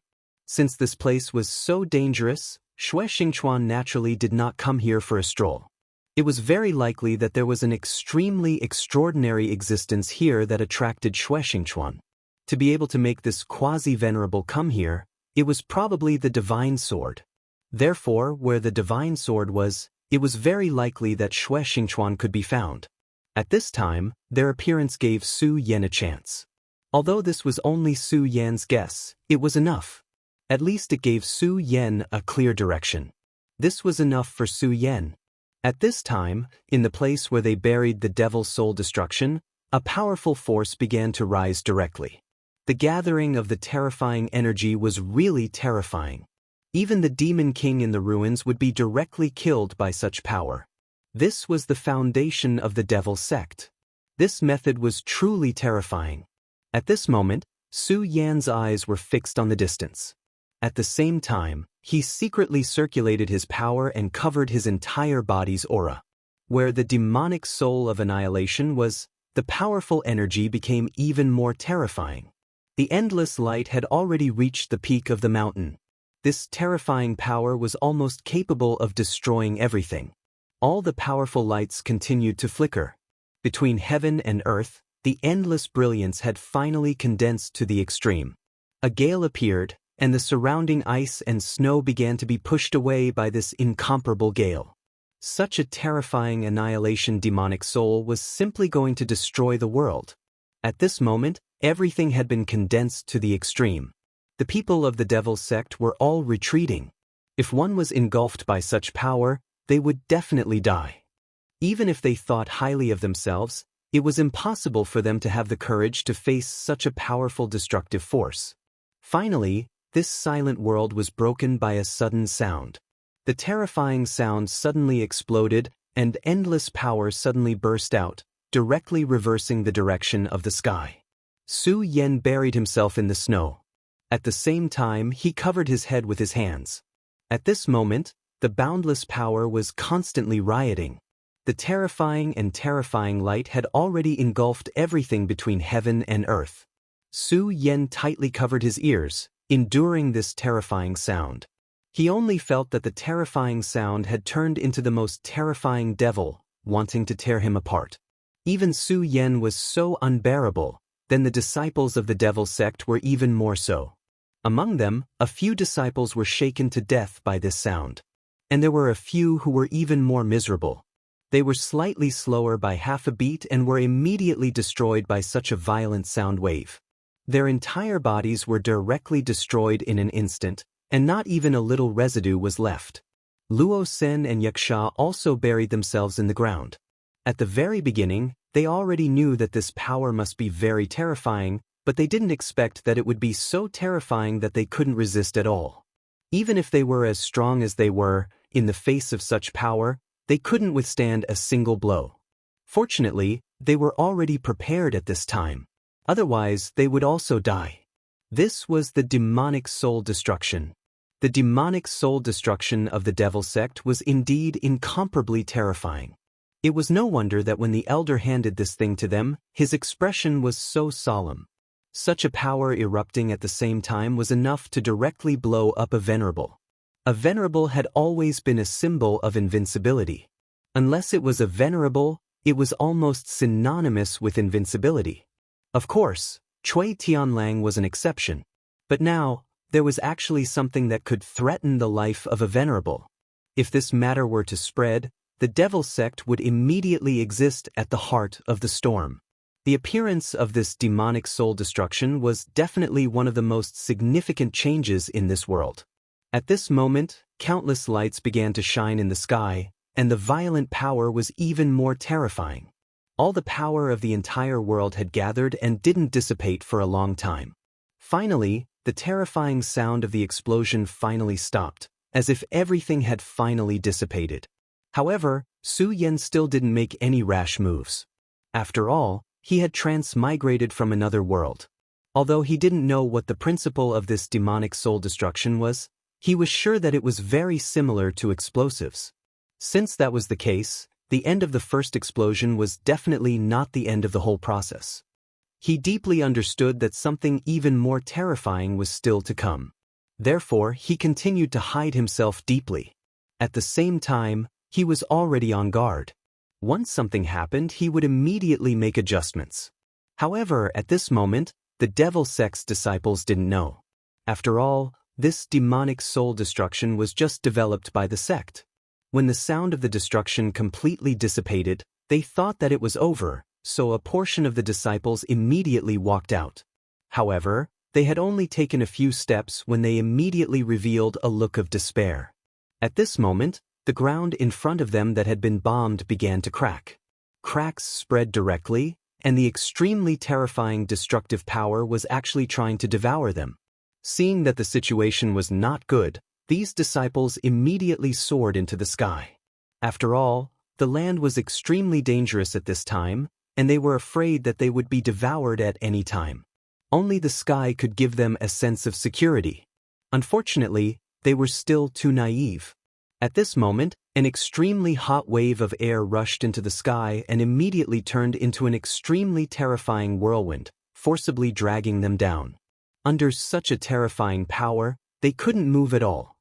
Since this place was so dangerous, Xue Xingchuan naturally did not come here for a stroll. It was very likely that there was an extremely extraordinary existence here that attracted Xue Xingchuan. To be able to make this quasi-venerable come here, it was probably the divine sword. Therefore, where the divine sword was, it was very likely that Xue Xingchuan could be found. At this time, their appearance gave Su Yan a chance. Although this was only Su Yan's guess, it was enough. At least it gave Su Yan a clear direction. This was enough for Su Yan. At this time, in the place where they buried the devil's soul destruction, a powerful force began to rise directly. The gathering of the terrifying energy was really terrifying. Even the demon king in the ruins would be directly killed by such power. This was the foundation of the devil sect. This method was truly terrifying. At this moment, Su Yan's eyes were fixed on the distance. At the same time, he secretly circulated his power and covered his entire body's aura. Where the demonic soul of annihilation was, the powerful energy became even more terrifying. The endless light had already reached the peak of the mountain. This terrifying power was almost capable of destroying everything. All the powerful lights continued to flicker. Between heaven and earth, the endless brilliance had finally condensed to the extreme. A gale appeared, and the surrounding ice and snow began to be pushed away by this incomparable gale. Such a terrifying annihilation demonic soul was simply going to destroy the world. At this moment, everything had been condensed to the extreme. The people of the devil sect were all retreating. If one was engulfed by such power, they would definitely die. Even if they thought highly of themselves, it was impossible for them to have the courage to face such a powerful destructive force. Finally, this silent world was broken by a sudden sound. The terrifying sound suddenly exploded, and endless power suddenly burst out, directly reversing the direction of the sky. Su Yan buried himself in the snow. At the same time, he covered his head with his hands. At this moment, the boundless power was constantly rioting. The terrifying light had already engulfed everything between heaven and earth. Su Yan tightly covered his ears, enduring this terrifying sound. He only felt that the terrifying sound had turned into the most terrifying devil, wanting to tear him apart. Even Su Yan was so unbearable, then the disciples of the devil sect were even more so. Among them, a few disciples were shaken to death by this sound. And there were a few who were even more miserable. They were slightly slower by half a beat and were immediately destroyed by such a violent sound wave. Their entire bodies were directly destroyed in an instant, and not even a little residue was left. Luo Sen and Yaksha also buried themselves in the ground. At the very beginning, they already knew that this power must be very terrifying, but they didn't expect that it would be so terrifying that they couldn't resist at all. Even if they were as strong as they were, in the face of such power, they couldn't withstand a single blow. Fortunately, they were already prepared at this time. Otherwise, they would also die. This was the demonic soul destruction. The demonic soul destruction of the devil sect was indeed incomparably terrifying. It was no wonder that when the elder handed this thing to them, his expression was so solemn. Such a power erupting at the same time was enough to directly blow up a venerable. A venerable had always been a symbol of invincibility. Unless it was a venerable, it was almost synonymous with invincibility. Of course, Cui Tianlang was an exception. But now, there was actually something that could threaten the life of a venerable. If this matter were to spread, the devil sect would immediately exist at the heart of the storm. The appearance of this demonic soul destruction was definitely one of the most significant changes in this world. At this moment, countless lights began to shine in the sky, and the violent power was even more terrifying. All the power of the entire world had gathered and didn't dissipate for a long time. Finally, the terrifying sound of the explosion finally stopped, as if everything had finally dissipated. However, Su Yan still didn't make any rash moves. After all, he had transmigrated from another world. Although he didn't know what the principle of this demonic soul destruction was, he was sure that it was very similar to explosives. Since that was the case, the end of the first explosion was definitely not the end of the whole process. He deeply understood that something even more terrifying was still to come. Therefore, he continued to hide himself deeply. At the same time, he was already on guard. Once something happened, he would immediately make adjustments. However, at this moment, the devil sect's disciples didn't know. After all, this demonic soul destruction was just developed by the sect. When the sound of the destruction completely dissipated, they thought that it was over, so a portion of the disciples immediately walked out. However, they had only taken a few steps when they immediately revealed a look of despair. At this moment, the ground in front of them that had been bombed began to crack. Cracks spread directly, and the extremely terrifying destructive power was actually trying to devour them. Seeing that the situation was not good, these disciples immediately soared into the sky. After all, the land was extremely dangerous at this time, and they were afraid that they would be devoured at any time. Only the sky could give them a sense of security. Unfortunately, they were still too naive. At this moment, an extremely hot wave of air rushed into the sky and immediately turned into an extremely terrifying whirlwind, forcibly dragging them down. Under such a terrifying power, they couldn't move at all.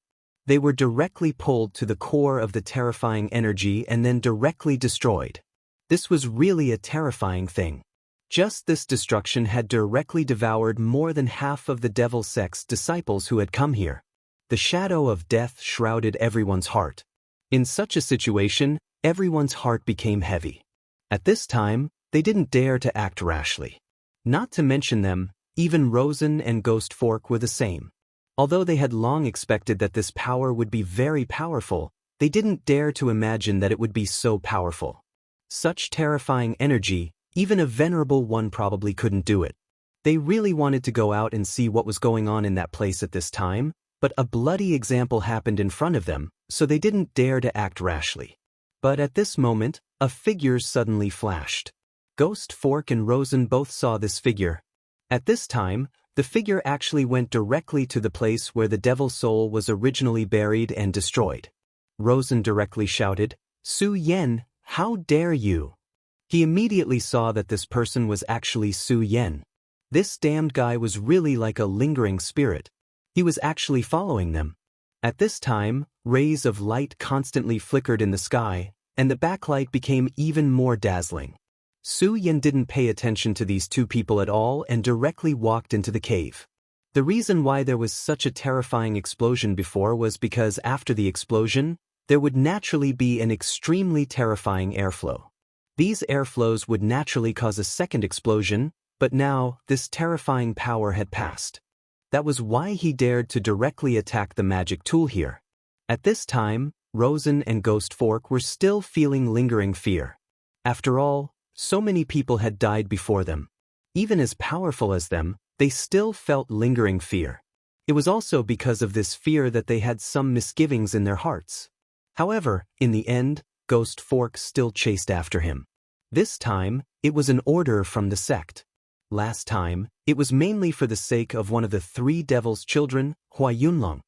They were directly pulled to the core of the terrifying energy and then directly destroyed. This was really a terrifying thing. Just this destruction had directly devoured more than half of the devil sect's disciples who had come here. The shadow of death shrouded everyone's heart. In such a situation, everyone's heart became heavy. At this time, they didn't dare to act rashly. Not to mention them, even Rosen and Ghost Fork were the same. Although they had long expected that this power would be very powerful, they didn't dare to imagine that it would be so powerful. Such terrifying energy, even a venerable one probably couldn't do it. They really wanted to go out and see what was going on in that place at this time, but a bloody example happened in front of them, so they didn't dare to act rashly. But at this moment, a figure suddenly flashed. Ghost Fork and Rosen both saw this figure. At this time, the figure actually went directly to the place where the devil's soul was originally buried and destroyed. Rosen directly shouted, "Su Yen, how dare you!" He immediately saw that this person was actually Su Yen. This damned guy was really like a lingering spirit. He was actually following them. At this time, rays of light constantly flickered in the sky, and the backlight became even more dazzling. Su Yen didn't pay attention to these two people at all and directly walked into the cave. The reason why there was such a terrifying explosion before was because after the explosion, there would naturally be an extremely terrifying airflow. These airflows would naturally cause a second explosion, but now, this terrifying power had passed. That was why he dared to directly attack the magic tool here. At this time, Rosen and Ghost Fork were still feeling lingering fear. After all, so many people had died before them. Even as powerful as them, they still felt lingering fear. It was also because of this fear that they had some misgivings in their hearts. However, in the end, Ghost Fork still chased after him. This time, it was an order from the sect. Last time, it was mainly for the sake of one of the three devil's children, Hua Yunlong.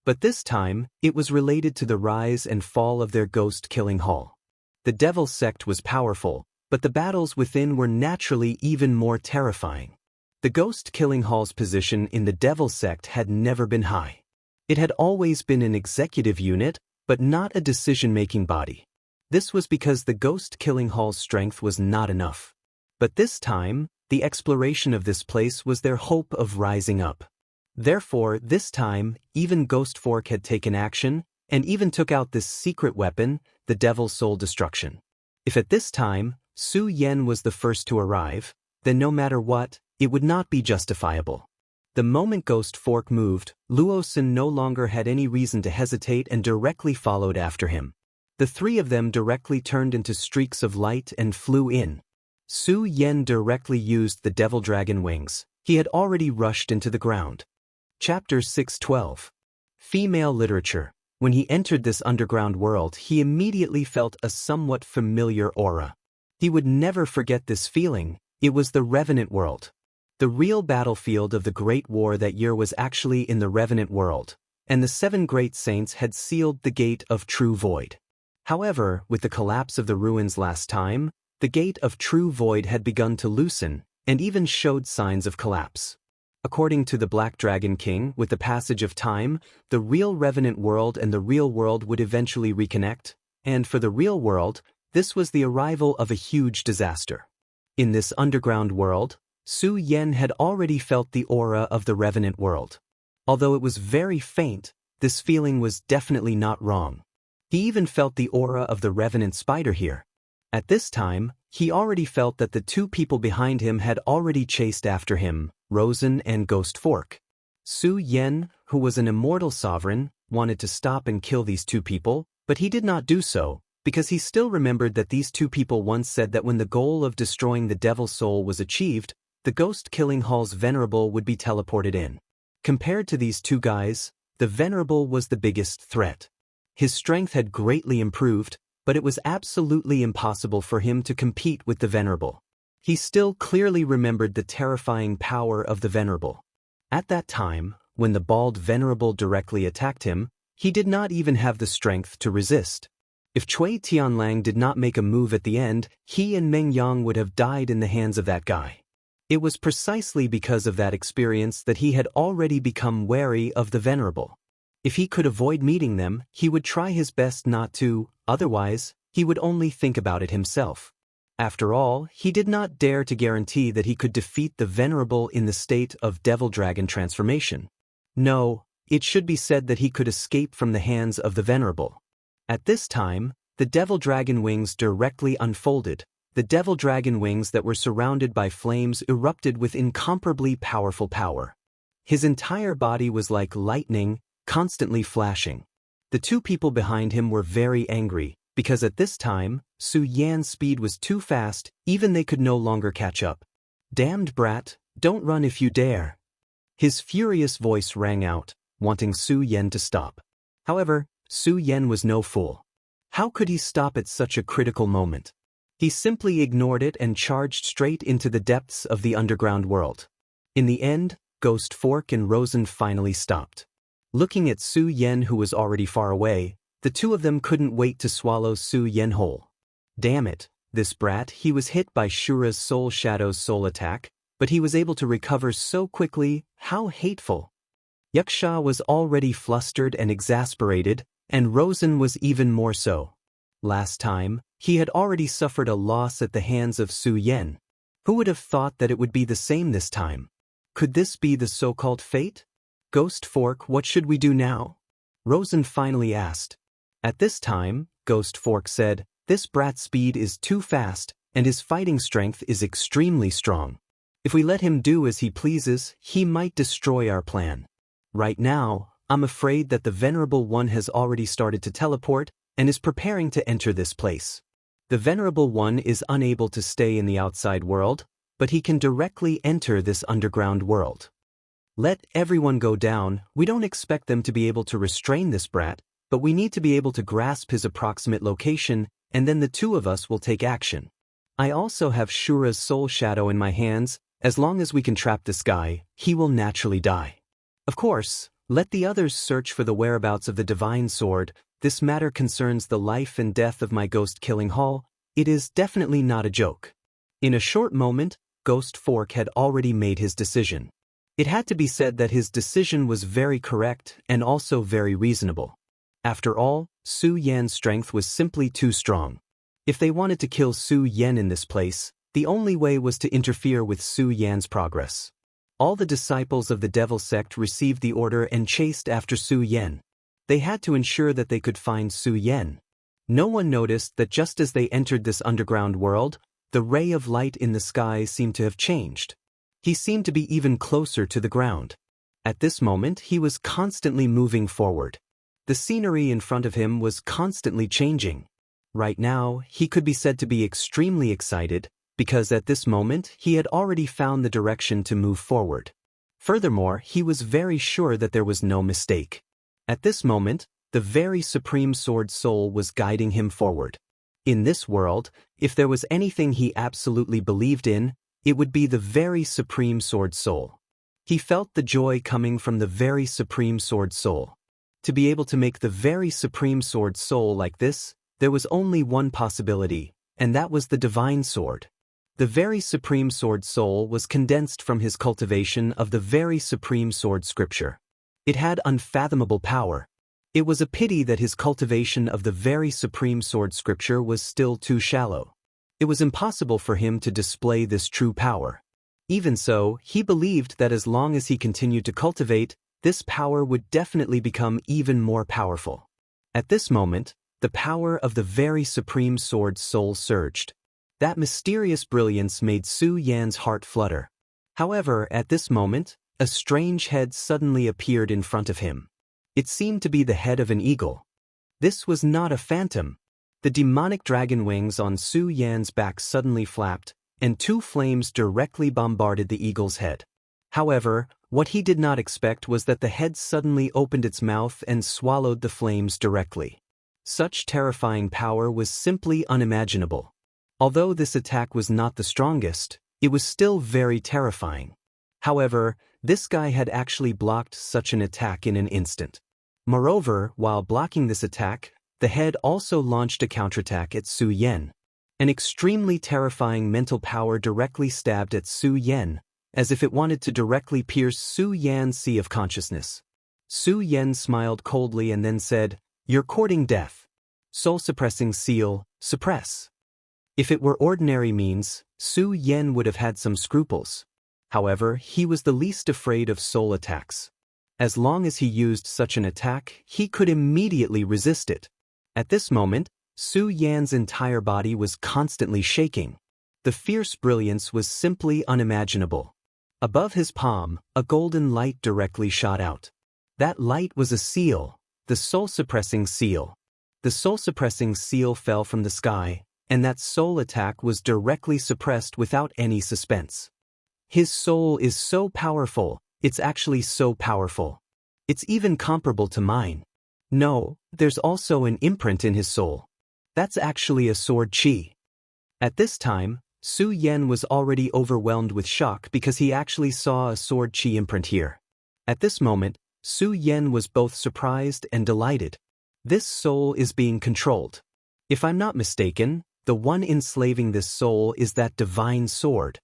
But this time, it was related to the rise and fall of their ghost-killing hall. The devil sect was powerful, but the battles within were naturally even more terrifying. The ghost-killing hall's position in the devil sect had never been high. It had always been an executive unit, but not a decision-making body. This was because the ghost-killing hall's strength was not enough. But this time, the exploration of this place was their hope of rising up. Therefore, this time, even Ghost Fork had taken action, and even took out this secret weapon, the Devil's Soul Destruction. If at this time, Su Yen was the first to arrive, then no matter what, it would not be justifiable. The moment Ghost Fork moved, Luosin no longer had any reason to hesitate and directly followed after him. The three of them directly turned into streaks of light and flew in. Su Yen directly used the Devil Dragon wings. He had already rushed into the ground. Chapter 612. Female Literature. When he entered this underground world, he immediately felt a somewhat familiar aura. He would never forget this feeling. It was the Revenant world. The real battlefield of the Great War that year was actually in the Revenant world, and the 7 great saints had sealed the Gate of True Void. However, with the collapse of the ruins last time, the Gate of True Void had begun to loosen, and even showed signs of collapse. According to the Black Dragon King, with the passage of time, the real Revenant world and the real world would eventually reconnect, and for the real world, this was the arrival of a huge disaster. In this underground world, Su Yen had already felt the aura of the Revenant world. Although it was very faint, this feeling was definitely not wrong. He even felt the aura of the Revenant spider here. At this time, he already felt that the two people behind him had already chased after him, Rosen and Ghost Fork. Su Yen, who was an immortal sovereign, wanted to stop and kill these two people, but he did not do so, because he still remembered that these two people once said that when the goal of destroying the Devil's Soul was achieved, the Ghost-Killing Hall's Venerable would be teleported in. Compared to these two guys, the Venerable was the biggest threat. His strength had greatly improved, but it was absolutely impossible for him to compete with the Venerable. He still clearly remembered the terrifying power of the Venerable. At that time, when the bald Venerable directly attacked him, he did not even have the strength to resist. If Cui Tianlang did not make a move at the end, he and Meng Yang would have died in the hands of that guy. It was precisely because of that experience that he had already become wary of the Venerable. If he could avoid meeting them, he would try his best not to, otherwise, he would only think about it himself. After all, he did not dare to guarantee that he could defeat the Venerable in the state of Devil Dragon transformation. No, it should be said that he could escape from the hands of the Venerable. At this time, the Devil Dragon wings directly unfolded. The Devil Dragon wings that were surrounded by flames erupted with incomparably powerful power. His entire body was like lightning, constantly flashing. The two people behind him were very angry, because at this time, Su Yan's speed was too fast, even they could no longer catch up. "Damned brat, don't run if you dare." His furious voice rang out, wanting Su Yan to stop. However, Su Yan was no fool. How could he stop at such a critical moment? He simply ignored it and charged straight into the depths of the underground world. In the end, Ghost Fork and Rosen finally stopped. Looking at Su Yen, who was already far away, the two of them couldn't wait to swallow Su Yen whole. Damn it, this brat. He was hit by Shura's Soul Shadow's soul attack, but he was able to recover so quickly. How hateful. Yuxia was already flustered and exasperated, and Rosen was even more so. Last time, he had already suffered a loss at the hands of Su Yen. Who would have thought that it would be the same this time? Could this be the so-called fate? Ghost Fork, what should we do now? Rosen finally asked. At this time, Ghost Fork said, this brat's speed is too fast, and his fighting strength is extremely strong. If we let him do as he pleases, he might destroy our plan. Right now, I'm afraid that the Venerable One has already started to teleport and is preparing to enter this place. The Venerable One is unable to stay in the outside world, but he can directly enter this underground world. Let everyone go down. We don't expect them to be able to restrain this brat, but we need to be able to grasp his approximate location, and then the two of us will take action. I also have Shura's Soul Shadow in my hands. As long as we can trap this guy, he will naturally die. Of course, let the others search for the whereabouts of the Divine Sword. This matter concerns the life and death of my ghost-killing hall. It is definitely not a joke. In a short moment, Ghost Fork had already made his decision. It had to be said that his decision was very correct and also very reasonable. After all, Su Yan's strength was simply too strong. If they wanted to kill Su Yan in this place, the only way was to interfere with Su Yan's progress. All the disciples of the Devil Sect received the order and chased after Su Yan. They had to ensure that they could find Su Yan. No one noticed that just as they entered this underground world, the ray of light in the sky seemed to have changed. He seemed to be even closer to the ground. At this moment, he was constantly moving forward. The scenery in front of him was constantly changing. Right now, he could be said to be extremely excited, because at this moment he had already found the direction to move forward. Furthermore, he was very sure that there was no mistake. At this moment, the very Supreme Sword Soul was guiding him forward. In this world, if there was anything he absolutely believed in, it would be the very Supreme Sword Soul. He felt the joy coming from the very Supreme Sword Soul. To be able to make the very Supreme Sword Soul like this, there was only one possibility, and that was the Divine Sword. The very Supreme Sword Soul was condensed from his cultivation of the very Supreme Sword Scripture. It had unfathomable power. It was a pity that his cultivation of the very Supreme Sword Scripture was still too shallow. It was impossible for him to display this true power. Even so, he believed that as long as he continued to cultivate, this power would definitely become even more powerful. At this moment, the power of the very Supreme Sword Soul surged. That mysterious brilliance made Su Yan's heart flutter. However, at this moment, a strange head suddenly appeared in front of him. It seemed to be the head of an eagle. This was not a phantom. The demonic dragon wings on Su Yan's back suddenly flapped, and two flames directly bombarded the eagle's head. However, what he did not expect was that the head suddenly opened its mouth and swallowed the flames directly. Such terrifying power was simply unimaginable. Although this attack was not the strongest, it was still very terrifying. However, this guy had actually blocked such an attack in an instant. Moreover, while blocking this attack, the head also launched a counterattack at Su Yan. An extremely terrifying mental power directly stabbed at Su Yan, as if it wanted to directly pierce Su Yan's sea of consciousness. Su Yan smiled coldly and then said, "You're courting death. Soul-suppressing seal, suppress." If it were ordinary means, Su Yan would have had some scruples. However, he was the least afraid of soul attacks. As long as he used such an attack, he could immediately resist it. At this moment, Su Yan's entire body was constantly shaking. The fierce brilliance was simply unimaginable. Above his palm, a golden light directly shot out. That light was a seal, the soul-suppressing seal. The soul-suppressing seal fell from the sky, and that soul attack was directly suppressed without any suspense. His soul is so powerful, it's actually so powerful. It's even comparable to mine. No, there's also an imprint in his soul. That's actually a sword chi. At this time, Su Yan was already overwhelmed with shock because he actually saw a sword chi imprint here. At this moment, Su Yan was both surprised and delighted. This soul is being controlled. If I'm not mistaken, the one enslaving this soul is that divine sword.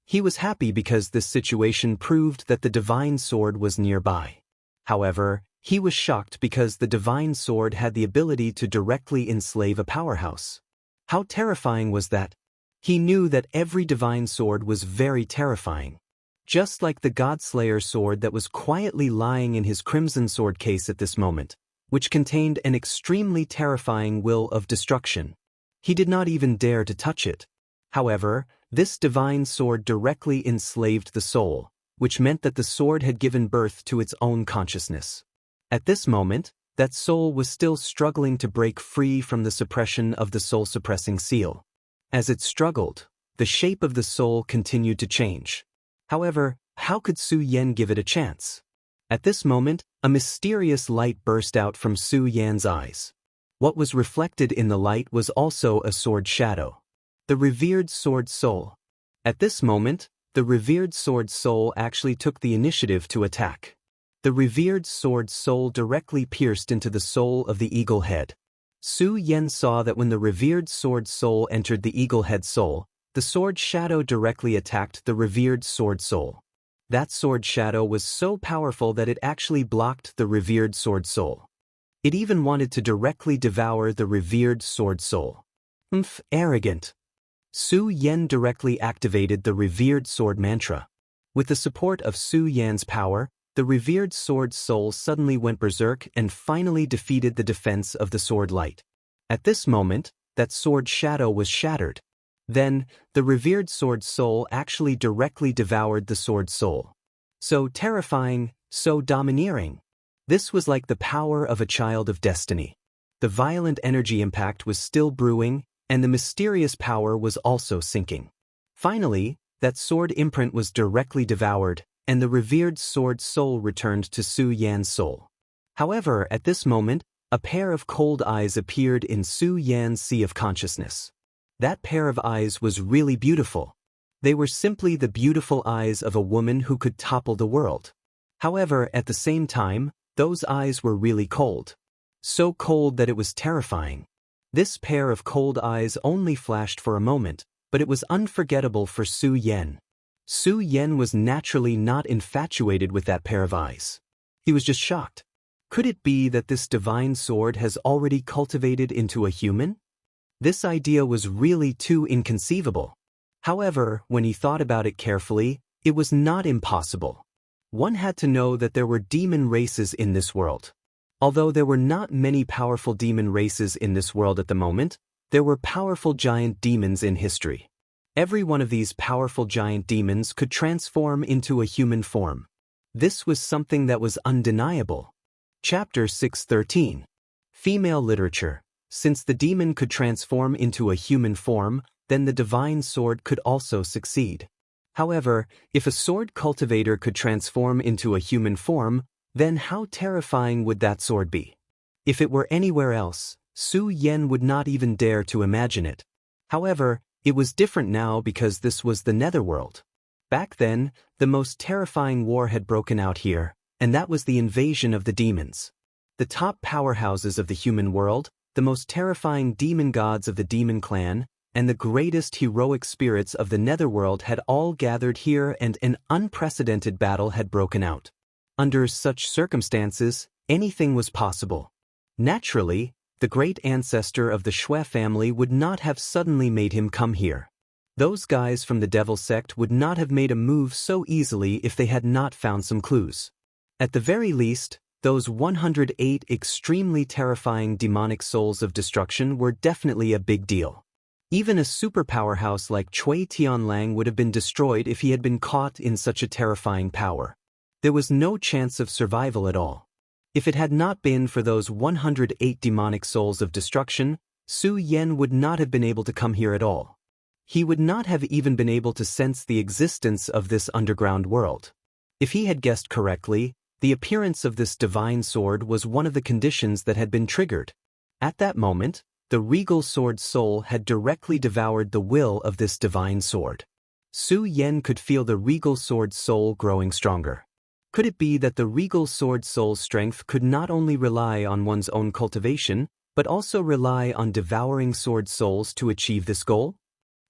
He was happy because this situation proved that the divine sword was nearby. However, he was shocked because the divine sword had the ability to directly enslave a powerhouse. How terrifying was that? He knew that every divine sword was very terrifying. Just like the Godslayer sword that was quietly lying in his crimson sword case at this moment, which contained an extremely terrifying will of destruction. He did not even dare to touch it. However, this divine sword directly enslaved the soul, which meant that the sword had given birth to its own consciousness. At this moment, that soul was still struggling to break free from the suppression of the soul-suppressing seal. As it struggled, the shape of the soul continued to change. However, how could Su Yan give it a chance? At this moment, a mysterious light burst out from Su Yan's eyes. What was reflected in the light was also a sword shadow. The revered sword soul. At this moment, the revered sword soul actually took the initiative to attack. The revered sword soul directly pierced into the soul of the eagle head. Su Yan saw that when the revered sword soul entered the eagle head soul, the sword shadow directly attacked the revered sword soul. That sword shadow was so powerful that it actually blocked the revered sword soul. It even wanted to directly devour the revered sword soul. Arrogant. Su Yan directly activated the revered sword mantra. With the support of Su Yan's power, the revered sword soul suddenly went berserk and finally defeated the defense of the sword light. At this moment, that sword shadow was shattered. Then, the revered sword soul actually directly devoured the sword soul. So terrifying, so domineering. This was like the power of a child of destiny. The violent energy impact was still brewing, and the mysterious power was also sinking. Finally, that sword imprint was directly devoured, and the revered sword soul returned to Su Yan's soul. However, at this moment, a pair of cold eyes appeared in Su Yan's sea of consciousness. That pair of eyes was really beautiful. They were simply the beautiful eyes of a woman who could topple the world. However, at the same time, those eyes were really cold. So cold that it was terrifying. This pair of cold eyes only flashed for a moment, but it was unforgettable for Su Yan. Su Yan was naturally not infatuated with that pair of eyes. He was just shocked. Could it be that this divine sword has already cultivated into a human? This idea was really too inconceivable. However, when he thought about it carefully, it was not impossible. One had to know that there were demon races in this world. Although there were not many powerful demon races in this world at the moment, there were powerful giant demons in history. Every one of these powerful giant demons could transform into a human form. This was something that was undeniable. Chapter 613. Female Literature. Since the demon could transform into a human form, then the divine sword could also succeed. However, if a sword cultivator could transform into a human form, then how terrifying would that sword be? If it were anywhere else, Su Yan would not even dare to imagine it. However, it was different now because this was the Netherworld. Back then, the most terrifying war had broken out here, and that was the invasion of the demons. The top powerhouses of the human world, the most terrifying demon gods of the demon clan, and the greatest heroic spirits of the Netherworld had all gathered here, and an unprecedented battle had broken out. Under such circumstances, anything was possible. Naturally, the great ancestor of the Shui family would not have suddenly made him come here. Those guys from the Devil sect would not have made a move so easily if they had not found some clues. At the very least, those 108 extremely terrifying demonic souls of destruction were definitely a big deal. Even a superpowerhouse like Cui Tianlang would have been destroyed if he had been caught in such a terrifying power. There was no chance of survival at all. If it had not been for those 108 demonic souls of destruction, Su Yan would not have been able to come here at all. He would not have even been able to sense the existence of this underground world. If he had guessed correctly, the appearance of this divine sword was one of the conditions that had been triggered. At that moment, the regal sword soul had directly devoured the will of this divine sword. Su Yan could feel the regal sword soul growing stronger. Could it be that the regal sword soul's strength could not only rely on one's own cultivation, but also rely on devouring sword souls to achieve this goal?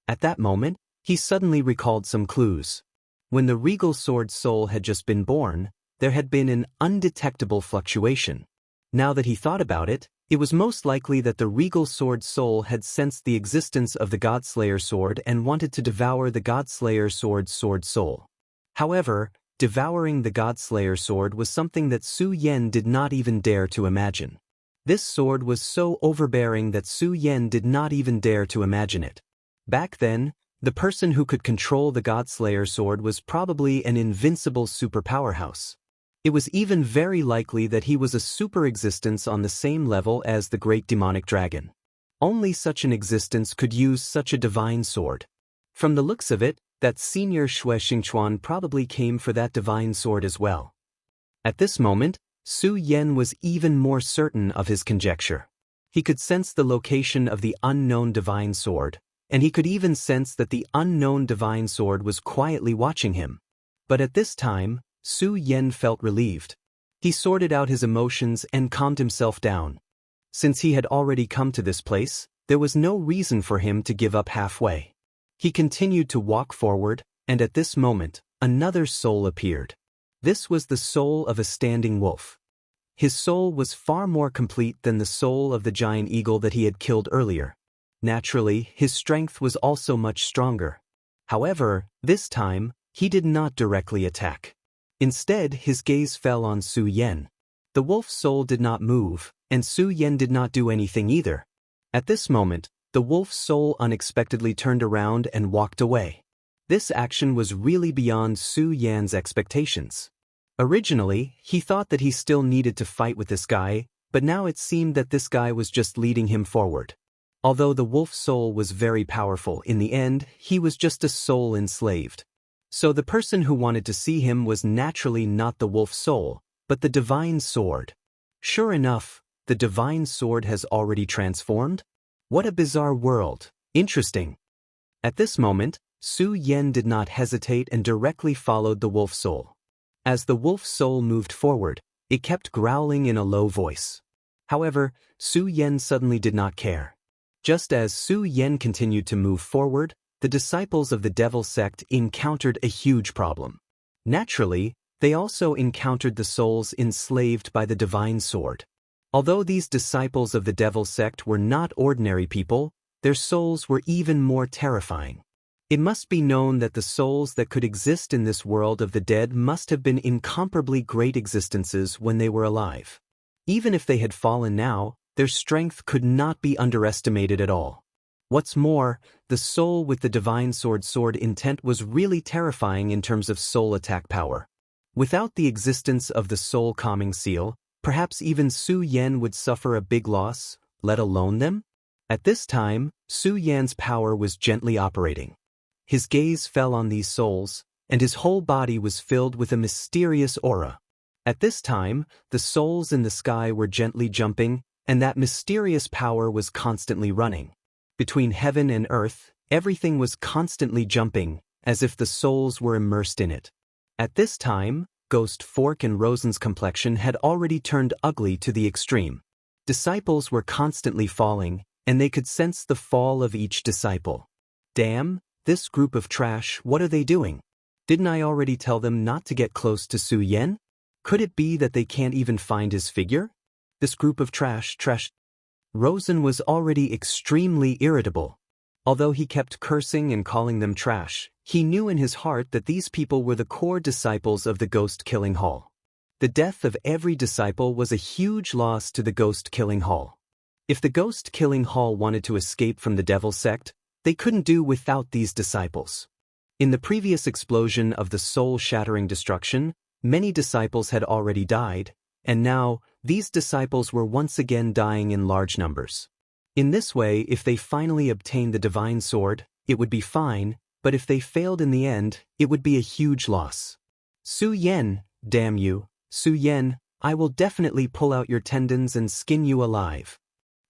At that moment, he suddenly recalled some clues. When the regal sword soul had just been born, there had been an undetectable fluctuation. Now that he thought about it, it was most likely that the regal sword soul had sensed the existence of the Godslayer sword and wanted to devour the Godslayer sword's sword soul. However, devouring the Godslayer sword was something that Su Yan did not even dare to imagine. This sword was so overbearing that Su Yan did not even dare to imagine it. Back then, the person who could control the Godslayer sword was probably an invincible super powerhouse. It was even very likely that he was a super existence on the same level as the great demonic dragon. Only such an existence could use such a divine sword. From the looks of it, that senior Shui Xingchuan probably came for that divine sword as well. At this moment, Su Yan was even more certain of his conjecture. He could sense the location of the unknown divine sword, and he could even sense that the unknown divine sword was quietly watching him. But at this time, Su Yan felt relieved. He sorted out his emotions and calmed himself down. Since he had already come to this place, there was no reason for him to give up halfway. He continued to walk forward, and at this moment, another soul appeared. This was the soul of a standing wolf. His soul was far more complete than the soul of the giant eagle that he had killed earlier. Naturally, his strength was also much stronger. However, this time, he did not directly attack. Instead, his gaze fell on Su Yan. The wolf's soul did not move, and Su Yan did not do anything either. At this moment, the wolf's soul unexpectedly turned around and walked away. This action was really beyond Su Yan's expectations. Originally, he thought that he still needed to fight with this guy, but now it seemed that this guy was just leading him forward. Although the wolf's soul was very powerful, in the end, he was just a soul enslaved. So the person who wanted to see him was naturally not the wolf's soul, but the divine sword. Sure enough, the divine sword has already transformed? What a bizarre world. Interesting. At this moment, Su Yan did not hesitate and directly followed the wolf's soul. As the wolf's soul moved forward, it kept growling in a low voice. However, Su Yan suddenly did not care. Just as Su Yan continued to move forward, the disciples of the devil sect encountered a huge problem. Naturally, they also encountered the souls enslaved by the divine sword. Although these disciples of the devil sect were not ordinary people, their souls were even more terrifying. It must be known that the souls that could exist in this world of the dead must have been incomparably great existences when they were alive. Even if they had fallen now, their strength could not be underestimated at all. What's more, the soul with the divine sword intent was really terrifying in terms of soul attack power. Without the existence of the soul calming seal, perhaps even Su Yan would suffer a big loss, let alone them? At this time, Su Yan's power was gently operating. His gaze fell on these souls, and his whole body was filled with a mysterious aura. At this time, the souls in the sky were gently jumping, and that mysterious power was constantly running. Between heaven and earth, everything was constantly jumping, as if the souls were immersed in it. At this time, Ghost Fork and Rosen's complexion had already turned ugly to the extreme. Disciples were constantly falling, and they could sense the fall of each disciple. Damn, this group of trash, what are they doing? Didn't I already tell them not to get close to Su Yan? Could it be that they can't even find his figure? This group of trash. Rosen was already extremely irritable. Although he kept cursing and calling them trash, he knew in his heart that these people were the core disciples of the Ghost-Killing Hall. The death of every disciple was a huge loss to the Ghost-Killing Hall. If the Ghost-Killing Hall wanted to escape from the Devil Sect, they couldn't do without these disciples. In the previous explosion of the soul-shattering destruction, many disciples had already died, and now, these disciples were once again dying in large numbers. In this way, if they finally obtained the divine sword, it would be fine, but if they failed in the end, it would be a huge loss. Su Yan, damn you, Su Yan, I will definitely pull out your tendons and skin you alive,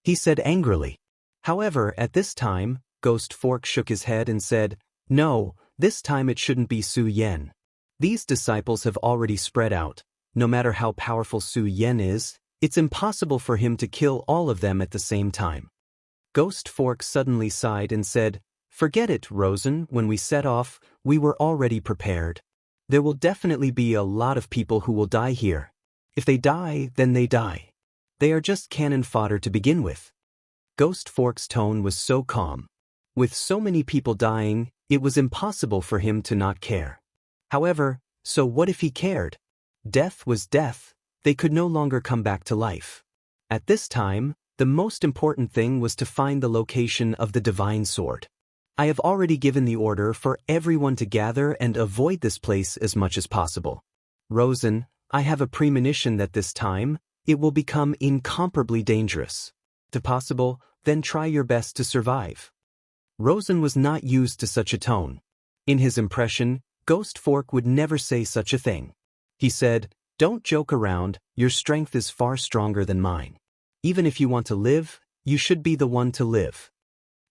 he said angrily. However, at this time, Ghost Fork shook his head and said, "No, this time it shouldn't be Su Yan. These disciples have already spread out. No matter how powerful Su Yan is, it's impossible for him to kill all of them at the same time." Ghost Fork suddenly sighed and said, "Forget it, Rosen. When we set off, we were already prepared. There will definitely be a lot of people who will die here. If they die, then they die. They are just cannon fodder to begin with." Ghost Fork's tone was so calm. With so many people dying, it was impossible for him to not care. However, so what if he cared? Death was death. They could no longer come back to life. At this time, the most important thing was to find the location of the divine sword. I have already given the order for everyone to gather and avoid this place as much as possible. Rosen, I have a premonition that this time, it will become incomparably dangerous. If possible, then try your best to survive. Rosen was not used to such a tone. In his impression, Ghost Fork would never say such a thing. He said, "Don't joke around, your strength is far stronger than mine. Even if you want to live, you should be the one to live."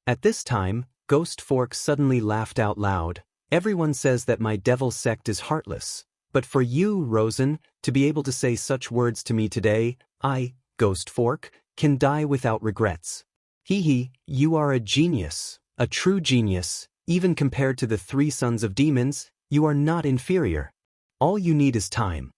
At this time, Ghost Fork suddenly laughed out loud. "Everyone says that my devil sect is heartless. But for you, Rosen, to be able to say such words to me today, I, Ghost Fork, can die without regrets. Hee, you are a genius, a true genius. Even compared to the 3 sons of demons, you are not inferior. All you need is time."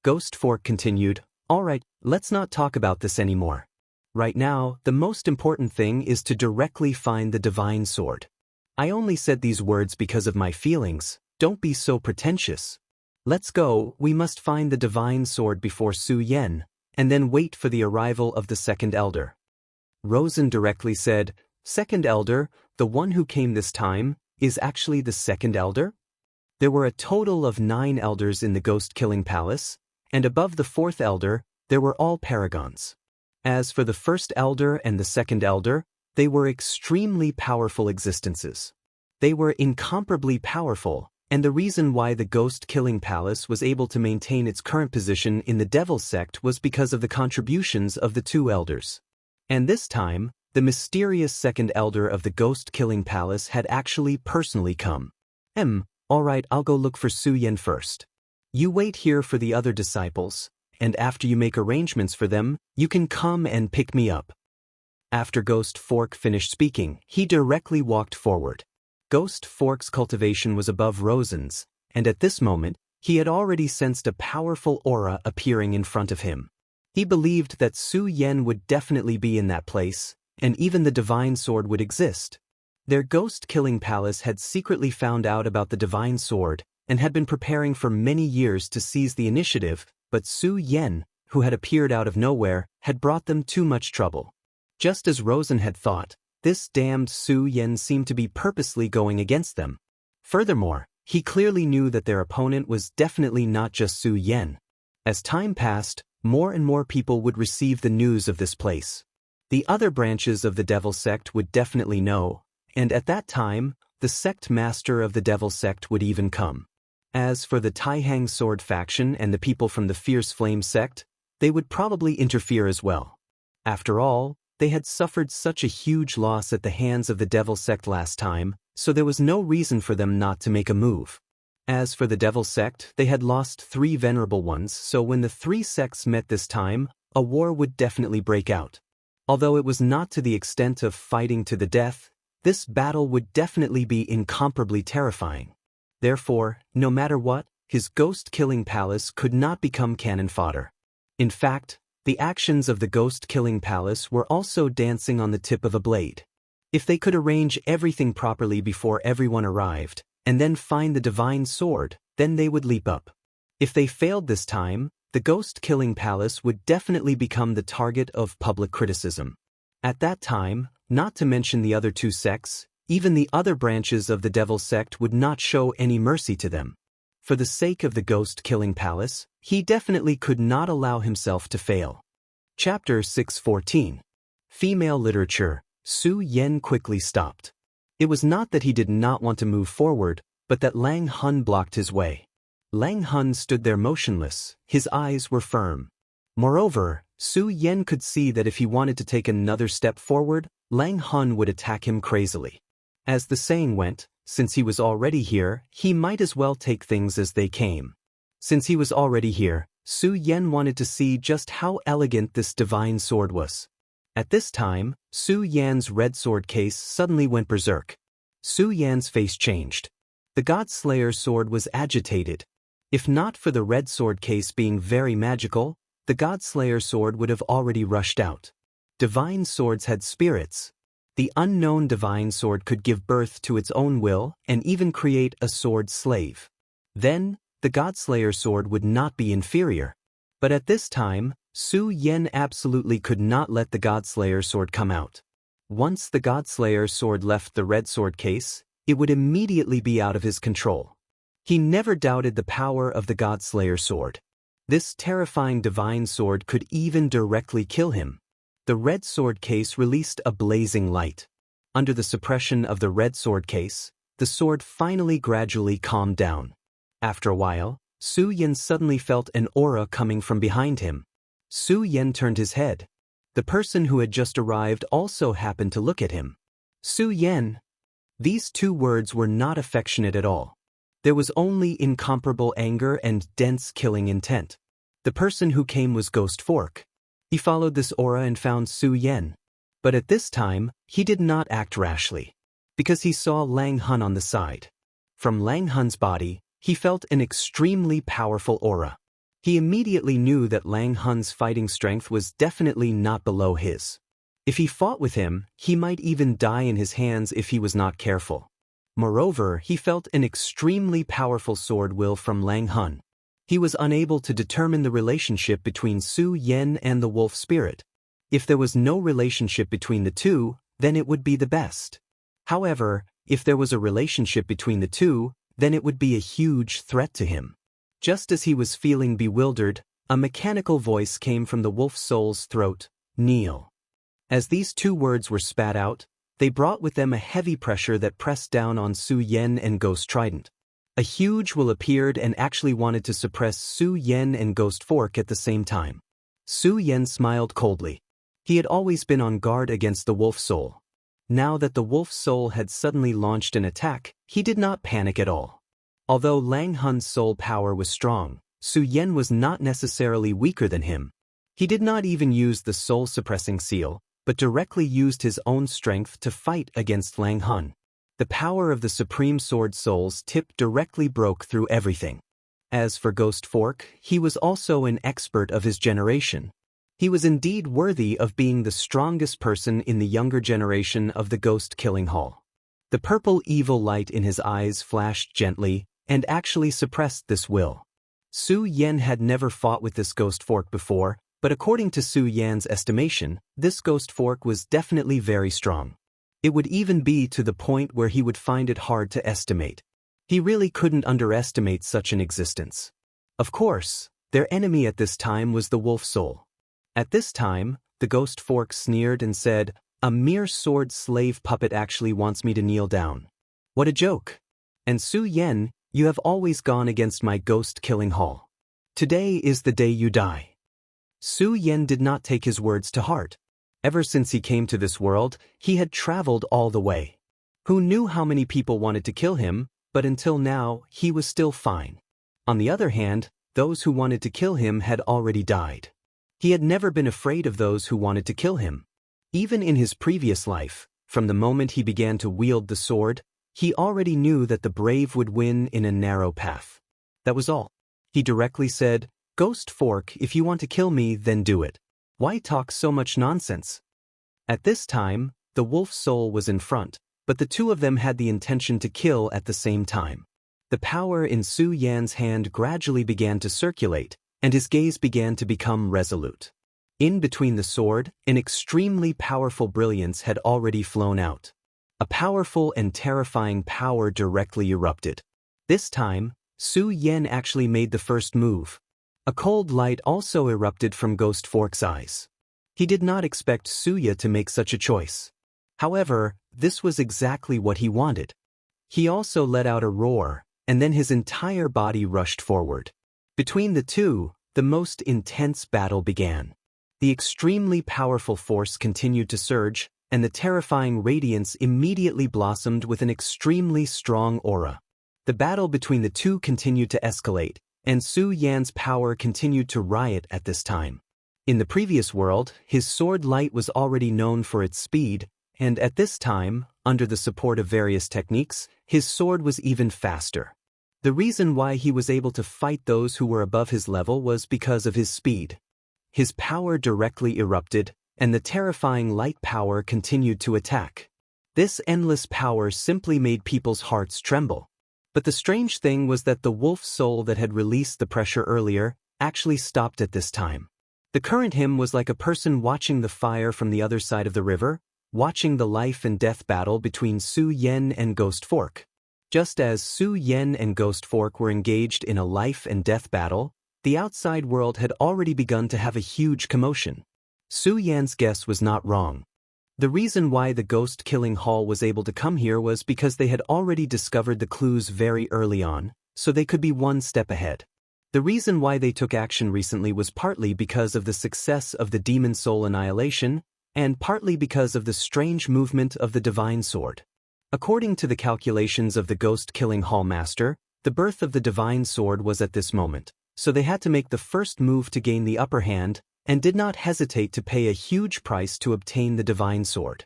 Ghost Fork continued, "All right, let's not talk about this anymore. Right now, the most important thing is to directly find the divine sword. I only said these words because of my feelings. Don't be so pretentious. Let's go. We must find the divine sword before Su Yan, and then wait for the arrival of the second elder." Rosen directly said, "Second elder, the one who came this time, is actually the second elder?" There were a total of 9 elders in the ghost-killing palace, and above the 4th elder, there were all paragons. As for the first elder and the second elder, they were extremely powerful existences. They were incomparably powerful, and the reason why the ghost-killing palace was able to maintain its current position in the devil sect was because of the contributions of the 2 elders. And this time, the mysterious second elder of the ghost-killing palace had actually personally come. Alright, I'll go look for Su Yan first. You wait here for the other disciples, and after you make arrangements for them, you can come and pick me up." After Ghost Fork finished speaking, he directly walked forward. Ghost Fork's cultivation was above Rosen's, and at this moment, he had already sensed a powerful aura appearing in front of him. He believed that Su Yan would definitely be in that place, and even the divine sword would exist. Their ghost-killing palace had secretly found out about the divine sword and had been preparing for many years to seize the initiative, but Su Yan, who had appeared out of nowhere, had brought them too much trouble. Just as Rosen had thought, this damned Su Yan seemed to be purposely going against them. Furthermore, he clearly knew that their opponent was definitely not just Su Yan. As time passed, more and more people would receive the news of this place. The other branches of the devil sect would definitely know, and at that time, the sect master of the devil sect would even come. As for the Taihang sword faction and the people from the Fierce Flame sect, they would probably interfere as well. After all, they had suffered such a huge loss at the hands of the devil sect last time, so there was no reason for them not to make a move. As for the devil sect, they had lost 3 venerable ones, so when the 3 sects met this time, a war would definitely break out. Although it was not to the extent of fighting to the death, this battle would definitely be incomparably terrifying. Therefore, no matter what, his ghost-killing palace could not become cannon fodder. In fact, the actions of the ghost-killing palace were also dancing on the tip of a blade. If they could arrange everything properly before everyone arrived, and then find the divine sword, then they would leap up. If they failed this time, the ghost-killing palace would definitely become the target of public criticism. At that time, not to mention the other 2 sects, even the other branches of the devil sect would not show any mercy to them. For the sake of the ghost-killing palace, he definitely could not allow himself to fail. Chapter 614. Female Literature. Su Yan quickly stopped. It was not that he did not want to move forward, but that Lang Hun blocked his way. Lang Hun stood there motionless, his eyes were firm. Moreover, Su Yan could see that if he wanted to take another step forward, Lang Hun would attack him crazily. As the saying went, since he was already here, he might as well take things as they came. Since he was already here, Su Yan wanted to see just how elegant this divine sword was. At this time, Su Yan's red sword case suddenly went berserk. Su Yan's face changed. The God-Slayer's sword was agitated. If not for the red sword case being very magical, the God-Slayer's sword would have already rushed out. Divine swords had spirits. The unknown divine sword could give birth to its own will and even create a sword slave. Then, the God-Slayer's sword would not be inferior. But at this time, Su Yan absolutely could not let the God-Slayer's sword come out. Once the God-Slayer's sword left the red sword case, it would immediately be out of his control. He never doubted the power of the God-Slayer's sword. This terrifying divine sword could even directly kill him. The red sword case released a blazing light. Under the suppression of the red sword case, the sword finally gradually calmed down. After a while, Su Yan suddenly felt an aura coming from behind him. Su Yan turned his head. The person who had just arrived also happened to look at him. Su Yan. These two words were not affectionate at all. There was only incomparable anger and dense killing intent. The person who came was Ghost Fork. He followed this aura and found Su Yan. But at this time, he did not act rashly, because he saw Lang Hun on the side. From Lang Hun's body, he felt an extremely powerful aura. He immediately knew that Lang Hun's fighting strength was definitely not below his. If he fought with him, he might even die in his hands if he was not careful. Moreover, he felt an extremely powerful sword will from Lang Hun. He was unable to determine the relationship between Su Yan and the wolf spirit. If there was no relationship between the two, then it would be the best. However, if there was a relationship between the two, then it would be a huge threat to him. Just as he was feeling bewildered, a mechanical voice came from the wolf soul's throat, "Kneel." As these two words were spat out, they brought with them a heavy pressure that pressed down on Su Yan and Ghost Trident. A huge will appeared and actually wanted to suppress Su Yan and Ghost Fork at the same time. Su Yan smiled coldly. He had always been on guard against the wolf soul. Now that the wolf soul had suddenly launched an attack, he did not panic at all. Although Lang Hun's soul power was strong, Su Yan was not necessarily weaker than him. He did not even use the soul-suppressing seal, but directly used his own strength to fight against Lang Hun. The power of the Supreme Sword Soul's tip directly broke through everything. As for Ghost Fork, he was also an expert of his generation. He was indeed worthy of being the strongest person in the younger generation of the Ghost Killing Hall. The purple evil light in his eyes flashed gently, and actually suppressed this will. Su Yan had never fought with this Ghost Fork before, but according to Su Yan's estimation, this Ghost Fork was definitely very strong. It would even be to the point where he would find it hard to estimate. He really couldn't underestimate such an existence. Of course, their enemy at this time was the wolf soul. At this time, the Ghost Fork sneered and said, "A mere sword slave puppet actually wants me to kneel down. What a joke! And Su Yan, you have always gone against my ghost killing hall. Today is the day you die." Su Yan did not take his words to heart. Ever since he came to this world, he had traveled all the way. Who knew how many people wanted to kill him, but until now, he was still fine. On the other hand, those who wanted to kill him had already died. He had never been afraid of those who wanted to kill him. Even in his previous life, from the moment he began to wield the sword, he already knew that the brave would win in a narrow path. That was all. He directly said, "Ghost Fork, if you want to kill me, then do it. Why talk so much nonsense?" At this time, the wolf soul was in front, but the two of them had the intention to kill at the same time. The power in Su Yan's hand gradually began to circulate, and his gaze began to become resolute. In between the sword, an extremely powerful brilliance had already flown out. A powerful and terrifying power directly erupted. This time, Su Yan actually made the first move. A cold light also erupted from Ghost Fork's eyes. He did not expect Suya to make such a choice. However, this was exactly what he wanted. He also let out a roar, and then his entire body rushed forward. Between the two, the most intense battle began. The extremely powerful force continued to surge, and the terrifying radiance immediately blossomed with an extremely strong aura. The battle between the two continued to escalate, and Su Yan's power continued to riot at this time. In the previous world, his sword light was already known for its speed, and at this time, under the support of various techniques, his sword was even faster. The reason why he was able to fight those who were above his level was because of his speed. His power directly erupted, and the terrifying light power continued to attack. This endless power simply made people's hearts tremble. But the strange thing was that the wolf soul that had released the pressure earlier actually stopped at this time. The current him was like a person watching the fire from the other side of the river, watching the life and death battle between Su Yan and Ghost Fork. Just as Su Yan and Ghost Fork were engaged in a life and death battle, the outside world had already begun to have a huge commotion. Su Yan's guess was not wrong. The reason why the ghost-killing hall was able to come here was because they had already discovered the clues very early on, so they could be one step ahead. The reason why they took action recently was partly because of the success of the demon soul annihilation, and partly because of the strange movement of the divine sword. According to the calculations of the ghost-killing hall master, the birth of the divine sword was at this moment, so they had to make the first move to gain the upper hand, and did not hesitate to pay a huge price to obtain the divine sword.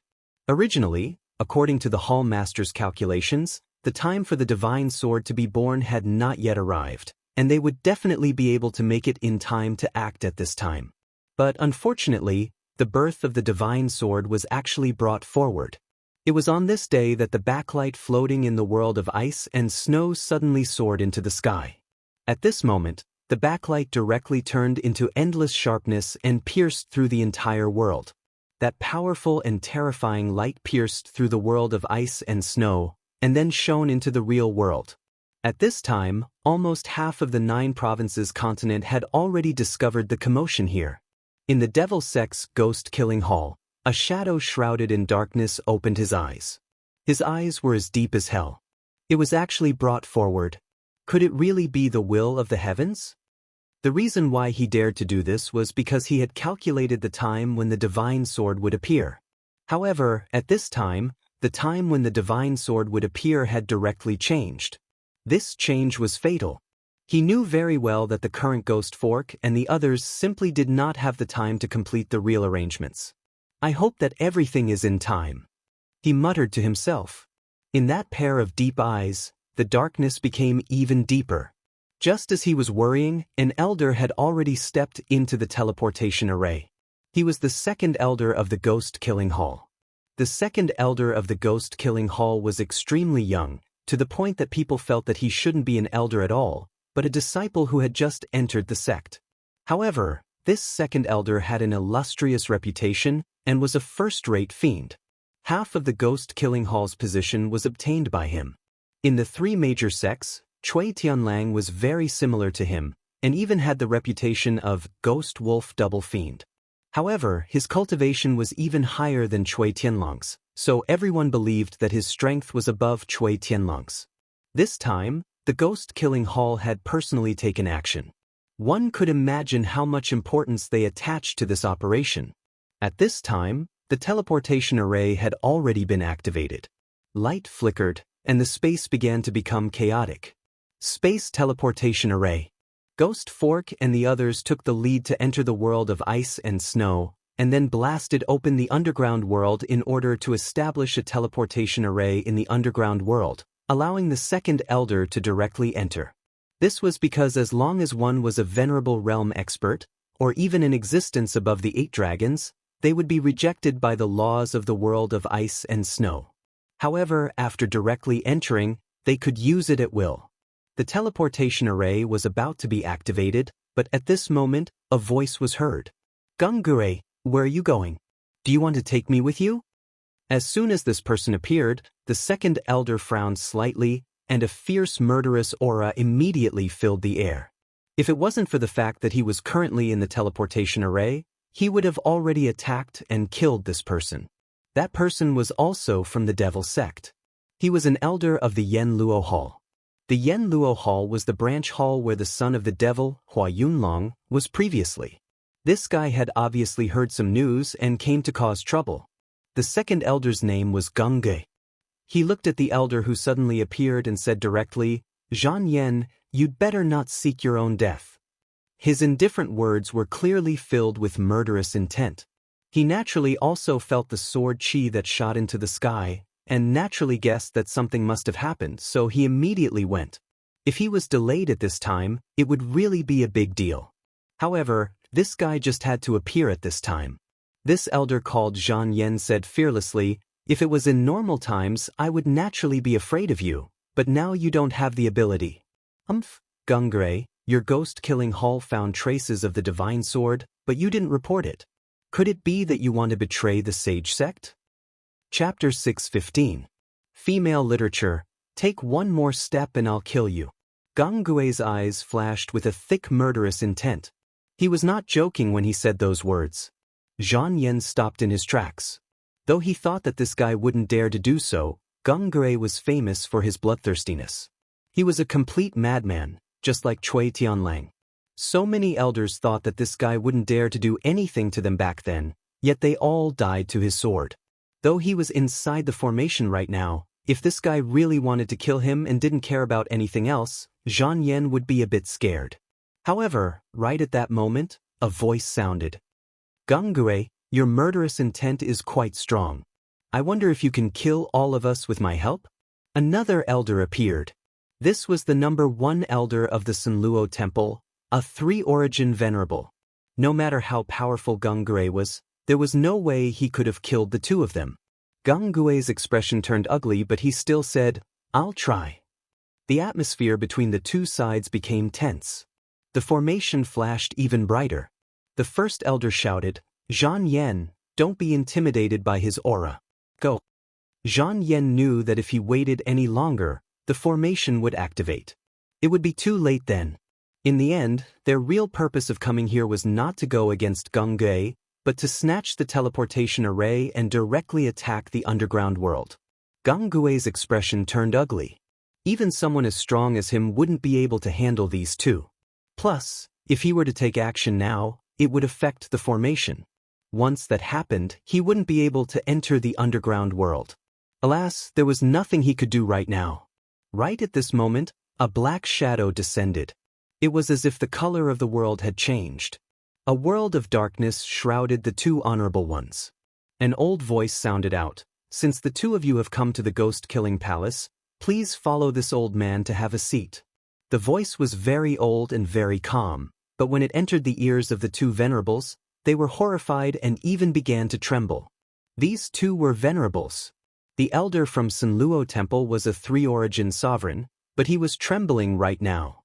Originally, according to the hall master's calculations, the time for the divine sword to be born had not yet arrived, and they would definitely be able to make it in time to act at this time. But unfortunately, the birth of the divine sword was actually brought forward. It was on this day that the backlight floating in the world of ice and snow suddenly soared into the sky. At this moment, the backlight directly turned into endless sharpness and pierced through the entire world. That powerful and terrifying light pierced through the world of ice and snow, and then shone into the real world. At this time, almost half of the 9 provinces continent had already discovered the commotion here. In the Devil Sect's ghost-killing hall, a shadow shrouded in darkness opened his eyes. His eyes were as deep as hell. It was actually brought forward. Could it really be the will of the heavens? The reason why he dared to do this was because he had calculated the time when the divine sword would appear. However, at this time, the time when the divine sword would appear had directly changed. This change was fatal. He knew very well that the current Ghost Fork and the others simply did not have the time to complete the real arrangements. I hope that everything is in time, he muttered to himself. In that pair of deep eyes, the darkness became even deeper. Just as he was worrying, an elder had already stepped into the teleportation array. He was the second elder of the ghost-killing hall. The second elder of the ghost-killing hall was extremely young, to the point that people felt that he shouldn't be an elder at all, but a disciple who had just entered the sect. However, this second elder had an illustrious reputation and was a first-rate fiend. Half of the ghost-killing hall's position was obtained by him. In the 3 major sects, Cui Tianlang was very similar to him, and even had the reputation of Ghost Wolf Double Fiend. However, his cultivation was even higher than Cui Tianlang's, so everyone believed that his strength was above Cui Tianlang's. This time, the ghost-killing hall had personally taken action. One could imagine how much importance they attached to this operation. At this time, the teleportation array had already been activated. Light flickered, and the space began to become chaotic. Space teleportation array. Ghost Fork and the others took the lead to enter the world of ice and snow, and then blasted open the underground world in order to establish a teleportation array in the underground world, allowing the second elder to directly enter. This was because as long as one was a venerable realm expert, or even in existence above the 8 dragons, they would be rejected by the laws of the world of ice and snow. However, after directly entering, they could use it at will. The teleportation array was about to be activated, but at this moment, a voice was heard. "Gungure, where are you going? Do you want to take me with you?" As soon as this person appeared, the second elder frowned slightly, and a fierce murderous aura immediately filled the air. If it wasn't for the fact that he was currently in the teleportation array, he would have already attacked and killed this person. That person was also from the Devil Sect. He was an elder of the Yen Luo Hall. The Yen Luo Hall was the branch hall where the son of the devil, Hua Yunlong, was previously. This guy had obviously heard some news and came to cause trouble. The second elder's name was Gengge. He looked at the elder who suddenly appeared and said directly, "Xianyan, you'd better not seek your own death." His indifferent words were clearly filled with murderous intent. He naturally also felt the sword chi that shot into the sky, and naturally guessed that something must have happened, so he immediately went. If he was delayed at this time, it would really be a big deal. However, this guy just had to appear at this time. This elder called Zhan Yen said fearlessly, "If it was in normal times, I would naturally be afraid of you, but now you don't have the ability." Gengge, your ghost-killing hall found traces of the divine sword, but you didn't report it. Could it be that you want to betray the sage sect? Chapter 6:15. Female Literature, take one more step and I'll kill you. Gengge's eyes flashed with a thick murderous intent. He was not joking when he said those words. Zhan Yen stopped in his tracks. Though he thought that this guy wouldn't dare to do so, Gengge was famous for his bloodthirstiness. He was a complete madman, just like Cui Tianlang. So many elders thought that this guy wouldn't dare to do anything to them back then, yet they all died to his sword. Though he was inside the formation right now, if this guy really wanted to kill him and didn't care about anything else, Zhan Yen would be a bit scared. However, right at that moment, a voice sounded. "Gengge, your murderous intent is quite strong. I wonder if you can kill all of us with my help?" Another elder appeared. This was the number 1 elder of the Sanluo Temple, a 3-origin venerable. No matter how powerful Gengge was, there was no way he could have killed the two of them. Gengge's expression turned ugly, but he still said, "I'll try." The atmosphere between the two sides became tense. The formation flashed even brighter. The first elder shouted, "Zhan Yen, don't be intimidated by his aura. Go." Zhan Yen knew that if he waited any longer, the formation would activate. It would be too late then. In the end, their real purpose of coming here was not to go against Gengge, but to snatch the teleportation array and directly attack the underground world. Gengge's expression turned ugly. Even someone as strong as him wouldn't be able to handle these two. Plus, if he were to take action now, it would affect the formation. Once that happened, he wouldn't be able to enter the underground world. Alas, there was nothing he could do right now. Right at this moment, a black shadow descended. It was as if the color of the world had changed. A world of darkness shrouded the two honorable ones. An old voice sounded out, "Since the two of you have come to the ghost-killing palace, please follow this old man to have a seat." The voice was very old and very calm, but when it entered the ears of the two venerables, they were horrified and even began to tremble. These two were venerables. The elder from Sanluo Temple was a 3-origin sovereign, but he was trembling right now.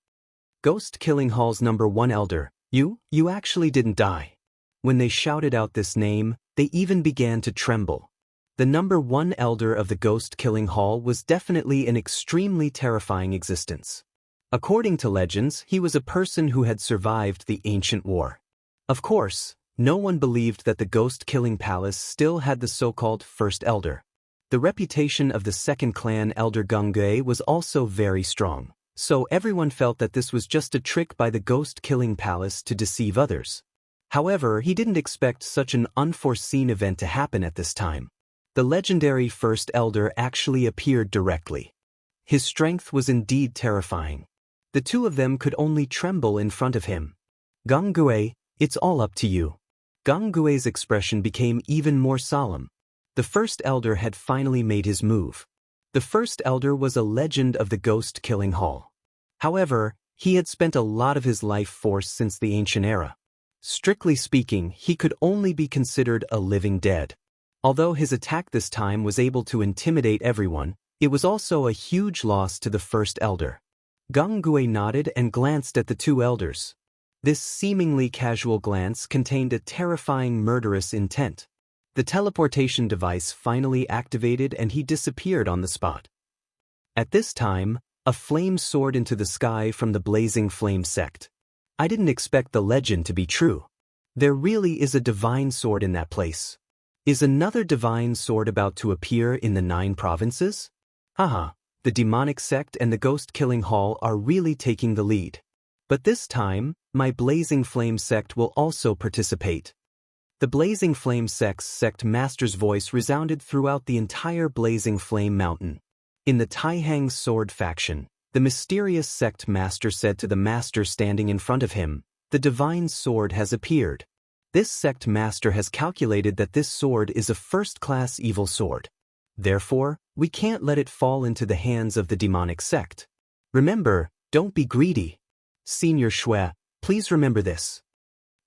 Ghost Killing Hall's number 1 elder, you actually didn't die. When they shouted out this name, they even began to tremble. The number 1 elder of the Ghost Killing Hall was definitely an extremely terrifying existence. According to legends, he was a person who had survived the ancient war. Of course, no one believed that the Ghost Killing Palace still had the so-called First Elder. The reputation of the second clan Elder Gengge was also very strong. So everyone felt that this was just a trick by the ghost-killing palace to deceive others. However, he didn't expect such an unforeseen event to happen at this time. The legendary First Elder actually appeared directly. His strength was indeed terrifying. The two of them could only tremble in front of him. "Gengge, it's all up to you." Gengge's expression became even more solemn. The First Elder had finally made his move. The First Elder was a legend of the Ghost-Killing Hall. However, he had spent a lot of his life force since the ancient era. Strictly speaking, he could only be considered a living dead. Although his attack this time was able to intimidate everyone, it was also a huge loss to the First Elder. Gengge nodded and glanced at the two elders. This seemingly casual glance contained a terrifying murderous intent. The teleportation device finally activated and he disappeared on the spot. At this time, a flame soared into the sky from the blazing flame sect. I didn't expect the legend to be true. There really is a divine sword in that place. Is another divine sword about to appear in the 9 provinces? Haha, the demonic sect and the ghost-killing hall are really taking the lead. But this time, my blazing flame sect will also participate. The Blazing Flame sect master's voice resounded throughout the entire Blazing Flame Mountain. In the Taihang Sword faction, the mysterious sect master said to the master standing in front of him, "The divine sword has appeared." This sect master has calculated that this sword is a first-class evil sword. Therefore, we can't let it fall into the hands of the demonic sect. Remember, don't be greedy. Senior Shui, please remember this.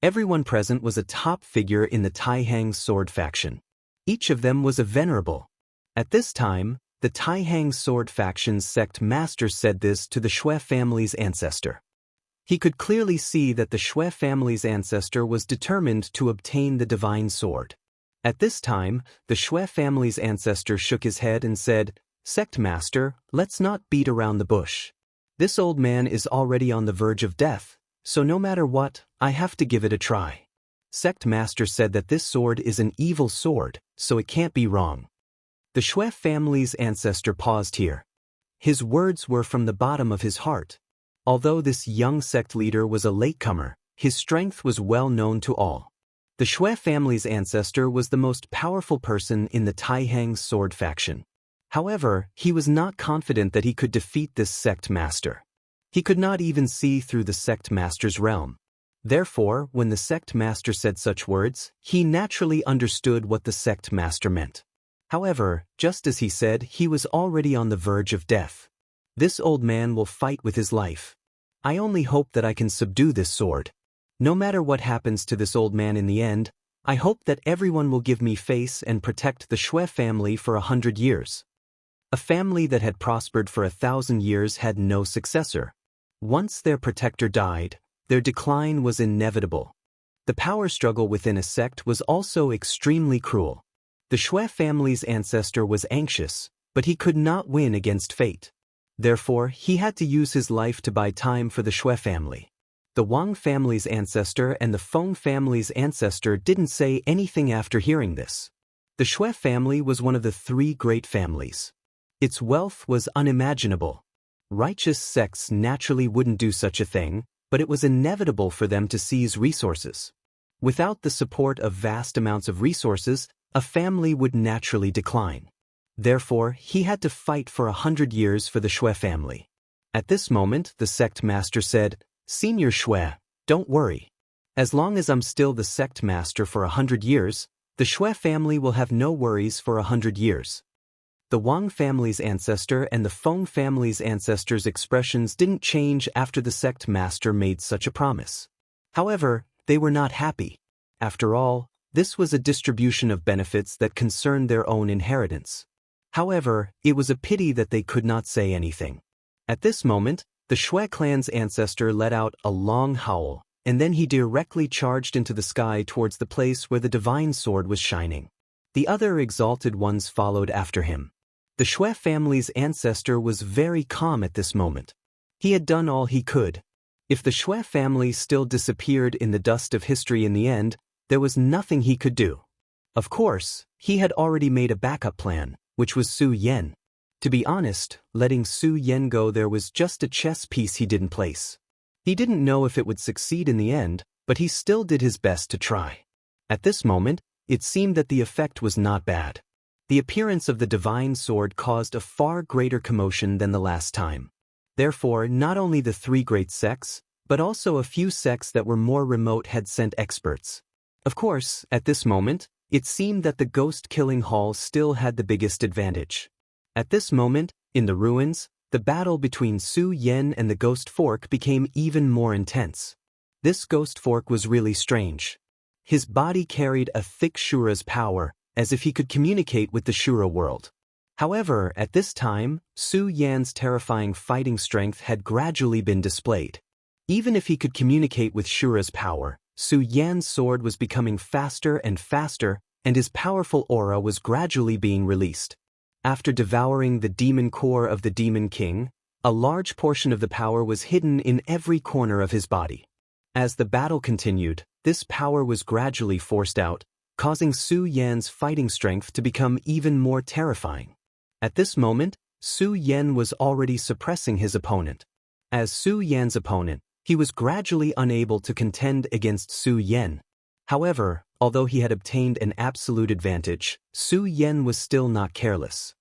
Everyone present was a top figure in the Taihang Sword faction. Each of them was a venerable. At this time, the Taihang Sword faction's sect master said this to the Shui family's ancestor. He could clearly see that the Shui family's ancestor was determined to obtain the divine sword. At this time, the Shui family's ancestor shook his head and said, "Sect master, let's not beat around the bush. This old man is already on the verge of death, so no matter what, I have to give it a try." Sect master said that this sword is an evil sword, so it can't be wrong. The Shui family's ancestor paused here. His words were from the bottom of his heart. Although this young sect leader was a latecomer, his strength was well known to all. The Shui family's ancestor was the most powerful person in the Taihang Sword faction. However, he was not confident that he could defeat this sect master. He could not even see through the sect master's realm. Therefore, when the sect master said such words, he naturally understood what the sect master meant. However, just as he said, he was already on the verge of death. This old man will fight with his life. I only hope that I can subdue this sword. No matter what happens to this old man in the end, I hope that everyone will give me face and protect the Shui family for 100 years. A family that had prospered for 1,000 years had no successor. Once their protector died, their decline was inevitable. The power struggle within a sect was also extremely cruel. The Shui family's ancestor was anxious, but he could not win against fate. Therefore, he had to use his life to buy time for the Shui family. The Wang family's ancestor and the Feng family's ancestor didn't say anything after hearing this. The Shui family was one of the 3 great families. Its wealth was unimaginable. Righteous sects naturally wouldn't do such a thing, but it was inevitable for them to seize resources. Without the support of vast amounts of resources, a family would naturally decline. Therefore, he had to fight for 100 years for the Shui family. At this moment, the sect master said, "Senior Shui, don't worry. As long as I'm still the sect master for 100 years, the Shui family will have no worries for 100 years." The Wang family's ancestor and the Feng family's ancestors' expressions didn't change after the sect master made such a promise. However, they were not happy. After all, this was a distribution of benefits that concerned their own inheritance. However, it was a pity that they could not say anything. At this moment, the Shui clan's ancestor let out a long howl, and then he directly charged into the sky towards the place where the divine sword was shining. The other exalted ones followed after him. The Shui family's ancestor was very calm at this moment. He had done all he could. If the Shui family still disappeared in the dust of history in the end, there was nothing he could do. Of course, he had already made a backup plan, which was Su Yan. To be honest, letting Su Yan go there was just a chess piece he didn't place. He didn't know if it would succeed in the end, but he still did his best to try. At this moment, it seemed that the effect was not bad. The appearance of the divine sword caused a far greater commotion than the last time. Therefore, not only the 3 great sects, but also a few sects that were more remote had sent experts. Of course, at this moment, it seemed that the ghost-killing hall still had the biggest advantage. At this moment, in the ruins, the battle between Su Yan and the Ghost Fork became even more intense. This Ghost Fork was really strange. His body carried a thick Shura's power, as if he could communicate with the Shura world. However, at this time, Su Yan's terrifying fighting strength had gradually been displayed. Even if he could communicate with Shura's power, Su Yan's sword was becoming faster and faster, and his powerful aura was gradually being released. After devouring the demon core of the Demon King, a large portion of the power was hidden in every corner of his body. As the battle continued, this power was gradually forced out, causing Su Yan's fighting strength to become even more terrifying. At this moment, Su Yan was already suppressing his opponent. As Su Yan's opponent, he was gradually unable to contend against Su Yan. However, Although he had obtained an absolute advantage, Su Yen was still not careless.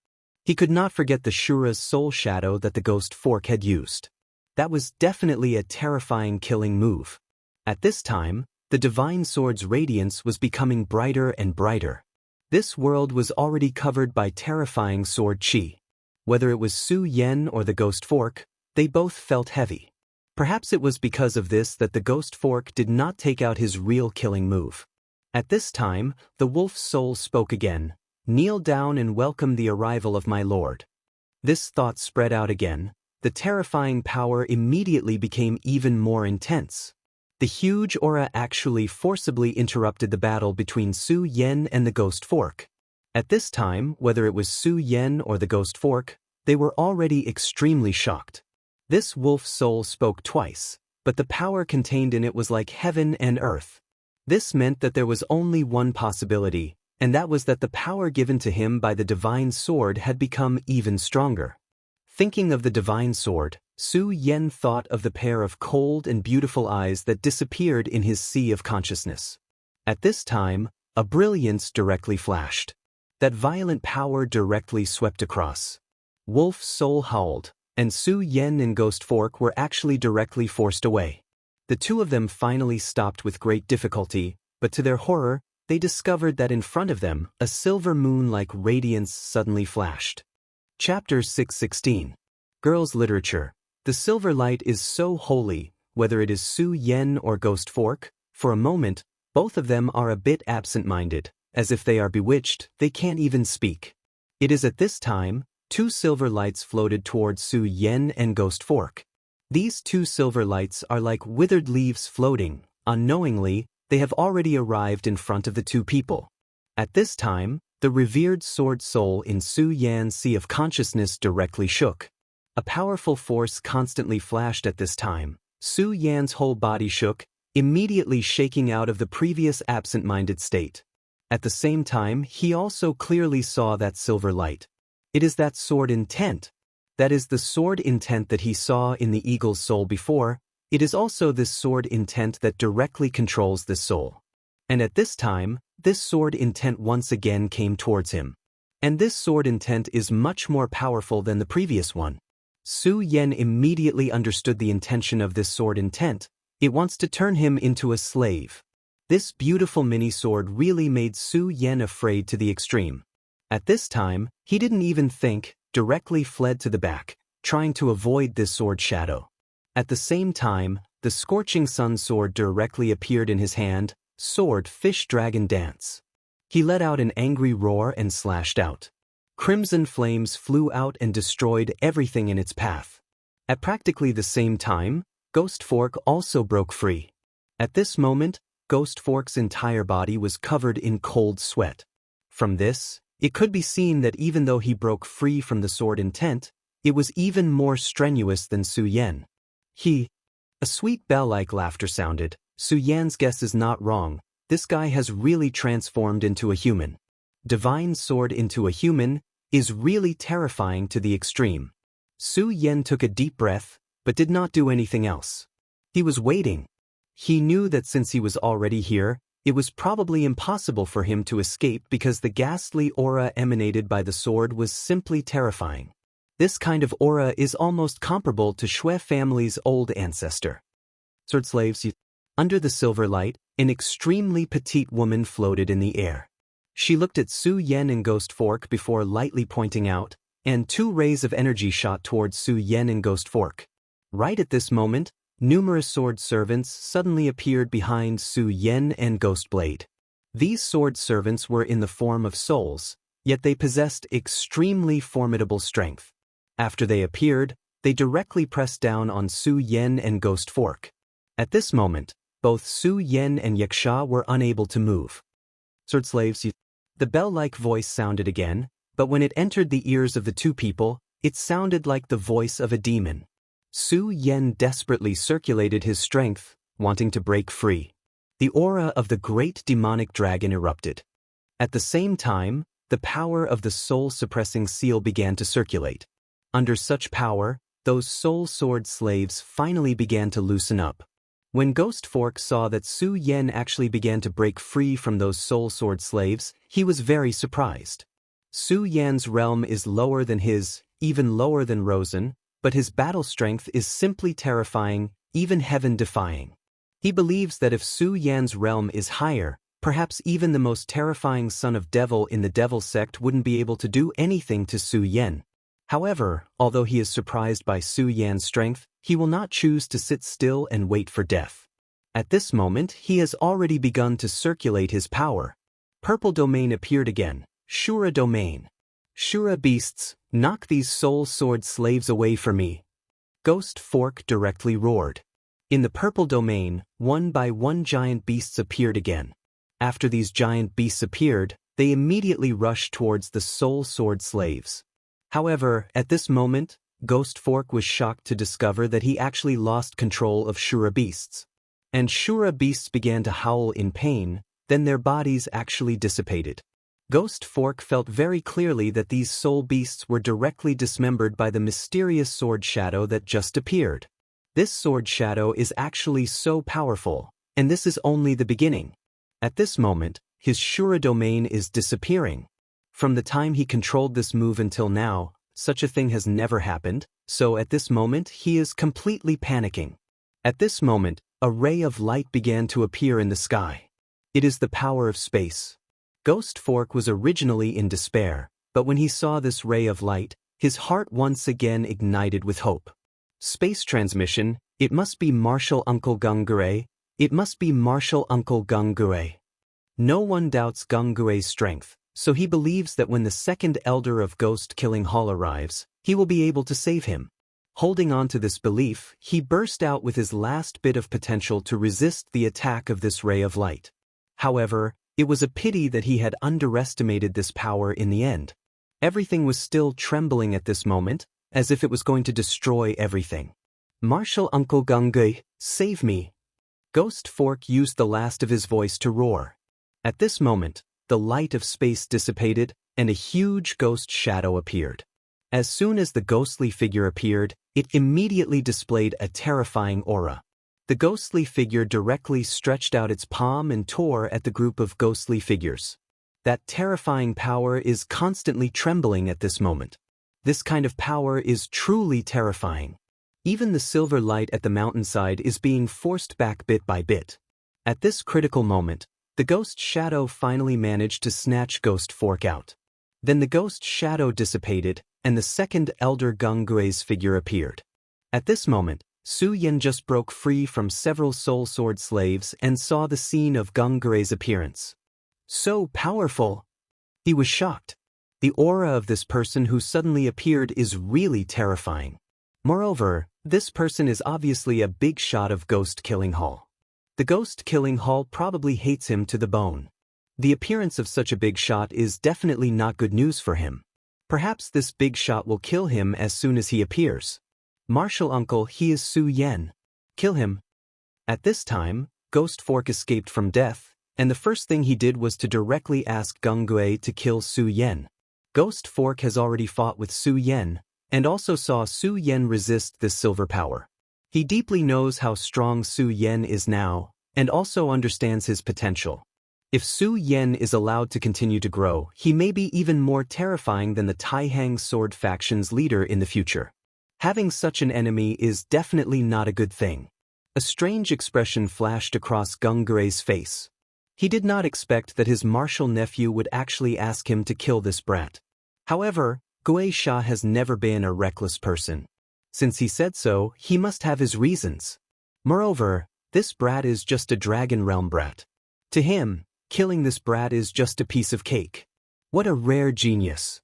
He could not forget the Shura's soul shadow that the ghost fork had used. That was definitely a terrifying killing move. At this time, the divine sword's radiance was becoming brighter and brighter. This world was already covered by terrifying sword chi. Whether it was Su Yen or the ghost fork, they both felt heavy. Perhaps it was because of this that the ghost fork did not take out his real killing move. At this time, the wolf's soul spoke again. "Kneel down and welcome the arrival of my lord." This thought spread out again. The terrifying power immediately became even more intense. The huge aura actually forcibly interrupted the battle between Su Yen and the ghost fork. At this time, whether it was Su Yen or the ghost fork, they were already extremely shocked. This wolf's soul spoke twice, but the power contained in it was like heaven and earth. This meant that there was only one possibility, and that was that the power given to him by the divine sword had become even stronger. Thinking of the divine sword, Su Yen thought of the pair of cold and beautiful eyes that disappeared in his sea of consciousness. At this time, a brilliance directly flashed. That violent power directly swept across. Wolf's soul howled, and Su Yen and Ghost Fork were actually directly forced away. The two of them finally stopped with great difficulty, but to their horror, they discovered that in front of them, a silver moon-like radiance suddenly flashed. Chapter 616. Girls' Literature. The silver light is so holy, whether it is Su Yen or Ghost Fork. For a moment, both of them are a bit absent-minded, as if they are bewitched, they can't even speak. It is at this time, two silver lights floated towards Su Yen and Ghost Fork. These two silver lights are like withered leaves floating. Unknowingly, they have already arrived in front of the two people. At this time, the revered sword soul in Su Yan's sea of consciousness directly shook. A powerful force constantly flashed at this time. Su Yan's whole body shook, immediately shaking out of the previous absent-minded state. At the same time, he also clearly saw that silver light. It is that sword intent. That is the sword intent that he saw in the eagle's soul before. It is also this sword intent that directly controls this soul. And at this time, this sword intent once again came towards him. And this sword intent is much more powerful than the previous one. Su Yen immediately understood the intention of this sword intent. It wants to turn him into a slave. This beautiful mini-sword really made Su Yen afraid to the extreme. At this time, he didn't even think, directly fled to the back, trying to avoid this sword shadow. At the same time, the scorching sun sword directly appeared in his hand, sword fish dragon dance. He let out an angry roar and slashed out. Crimson flames flew out and destroyed everything in its path. At practically the same time, Ghost Fork also broke free. At this moment, Ghost Fork's entire body was covered in cold sweat. From this, it could be seen that even though he broke free from the sword intent, it was even more strenuous than Su Yen. A sweet bell-like laughter sounded. Su Yan's guess is not wrong. This guy has really transformed into a human. Divine sword into a human is really terrifying to the extreme. Su Yen took a deep breath, but did not do anything else. He was waiting. He knew that since he was already here, it was probably impossible for him to escape because the ghastly aura emanated by the sword was simply terrifying. This kind of aura is almost comparable to Shui family's old ancestor. Sword slaves. Under the silver light, an extremely petite woman floated in the air. She looked at Su Yen and Ghost Fork before lightly pointing out, and two rays of energy shot towards Su Yen and Ghost Fork. Right at this moment, numerous sword servants suddenly appeared behind Su Yen and Ghost Blade. These sword servants were in the form of souls, yet they possessed extremely formidable strength. After they appeared, they directly pressed down on Su Yen and Ghost Fork. At this moment, both Su Yen and Xianxia were unable to move. Sword slaves. The bell-like voice sounded again, but when it entered the ears of the two people, it sounded like the voice of a demon. Su Yen desperately circulated his strength, wanting to break free. The aura of the great demonic dragon erupted. At the same time, the power of the soul-suppressing seal began to circulate. Under such power, those soul sword slaves finally began to loosen up. When Ghost Fork saw that Su Yen actually began to break free from those soul sword slaves, he was very surprised. Su Yan's realm is lower than his, even lower than Rosen, but his battle strength is simply terrifying, even heaven-defying. He believes that if Su Yan's realm is higher, perhaps even the most terrifying son of devil in the devil sect wouldn't be able to do anything to Su Yan. However, although he is surprised by Su Yan's strength, he will not choose to sit still and wait for death. At this moment, he has already begun to circulate his power. Purple domain appeared again, Shura domain. Shura beasts, knock these soul sword slaves away from me. Ghost Fork directly roared. In the purple domain, one by one giant beasts appeared again. After these giant beasts appeared, they immediately rushed towards the soul sword slaves. However, at this moment, Ghost Fork was shocked to discover that he actually lost control of Shura beasts. And Shura beasts began to howl in pain, then their bodies actually dissipated. Ghost Fork felt very clearly that these soul beasts were directly dismembered by the mysterious sword shadow that just appeared. This sword shadow is actually so powerful, and this is only the beginning. At this moment, his Shura domain is disappearing. From the time he controlled this move until now, such a thing has never happened, so at this moment he is completely panicking. At this moment, a ray of light began to appear in the sky. It is the power of space. Ghost Fork was originally in despair, but when he saw this ray of light, his heart once again ignited with hope. Space transmission, it must be Martial Uncle Gungure, it must be Martial Uncle Gungure. No one doubts Gungure's strength, so he believes that when the second elder of Ghost-Killing Hall arrives, he will be able to save him. Holding on to this belief, he burst out with his last bit of potential to resist the attack of this ray of light. However, it was a pity that he had underestimated this power in the end. Everything was still trembling at this moment, as if it was going to destroy everything. Martial Uncle Gungui, save me! Ghost Fork used the last of his voice to roar. At this moment, the light of space dissipated, and a huge ghost shadow appeared. As soon as the ghostly figure appeared, it immediately displayed a terrifying aura. The ghostly figure directly stretched out its palm and tore at the group of ghostly figures. That terrifying power is constantly trembling at this moment. This kind of power is truly terrifying. Even the silver light at the mountainside is being forced back bit by bit. At this critical moment, the ghost shadow finally managed to snatch Ghost Fork out. Then the ghost shadow dissipated, and the second elder Gungue's figure appeared. At this moment, Su Yen just broke free from several soul sword slaves and saw the scene of Gungue's appearance. So powerful! He was shocked. The aura of this person who suddenly appeared is really terrifying. Moreover, this person is obviously a big shot of Ghost-Killing Hall. The Ghost-Killing Hall probably hates him to the bone. The appearance of such a big shot is definitely not good news for him. Perhaps this big shot will kill him as soon as he appears. Martial Uncle, he is Su Yen. Kill him. At this time, Ghost Fork escaped from death, and the first thing he did was to directly ask Gungue to kill Su Yen. Ghost Fork has already fought with Su Yen, and also saw Su Yen resist this silver power. He deeply knows how strong Su Yen is now, and also understands his potential. If Su Yen is allowed to continue to grow, he may be even more terrifying than the Taihang Sword faction's leader in the future. Having such an enemy is definitely not a good thing. A strange expression flashed across Gungue's face. He did not expect that his martial nephew would actually ask him to kill this brat. However, Gui Sha has never been a reckless person. Since he said so, he must have his reasons. Moreover, this brat is just a Dragon Realm brat. To him, killing this brat is just a piece of cake. What a rare genius.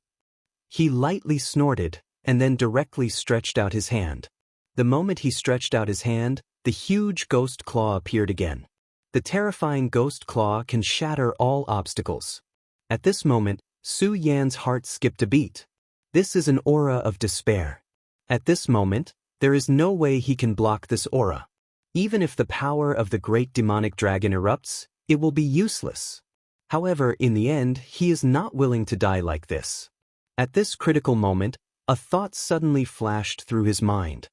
He lightly snorted, and then directly stretched out his hand. The moment he stretched out his hand, the huge ghost claw appeared again. The terrifying ghost claw can shatter all obstacles. At this moment, Su Yan's heart skipped a beat. This is an aura of despair. At this moment, there is no way he can block this aura. Even if the power of the great demonic dragon erupts, it will be useless. However, in the end, he is not willing to die like this. At this critical moment, a thought suddenly flashed through his mind.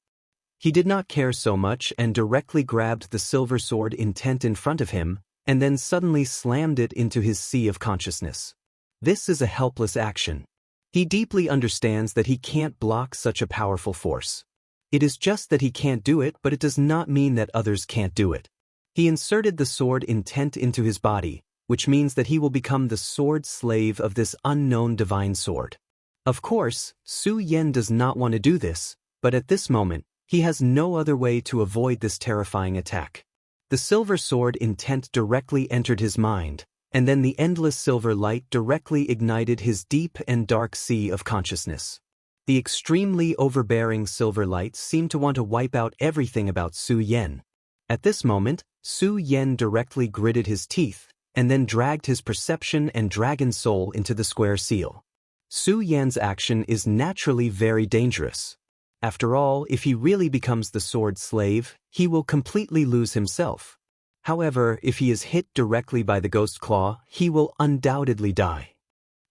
He did not care so much and directly grabbed the silver sword intent in front of him, and then suddenly slammed it into his sea of consciousness. This is a helpless action. He deeply understands that he can't block such a powerful force. It is just that he can't do it, but it does not mean that others can't do it. He inserted the sword intent into his body, which means that he will become the sword slave of this unknown divine sword. Of course, Su Yan does not want to do this, but at this moment, he has no other way to avoid this terrifying attack. The silver sword intent directly entered his mind, and then the endless silver light directly ignited his deep and dark sea of consciousness. The extremely overbearing silver light seemed to want to wipe out everything about Su Yan. At this moment, Su Yan directly gritted his teeth, and then dragged his perception and dragon soul into the square seal. Su Yan's action is naturally very dangerous. After all, if he really becomes the sword slave, he will completely lose himself. However, if he is hit directly by the ghost claw, he will undoubtedly die.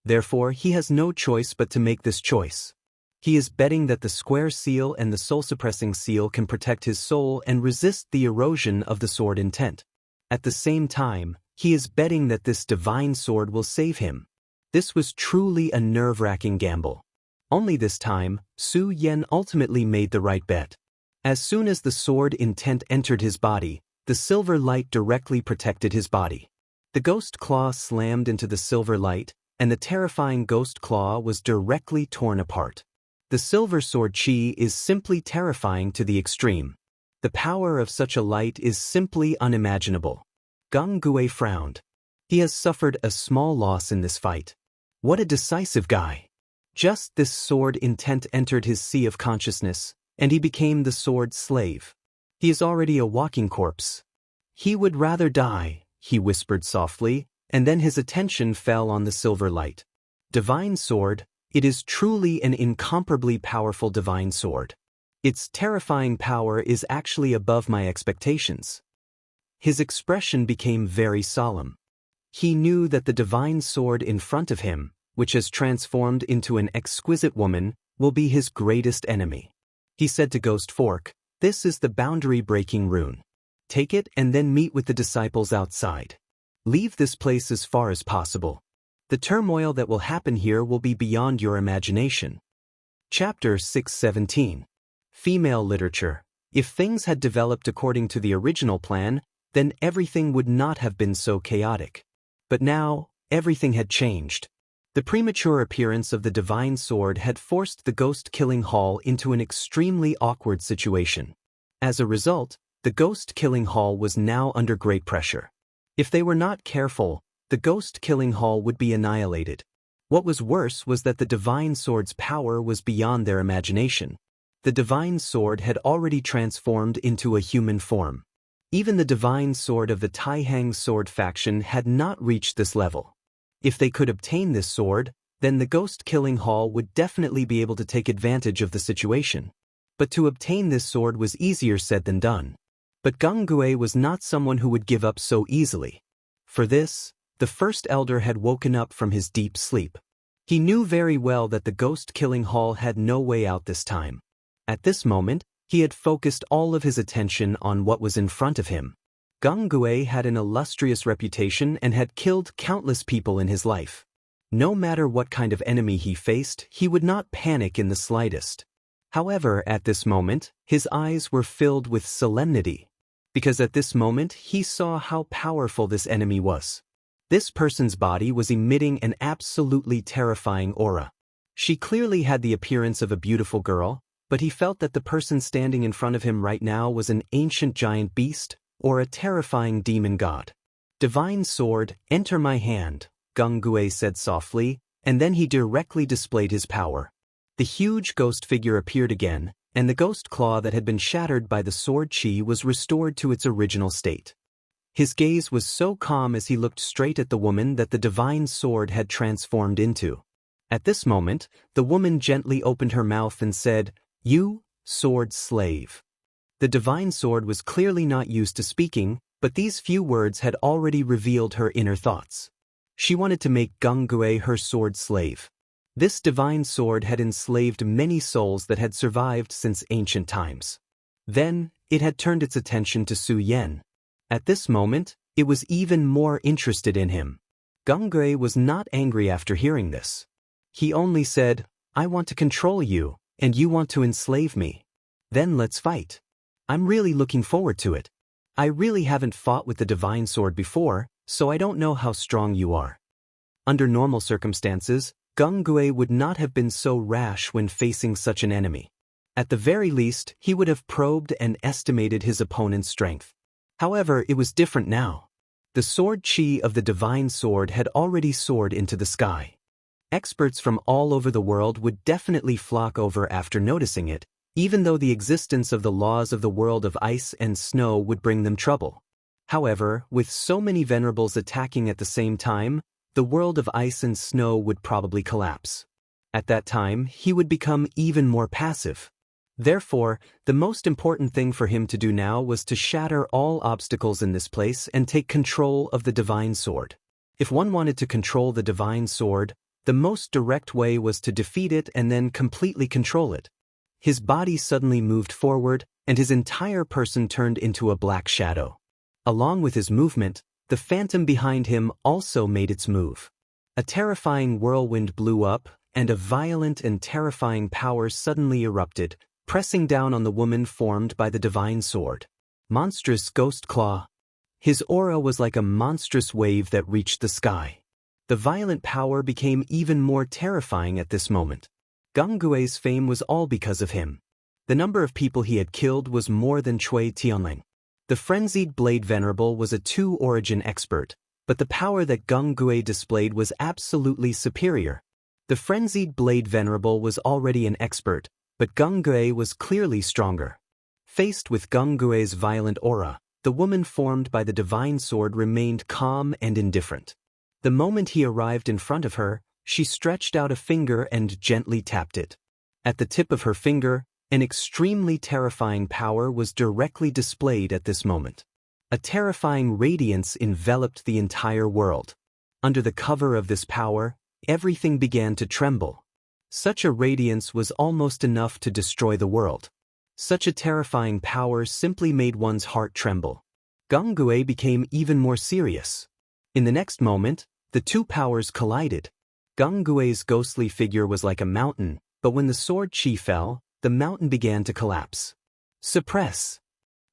Therefore, he has no choice but to make this choice. He is betting that the square seal and the soul-suppressing seal can protect his soul and resist the erosion of the sword intent. At the same time, he is betting that this divine sword will save him. This was truly a nerve-wracking gamble. Only this time, Su Yan ultimately made the right bet. As soon as the sword intent entered his body, the silver light directly protected his body. The ghost claw slammed into the silver light, and the terrifying ghost claw was directly torn apart. The silver sword chi is simply terrifying to the extreme. The power of such a light is simply unimaginable. Gang Gue frowned. He has suffered a small loss in this fight. What a decisive guy. Just this sword intent entered his sea of consciousness, and he became the sword slave. He is already a walking corpse. He would rather die, he whispered softly, and then his attention fell on the silver light. Divine sword, it is truly an incomparably powerful divine sword. Its terrifying power is actually above my expectations. His expression became very solemn. He knew that the divine sword in front of him, which has transformed into an exquisite woman, will be his greatest enemy. He said to Ghost Fork, "This is the boundary-breaking rune. Take it and then meet with the disciples outside. Leave this place as far as possible. The turmoil that will happen here will be beyond your imagination." Chapter 617. Female Literature. If things had developed according to the original plan, then everything would not have been so chaotic. But now, everything had changed. The premature appearance of the divine sword had forced the ghost-killing hall into an extremely awkward situation. As a result, the ghost-killing hall was now under great pressure. If they were not careful, the ghost-killing hall would be annihilated. What was worse was that the divine sword's power was beyond their imagination. The divine sword had already transformed into a human form. Even the divine sword of the Taihang sword faction had not reached this level. If they could obtain this sword, then the ghost-killing hall would definitely be able to take advantage of the situation. But to obtain this sword was easier said than done. But Gang Gue was not someone who would give up so easily. For this, the first elder had woken up from his deep sleep. He knew very well that the ghost-killing hall had no way out this time. At this moment, he had focused all of his attention on what was in front of him. Gang Gue had an illustrious reputation and had killed countless people in his life. No matter what kind of enemy he faced, he would not panic in the slightest. However, at this moment, his eyes were filled with solemnity, because at this moment he saw how powerful this enemy was. This person's body was emitting an absolutely terrifying aura. She clearly had the appearance of a beautiful girl, but he felt that the person standing in front of him right now was an ancient giant beast, or a terrifying demon god. "Divine sword, enter my hand," Gang Gue said softly, and then he directly displayed his power. The huge ghost figure appeared again, and the ghost claw that had been shattered by the sword chi was restored to its original state. His gaze was so calm as he looked straight at the woman that the divine sword had transformed into. At this moment, the woman gently opened her mouth and said, "You, sword slave." The divine sword was clearly not used to speaking, but these few words had already revealed her inner thoughts. She wanted to make Gang Gue her sword slave. This divine sword had enslaved many souls that had survived since ancient times. Then, it had turned its attention to Su Yan. At this moment, it was even more interested in him. Gang Gui was not angry after hearing this. He only said, "I want to control you, and you want to enslave me. Then let's fight. I'm really looking forward to it. I really haven't fought with the divine sword before, so I don't know how strong you are." Under normal circumstances, Gang Gui would not have been so rash when facing such an enemy. At the very least, he would have probed and estimated his opponent's strength. However, it was different now. The sword chi of the divine sword had already soared into the sky. Experts from all over the world would definitely flock over after noticing it, even though the existence of the laws of the world of ice and snow would bring them trouble. However, with so many venerables attacking at the same time, the world of ice and snow would probably collapse. At that time, he would become even more passive. Therefore, the most important thing for him to do now was to shatter all obstacles in this place and take control of the divine sword. If one wanted to control the divine sword, the most direct way was to defeat it and then completely control it. His body suddenly moved forward, and his entire person turned into a black shadow. Along with his movement, the phantom behind him also made its move. A terrifying whirlwind blew up, and a violent and terrifying power suddenly erupted, pressing down on the woman formed by the divine sword. Monstrous Ghost Claw. His aura was like a monstrous wave that reached the sky. The violent power became even more terrifying at this moment. Gang Gui's fame was all because of him. The number of people he had killed was more than Cui Tianling. The frenzied blade venerable was a two-origin expert, but the power that Gang Gui displayed was absolutely superior. The frenzied blade venerable was already an expert, but Gang Gui was clearly stronger. Faced with Gang Gui's violent aura, the woman formed by the divine sword remained calm and indifferent. The moment he arrived in front of her, she stretched out a finger and gently tapped it. At the tip of her finger, an extremely terrifying power was directly displayed at this moment. A terrifying radiance enveloped the entire world. Under the cover of this power, everything began to tremble. Such a radiance was almost enough to destroy the world. Such a terrifying power simply made one's heart tremble. Gang Gui became even more serious. In the next moment, the two powers collided. Gang Gui's ghostly figure was like a mountain, but when the sword chi fell, the mountain began to collapse. "Suppress!"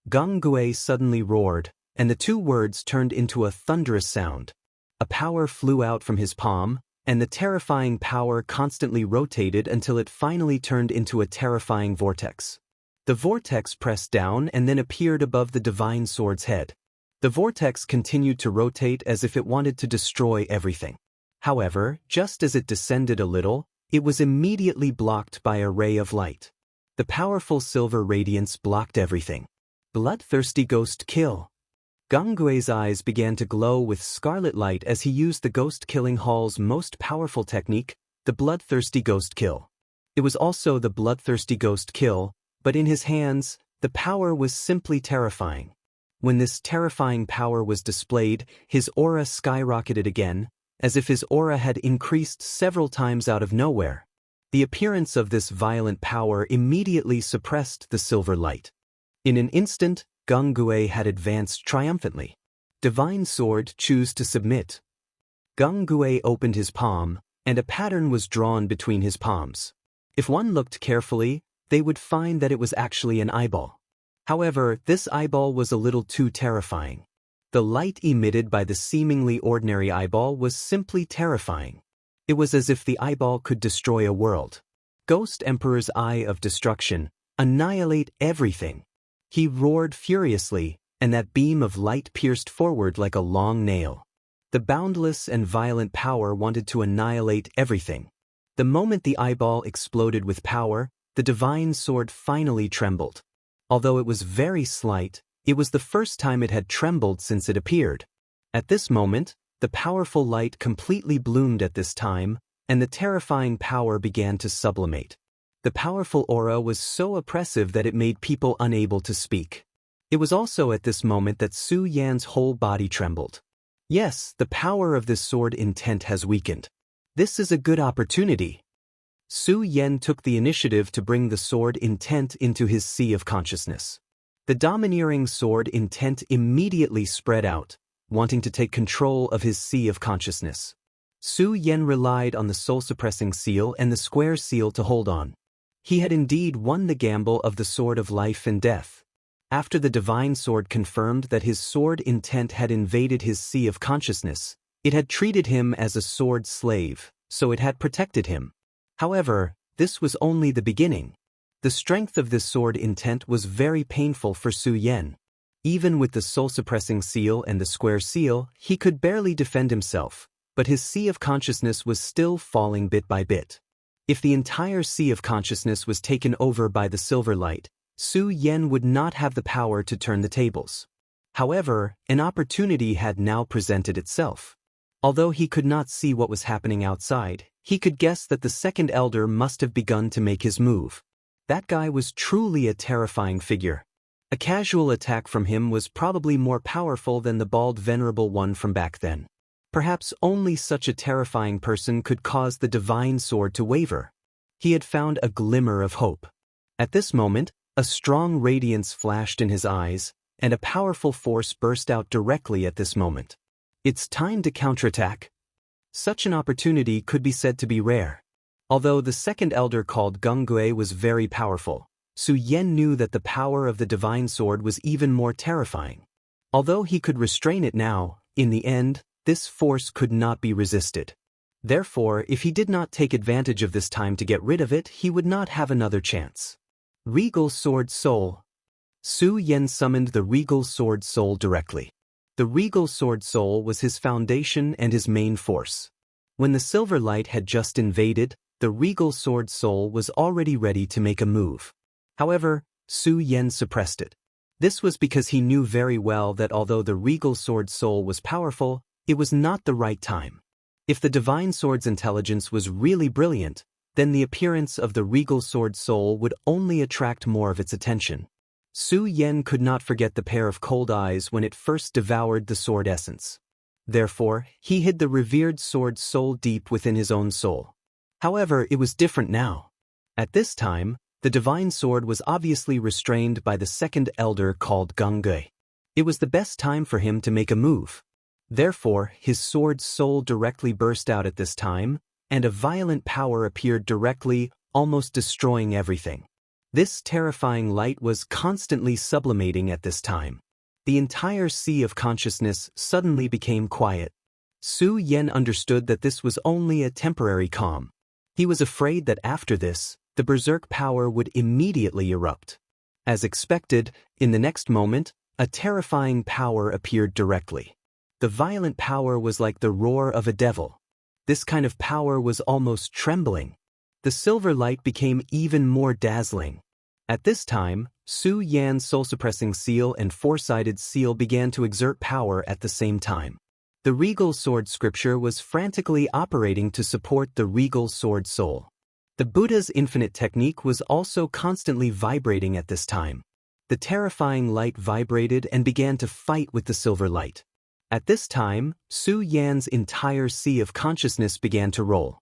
Gang Gui suddenly roared, and the two words turned into a thunderous sound. A power flew out from his palm, and the terrifying power constantly rotated until it finally turned into a terrifying vortex. The vortex pressed down and then appeared above the divine sword's head. The vortex continued to rotate as if it wanted to destroy everything. However, just as it descended a little, it was immediately blocked by a ray of light. The powerful silver radiance blocked everything. Bloodthirsty Ghost Kill. Gang Gui's eyes began to glow with scarlet light as he used the Ghost Killing Hall's most powerful technique, the Bloodthirsty Ghost Kill. It was also the Bloodthirsty Ghost Kill, but in his hands, the power was simply terrifying. When this terrifying power was displayed, his aura skyrocketed again, as if his aura had increased several times out of nowhere. The appearance of this violent power immediately suppressed the silver light. In an instant, Gang Gui had advanced triumphantly. Divine Sword, choose to submit. Gang Gui opened his palm, and a pattern was drawn between his palms. If one looked carefully, they would find that it was actually an eyeball. However, this eyeball was a little too terrifying. The light emitted by the seemingly ordinary eyeball was simply terrifying. It was as if the eyeball could destroy a world. Ghost Emperor's Eye of Destruction, annihilate everything. He roared furiously, and that beam of light pierced forward like a long nail. The boundless and violent power wanted to annihilate everything. The moment the eyeball exploded with power, the divine sword finally trembled. Although it was very slight, it was the first time it had trembled since it appeared. At this moment, the powerful light completely bloomed at this time, and the terrifying power began to sublimate. The powerful aura was so oppressive that it made people unable to speak. It was also at this moment that Su Yan's whole body trembled. Yes, the power of this sword intent has weakened. This is a good opportunity. Su Yan took the initiative to bring the sword intent into his sea of consciousness. The domineering sword intent immediately spread out, wanting to take control of his sea of consciousness. Su Yan relied on the soul-suppressing seal and the square seal to hold on. He had indeed won the gamble of the sword of life and death. After the divine sword confirmed that his sword intent had invaded his sea of consciousness, it had treated him as a sword slave, so it had protected him. However, this was only the beginning. The strength of this sword intent was very painful for Su Yan. Even with the soul-suppressing seal and the square seal, he could barely defend himself, but his sea of consciousness was still falling bit by bit. If the entire sea of consciousness was taken over by the silver light, Su Yan would not have the power to turn the tables. However, an opportunity had now presented itself. Although he could not see what was happening outside, he could guess that the second elder must have begun to make his move. That guy was truly a terrifying figure. A casual attack from him was probably more powerful than the bald venerable one from back then. Perhaps only such a terrifying person could cause the divine sword to waver. He had found a glimmer of hope. At this moment, a strong radiance flashed in his eyes, and a powerful force burst out directly at this moment. It's time to counterattack. Such an opportunity could be said to be rare. Although the second elder called Gungui was very powerful, Su Yan knew that the power of the divine sword was even more terrifying. Although he could restrain it now, in the end, this force could not be resisted. Therefore, if he did not take advantage of this time to get rid of it, he would not have another chance. Regal Sword Soul. Su Yan summoned the Regal Sword Soul directly. The Regal Sword Soul was his foundation and his main force. When the silver light had just invaded, the Regal Sword Soul was already ready to make a move. However, Su Yan suppressed it. This was because he knew very well that although the Regal Sword Soul was powerful, it was not the right time. If the divine sword's intelligence was really brilliant, then the appearance of the Regal Sword Soul would only attract more of its attention. Su Yan could not forget the pair of cold eyes when it first devoured the sword essence. Therefore, he hid the revered sword soul deep within his own soul. However, it was different now. At this time, the divine sword was obviously restrained by the second elder called Gungui. It was the best time for him to make a move. Therefore, his sword soul directly burst out at this time, and a violent power appeared directly, almost destroying everything. This terrifying light was constantly sublimating at this time. The entire sea of consciousness suddenly became quiet. Su Yan understood that this was only a temporary calm. He was afraid that after this, the berserk power would immediately erupt. As expected, in the next moment, a terrifying power appeared directly. The violent power was like the roar of a devil. This kind of power was almost trembling. The silver light became even more dazzling. At this time, Su Yan's soul-suppressing seal and four-sided seal began to exert power at the same time. The Regal Sword Scripture was frantically operating to support the Regal Sword Soul. The Buddha's infinite technique was also constantly vibrating at this time. The terrifying light vibrated and began to fight with the silver light. At this time, Su Yan's entire sea of consciousness began to roll.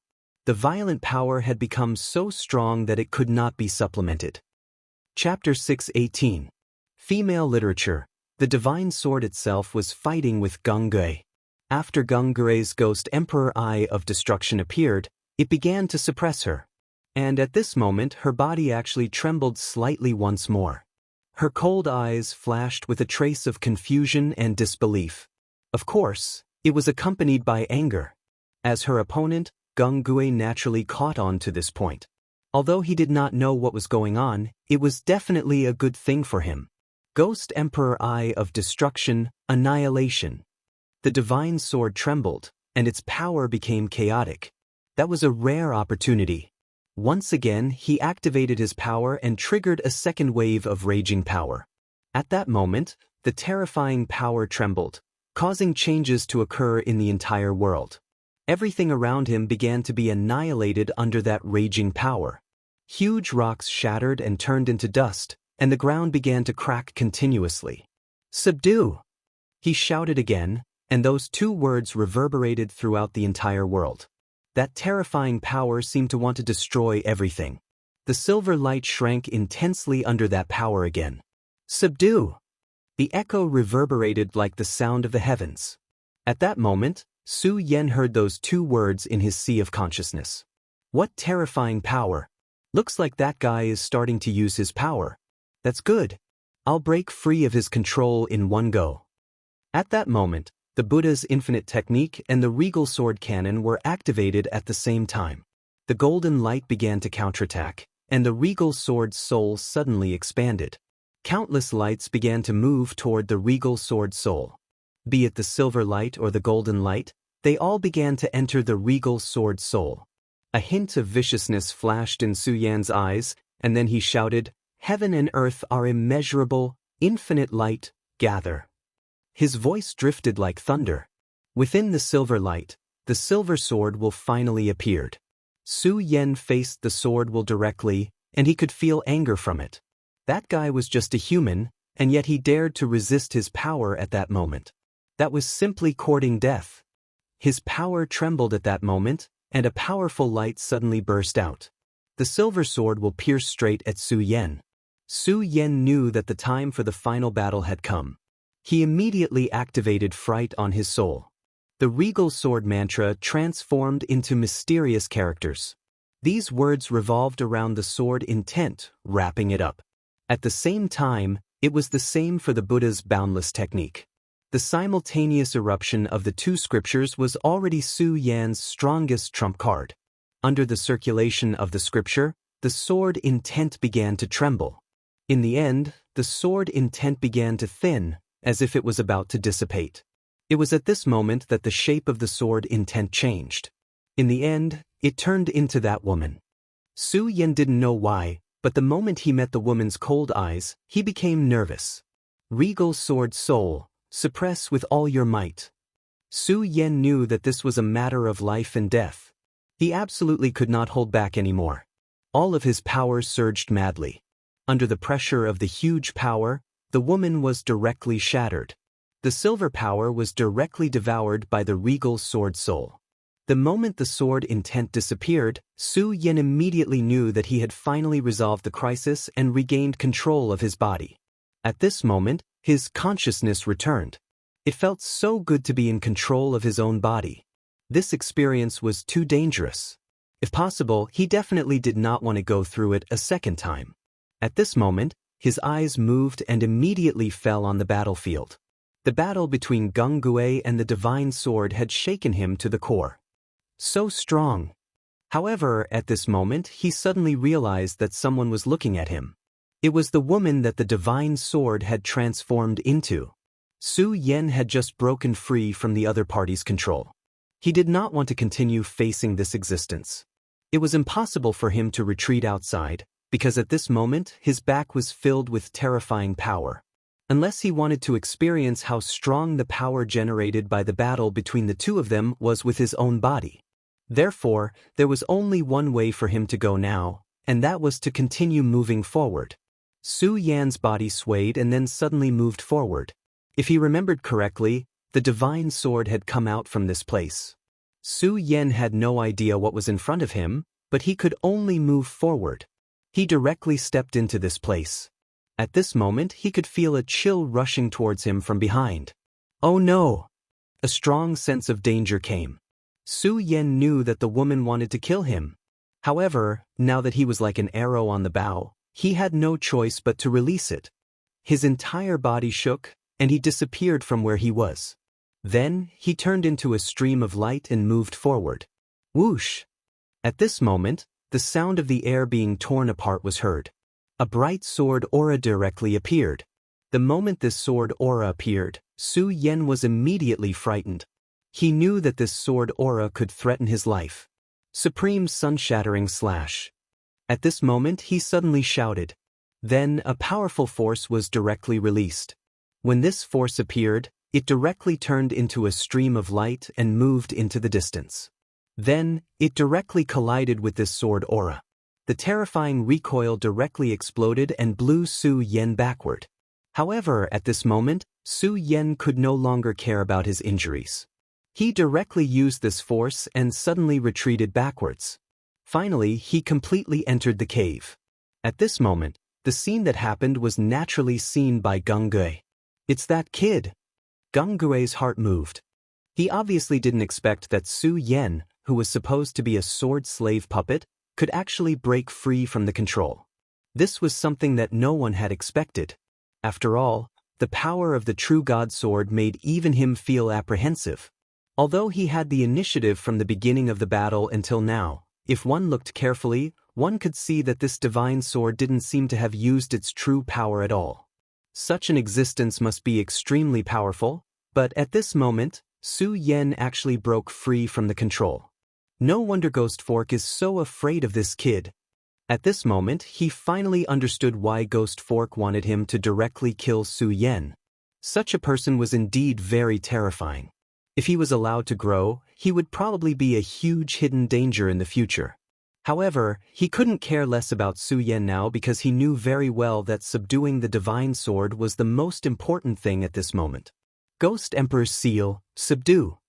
The violent power had become so strong that it could not be supplemented. Chapter 6:18. Female Literature. The divine sword itself was fighting with Gungui. After Gungui's ghost Emperor Eye of Destruction appeared, it began to suppress her. And at this moment her body actually trembled slightly once more. Her cold eyes flashed with a trace of confusion and disbelief. Of course, it was accompanied by anger. As her opponent, Gungui naturally caught on to this point. Although he did not know what was going on, it was definitely a good thing for him. Ghost Emperor Eye of Destruction, Annihilation. The divine sword trembled, and its power became chaotic. That was a rare opportunity. Once again, he activated his power and triggered a second wave of raging power. At that moment, the terrifying power trembled, causing changes to occur in the entire world. Everything around him began to be annihilated under that raging power. Huge rocks shattered and turned into dust, and the ground began to crack continuously. "Subdue!" He shouted again, and those two words reverberated throughout the entire world. That terrifying power seemed to want to destroy everything. The silver light shrank intensely under that power again. Subdue! The echo reverberated like the sound of the heavens. At that moment, Su Yan heard those two words in his sea of consciousness. What terrifying power! Looks like that guy is starting to use his power. That's good. I'll break free of his control in one go. At that moment, the Buddha's infinite technique and the regal sword cannon were activated at the same time. The golden light began to counterattack, and the regal sword's soul suddenly expanded. Countless lights began to move toward the regal sword soul. Be it the silver light or the golden light, they all began to enter the regal sword soul. A hint of viciousness flashed in Su Yan's eyes, and then he shouted, "Heaven and earth are immeasurable, infinite light, gather." His voice drifted like thunder. Within the silver light, the silver sword will finally appeared. Su Yan faced the sword will directly, and he could feel anger from it. That guy was just a human, and yet he dared to resist his power at that moment. That was simply courting death. His power trembled at that moment, and a powerful light suddenly burst out. The silver sword will pierce straight at Su Yan. Su Yan knew that the time for the final battle had come. He immediately activated fright on his soul. The regal sword mantra transformed into mysterious characters. These words revolved around the sword intent, wrapping it up. At the same time, it was the same for the Buddha's boundless technique. The simultaneous eruption of the two scriptures was already Su Yan's strongest trump card. Under the circulation of the scripture, the sword intent began to tremble. In the end, the sword intent began to thin, as if it was about to dissipate. It was at this moment that the shape of the sword intent changed. In the end, it turned into that woman. Su Yan didn't know why, but the moment he met the woman's cold eyes, he became nervous. Regal sword soul, suppress with all your might. Su Yan knew that this was a matter of life and death. He absolutely could not hold back anymore. All of his powers surged madly. Under the pressure of the huge power, the woman was directly shattered. The silver power was directly devoured by the regal sword soul. The moment the sword intent disappeared, Su Yan immediately knew that he had finally resolved the crisis and regained control of his body. At this moment, his consciousness returned. It felt so good to be in control of his own body. This experience was too dangerous. If possible, he definitely did not want to go through it a second time. At this moment, his eyes moved and immediately fell on the battlefield. The battle between Gung Gui and the divine sword had shaken him to the core. So strong. However, at this moment, he suddenly realized that someone was looking at him. It was the woman that the divine sword had transformed into. Su Yan had just broken free from the other party's control. He did not want to continue facing this existence. It was impossible for him to retreat outside, because at this moment his back was filled with terrifying power. Unless he wanted to experience how strong the power generated by the battle between the two of them was with his own body. Therefore, there was only one way for him to go now, and that was to continue moving forward. Su Yan's body swayed and then suddenly moved forward. If he remembered correctly, the divine sword had come out from this place. Su Yan had no idea what was in front of him, but he could only move forward. He directly stepped into this place. At this moment, he could feel a chill rushing towards him from behind. Oh no! A strong sense of danger came. Su Yan knew that the woman wanted to kill him. However, now that he was like an arrow on the bow, he had no choice but to release it. His entire body shook, and he disappeared from where he was. Then, he turned into a stream of light and moved forward. Whoosh! At this moment, the sound of the air being torn apart was heard. A bright sword aura directly appeared. The moment this sword aura appeared, Su Yan was immediately frightened. He knew that this sword aura could threaten his life. Supreme sun-shattering slash. At this moment he suddenly shouted. Then a powerful force was directly released. When this force appeared, it directly turned into a stream of light and moved into the distance. Then, it directly collided with this sword aura. The terrifying recoil directly exploded and blew Su Yan backward. However, at this moment, Su Yan could no longer care about his injuries. He directly used this force and suddenly retreated backwards. Finally, he completely entered the cave. At this moment, The scene that happened was naturally seen by Gang Gui. It's that kid. Gang Gui's heart moved. He obviously didn't expect that Su Yan, who was supposed to be a sword slave puppet, could actually break free from the control. This was something that no one had expected. After all, the power of the true God sword made even him feel apprehensive. Although he had the initiative from the beginning of the battle until now, if one looked carefully, one could see that this divine sword didn't seem to have used its true power at all. Such an existence must be extremely powerful, but at this moment, Su Yan actually broke free from the control. No wonder Ghost Fork is so afraid of this kid. At this moment, he finally understood why Ghost Fork wanted him to directly kill Su Yan. Such a person was indeed very terrifying. If he was allowed to grow, he would probably be a huge hidden danger in the future. However, he couldn't care less about Su Yan now because he knew very well that subduing the divine sword was the most important thing at this moment. Ghost Emperor's seal, subdue.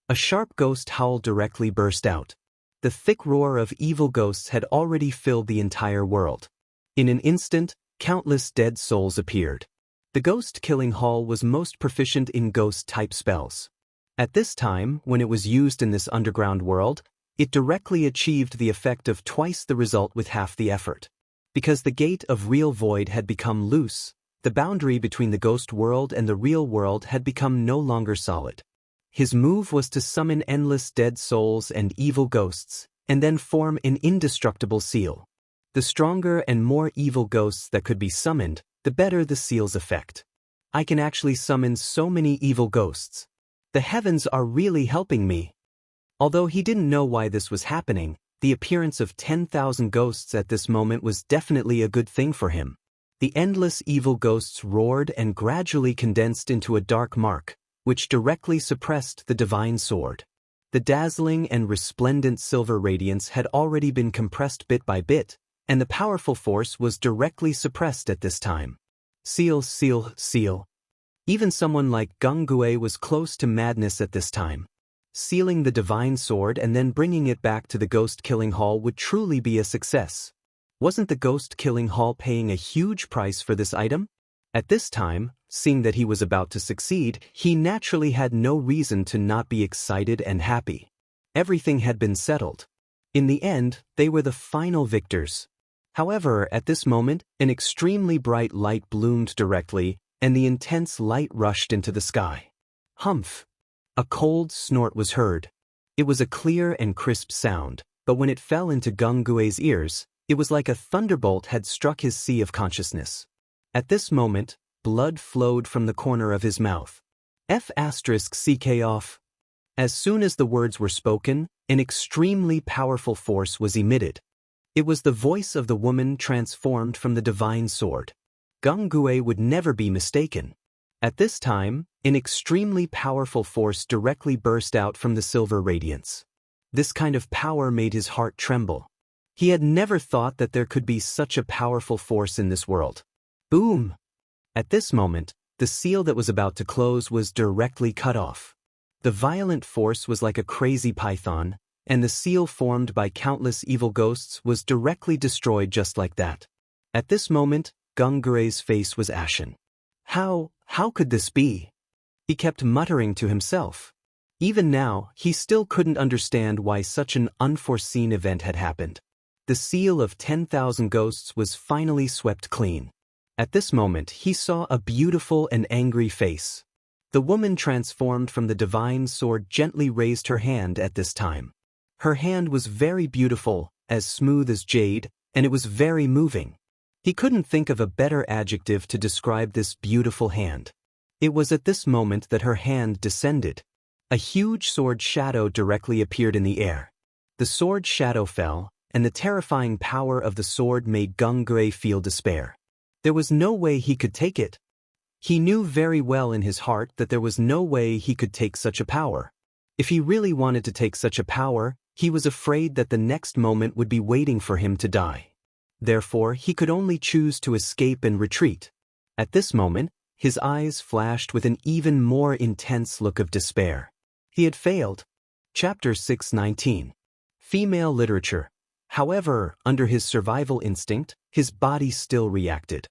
A sharp ghost howl directly burst out. The thick roar of evil ghosts had already filled the entire world. In an instant, countless dead souls appeared. The ghost-killing howl was most proficient in ghost-type spells. At this time, when it was used in this underground world, it directly achieved the effect of twice the result with half the effort. Because the gate of real void had become loose, the boundary between the ghost world and the real world had become no longer solid. His move was to summon endless dead souls and evil ghosts, and then form an indestructible seal. The stronger and more evil ghosts that could be summoned, the better the seal's effect. I can actually summon so many evil ghosts. The heavens are really helping me. Although he didn't know why this was happening, the appearance of 10,000 ghosts at this moment was definitely a good thing for him. The endless evil ghosts roared and gradually condensed into a dark mark, which directly suppressed the divine sword. The dazzling and resplendent silver radiance had already been compressed bit by bit, and the powerful force was directly suppressed at this time. Seal, seal, seal. Even someone like Gang Gui was close to madness at this time. Sealing the divine sword and then bringing it back to the ghost-killing hall would truly be a success. Wasn't the ghost-killing hall paying a huge price for this item? At this time, seeing that he was about to succeed, he naturally had no reason to not be excited and happy. Everything had been settled. In the end, they were the final victors. However, at this moment, an extremely bright light bloomed directly, and the intense light rushed into the sky. Humph! A cold snort was heard. It was a clear and crisp sound, but when it fell into Gang Gui's ears, it was like a thunderbolt had struck his sea of consciousness. At this moment, blood flowed from the corner of his mouth. F***ck off. As soon as the words were spoken, an extremely powerful force was emitted. It was the voice of the woman transformed from the divine sword. Gang Gui would never be mistaken. At this time, an extremely powerful force directly burst out from the silver radiance. This kind of power made his heart tremble. He had never thought that there could be such a powerful force in this world. Boom! At this moment, the seal that was about to close was directly cut off. The violent force was like a crazy python, and the seal formed by countless evil ghosts was directly destroyed just like that. At this moment, Gang Gui's face was ashen. How could this be? He kept muttering to himself. Even now, he still couldn't understand why such an unforeseen event had happened. The seal of 10,000 ghosts was finally swept clean. At this moment, he saw a beautiful and angry face. The woman transformed from the divine sword gently raised her hand at this time. Her hand was very beautiful, as smooth as jade, and it was very moving. He couldn't think of a better adjective to describe this beautiful hand. It was at this moment that her hand descended. A huge sword shadow directly appeared in the air. The sword shadow fell, and the terrifying power of the sword made Gang Gui feel despair. There was no way he could take it. He knew very well in his heart that there was no way he could take such a power. If he really wanted to take such a power, he was afraid that the next moment would be waiting for him to die. Therefore, he could only choose to escape and retreat. At this moment, his eyes flashed with an even more intense look of despair. He had failed. Chapter 619. Female Literature. However, under his survival instinct, his body still reacted.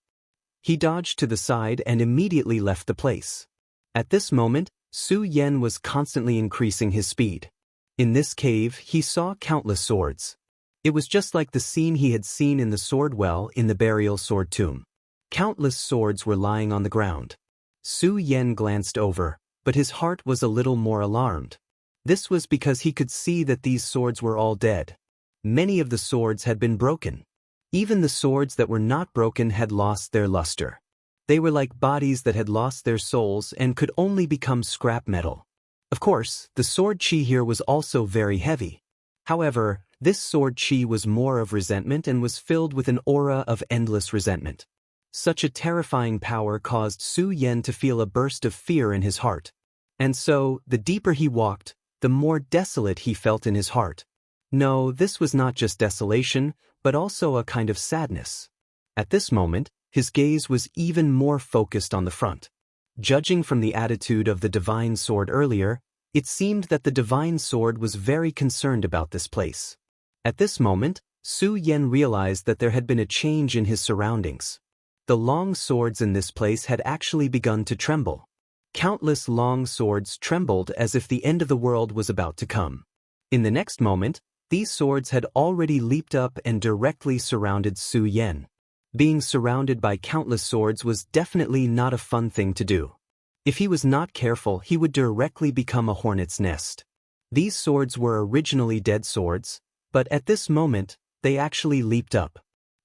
He dodged to the side and immediately left the place. At this moment, Su Yan was constantly increasing his speed. In this cave, he saw countless swords. It was just like the scene he had seen in the sword well in the burial sword tomb. Countless swords were lying on the ground. Su Yan glanced over, but his heart was a little more alarmed. This was because he could see that these swords were all dead. Many of the swords had been broken. Even the swords that were not broken had lost their luster. They were like bodies that had lost their souls and could only become scrap metal. Of course, the sword chi here was also very heavy. However, this sword chi was more of resentment and was filled with an aura of endless resentment. Such a terrifying power caused Su Yan to feel a burst of fear in his heart. And so, the deeper he walked, the more desolate he felt in his heart. No, this was not just desolation, but also a kind of sadness. At this moment, his gaze was even more focused on the front. Judging from the attitude of the divine sword earlier, it seemed that the divine sword was very concerned about this place. At this moment, Su Yan realized that there had been a change in his surroundings. The long swords in this place had actually begun to tremble. Countless long swords trembled as if the end of the world was about to come. In the next moment, these swords had already leaped up and directly surrounded Su Yan. Being surrounded by countless swords was definitely not a fun thing to do. If he was not careful, he would directly become a hornet's nest. These swords were originally dead swords, but at this moment, they actually leaped up.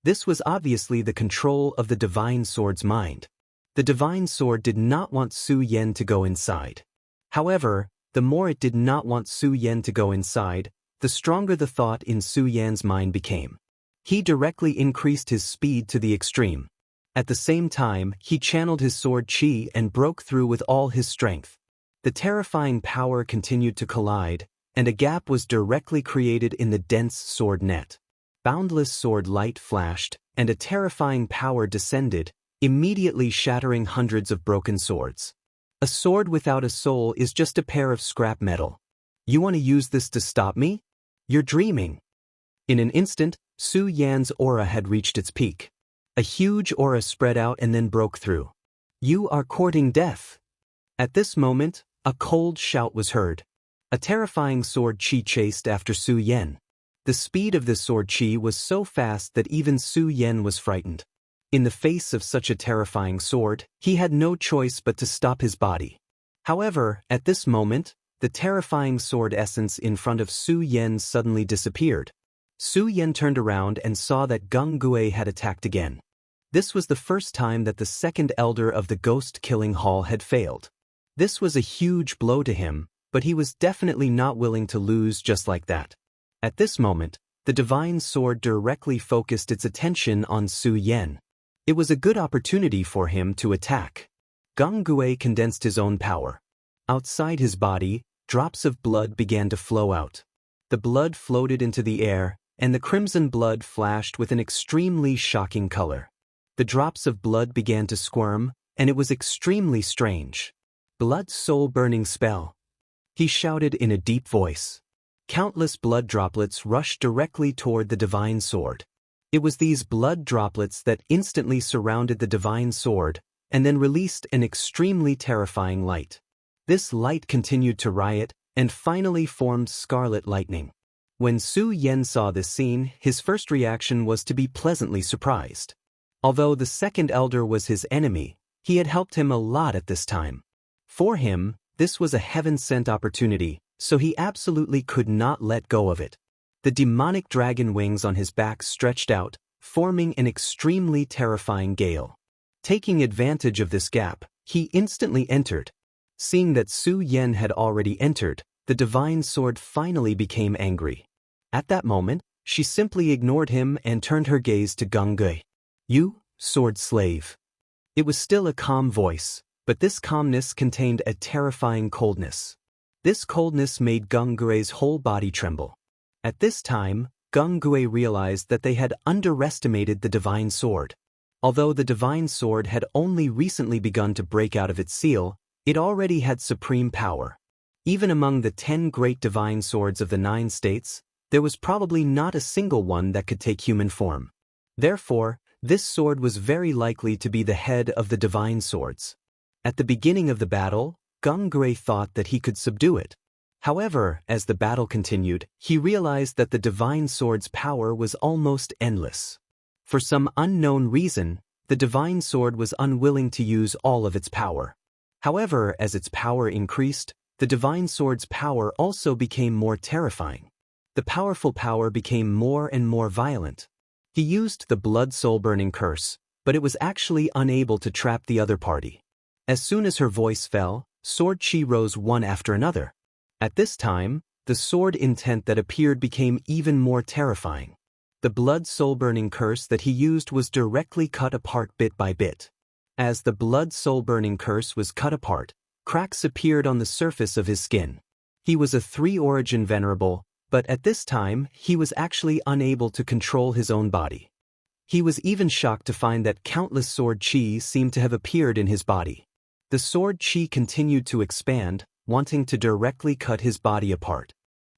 This was obviously the control of the divine sword's mind. The divine sword did not want Su Yan to go inside. However, the more it did not want Su Yan to go inside, the stronger the thought in Su Yan's mind became. He directly increased his speed to the extreme. At the same time, he channeled his sword chi and broke through with all his strength. The terrifying power continued to collide, and a gap was directly created in the dense sword net. Boundless sword light flashed, and a terrifying power descended, immediately shattering hundreds of broken swords. A sword without a soul is just a pair of scrap metal. You want to use this to stop me? You're dreaming. In an instant, Su Yan's aura had reached its peak. A huge aura spread out and then broke through. You are courting death. At this moment, a cold shout was heard. A terrifying sword chi chased after Su Yan. The speed of this sword chi was so fast that even Su Yan was frightened. In the face of such a terrifying sword, he had no choice but to stop his body. However, at this moment, the terrifying sword essence in front of Su Yan suddenly disappeared. Su Yan turned around and saw that Gung Gue had attacked again. This was the first time that the second elder of the ghost-killing hall had failed. This was a huge blow to him, but he was definitely not willing to lose just like that. At this moment, the divine sword directly focused its attention on Su Yan. It was a good opportunity for him to attack. Gung Gue condensed his own power. Outside his body, drops of blood began to flow out. The blood floated into the air, and the crimson blood flashed with an extremely shocking color. The drops of blood began to squirm, and it was extremely strange. Blood soul-burning spell. He shouted in a deep voice. Countless blood droplets rushed directly toward the divine sword. It was these blood droplets that instantly surrounded the divine sword, and then released an extremely terrifying light. This light continued to riot, and finally formed scarlet lightning. When Su Yan saw this scene, his first reaction was to be pleasantly surprised. Although the second elder was his enemy, he had helped him a lot at this time. For him, this was a heaven-sent opportunity, so he absolutely could not let go of it. The demonic dragon wings on his back stretched out, forming an extremely terrifying gale. Taking advantage of this gap, he instantly entered. Seeing that Su Yan had already entered, the divine sword finally became angry. At that moment, she simply ignored him and turned her gaze to Gung Gue. You, sword slave. It was still a calm voice, but this calmness contained a terrifying coldness. This coldness made Gung Gue's whole body tremble. At this time, Gung Gue realized that they had underestimated the divine sword. Although the divine sword had only recently begun to break out of its seal, it already had supreme power. Even among the 10 great divine swords of the 9 states, There was probably not a single one that could take human form. Therefore, this sword was very likely to be the head of the divine swords. At the beginning of the battle, Gung Gui thought that he could subdue it. However, as the battle continued, he realized that the divine sword's power was almost endless. For some unknown reason, the divine sword was unwilling to use all of its power. However, as its power increased, the divine sword's power also became more terrifying. The powerful power became more and more violent. He used the blood soul-burning curse, but it was actually unable to trap the other party. As soon as her voice fell, sword chi rose one after another. At this time, the sword intent that appeared became even more terrifying. The blood soul-burning curse that he used was directly cut apart bit by bit. As the blood soul-burning curse was cut apart, cracks appeared on the surface of his skin. He was a three-origin venerable, but at this time, he was actually unable to control his own body. He was even shocked to find that countless sword chi seemed to have appeared in his body. The sword chi continued to expand, wanting to directly cut his body apart.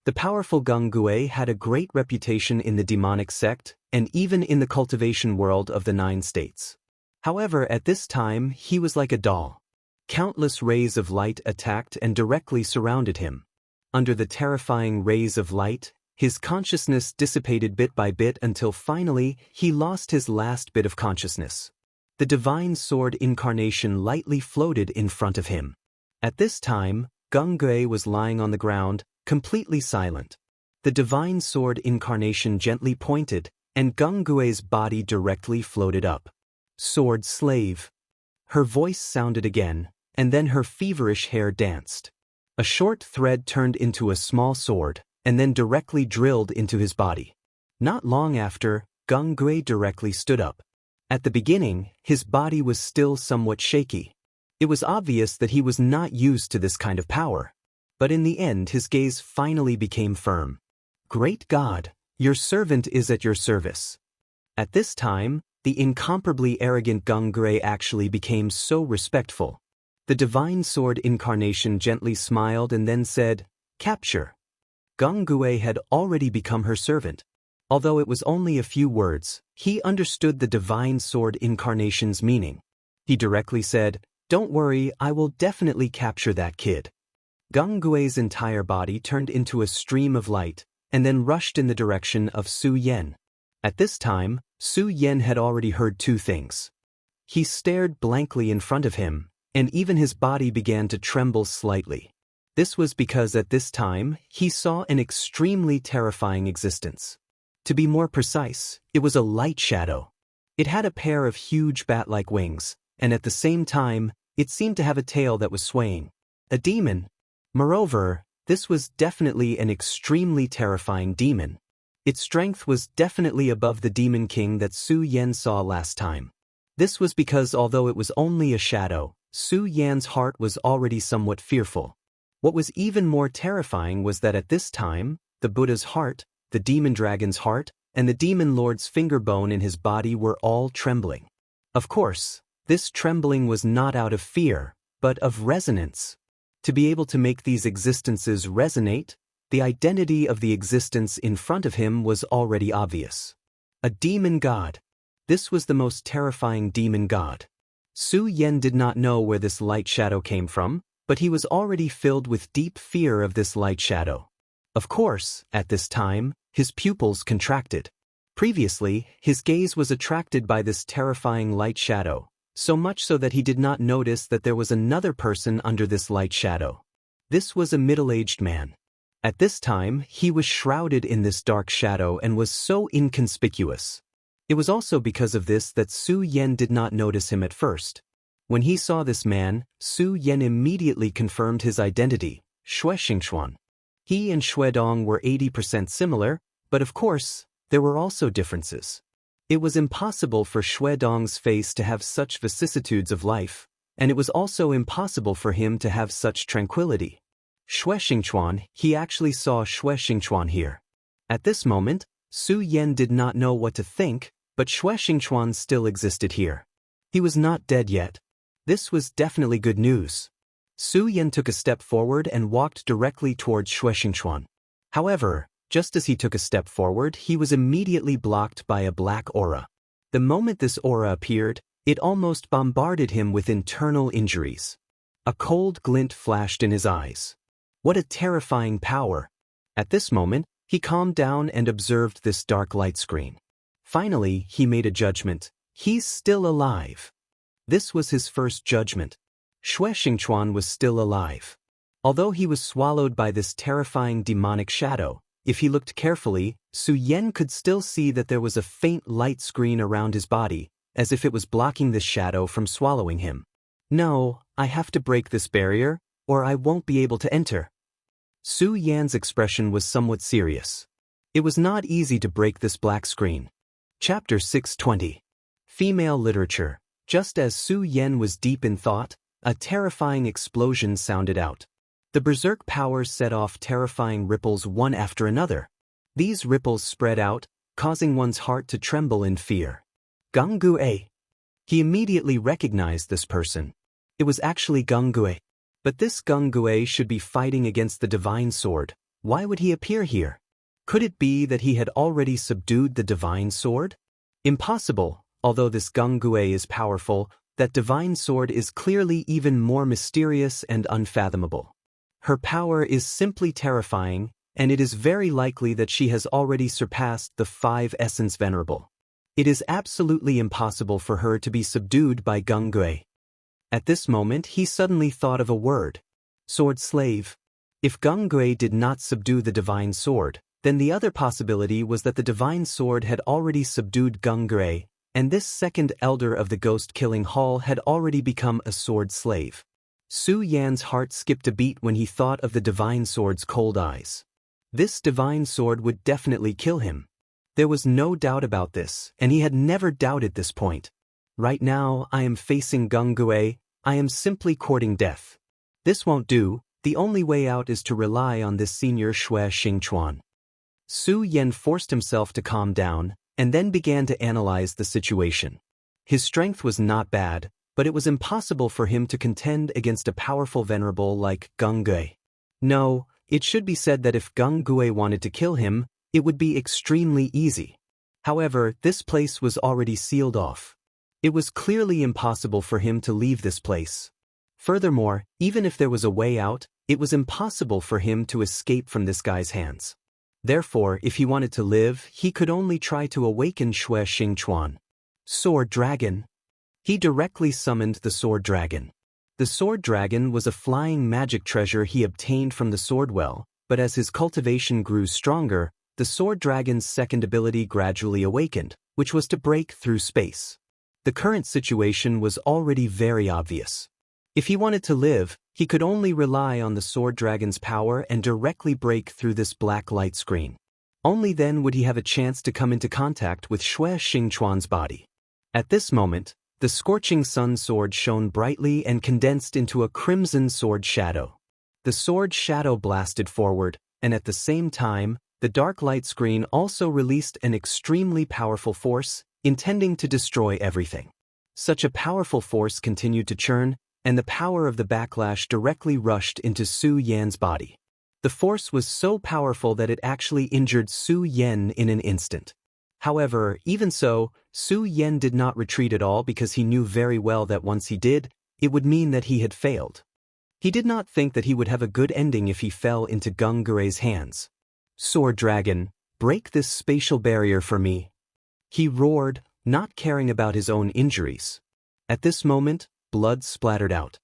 The powerful Gung Gui had a great reputation in the demonic sect and even in the cultivation world of the 9 states. However, at this time, he was like a doll. Countless rays of light attacked and directly surrounded him. Under the terrifying rays of light, his consciousness dissipated bit by bit until finally he lost his last bit of consciousness. The divine sword incarnation lightly floated in front of him. At this time, Gung Gui was lying on the ground, completely silent. The divine sword incarnation gently pointed, and Gung Gui's body directly floated up. Sword slave. Her voice sounded again, and then her feverish hair danced. A short thread turned into a small sword, and then directly drilled into his body. Not long after, Gung Gui directly stood up. At the beginning, his body was still somewhat shaky. It was obvious that he was not used to this kind of power. But in the end, his gaze finally became firm. Great God, your servant is at your service. At this time, the incomparably arrogant Gung Gui actually became so respectful. The divine sword incarnation gently smiled and then said, "Capture." Gung Gui had already become her servant. Although it was only a few words, he understood the divine sword incarnation's meaning. He directly said, "Don't worry, I will definitely capture that kid." Gung Gui's entire body turned into a stream of light, and then rushed in the direction of Su Yan. At this time, Su Yan had already heard 2 things. He stared blankly in front of him, and even his body began to tremble slightly. This was because at this time, he saw an extremely terrifying existence. To be more precise, it was a light shadow. It had a pair of huge bat-like wings, and at the same time, it seemed to have a tail that was swaying. A demon. Moreover, this was definitely an extremely terrifying demon. Its strength was definitely above the Demon King that Su Yan saw last time. This was because although it was only a shadow, Su Yan's heart was already somewhat fearful. What was even more terrifying was that at this time, the Buddha's heart, the demon dragon's heart, and the demon lord's finger bone in his body were all trembling. Of course, this trembling was not out of fear, but of resonance. To be able to make these existences resonate, the identity of the existence in front of him was already obvious. A demon god. This was the most terrifying demon god. Su Yan did not know where this light shadow came from, but he was already filled with deep fear of this light shadow. Of course, at this time, his pupils contracted. Previously, his gaze was attracted by this terrifying light shadow, so much so that he did not notice that there was another person under this light shadow. This was a middle-aged man. At this time, he was shrouded in this dark shadow and was so inconspicuous. It was also because of this that Su Yan did not notice him at first. When he saw this man, Su Yan immediately confirmed his identity, Xue Xingxuan. He and Xue Dong were 80% similar, but of course, there were also differences. It was impossible for Xue Dong's face to have such vicissitudes of life, and it was also impossible for him to have such tranquility. Xue Xingxuan, he actually saw Xue Xingxuan here. At this moment, Su Yan did not know what to think, but Xue Xingxuan still existed here. He was not dead yet. This was definitely good news. Su Yan took a step forward and walked directly towards Xue Xingxuan. However, Just as he took a step forward, he was immediately blocked by a black aura. The moment this aura appeared, it almost bombarded him with internal injuries. A cold glint flashed in his eyes. What a terrifying power! At this moment, he calmed down and observed this dark light screen. Finally, he made a judgment. He's still alive. This was his first judgment. Shui Xingchuan was still alive. Although he was swallowed by this terrifying demonic shadow, if he looked carefully, Su Yan could still see that there was a faint light screen around his body, as if it was blocking the shadow from swallowing him. No, I have to break this barrier, or I won't be able to enter. Su Yan's expression was somewhat serious. It was not easy to break this black screen. Chapter 620. Female Literature. Just as Su Yan was deep in thought, a terrifying explosion sounded out. The berserk powers set off terrifying ripples one after another. These ripples spread out, causing one's heart to tremble in fear. Gang Gue. He immediately recognized this person. It was actually Gang Gue. But this Gang Gue should be fighting against the divine sword. Why would he appear here? Could it be that he had already subdued the divine sword? Impossible. Although this Gang Gue is powerful, that divine sword is clearly even more mysterious and unfathomable. Her power is simply terrifying, and it is very likely that she has already surpassed the 5 Essence Venerable. It is absolutely impossible for her to be subdued by Gang Gue. At this moment, he suddenly thought of a word. Sword slave. If Gang Gue did not subdue the divine sword, then the other possibility was that the divine sword had already subdued Gang Gue, and this second elder of the ghost-killing hall had already become a sword slave. Su Yan's heart skipped a beat when he thought of the divine sword's cold eyes. This divine sword would definitely kill him. There was no doubt about this, and he had never doubted this point. Right now, I am facing Gang Gue. I am simply courting death. This won't do. The only way out is to rely on this senior Shui Xingchuan. Su Yan forced himself to calm down, and then began to analyze the situation. His strength was not bad, but it was impossible for him to contend against a powerful venerable like Gang Gue. No, it should be said that if Gang Gue wanted to kill him, it would be extremely easy. However, this place was already sealed off. It was clearly impossible for him to leave this place. Furthermore, even if there was a way out, it was impossible for him to escape from this guy's hands. Therefore, if he wanted to live, he could only try to awaken Shui Xingchuan. Sword Dragon. He directly summoned the Sword Dragon. The Sword Dragon was a flying magic treasure he obtained from the Sword Well, but as his cultivation grew stronger, the Sword Dragon's second ability gradually awakened, which was to break through space. The current situation was already very obvious. If he wanted to live, he could only rely on the Sword Dragon's power and directly break through this black light screen. Only then would he have a chance to come into contact with Shui Xingchuan's body. At this moment, the scorching sun sword shone brightly and condensed into a crimson sword shadow. The sword shadow blasted forward, and at the same time, the dark light screen also released an extremely powerful force, intending to destroy everything. Such a powerful force continued to churn, and the power of the backlash directly rushed into Su Yan's body. The force was so powerful that it actually injured Su Yan in an instant. However, even so, Su Yan did not retreat at all because he knew very well that once he did, it would mean that he had failed. He did not think that he would have a good ending if he fell into Gang Gue's hands. Sword Dragon, break this spatial barrier for me. He roared, not caring about his own injuries. At this moment, blood splattered out.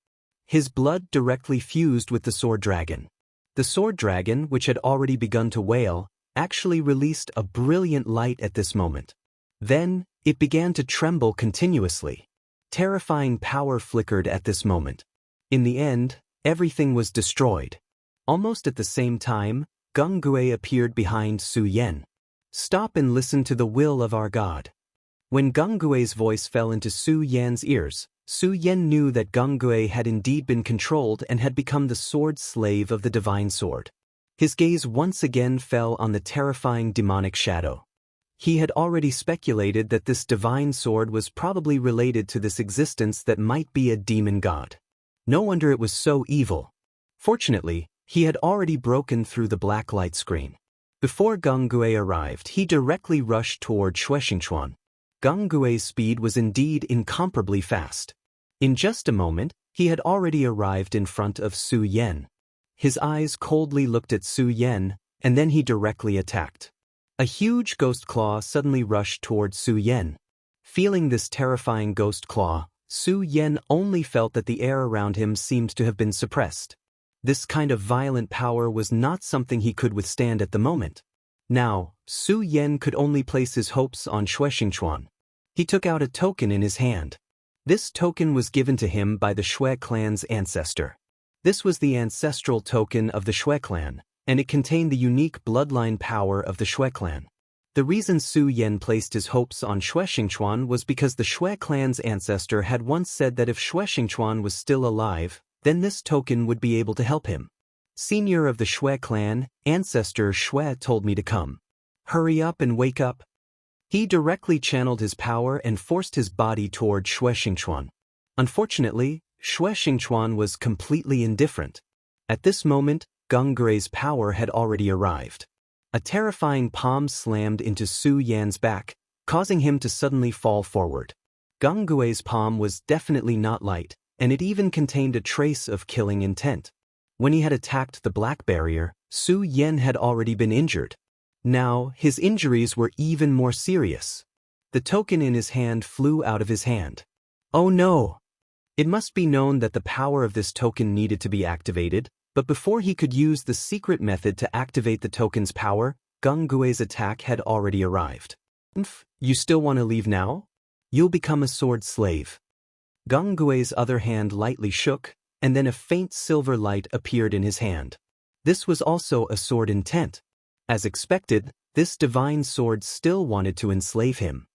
His blood directly fused with the Sword Dragon. The Sword Dragon, which had already begun to wail, actually released a brilliant light at this moment. Then, it began to tremble continuously. Terrifying power flickered at this moment. In the end, everything was destroyed. Almost at the same time, Gang Gue appeared behind Su Yan. Stop and listen to the will of our God. When Gang Gue's voice fell into Su Yan's ears, Su Yan knew that Gang Gue had indeed been controlled and had become the sword slave of the divine sword. His gaze once again fell on the terrifying demonic shadow. He had already speculated that this divine sword was probably related to this existence that might be a demon god. No wonder it was so evil. Fortunately, he had already broken through the black light screen. Before Geng Gui arrived, he directly rushed toward Shuexingchuan. Geng Gui's speed was indeed incomparably fast. In just a moment, he had already arrived in front of Su Yan. His eyes coldly looked at Su Yan, and then he directly attacked. A huge ghost claw suddenly rushed toward Su Yan. Feeling this terrifying ghost claw, Su Yan only felt that the air around him seemed to have been suppressed. This kind of violent power was not something he could withstand at the moment. Now, Su Yan could only place his hopes on Shuexingchuan. He took out a token in his hand. This token was given to him by the Shui clan's ancestor. This was the ancestral token of the Shui clan, and it contained the unique bloodline power of the Shui clan. The reason Su Yan placed his hopes on Shuexingchuan was because the Shui clan's ancestor had once said that if Shuexingchuan was still alive, then this token would be able to help him. Senior of the Shui clan, Ancestor Shui told me to come. Hurry up and wake up. He directly channeled his power and forced his body toward Shuexingchuan. Unfortunately, Shuexingchuan was completely indifferent. At this moment, Geng Gui's power had already arrived. A terrifying palm slammed into Su Yan's back, causing him to suddenly fall forward. Geng Gui's palm was definitely not light, and it even contained a trace of killing intent. When he had attacked the black barrier, Su Yan had already been injured. Now, his injuries were even more serious. The token in his hand flew out of his hand. Oh no! It must be known that the power of this token needed to be activated, but before he could use the secret method to activate the token's power, Geng Gui's attack had already arrived. You still want to leave now? You'll become a sword slave. Geng Gui's other hand lightly shook, and then a faint silver light appeared in his hand. This was also a sword intent. As expected, this divine sword still wanted to enslave him.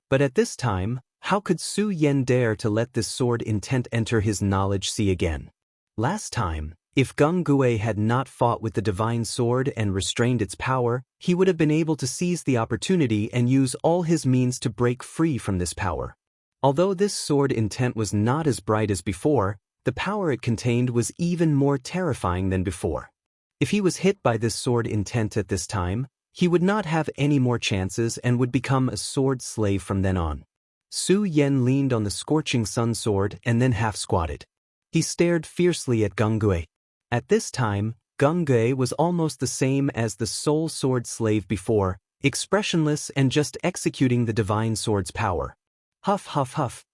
But at this time, how could Su Yan dare to let this sword intent enter his knowledge sea again? Last time, if Geng Gui had not fought with the divine sword and restrained its power, he would have been able to seize the opportunity and use all his means to break free from this power. Although this sword intent was not as bright as before, the power it contained was even more terrifying than before. If he was hit by this sword intent at this time, he would not have any more chances and would become a sword slave from then on. Su Yan leaned on the scorching sun sword and then half-squatted. He stared fiercely at Geng Gui. At this time, Geng Gui was almost the same as the soul sword slave before, expressionless and just executing the divine sword's power. Huff huff huff.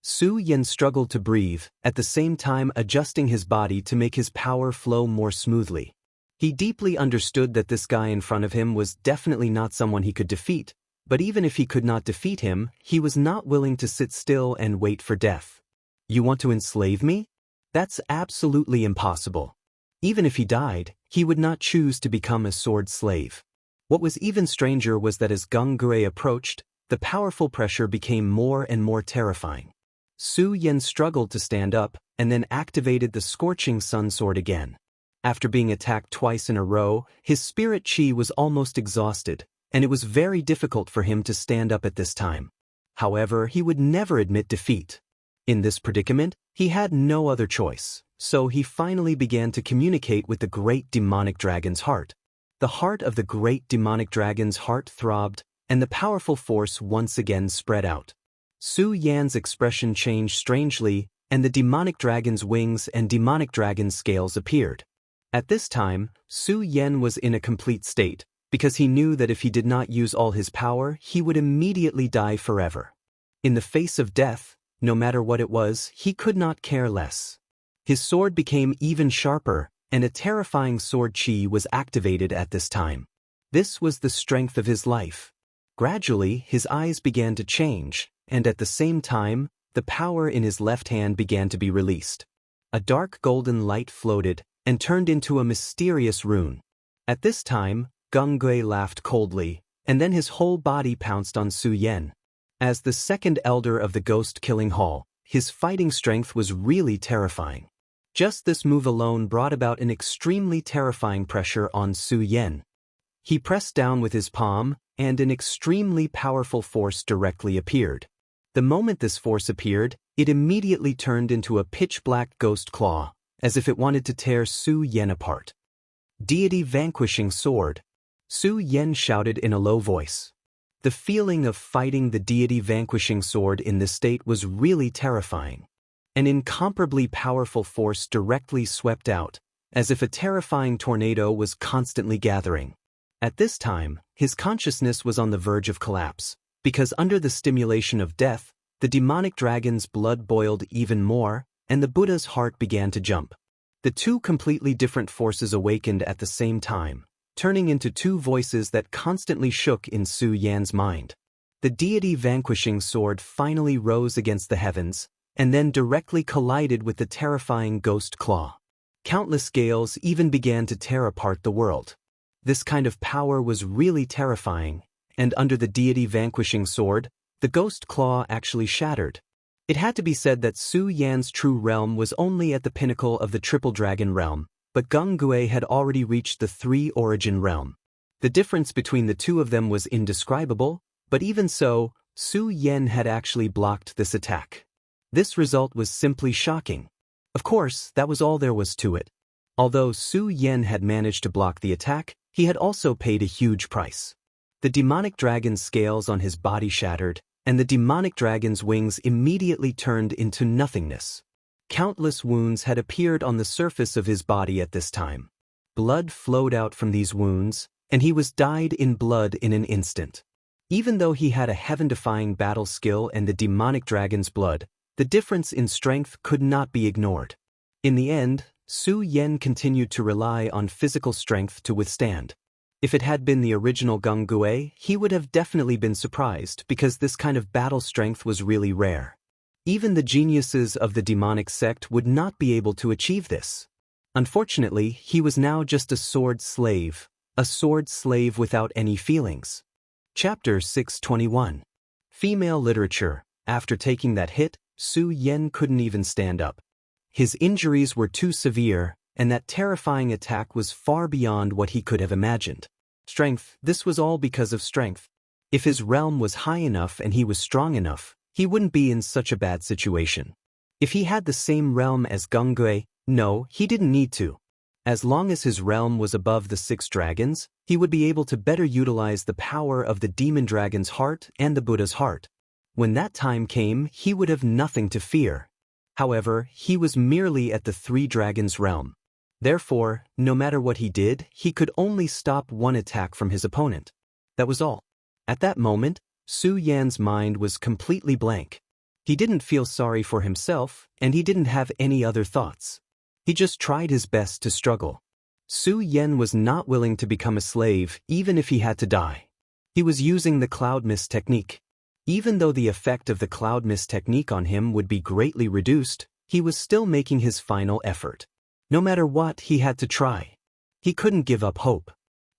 Su Yan struggled to breathe, at the same time adjusting his body to make his power flow more smoothly. He deeply understood that this guy in front of him was definitely not someone he could defeat, but even if he could not defeat him, he was not willing to sit still and wait for death. You want to enslave me? That's absolutely impossible. Even if he died, he would not choose to become a sword slave. What was even stranger was that as Geng Gui approached, the powerful pressure became more and more terrifying. Su Yan struggled to stand up, and then activated the scorching sun sword again. After being attacked twice in a row, his spirit chi was almost exhausted, and it was very difficult for him to stand up at this time. However, he would never admit defeat. In this predicament, he had no other choice, so he finally began to communicate with the great demonic dragon's heart. The heart of the great demonic dragon's heart throbbed, and the powerful force once again spread out. Su Yan's expression changed strangely, and the demonic dragon's wings and demonic dragon's scales appeared. At this time, Su Yan was in a complete state, because he knew that if he did not use all his power, he would immediately die forever. In the face of death, no matter what it was, he could not care less. His sword became even sharper, and a terrifying sword chi was activated at this time. This was the strength of his life. Gradually, his eyes began to change, and at the same time, the power in his left hand began to be released. A dark golden light floated, and turned into a mysterious rune. At this time, Geng Gui laughed coldly, and then his whole body pounced on Su Yan. As the second elder of the ghost-killing hall, his fighting strength was really terrifying. Just this move alone brought about an extremely terrifying pressure on Su Yan. He pressed down with his palm, and an extremely powerful force directly appeared. The moment this force appeared, it immediately turned into a pitch-black ghost claw, as if it wanted to tear Su Yan apart. Deity Vanquishing Sword. Su Yan shouted in a low voice. The feeling of fighting the deity-vanquishing sword in this state was really terrifying. An incomparably powerful force directly swept out, as if a terrifying tornado was constantly gathering. At this time, his consciousness was on the verge of collapse, because under the stimulation of death, the demonic dragon's blood boiled even more, and the Buddha's heart began to jump. The two completely different forces awakened at the same time, turning into two voices that constantly shook in Su Yan's mind. The deity-vanquishing sword finally rose against the heavens, and then directly collided with the terrifying ghost claw. Countless gales even began to tear apart the world. This kind of power was really terrifying, and under the deity-vanquishing sword, the ghost claw actually shattered. It had to be said that Su Yan's true realm was only at the pinnacle of the triple dragon realm, but Gung Gue had already reached the three-origin realm. The difference between the two of them was indescribable, but even so, Su Yan had actually blocked this attack. This result was simply shocking. Of course, that was all there was to it. Although Su Yan had managed to block the attack, he had also paid a huge price. The demonic dragon's scales on his body shattered, and the demonic dragon's wings immediately turned into nothingness. Countless wounds had appeared on the surface of his body at this time. Blood flowed out from these wounds, and he was dyed in blood in an instant. Even though he had a heaven-defying battle skill and the demonic dragon's blood, the difference in strength could not be ignored. In the end, Su Yan continued to rely on physical strength to withstand. If it had been the original Gung Gue, he would have definitely been surprised because this kind of battle strength was really rare. Even the geniuses of the demonic sect would not be able to achieve this. Unfortunately, he was now just a sword slave without any feelings. Chapter 621. Female Literature. After taking that hit, Su Yan couldn't even stand up. His injuries were too severe, and that terrifying attack was far beyond what he could have imagined. Strength, this was all because of strength. If his realm was high enough and he was strong enough, he wouldn't be in such a bad situation. If he had the same realm as Gung Gue, no, he didn't need to. As long as his realm was above the 6 dragons, he would be able to better utilize the power of the demon dragon's heart and the Buddha's heart. When that time came, he would have nothing to fear. However, he was merely at the 3 dragons' realm. Therefore, no matter what he did, he could only stop one attack from his opponent. That was all. At that moment, Su Yan's mind was completely blank. He didn't feel sorry for himself, and he didn't have any other thoughts. He just tried his best to struggle. Su Yan was not willing to become a slave, even if he had to die. He was using the cloud mist technique. Even though the effect of the cloud mist technique on him would be greatly reduced, he was still making his final effort. No matter what, he had to try. He couldn't give up hope.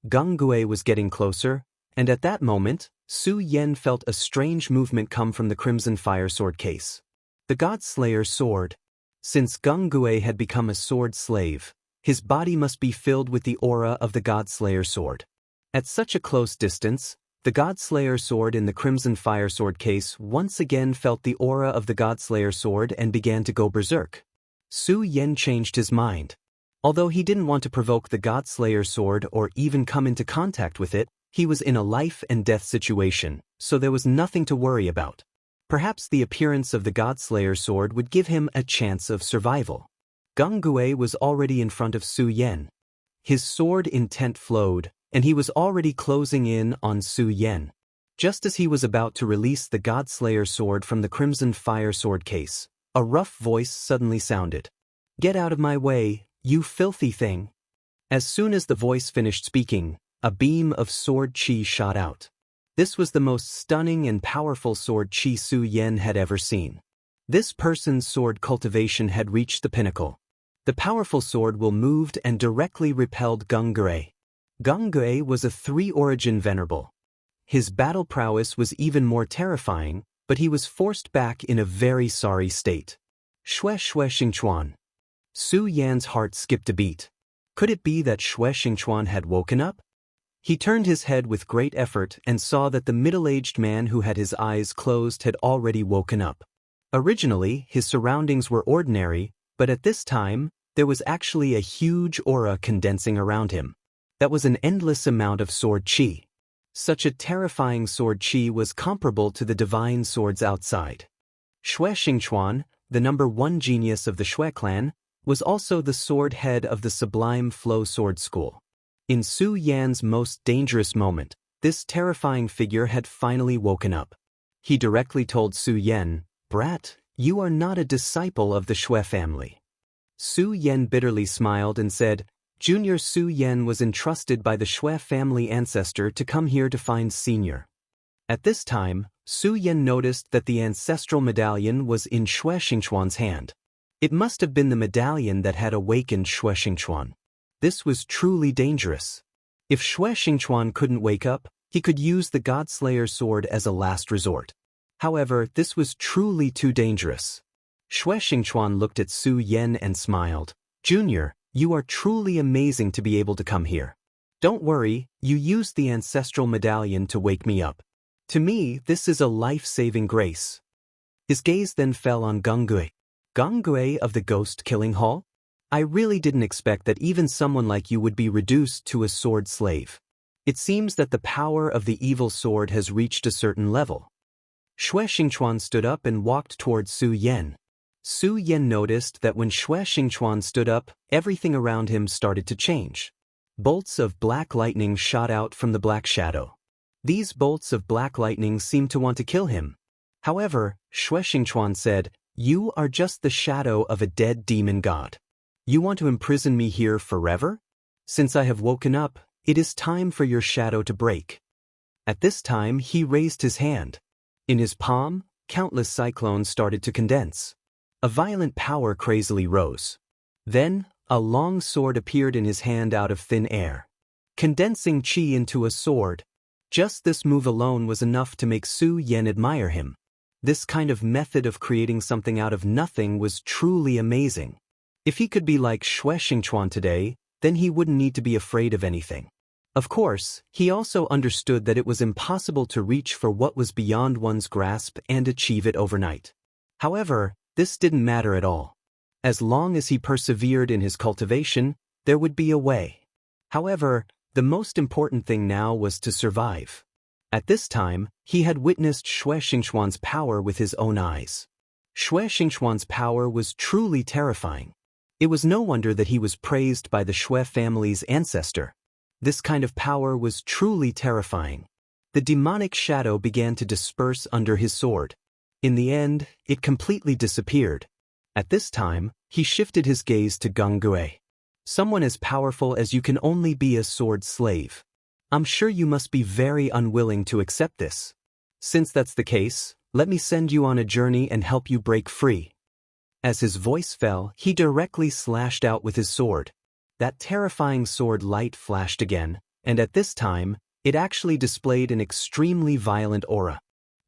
Gung Gue was getting closer, and at that moment, Su Yan felt a strange movement come from the Crimson Fire Sword case. The God-Slayer's sword. Since Gung Gue had become a sword slave, his body must be filled with the aura of the God-Slayer sword. At such a close distance, the God-Slayer sword in the Crimson Fire Sword case once again felt the aura of the God-Slayer sword and began to go berserk. Su Yan changed his mind. Although he didn't want to provoke the God-Slayer sword or even come into contact with it, he was in a life-and-death situation, so there was nothing to worry about. Perhaps the appearance of the God-Slayer sword would give him a chance of survival. Gung Gue was already in front of Su Yan. His sword intent flowed, and he was already closing in on Su Yan. Just as he was about to release the God-Slayer sword from the Crimson Fire Sword case, a rough voice suddenly sounded. "Get out of my way, you filthy thing." As soon as the voice finished speaking, a beam of sword chi shot out. This was the most stunning and powerful sword chi Su Yan had ever seen. This person's sword cultivation had reached the pinnacle. The powerful sword will moved and directly repelled Gung Gue. Gung Gue was a 3-origin venerable. His battle prowess was even more terrifying, but he was forced back in a very sorry state. Xue Xingchuan. Su Yan's heart skipped a beat. Could it be that Xue Xingchuan had woken up? He turned his head with great effort and saw that the middle-aged man who had his eyes closed had already woken up. Originally, his surroundings were ordinary, but at this time, there was actually a huge aura condensing around him. That was an endless amount of sword qi. Such a terrifying sword qi was comparable to the divine swords outside. Xue Xingchuan, the #1 genius of the Xue clan, was also the sword head of the Sublime Flow Sword School. In Su Yan's most dangerous moment, this terrifying figure had finally woken up. He directly told Su Yan, "Brat, you are not a disciple of the Xue family." Su Yan bitterly smiled and said, "Junior Su Yan was entrusted by the Xue family ancestor to come here to find Senior." At this time, Su Yan noticed that the ancestral medallion was in Xue Xingchuan's hand. It must have been the medallion that had awakened Xue Xingchuan. This was truly dangerous. If Xue Xingchuan couldn't wake up, he could use the Godslayer sword as a last resort. However, this was truly too dangerous. Xue Xingchuan looked at Su Yan and smiled. "Junior, you are truly amazing to be able to come here. Don't worry, you used the ancestral medallion to wake me up. To me, this is a life-saving grace." His gaze then fell on Gongui. "Gongui of the Ghost Killing Hall? I really didn't expect that even someone like you would be reduced to a sword slave. It seems that the power of the evil sword has reached a certain level." Xue Xingchuan stood up and walked towards Su Yan. Su Yan noticed that when Xue Xingchuan stood up, everything around him started to change. Bolts of black lightning shot out from the black shadow. These bolts of black lightning seemed to want to kill him. However, Xue Xingchuan said, "You are just the shadow of a dead demon god. You want to imprison me here forever? Since I have woken up, it is time for your shadow to break." At this time, he raised his hand. In his palm, countless cyclones started to condense. A violent power crazily rose. Then, a long sword appeared in his hand out of thin air, condensing qi into a sword. Just this move alone was enough to make Su Yan admire him. This kind of method of creating something out of nothing was truly amazing. If he could be like Xue Xingchuan today, then he wouldn't need to be afraid of anything. Of course, he also understood that it was impossible to reach for what was beyond one's grasp and achieve it overnight. However, this didn't matter at all. As long as he persevered in his cultivation, there would be a way. However, the most important thing now was to survive. At this time, he had witnessed Xue Xingchuan's power with his own eyes. Xue Xingchuan's power was truly terrifying. It was no wonder that he was praised by the Xue family's ancestor. This kind of power was truly terrifying. The demonic shadow began to disperse under his sword. In the end, it completely disappeared. At this time, he shifted his gaze to Gongui. "Someone as powerful as you can only be a sword slave. I'm sure you must be very unwilling to accept this. Since that's the case, let me send you on a journey and help you break free." As his voice fell, he directly slashed out with his sword. That terrifying sword light flashed again, and at this time, it actually displayed an extremely violent aura.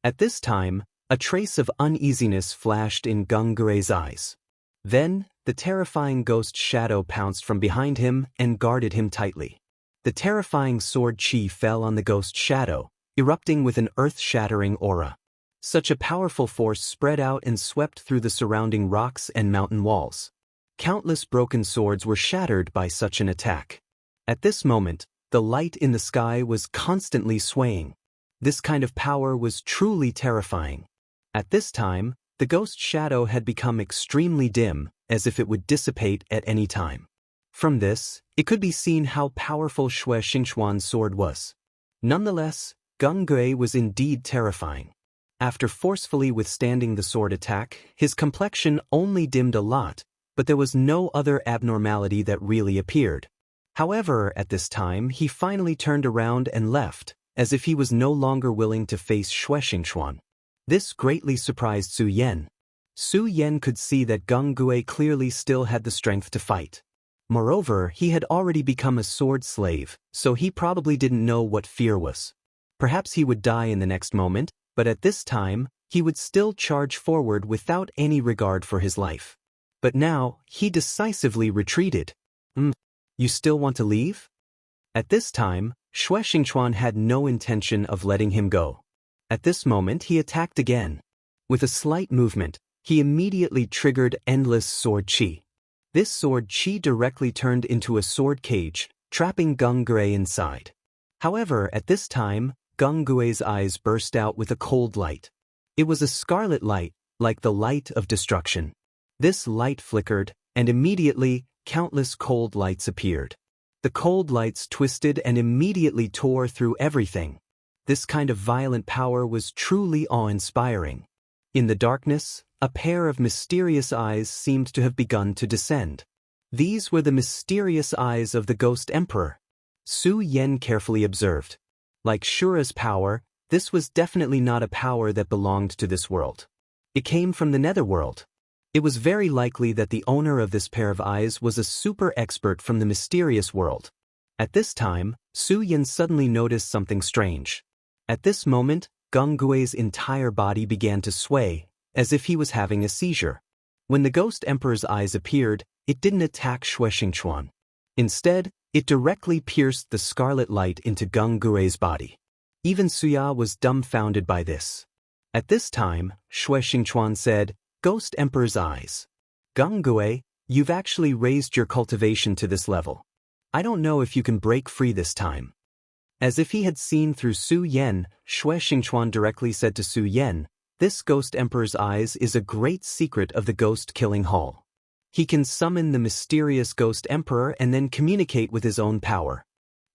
At this time, a trace of uneasiness flashed in Gongue's eyes. Then, the terrifying ghost shadow pounced from behind him and guarded him tightly. The terrifying sword qi fell on the ghost shadow, erupting with an earth-shattering aura. Such a powerful force spread out and swept through the surrounding rocks and mountain walls. Countless broken swords were shattered by such an attack. At this moment, the light in the sky was constantly swaying. This kind of power was truly terrifying. At this time, the ghost shadow had become extremely dim, as if it would dissipate at any time. From this, it could be seen how powerful Xue Xingchuan's sword was. Nonetheless, Gongui was indeed terrifying. After forcefully withstanding the sword attack, his complexion only dimmed a lot, but there was no other abnormality that really appeared. However, at this time, he finally turned around and left, as if he was no longer willing to face Xue Xingchuan. This greatly surprised Su Yan. Su Yan could see that Gongui clearly still had the strength to fight. Moreover, he had already become a sword slave, so he probably didn't know what fear was. Perhaps he would die in the next moment, but at this time, he would still charge forward without any regard for his life. But now, he decisively retreated. You still want to leave?" At this time, Xue Xingchuan had no intention of letting him go. At this moment, he attacked again. With a slight movement, he immediately triggered endless sword qi. This sword qi directly turned into a sword cage, trapping Gung Gui inside. However, at this time, Gung Gui's eyes burst out with a cold light. It was a scarlet light, like the light of destruction. This light flickered, and immediately, countless cold lights appeared. The cold lights twisted and immediately tore through everything. This kind of violent power was truly awe-inspiring. In the darkness, a pair of mysterious eyes seemed to have begun to descend. These were the mysterious eyes of the Ghost Emperor. Su Yan carefully observed. Like Shura's power, this was definitely not a power that belonged to this world. It came from the netherworld. It was very likely that the owner of this pair of eyes was a super expert from the mysterious world. At this time, Su Yan suddenly noticed something strange. At this moment, Gung Gui's entire body began to sway, as if he was having a seizure. When the Ghost Emperor's eyes appeared, it didn't attack Shuexingchuan. Instead, it directly pierced the scarlet light into Gung Gui's body. Even Suya was dumbfounded by this. At this time, Shuexingchuan said, "Ghost Emperor's eyes. Gung Gui, you've actually raised your cultivation to this level. I don't know if you can break free this time." As if he had seen through Su Yan, Shuexingchuan directly said to Su Yan, "This Ghost Emperor's eyes is a great secret of the Ghost Killing Hall. He can summon the mysterious Ghost Emperor and then communicate with his own power.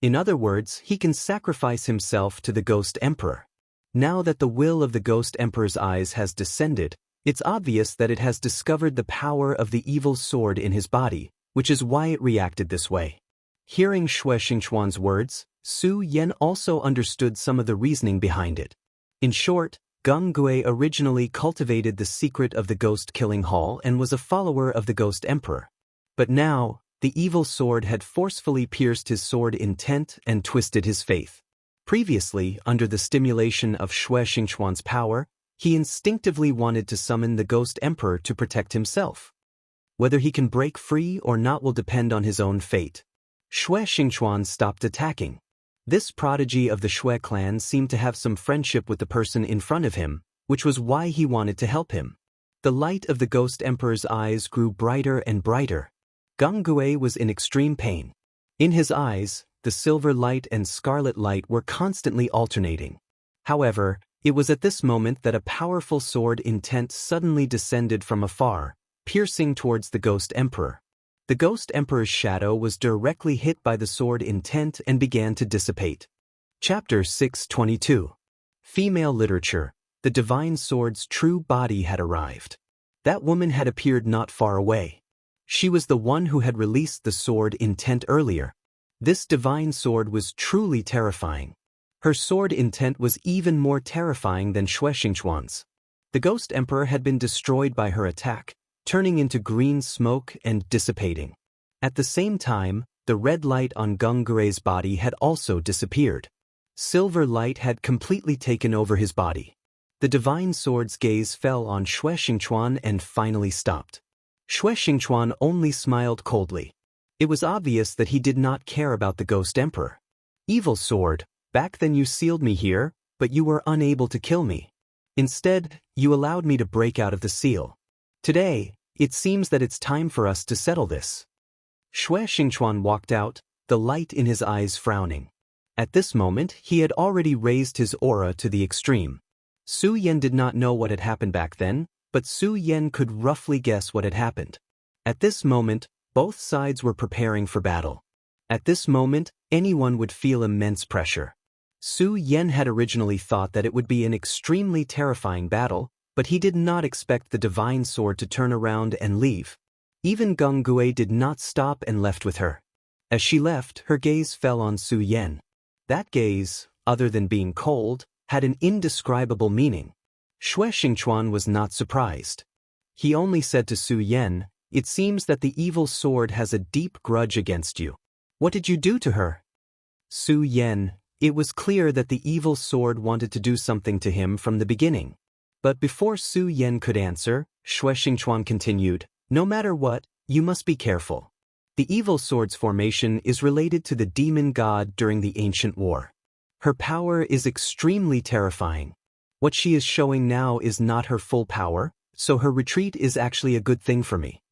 In other words, he can sacrifice himself to the Ghost Emperor. Now that the will of the Ghost Emperor's eyes has descended, it's obvious that it has discovered the power of the evil sword in his body, which is why it reacted this way." Hearing Shuexingchuan's words, Su Yan also understood some of the reasoning behind it. In short, Gung Gui originally cultivated the secret of the Ghost Killing Hall and was a follower of the Ghost Emperor. But now, the evil sword had forcefully pierced his sword intent and twisted his faith. Previously, under the stimulation of Shuexingchuan's power, he instinctively wanted to summon the Ghost Emperor to protect himself. Whether he can break free or not will depend on his own fate. Shuexingchuan stopped attacking. This prodigy of the Shui clan seemed to have some friendship with the person in front of him, which was why he wanted to help him. The light of the Ghost Emperor's eyes grew brighter and brighter. Gung Gui was in extreme pain. In his eyes, the silver light and scarlet light were constantly alternating. However, it was at this moment that a powerful sword intent suddenly descended from afar, piercing towards the Ghost Emperor. The Ghost Emperor's shadow was directly hit by the sword intent and began to dissipate. Chapter 622. Female Literature. The Divine Sword's true body had arrived. That woman had appeared not far away. She was the one who had released the sword intent earlier. This divine sword was truly terrifying. Her sword intent was even more terrifying than Shuexingchuan's. The Ghost Emperor had been destroyed by her attack, turning into green smoke and dissipating. At the same time, the red light on Gung Gui's body had also disappeared. Silver light had completely taken over his body. The divine sword's gaze fell on Shuexingchuan and finally stopped. Shuexingchuan only smiled coldly. It was obvious that he did not care about the Ghost Emperor. "Evil sword, back then you sealed me here, but you were unable to kill me. Instead, you allowed me to break out of the seal. Today, it seems that it's time for us to settle this." Shuexingchuan walked out, the light in his eyes frowning. At this moment, he had already raised his aura to the extreme. Su Yan did not know what had happened back then, but Su Yan could roughly guess what had happened. At this moment, both sides were preparing for battle. At this moment, anyone would feel immense pressure. Su Yan had originally thought that it would be an extremely terrifying battle, but he did not expect the divine sword to turn around and leave. Even Gung Gui did not stop and left with her. As she left, her gaze fell on Su Yan. That gaze, other than being cold, had an indescribable meaning. Shuexingchuan was not surprised. He only said to Su Yan, "It seems that the evil sword has a deep grudge against you. What did you do to her?" Su Yan, it was clear that the evil sword wanted to do something to him from the beginning. But before Su Yan could answer, Shuexingchuan continued, "No matter what, you must be careful. The evil sword's formation is related to the demon god during the ancient war. Her power is extremely terrifying. What she is showing now is not her full power, so her retreat is actually a good thing for me."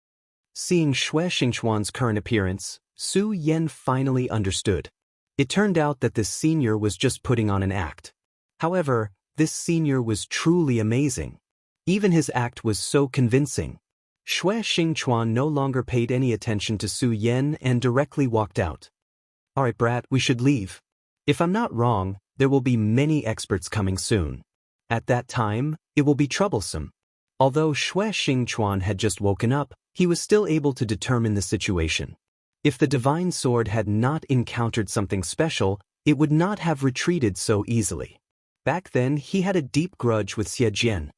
Seeing Shuexingchuan's current appearance, Su Yan finally understood. It turned out that this senior was just putting on an act. However, this senior was truly amazing. Even his act was so convincing. Xue Xingchuan no longer paid any attention to Su Yan and directly walked out. Alright brat, we should leave. If I'm not wrong, there will be many experts coming soon. At that time, it will be troublesome. Although Xue Xingchuan had just woken up, he was still able to determine the situation. If the divine sword had not encountered something special, it would not have retreated so easily. Back then, he had a deep grudge with Xie Jian.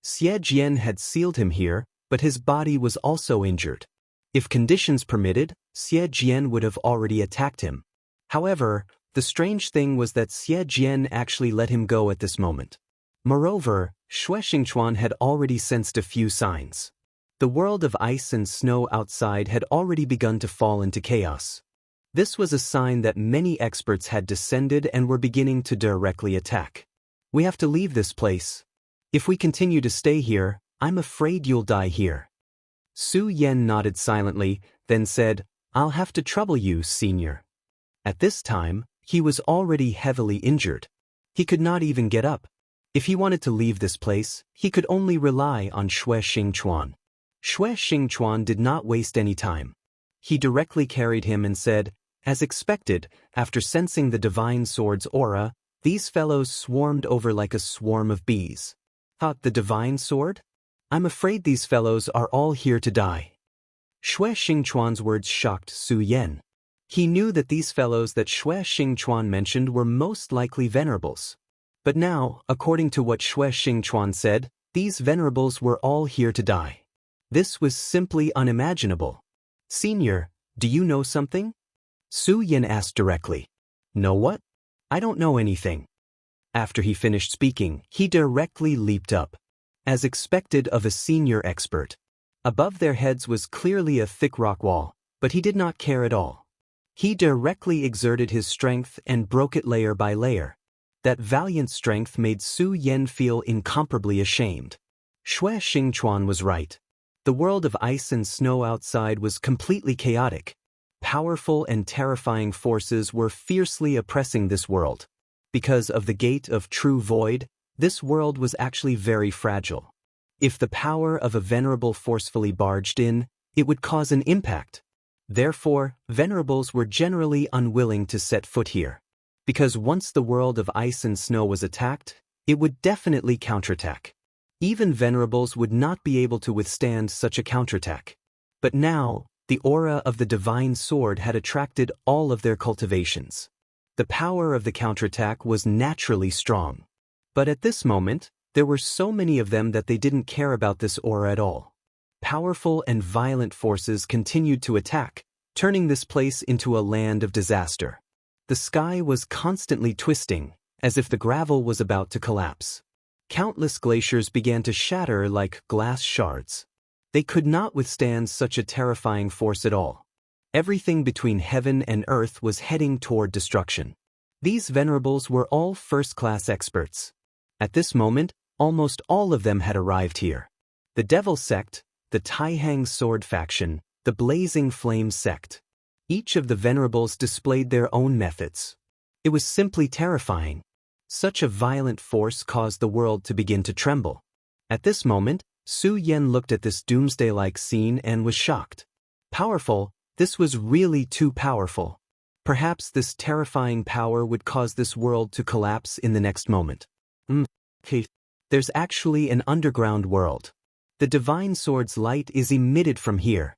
Xie Jian had sealed him here, but his body was also injured. If conditions permitted, Xie Jian would have already attacked him. However, the strange thing was that Xie Jian actually let him go at this moment. Moreover, Xue Xingchuan had already sensed a few signs. The world of ice and snow outside had already begun to fall into chaos. This was a sign that many experts had descended and were beginning to directly attack. We have to leave this place. If we continue to stay here, I'm afraid you'll die here. Su Yan nodded silently, then said, I'll have to trouble you, senior. At this time, he was already heavily injured. He could not even get up. If he wanted to leave this place, he could only rely on Xue Xingchuan. Xue Xingchuan did not waste any time. He directly carried him and said, as expected, after sensing the divine sword's aura, these fellows swarmed over like a swarm of bees. The divine sword? I'm afraid these fellows are all here to die. Xue Xingchuan's words shocked Su Yan. He knew that these fellows that Xue Xingchuan mentioned were most likely venerables. But now, according to what Xue Xingchuan said, these venerables were all here to die. This was simply unimaginable. Senior, do you know something? Su Yan asked directly. Know what? I don't know anything. After he finished speaking, he directly leaped up. As expected of a senior expert. Above their heads was clearly a thick rock wall, but he did not care at all. He directly exerted his strength and broke it layer by layer. That valiant strength made Su Yan feel incomparably ashamed. Xue Xingchuan was right. The world of ice and snow outside was completely chaotic. Powerful and terrifying forces were fiercely oppressing this world. Because of the gate of true void, this world was actually very fragile. If the power of a venerable forcefully barged in, it would cause an impact. Therefore, venerables were generally unwilling to set foot here. Because once the world of ice and snow was attacked, it would definitely counterattack. Even venerables would not be able to withstand such a counterattack. But now, the aura of the divine sword had attracted all of their cultivations. The power of the counterattack was naturally strong. But at this moment, there were so many of them that they didn't care about this aura at all. Powerful and violent forces continued to attack, turning this place into a land of disaster. The sky was constantly twisting, as if the gravel was about to collapse. Countless glaciers began to shatter like glass shards. They could not withstand such a terrifying force at all. Everything between heaven and earth was heading toward destruction. These venerables were all first-class experts. At this moment, almost all of them had arrived here. The Devil Sect, the Taihang Sword Faction, the Blazing Flame Sect. Each of the venerables displayed their own methods. It was simply terrifying. Such a violent force caused the world to begin to tremble. At this moment, Su Yan looked at this doomsday-like scene and was shocked. Powerful, this was really too powerful. Perhaps this terrifying power would cause this world to collapse in the next moment. There's actually an underground world. The divine sword's light is emitted from here.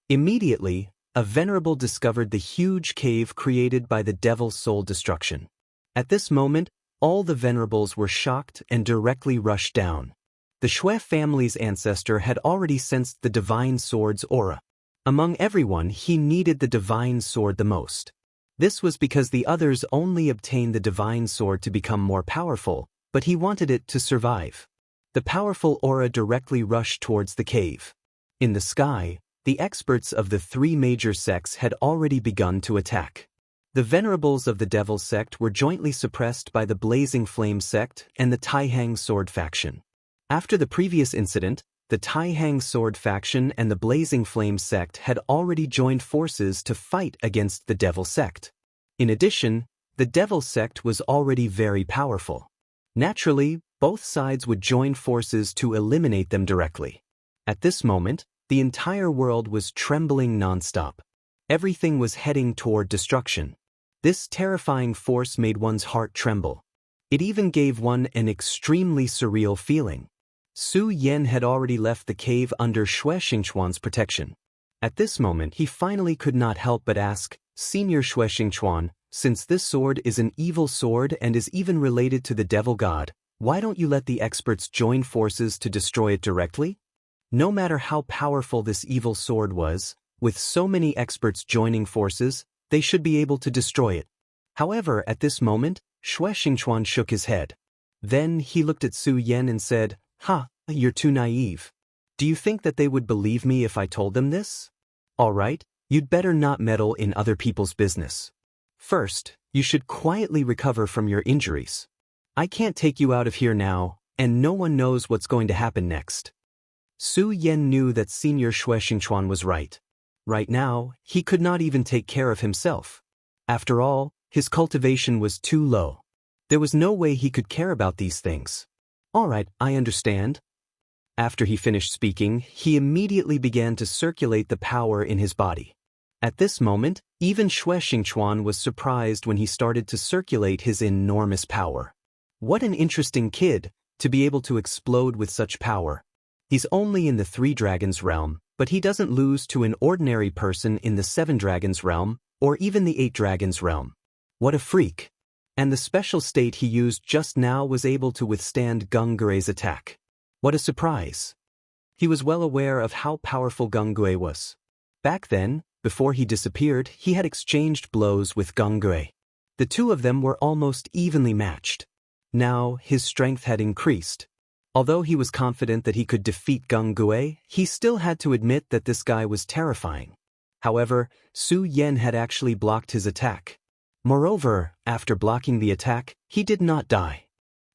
Immediately, a venerable discovered the huge cave created by the devil's soul destruction. At this moment, all the venerables were shocked and directly rushed down. The Xue family's ancestor had already sensed the divine sword's aura. Among everyone, he needed the divine sword the most. This was because the others only obtained the divine sword to become more powerful, but he wanted it to survive. The powerful aura directly rushed towards the cave. In the sky, the experts of the three major sects had already begun to attack. The venerables of the Devil Sect were jointly suppressed by the Blazing Flame Sect and the Taihang Sword Faction. After the previous incident, the Taihang Sword faction and the Blazing Flame sect had already joined forces to fight against the Devil sect. In addition, the Devil sect was already very powerful. Naturally, both sides would join forces to eliminate them directly. At this moment, the entire world was trembling nonstop. Everything was heading toward destruction. This terrifying force made one's heart tremble. It even gave one an extremely surreal feeling. Su Yan had already left the cave under Xue Xingquan's protection. At this moment he finally could not help but ask, "Senior Xue Xingquan, since this sword is an evil sword and is even related to the devil god, why don't you let the experts join forces to destroy it directly?" No matter how powerful this evil sword was, with so many experts joining forces, they should be able to destroy it. However, at this moment, Xue Xingquan shook his head. Then he looked at Su Yan and said, "You're too naive. Do you think that they would believe me if I told them this? All right, you'd better not meddle in other people's business. First, you should quietly recover from your injuries. I can't take you out of here now, and no one knows what's going to happen next." Su Yan knew that Senior Xue Xingquan was right. Right now, he could not even take care of himself. After all, his cultivation was too low. There was no way he could care about these things. "All right, I understand." After he finished speaking, he immediately began to circulate the power in his body. At this moment, even Xue Xingquan was surprised when he started to circulate his enormous power. What an interesting kid, to be able to explode with such power. He's only in the 3 Dragons realm, but he doesn't lose to an ordinary person in the 7 Dragons realm, or even the 8 Dragons realm. What a freak. And the special state he used just now was able to withstand Gung Gui's attack. What a surprise. He was well aware of how powerful Gung Gui was. Back then, before he disappeared, he had exchanged blows with Gung Gui. The two of them were almost evenly matched. Now, his strength had increased. Although he was confident that he could defeat Gung Gui, he still had to admit that this guy was terrifying. However, Su Yan had actually blocked his attack. Moreover, after blocking the attack, he did not die.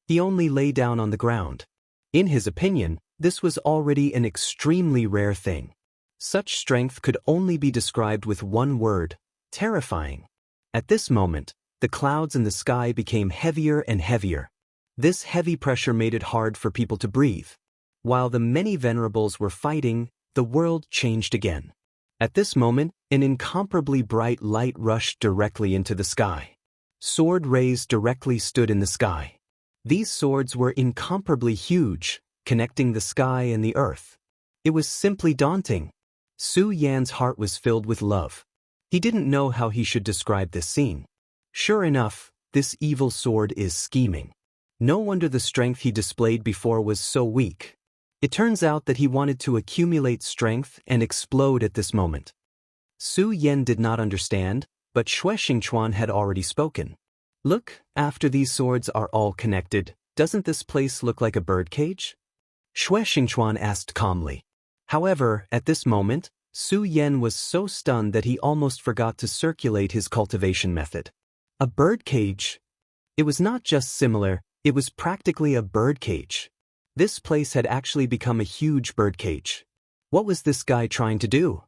He only lay down on the ground. In his opinion, this was already an extremely rare thing. Such strength could only be described with one word: terrifying. At this moment, the clouds in the sky became heavier and heavier. This heavy pressure made it hard for people to breathe. While the many venerables were fighting, the world changed again. At this moment, an incomparably bright light rushed directly into the sky. Sword rays directly stood in the sky. These swords were incomparably huge, connecting the sky and the earth. It was simply daunting. Su Yan's heart was filled with love. He didn't know how he should describe this scene. Sure enough, this evil sword is scheming. No wonder the strength he displayed before was so weak. It turns out that he wanted to accumulate strength and explode at this moment. Su Yan did not understand, but Xue Xingquan had already spoken. "Look, after these swords are all connected, doesn't this place look like a birdcage?" Xue Xingquan asked calmly. However, at this moment, Su Yan was so stunned that he almost forgot to circulate his cultivation method. A birdcage? It was not just similar, it was practically a birdcage. This place had actually become a huge birdcage. What was this guy trying to do?